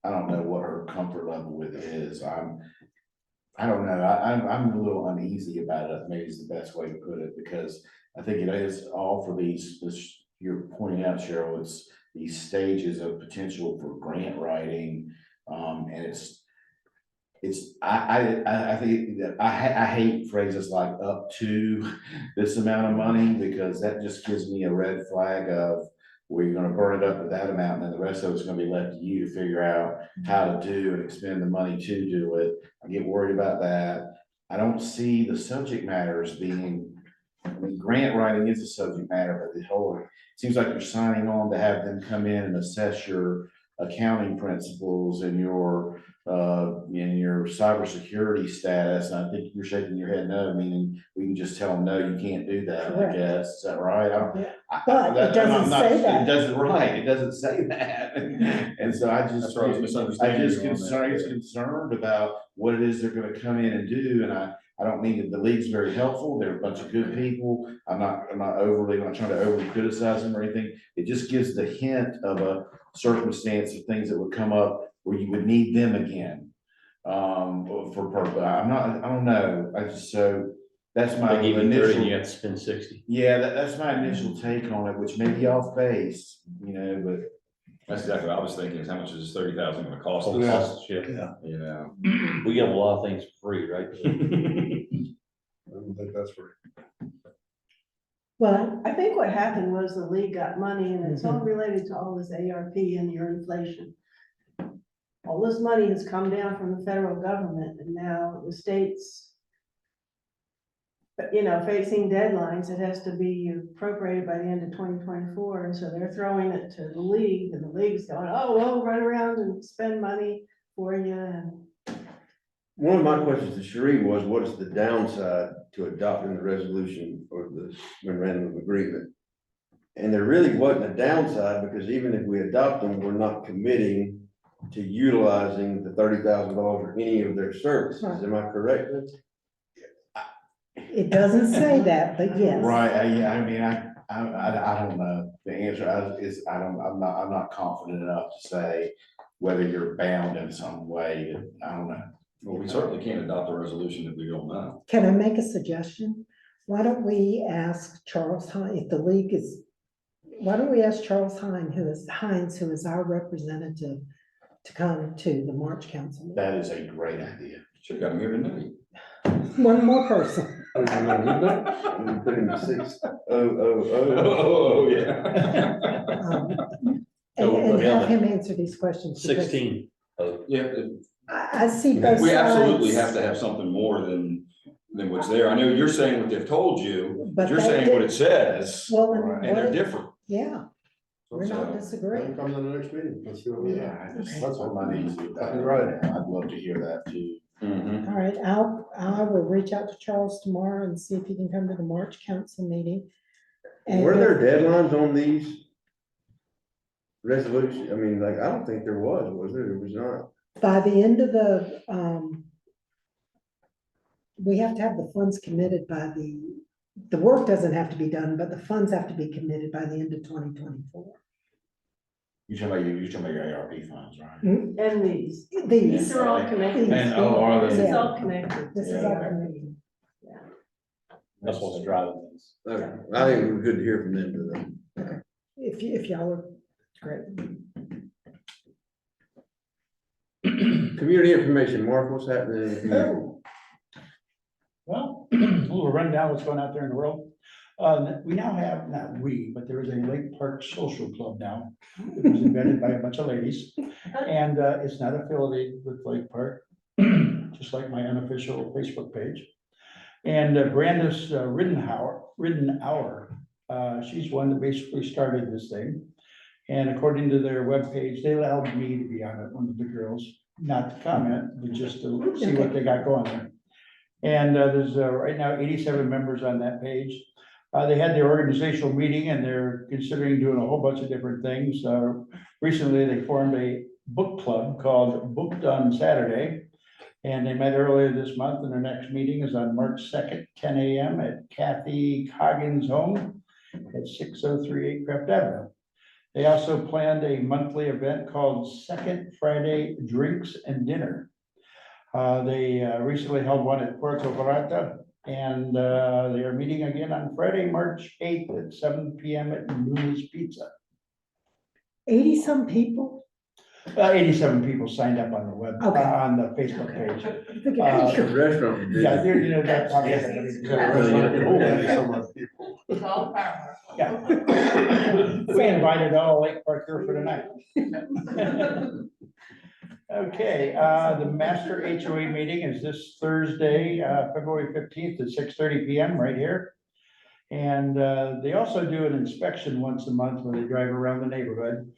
Speaker 7: I don't know what her comfort level with it is. I don't know. I'm a little uneasy about it, maybe is the best way to put it, because I think it is all for this, you're pointing out, Cheryl, it's these stages of potential for grant writing. And I think that I hate phrases like up to this amount of money, because that just gives me a red flag of, we're gonna burn it up with that amount, and then the rest of it's gonna be left to you to figure out how to do and expend the money to do it. I get worried about that. I don't see the subject matter as being, I mean, grant writing is a subject matter, but the whole, it seems like you're signing on to have them come in and assess your accounting principles and your cybersecurity status. And I think you're shaking your head no, meaning we can just tell them, no, you can't do that, I
Speaker 4: Correct.
Speaker 7: guess. Is that right?
Speaker 4: But it doesn't say that.
Speaker 7: It doesn't, right, it doesn't say that. And so I just,
Speaker 6: That's where I was misunderstanding you on that.
Speaker 7: concerned about what it is they're gonna come in and do, and I don't mean that the league's very helpful, they're a bunch of good people, I'm not trying to overly criticize them or anything. It just gives the hint of a circumstance of things that would come up where you would need them again. For purpose, I don't know, that's my
Speaker 5: They give you 30,
Speaker 7: initial.
Speaker 5: you have to spend 60.
Speaker 7: Yeah, that's my initial take on it, which may be off base, but.
Speaker 6: That's exactly what I was thinking, is how much is this 30,000 gonna cost
Speaker 5: Oh,
Speaker 6: us?
Speaker 5: cost of ship.
Speaker 13: Yeah.
Speaker 6: You know?
Speaker 5: We get a lot of things for free, right?
Speaker 13: I don't think that's right.
Speaker 4: Well,
Speaker 12: I think what happened was the league got money and it's all related to all this ARP and your inflation. All this money has come down from the federal government and now the states, you know, facing deadlines, it has to be appropriated by the end of 2024. And so they're throwing it to the league and the league's going, oh, well, run around and spend money for you. And
Speaker 1: One of my questions to Sheree was, what is the downside to adopting the resolution or the memorandum of agreement? And there really wasn't a downside, because even if we adopt them, we're not committing to utilizing the $30,000 or any of their services. Am I correct?
Speaker 4: it doesn't say that, but yes.
Speaker 7: Right, yeah, I mean, I don't know, the answer is, I'm not confident enough to say whether you're bound in some way, I don't know.
Speaker 6: Well, we certainly can't adopt a resolution that we don't know.
Speaker 4: Can I make a suggestion? Why don't we ask Charles Hine, if the league is, why don't we ask Charles Hines, who is our representative, to come to the March Council meeting?
Speaker 7: That is a great idea.
Speaker 6: Should have got him here tonight.
Speaker 4: One more person.
Speaker 1: Put in the 6
Speaker 6: Oh, yeah.
Speaker 4: And have him answer these questions. because
Speaker 5: 16.
Speaker 6: Yeah,
Speaker 4: I see both
Speaker 6: we absolutely
Speaker 4: sides.
Speaker 6: have to have something more than what's there. I know you're saying what they've told you,
Speaker 4: But
Speaker 6: you're
Speaker 4: that
Speaker 6: saying
Speaker 4: did-
Speaker 6: what it says,
Speaker 4: Well,
Speaker 6: and
Speaker 4: and
Speaker 6: they're
Speaker 4: what,
Speaker 6: different.
Speaker 4: yeah, we're not
Speaker 6: So-
Speaker 4: disagreeing.
Speaker 13: Come to the next meeting, let's see what we got.
Speaker 7: That's what my needs to do.
Speaker 13: Right.
Speaker 7: I'd love to hear that too.
Speaker 6: Mhm.
Speaker 4: All right, I will reach out to Charles tomorrow and see if he can come to the March Council meeting. And
Speaker 1: Were there deadlines on these resolutions? I mean, like, I don't think there was there? There was not.
Speaker 4: by the end of the, we have to have the funds committed by the work doesn't have to be done, but the funds have to be committed by the end of 2024.
Speaker 7: You're talking about your ARP funds, right?
Speaker 12: and these
Speaker 4: These.
Speaker 12: are all connected.
Speaker 7: And, oh, are
Speaker 12: This
Speaker 7: they?
Speaker 12: is all connected.
Speaker 4: This is all committed.
Speaker 5: That's what's driving this.
Speaker 1: Okay. I think it was good to hear from them today.
Speaker 4: If y'all are, great.
Speaker 1: Community information, Mark, what's happening in the community?
Speaker 2: Well, a little rundown what's going out there in the world. We now have, not we, but there is a Lake Park Social Club now. It was invented by a bunch of ladies, and it's not affiliated with Lake Park, just like my unofficial Facebook page. And Brandis Riddenauer, she's one that basically started this thing. And according to their webpage, they allowed me to be on it, one of the girls, not to comment, but just to see what they got going there. And there's right now 87 members on that page. They had their organizational meeting and they're considering doing a whole bunch of different things. Recently, they formed a book club called Booked on Saturday. And they met earlier this month, and their next meeting is on March 2nd, 10 a.m. at Kathy Coggins' home at 6038 Craft Avenue. They also planned a monthly event called Second Friday Drinks and Dinner. They recently held one at Puerto Vallarta, and they are meeting again on Friday, March 8th at 7 p.m. at Mooney's Pizza.
Speaker 4: 80-some people?
Speaker 2: 87 people signed up on the web,
Speaker 4: Okay.
Speaker 2: on the Facebook page.
Speaker 1: The restaurant was busy.
Speaker 2: Yeah, that's probably.
Speaker 13: Really,
Speaker 2: Yeah.
Speaker 13: some of the people.
Speaker 2: Yeah, We invited all Lake Park here for tonight. Okay, the master HOA meeting is this Thursday, February 15th at 6:30 PM right here. And they also do an inspection once a month where they drive around the neighborhood.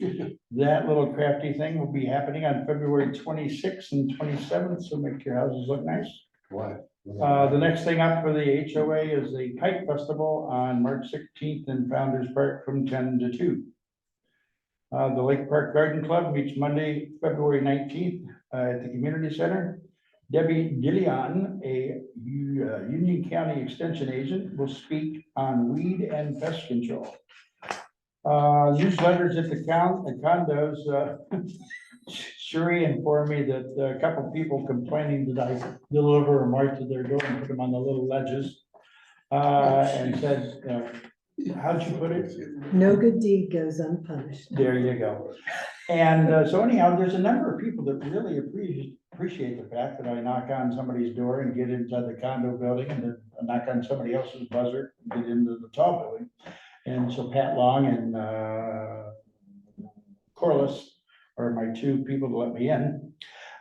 Speaker 2: That little crafty thing will be happening on February 26th and 27th, so make your houses look nice.
Speaker 13: Why?
Speaker 2: The next thing up for the HOA is the Kite Festival on March 16th in Founder's Park from 10 to 2. The Lake Park Garden Club meets Monday, February 19th at the Community Center. Debbie Dillon, a Union County Extension Agent, will speak on weed and pest control. Newsletters at the condos, Shuri informed me that a couple people complaining that I deliver them right to their door and put them on the little ledges. And said, how'd you put it?
Speaker 4: No good deed goes unpunished.
Speaker 2: There you go. And so anyhow, there's a number of people that really appreciate the fact that I knock on somebody's door and get inside the condo building, and then I knock on somebody else's buzzer and get into the tall building. And so Pat Long and Corliss are my two people to let me in.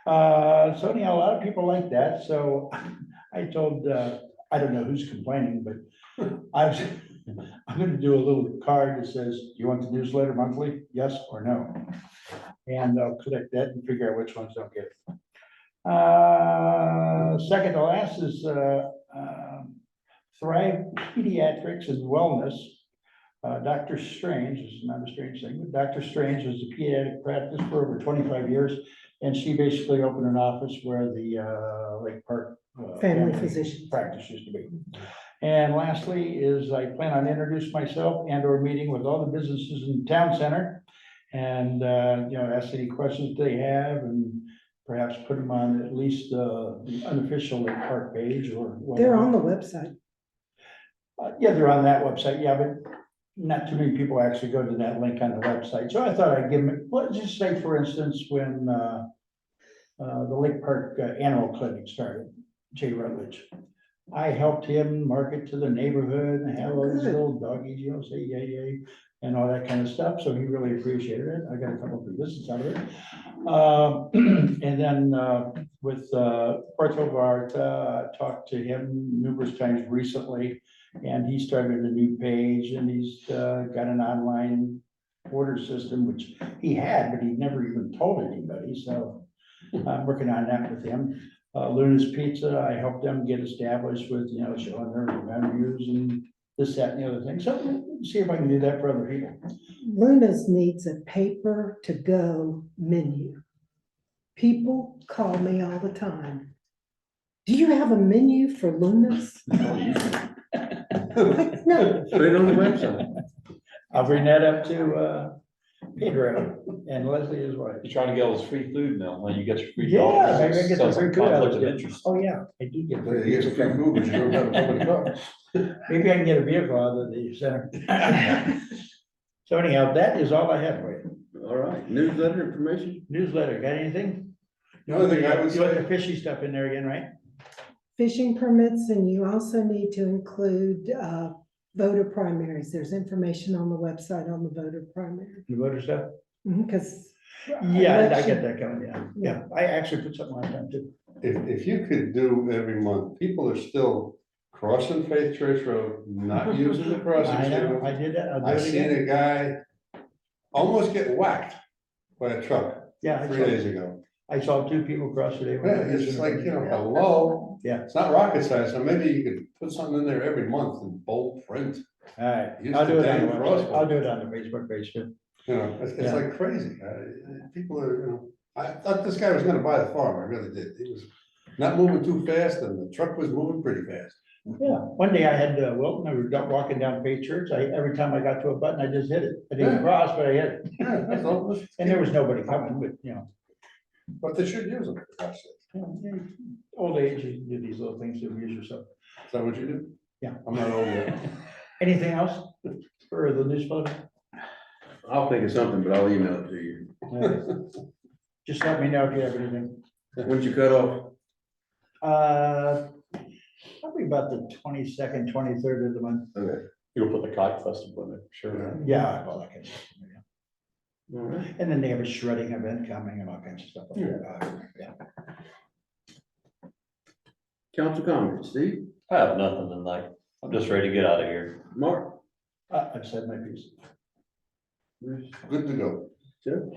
Speaker 2: So anyhow, a lot of people like that. So I told, I don't know who's complaining, but I'm gonna do a little card that says, do you want the newsletter monthly? Yes or no? And I'll click that and figure out which ones don't get it. Second to last is Thrive Pediatrics and Wellness. Dr. Strange, this is not a strange thing, but Dr. Strange was a pediatric practice for over 25 years. And she basically opened an office where the Lake Park
Speaker 4: Family physician
Speaker 2: practice used to be. And lastly is I plan on introducing myself and or meeting with all the businesses in the town center. And, ask any questions they have and perhaps put them on at least the unofficial Lake Park page or whatever.
Speaker 4: They're on the website.
Speaker 2: Yeah, they're on that website, yeah, but not too many people actually go to that link on the website. So I thought I'd give them, let's just say, for instance, when the Lake Park Animal Clinic started, Jay Rutledge. I helped him market to the neighborhood and have all these little doggies, say yay, yay, and all that kind of stuff. So he really appreciated it. I got a couple of visits out of it. And then with Porto Varta, I talked to him numerous times recently, and he started a new page, and he's got an online order system, which he had, but he never even told anybody. So I'm working on that with him. Luna's Pizza, I helped them get established with, showing their menus and this, that, and the other thing. So see if I can do that for other people.
Speaker 4: Luna's needs a paper to go menu. People call me all the time. Do you have a menu for Luna's? No.
Speaker 1: Put it on the website.
Speaker 2: I'll bring that up to Pedro and Leslie as well.
Speaker 5: You're trying to get all this free food now, when you get your free.
Speaker 2: Yeah, maybe I get the
Speaker 5: Sounds
Speaker 2: free
Speaker 5: like
Speaker 2: food.
Speaker 5: conflict of interest.
Speaker 2: Oh, yeah, I do get.
Speaker 13: You get free food, but you don't have a company car.
Speaker 2: Maybe I can get a vehicle out of the center. So anyhow, that is all I have for you.
Speaker 1: All right, newsletter information?
Speaker 2: Newsletter, got anything?
Speaker 13: The only thing I would
Speaker 2: You want
Speaker 13: say,
Speaker 2: the fishy stuff in there again, right?
Speaker 4: Fishing permits, and you also need to include voter primaries. There's information on the website on the voter primary.
Speaker 2: The voter stuff?
Speaker 4: Because.
Speaker 2: Yeah, I get that coming, yeah. I actually put something on time too.
Speaker 13: if you could do every month, people are still crossing Faith Church Road, not using the crossing
Speaker 2: I know,
Speaker 13: signal.
Speaker 2: I did that, I'll do
Speaker 13: I
Speaker 2: it
Speaker 13: seen
Speaker 2: again.
Speaker 13: a guy almost get whacked by a truck
Speaker 2: Yeah,
Speaker 13: 3 days ago.
Speaker 2: I saw two people cross today.
Speaker 13: Yeah, it's like, hello.
Speaker 2: Yeah.
Speaker 13: It's not rocket science, so maybe you could put something in there every month in bold print.
Speaker 2: All right,
Speaker 13: Use
Speaker 2: I'll
Speaker 13: the
Speaker 2: do it on
Speaker 13: damn
Speaker 2: the website.
Speaker 13: crosswalk.
Speaker 2: I'll do it on the Facebook page too.
Speaker 13: It's
Speaker 2: Yeah.
Speaker 13: like crazy. People are, I thought this guy was gonna buy the farm, I really did. He was not moving too fast and the truck was moving pretty fast.
Speaker 2: Yeah, one day I had Wilton, I was walking down Faith Church, every time I got to a button, I just hit it. I didn't
Speaker 13: Yeah.
Speaker 2: cross, but I hit it.
Speaker 13: Yeah, that's all.
Speaker 2: And there was nobody coming, but
Speaker 13: But they should use them. For God's sake.
Speaker 2: old age, you do these little things to amuse yourself.
Speaker 13: Is that what you do?
Speaker 2: Yeah.
Speaker 13: I'm not old yet.
Speaker 2: Anything else for the newsletter?
Speaker 1: I'll think of something, but I'll email it to you.
Speaker 2: Just let me know if you have anything.
Speaker 1: When'd you cut off?
Speaker 2: Probably about the 22nd, 23rd of the month.
Speaker 1: Okay.
Speaker 5: You'll put the kite festival in there, sure.
Speaker 2: Yeah, all that kind of stuff, yeah.
Speaker 1: All right.
Speaker 2: And then they have a shredding event coming and all kinds of stuff. Like that. Yeah.
Speaker 1: Council comments, Steve,
Speaker 5: I have nothing tonight. I'm just ready to get out of here.
Speaker 1: Mark,
Speaker 2: I've said my piece.
Speaker 1: Bruce,
Speaker 7: Good to go.
Speaker 1: Joe?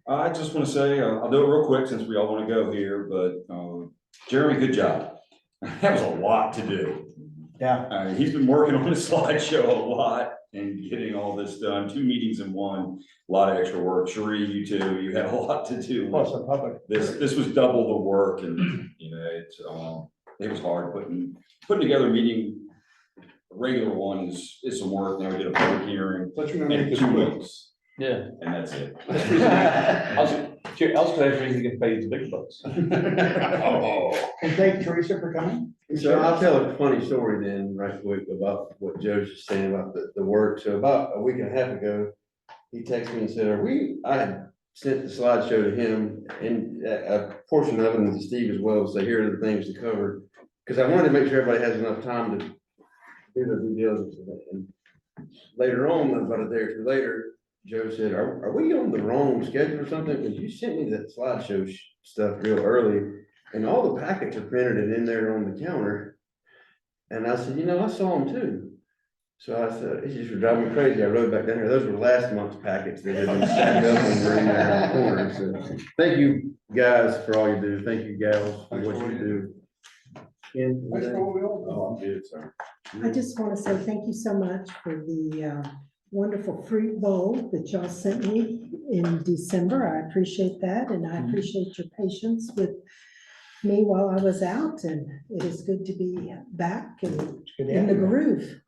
Speaker 6: I just want to say, I'll do it real quick since we all want to go here, but Jeremy, good job. That was a lot to do.
Speaker 2: Yeah,
Speaker 6: He's been working on the slideshow a lot and getting all this done, 2 meetings in one, a lot of extra work. Sheree, you too, you had a lot to do.
Speaker 2: plus the public.
Speaker 6: This was double the work and, you know, it was hard putting together a meeting. A regular one is some work. Now we did a public hearing
Speaker 13: But you're gonna make
Speaker 6: and
Speaker 13: this
Speaker 6: 2
Speaker 13: quick.
Speaker 6: weeks,
Speaker 5: Yeah.
Speaker 6: and that's it.
Speaker 5: I was glad for you to get paid the big bucks.
Speaker 6: Oh.
Speaker 2: And thank Teresa for coming.
Speaker 1: So I'll tell a funny story then, right quick, about what Joe's just saying about the work. So about a week and a half ago, he texted me and said, I had sent the slideshow to him and a portion of it and to Steve as well, so here are the things to cover. Because I wanted to make sure everybody has enough time to do their due diligence. And later on, about a day or two later, Joe said, are we on the wrong schedule or something? Because you sent me that slideshow stuff real early. And all the packets are printed and in there on the counter. And I said, I saw them too. So I said, it's just driving me crazy. I rode back down here. Those were last month's packets that had been stacked up and were in there in the corner. So thank you guys for all you do. Thank you gals for what you do. Ken, anything?
Speaker 7: Oh, I'm good, sir.
Speaker 4: I just want to say thank you so much for the wonderful fruit bowl that y'all sent me in December. I appreciate that, and I appreciate your patience with me while I was out, and it is good to be back and
Speaker 2: Good to
Speaker 4: in
Speaker 2: have
Speaker 4: the
Speaker 2: you.
Speaker 4: groove.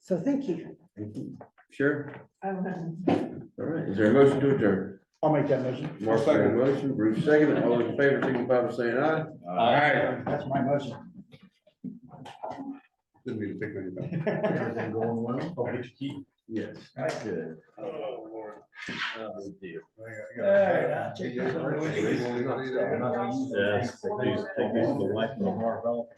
Speaker 4: So thank you.
Speaker 1: Sure.
Speaker 12: I don't know.
Speaker 1: All right. Is there a motion to adjourn?
Speaker 2: I'll make that motion.
Speaker 1: Mark made a motion, Bruce second. All those in favor, signify by saying aye.
Speaker 7: All right.
Speaker 2: That's my motion.
Speaker 13: Didn't mean to pick anything.
Speaker 7: Everything going well?
Speaker 1: Yes.
Speaker 7: Good.
Speaker 1: Oh, Lord. Oh, dear.
Speaker 7: Yes, take these to the wife for a Marvell.